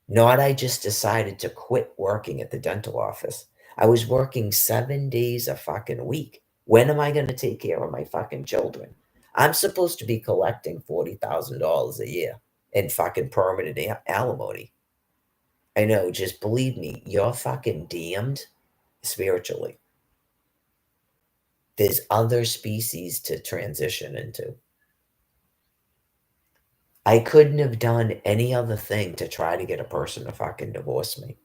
Not I just decided to quit working at the dental office. I was working 7 days a fucking week. When am I gonna take care of my fucking children? I'm supposed to be collecting $40,000 a year in fucking permanent alimony. I know, just believe me, you're fucking damned spiritually. There's other species to transition into. I couldn't have done any other thing to try to get a person to fucking divorce me.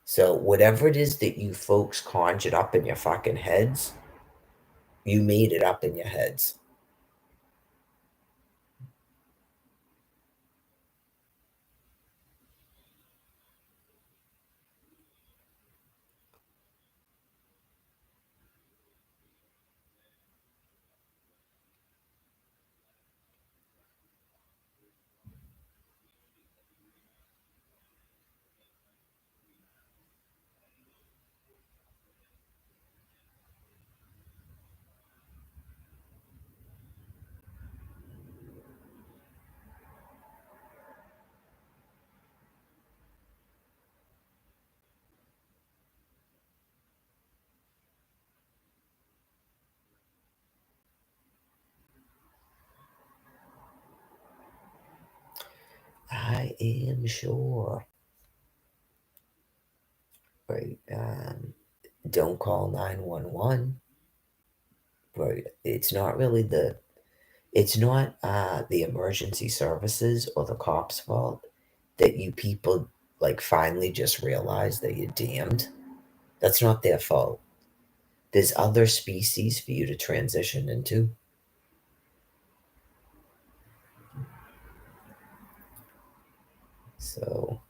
So whatever it is that you folks conjured up in your fucking heads, you made it up in your heads. I am sure. Right. Don't call 911. Right. It's not the emergency services or the cops' fault that you people like finally just realize that you're damned. That's not their fault. There's other species for you to transition into. So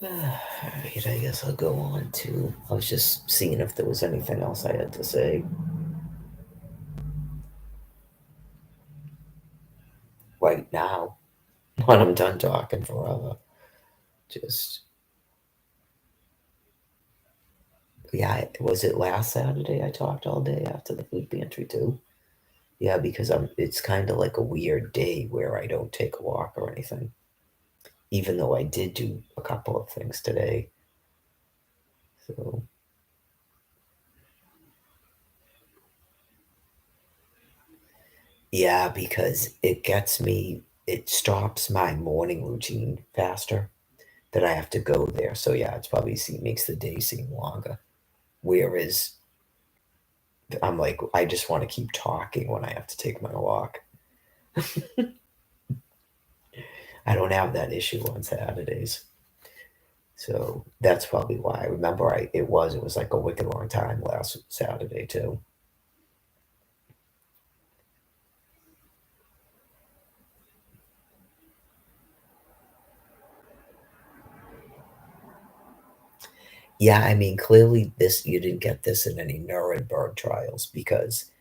alright, I guess I'll go on to. I was just seeing if there was anything else I had to say right now when I'm done talking forever. Just, yeah, was it last Saturday I talked all day after the food pantry too? Yeah, because it's kind of like a weird day where I don't take a walk or anything, even though I did do a couple of things today. So, yeah, because it stops my morning routine faster that I have to go there. So yeah, it's probably makes the day seem longer. Whereas I'm like, I just want to keep talking when I have to take my walk. I don't have that issue on Saturdays. So that's probably why. I remember it was like a wicked long time last Saturday too. Yeah, I mean, clearly this you didn't get this in any Nuremberg trials because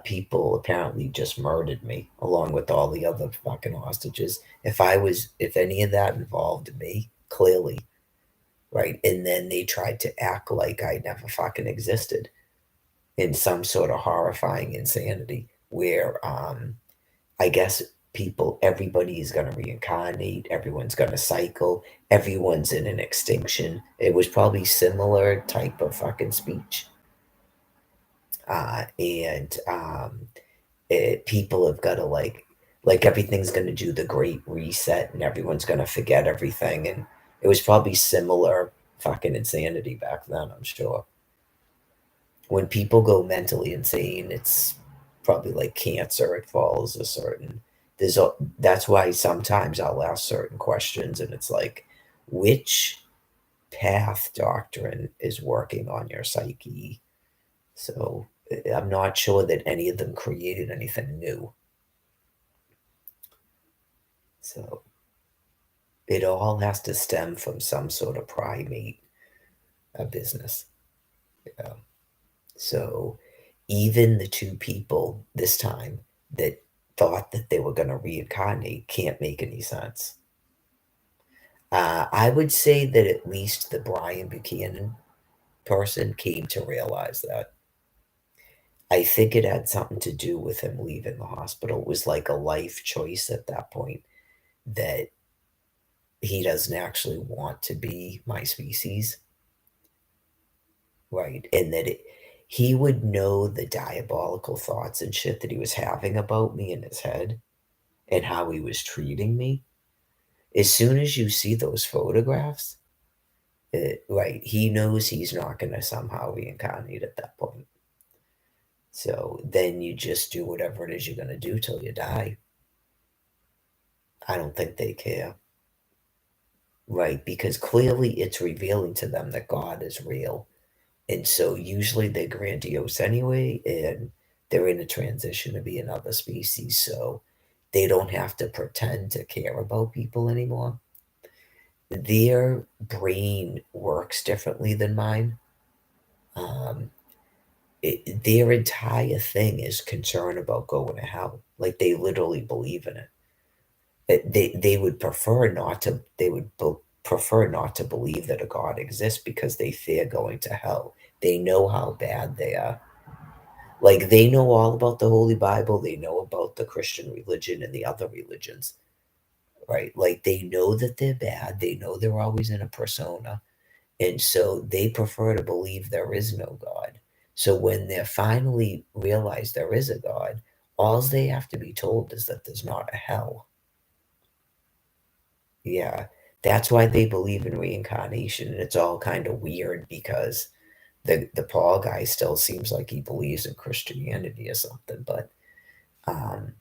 people apparently just murdered me along with all the other fucking hostages. If any of that involved me, clearly, right? And then they tried to act like I never fucking existed in some sort of horrifying insanity where I guess everybody is going to reincarnate, everyone's going to cycle, everyone's in an extinction. It was probably similar type of fucking speech. And People have got to like everything's going to do the great reset and everyone's going to forget everything. And it was probably similar fucking insanity back then, I'm sure. When people go mentally insane, it's probably like cancer. It follows a certain. That's why sometimes I'll ask certain questions, and it's like, which path doctrine is working on your psyche? So I'm not sure that any of them created anything new. So it all has to stem from some sort of primate business. Yeah. So even the two people this time that thought that they were going to reincarnate can't make any sense. I would say that at least the Brian Buchanan person came to realize that. I think it had something to do with him leaving the hospital. It was like a life choice at that point that he doesn't actually want to be my species, right? And that he would know the diabolical thoughts and shit that he was having about me in his head and how he was treating me. As soon as you see those photographs, right, he knows he's not going to somehow reincarnate at that point. So then you just do whatever it is you're going to do till you die. I don't think they care. Right, because clearly it's revealing to them that God is real. And so usually they're grandiose anyway, and they're in a transition to be another species. So they don't have to pretend to care about people anymore. Their brain works differently than mine. Um, their entire thing is concern about going to hell. Like they literally believe in it. They would prefer not to. Prefer not to believe that a God exists because they fear going to hell. They know how bad they are. Like they know all about the Holy Bible. They know about the Christian religion and the other religions, right? Like they know that they're bad. They know they're always in a persona. And so they prefer to believe there is no God. So when they finally realize there is a God, all they have to be told is that there's not a hell. Yeah. That's why they believe in reincarnation. And it's all kind of weird because the Paul guy still seems like he believes in Christianity or something. But um,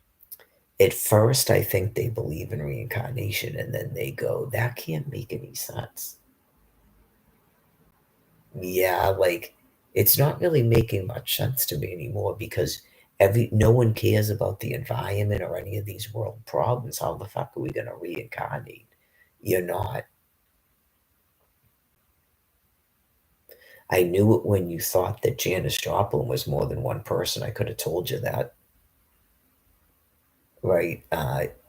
at first, I think they believe in reincarnation, and then they go, "That can't make any sense." Yeah, like it's not really making much sense to me anymore because every no one cares about the environment or any of these world problems. How the fuck are we gonna reincarnate? You're not. I knew it when you thought that Janis Joplin was more than one person. I could have told you that, right?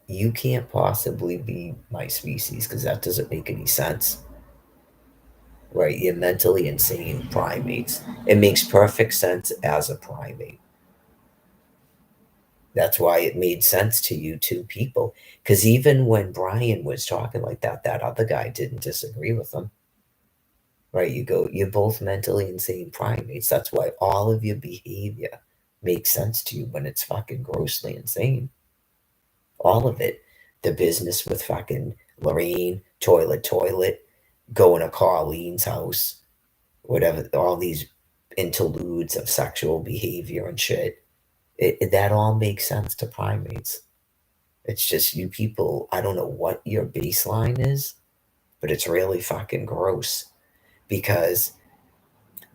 You can't possibly be my species because that doesn't make any sense, right? You're mentally insane primates. It makes perfect sense as a primate. That's why it made sense to you two people. Because even when Brian was talking like that, that other guy didn't disagree with him, right? You go, you're both mentally insane primates. That's why all of your behavior makes sense to you when it's fucking grossly insane. All of it. The business with fucking Lorraine, toilet, going to Carlene's house, whatever, all these interludes of sexual behavior and shit. That all makes sense to primates. It's just you people, I don't know what your baseline is, but it's really fucking gross because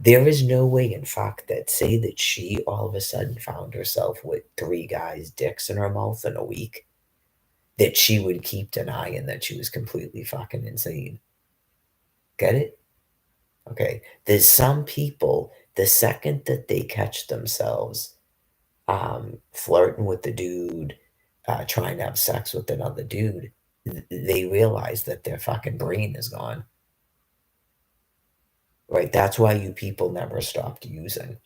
there is no way in fuck that say that she all of a sudden found herself with three guys' dicks in her mouth in a week, that she would keep denying that she was completely fucking insane. Get it? Okay. There's some people, the second that they catch themselves flirting with the dude, trying to have sex with another dude, they realize that their fucking brain is gone. Right? That's why you people never stopped using.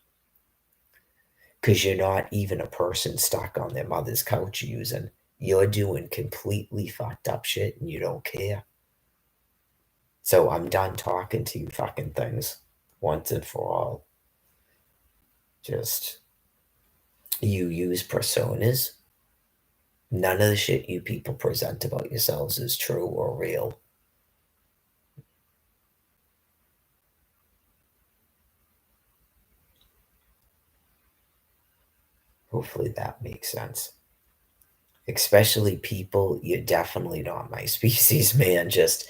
Because you're not even a person stuck on their mother's couch using. You're doing completely fucked up shit and you don't care. So I'm done talking to you fucking things once and for all. Just you use personas. None of the shit you people present about yourselves is true or real. Hopefully that makes sense. Especially people, you're definitely not my species, man. Just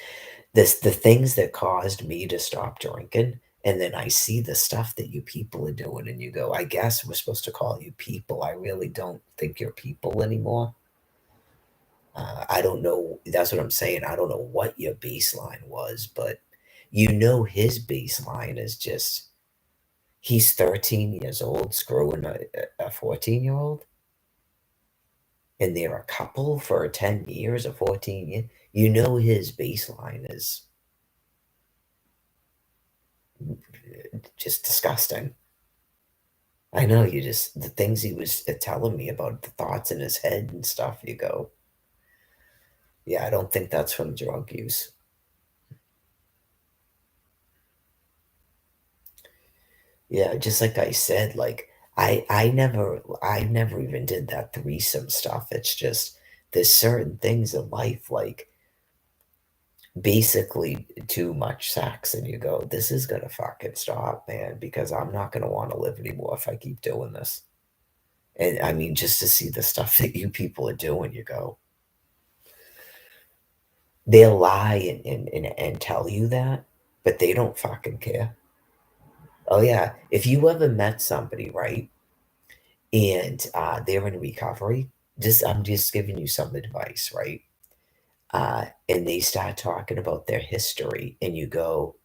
the things that caused me to stop drinking, and then I see the stuff that you people are doing, and you go, I guess we're supposed to call you people. I really don't think you're people anymore. I don't know. That's what I'm saying. I don't know what your baseline was, but you know his baseline is just he's 13 years old screwing a 14-year-old, and they're a couple for 10 years or 14 years. You know his baseline is just disgusting. I know you just the things he was telling me about the thoughts in his head and stuff. You go, yeah, I don't think that's from drug use. Yeah, just like I said, like I never even did that threesome stuff. It's just there's certain things in life like basically too much sex and you go, this is gonna fucking stop, man, because I'm not gonna want to live anymore if I keep doing this. And I mean, just to see the stuff that you people are doing, you go, they'll lie and tell you that, but they don't fucking care. Oh yeah, if you ever met somebody, right, and they're in recovery, just I'm just giving you some advice, right? And they start talking about their history, and you go,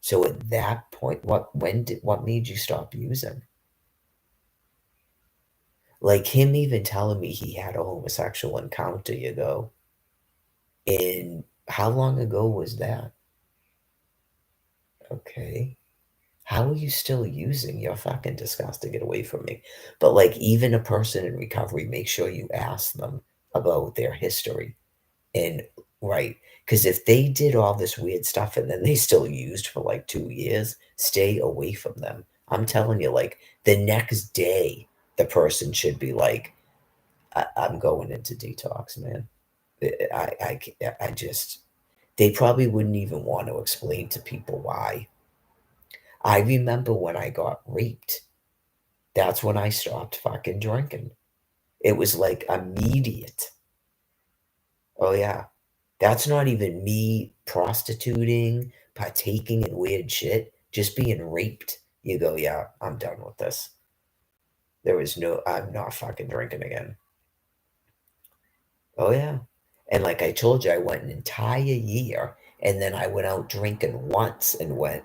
so at that point, what made you stop using? Like him even telling me he had a homosexual encounter, you go, and how long ago was that? Okay. How are you still using? You're fucking disgusting. Get away from me. But like even a person in recovery, make sure you ask them about their history. And right, because if they did all this weird stuff and then they still used for like 2 years, stay away from them. I'm telling you, like the next day, the person should be like, I'm going into detox, man. I just, they probably wouldn't even want to explain to people why. I remember when I got raped, that's when I stopped fucking drinking. It was like immediate. Oh, yeah. That's not even me prostituting, partaking in weird shit, just being raped. You go, yeah, I'm done with this. There was no, I'm not fucking drinking again. Oh, yeah. And like I told you, I went an entire year and then I went out drinking once and went,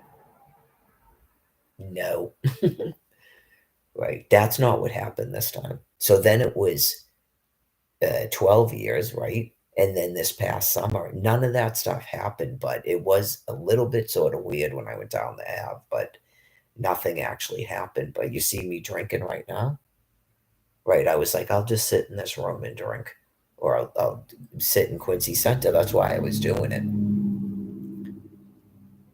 no, right? That's not what happened this time. So then it was 12 years, right? And then this past summer, none of that stuff happened, but it was a little bit sort of weird when I went down the Ave, but nothing actually happened. But you see me drinking right now, right? I was like, I'll just sit in this room and drink, or I'll sit in Quincy Center. That's why I was doing it.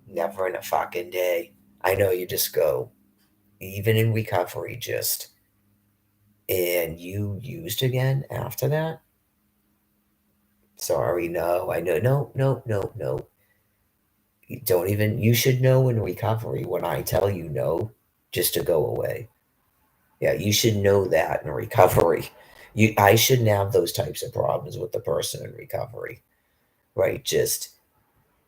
Never in a fucking day. I know you just go, even in recovery, just, and you used again after that? Sorry, no, I know, no, no, no, no. You don't even, you should know in recovery when I tell you no, just to go away. Yeah, you should know that in recovery. I shouldn't have those types of problems with the person in recovery, right? Just,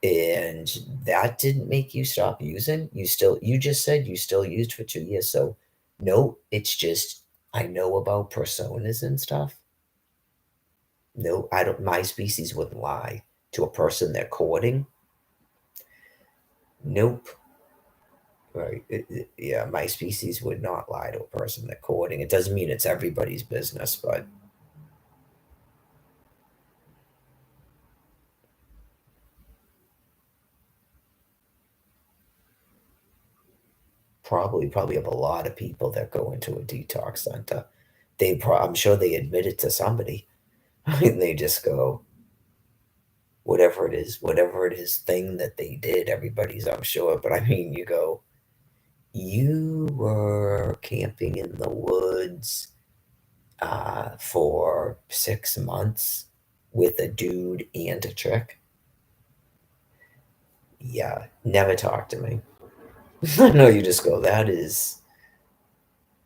and that didn't make you stop using. You just said you still used for 2 years. So, no, it's just, I know about personas and stuff. No, I don't, my species wouldn't lie to a person they're courting. Nope. Right. Yeah, my species would not lie to a person they're courting. It doesn't mean it's everybody's business, but probably have a lot of people that go into a detox center. I'm sure they admit it to somebody. And they just go, whatever it is thing that they did, everybody's, I'm sure. But I mean, you go, you were camping in the woods for 6 months with a dude and a chick. Yeah, never talk to me. No, you just go, that is,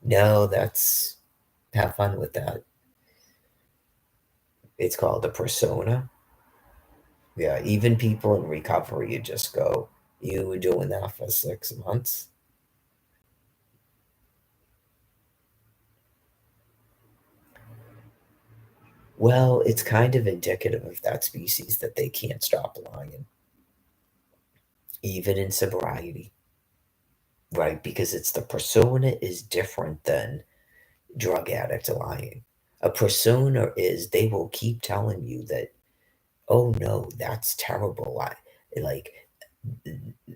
no, that's, have fun with that. It's called a persona. Yeah, even people in recovery, you just go, you were doing that for 6 months. Well, it's kind of indicative of that species that they can't stop lying, even in sobriety, right? Because it's the persona is different than drug addict lying. A persona is they will keep telling you that, oh no, that's terrible. Like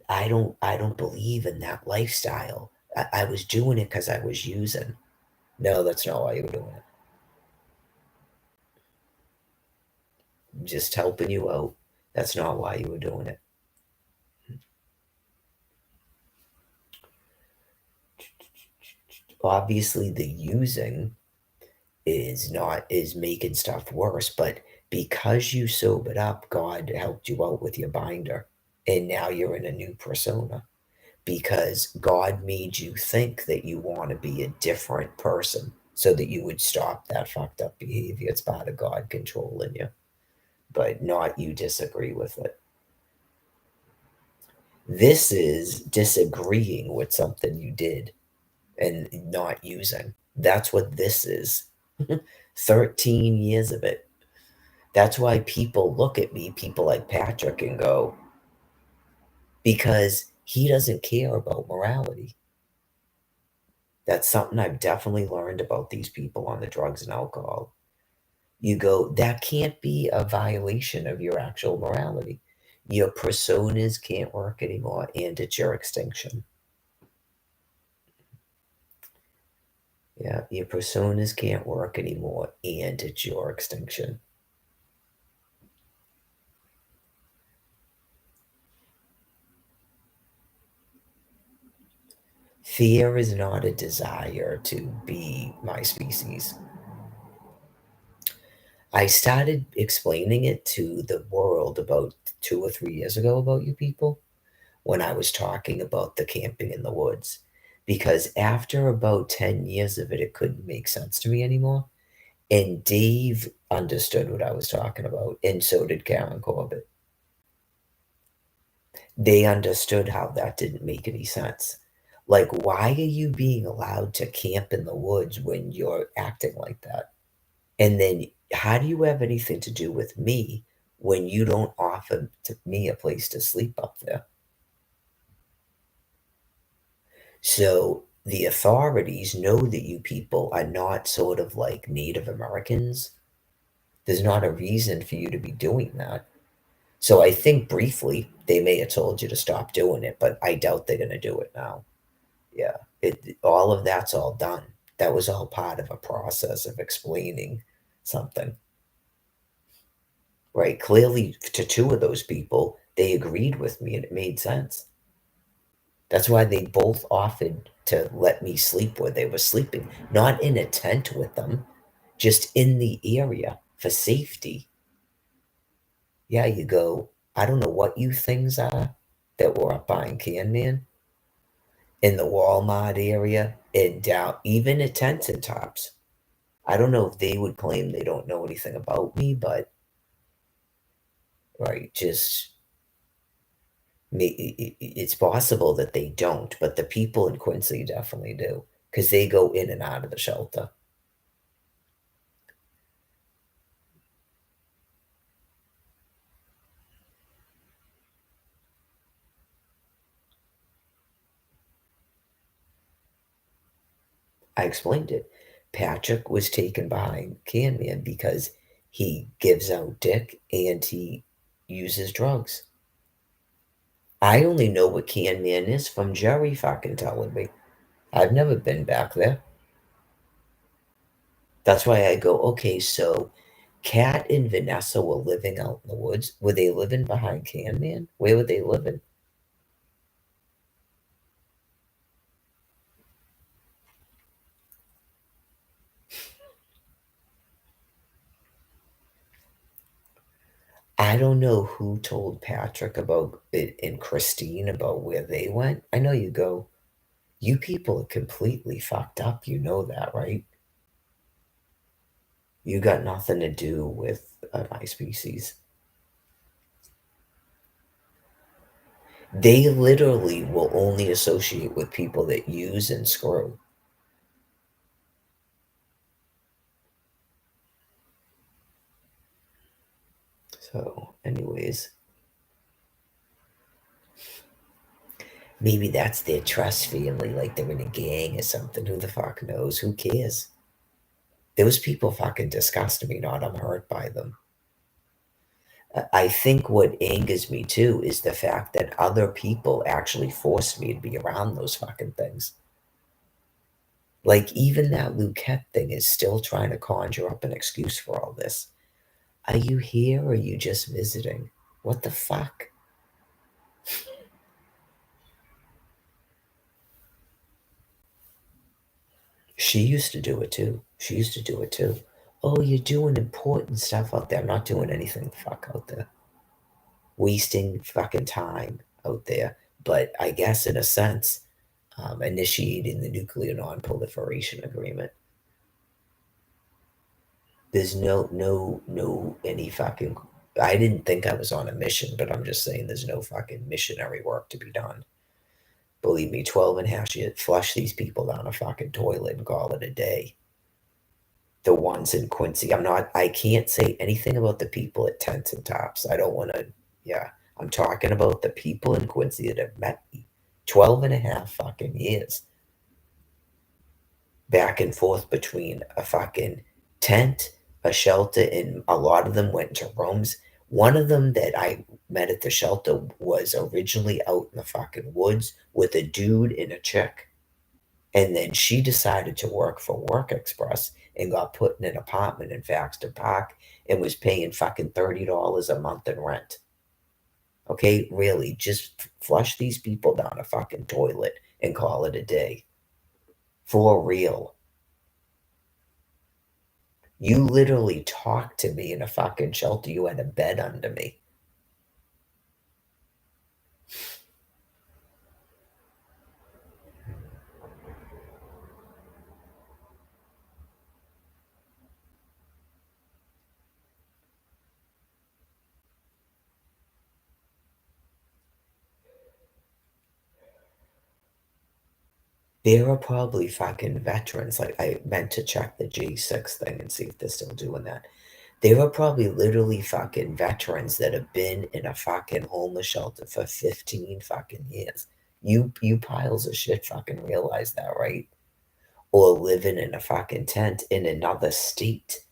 I don't believe in that lifestyle. I was doing it because I was using. No, that's not why you were doing it. Just helping you out. That's not why you were doing it. Obviously, the using is making stuff worse, but because you sobered up, God helped you out with your binder, and now you're in a new persona because God made you think that you want to be a different person so that you would stop that fucked up behavior. It's part of God controlling you, but not you disagree with it. This is disagreeing with something you did and not using. That's what this is. 13 years of it. That's why people look at me, people like Patrick, and go, because he doesn't care about morality. That's something I've definitely learned about these people on the drugs and alcohol. You go, that can't be a violation of your actual morality. Your personas can't work anymore, and it's your extinction. Yeah, your personas can't work anymore, and it's your extinction. Fear is not a desire to be my species. I started explaining it to the world about 2 or 3 years ago about you people when I was talking about the camping in the woods. Because after about 10 years of it, it couldn't make sense to me anymore. And Dave understood what I was talking about, and so did Karen Corbett. They understood how that didn't make any sense. Like, why are you being allowed to camp in the woods when you're acting like that? And then how do you have anything to do with me when you don't offer to me a place to sleep up there? So the authorities know that you people are not sort of like Native Americans. There's not a reason for you to be doing that. So I think briefly they may have told you to stop doing it, but I doubt they're going to do it now. Yeah, all of that's all done. That was all part of a process of explaining something. Right, clearly to two of those people, they agreed with me and it made sense. That's why they both offered to let me sleep where they were sleeping, not in a tent with them, just in the area for safety. Yeah, you go, I don't know what you things are that were up buying Can Man in the Walmart area and down, even at Tents and Tops. I don't know if they would claim they don't know anything about me, but right, just it's possible that they don't, but the people in Quincy definitely do because they go in and out of the shelter. I explained it. Patrick was taken behind Can Man because he gives out dick and he uses drugs. I only know what Can Man is from Jerry fucking telling me. I've never been back there. That's why I go, okay, so Kat and Vanessa were living out in the woods. Were they living behind Can Man? Where were they living? I don't know who told Patrick about it and Christine about where they went. I know you go. You people are completely fucked up. You know that, right? You got nothing to do with my species. They literally will only associate with people that use and screw. So, anyways, maybe that's their trust family, like they're in a gang or something. Who the fuck knows? Who cares? Those people fucking disgust me, not I'm hurt by them. I think what angers me too is the fact that other people actually forced me to be around those fucking things. Like, even that Luquette thing is still trying to conjure up an excuse for all this. Are you here or are you just visiting? What the fuck? She used to do it too. She used to do it too. Oh, you're doing important stuff out there. I'm not doing anything the fuck out there. Wasting fucking time out there. But I guess in a sense, initiating the nuclear non-proliferation agreement. There's no any fucking. I didn't think I was on a mission, but I'm just saying there's no fucking missionary work to be done. Believe me, 12 and a half years, flush these people down a fucking toilet and call it a day. The ones in Quincy. I can't say anything about the people at Tents and Tops. I don't want to, yeah. I'm talking about the people in Quincy that have met me 12 and a half fucking years. Back and forth between a fucking tent, a shelter, and a lot of them went to rooms. One of them that I met at the shelter was originally out in the fucking woods with a dude and a chick. And then she decided to work for Work Express and got put in an apartment in Faxter Park and was paying fucking $30 a month in rent. Okay, really, just flush these people down a fucking toilet and call it a day. For real. You literally talked to me in a fucking shelter. You had a bed under me. There are probably fucking veterans. Like, I meant to check the G6 thing and see if they're still doing that. There are probably literally fucking veterans that have been in a fucking homeless shelter for 15 fucking years. You piles of shit fucking realize that, right? Or living in a fucking tent in another state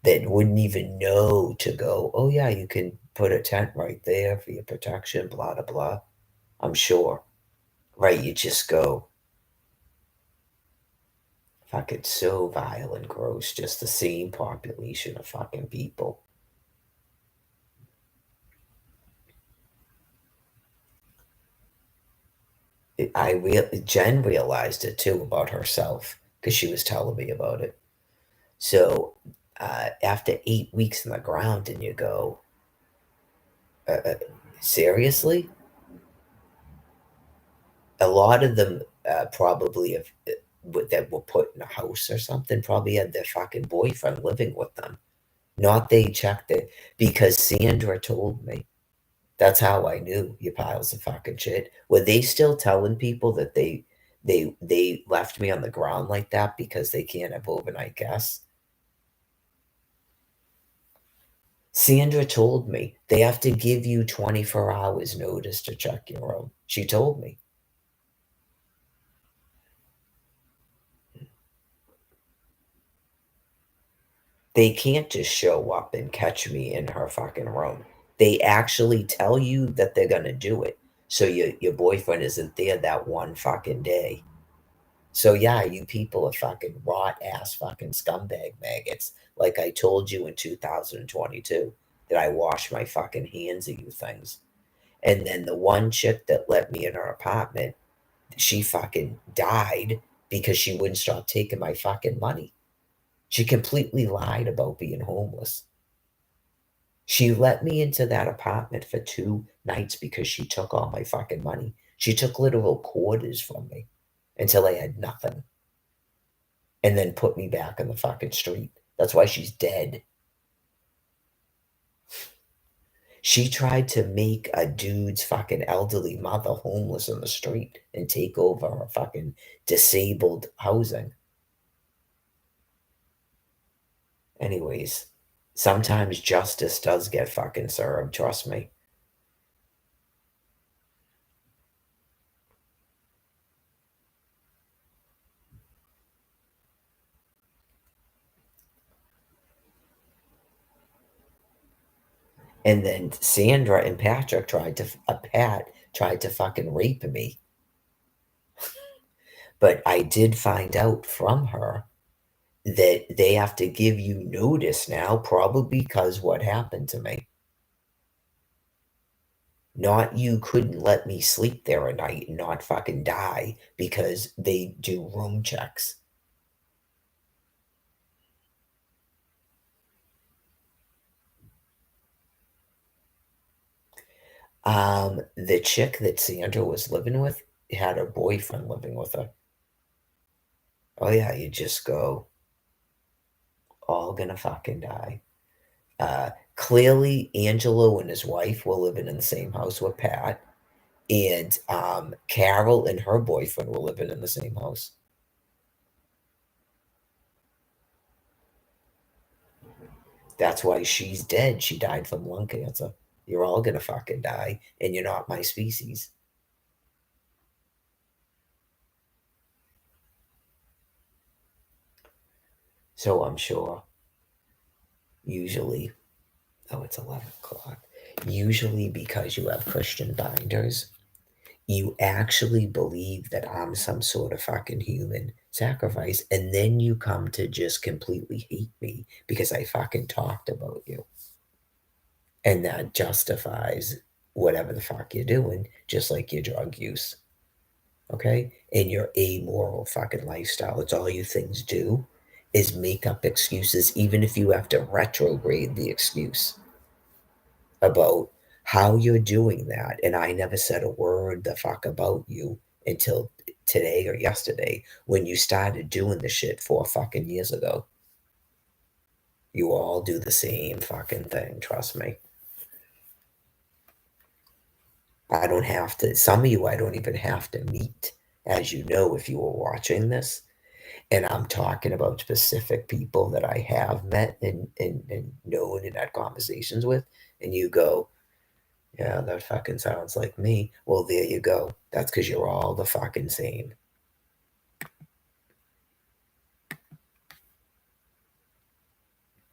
that wouldn't even know to go, oh yeah, you can put a tent right there for your protection, blah blah blah. I'm sure. Right, you just go, fucking so vile and gross, just the same population of fucking people. Jen realized it too about herself because she was telling me about it. So after 8 weeks in the ground, and you go, uh, uh, seriously? A lot of them probably have that were put in a house or something probably had their fucking boyfriend living with them. Not they checked it because Sandra told me. That's how I knew, you piles of fucking shit. Were they still telling people that they left me on the ground like that because they can't have overnight guests? Sandra told me they have to give you 24 hours notice to check your room. She told me. They can't just show up and catch me in her fucking room. They actually tell you that they're gonna do it. So your boyfriend isn't there that one fucking day. So yeah, you people are fucking rot ass fucking scumbag maggots. Like I told you in 2022 that I wash my fucking hands of you things. And then the one chick that let me in her apartment, she fucking died because she wouldn't stop taking my fucking money. She completely lied about being homeless. She let me into that apartment for 2 nights because she took all my fucking money. She took literal quarters from me until I had nothing and then put me back on the fucking street. That's why she's dead. She tried to make a dude's fucking elderly mother homeless on the street and take over her fucking disabled housing. Anyways, sometimes justice does get fucking served, trust me. And then Sandra and Patrick Pat tried to fucking rape me. But I did find out from her that they have to give you notice now, probably because what happened to me. Not you couldn't let me sleep there a night and not fucking die because they do room checks. The chick that Sandra was living with had her boyfriend living with her. Oh yeah, you just go, all gonna fucking die. Clearly, Angelo and his wife were living in the same house with Pat, and Carol and her boyfriend were living in the same house. That's why she's dead. She died from lung cancer. You're all gonna fucking die, and you're not my species. So I'm sure. Usually, oh, it's 11 o'clock. Usually, because you have Christian binders, you actually believe that I'm some sort of fucking human sacrifice, and then you come to just completely hate me because I fucking talked about you. And that justifies whatever the fuck you're doing, just like your drug use. Okay? And your amoral fucking lifestyle. It's all you things do is make up excuses, even if you have to retrograde the excuse about how you're doing that. And I never said a word the fuck about you until today or yesterday when you started doing the shit 4 fucking years ago. You all do the same fucking thing, trust me. I don't have to, some of you I don't even have to meet, as you know, if you were watching this. And I'm talking about specific people that I have met and known and had conversations with. And you go, yeah, that fucking sounds like me. Well, there you go. That's because you're all the fucking same.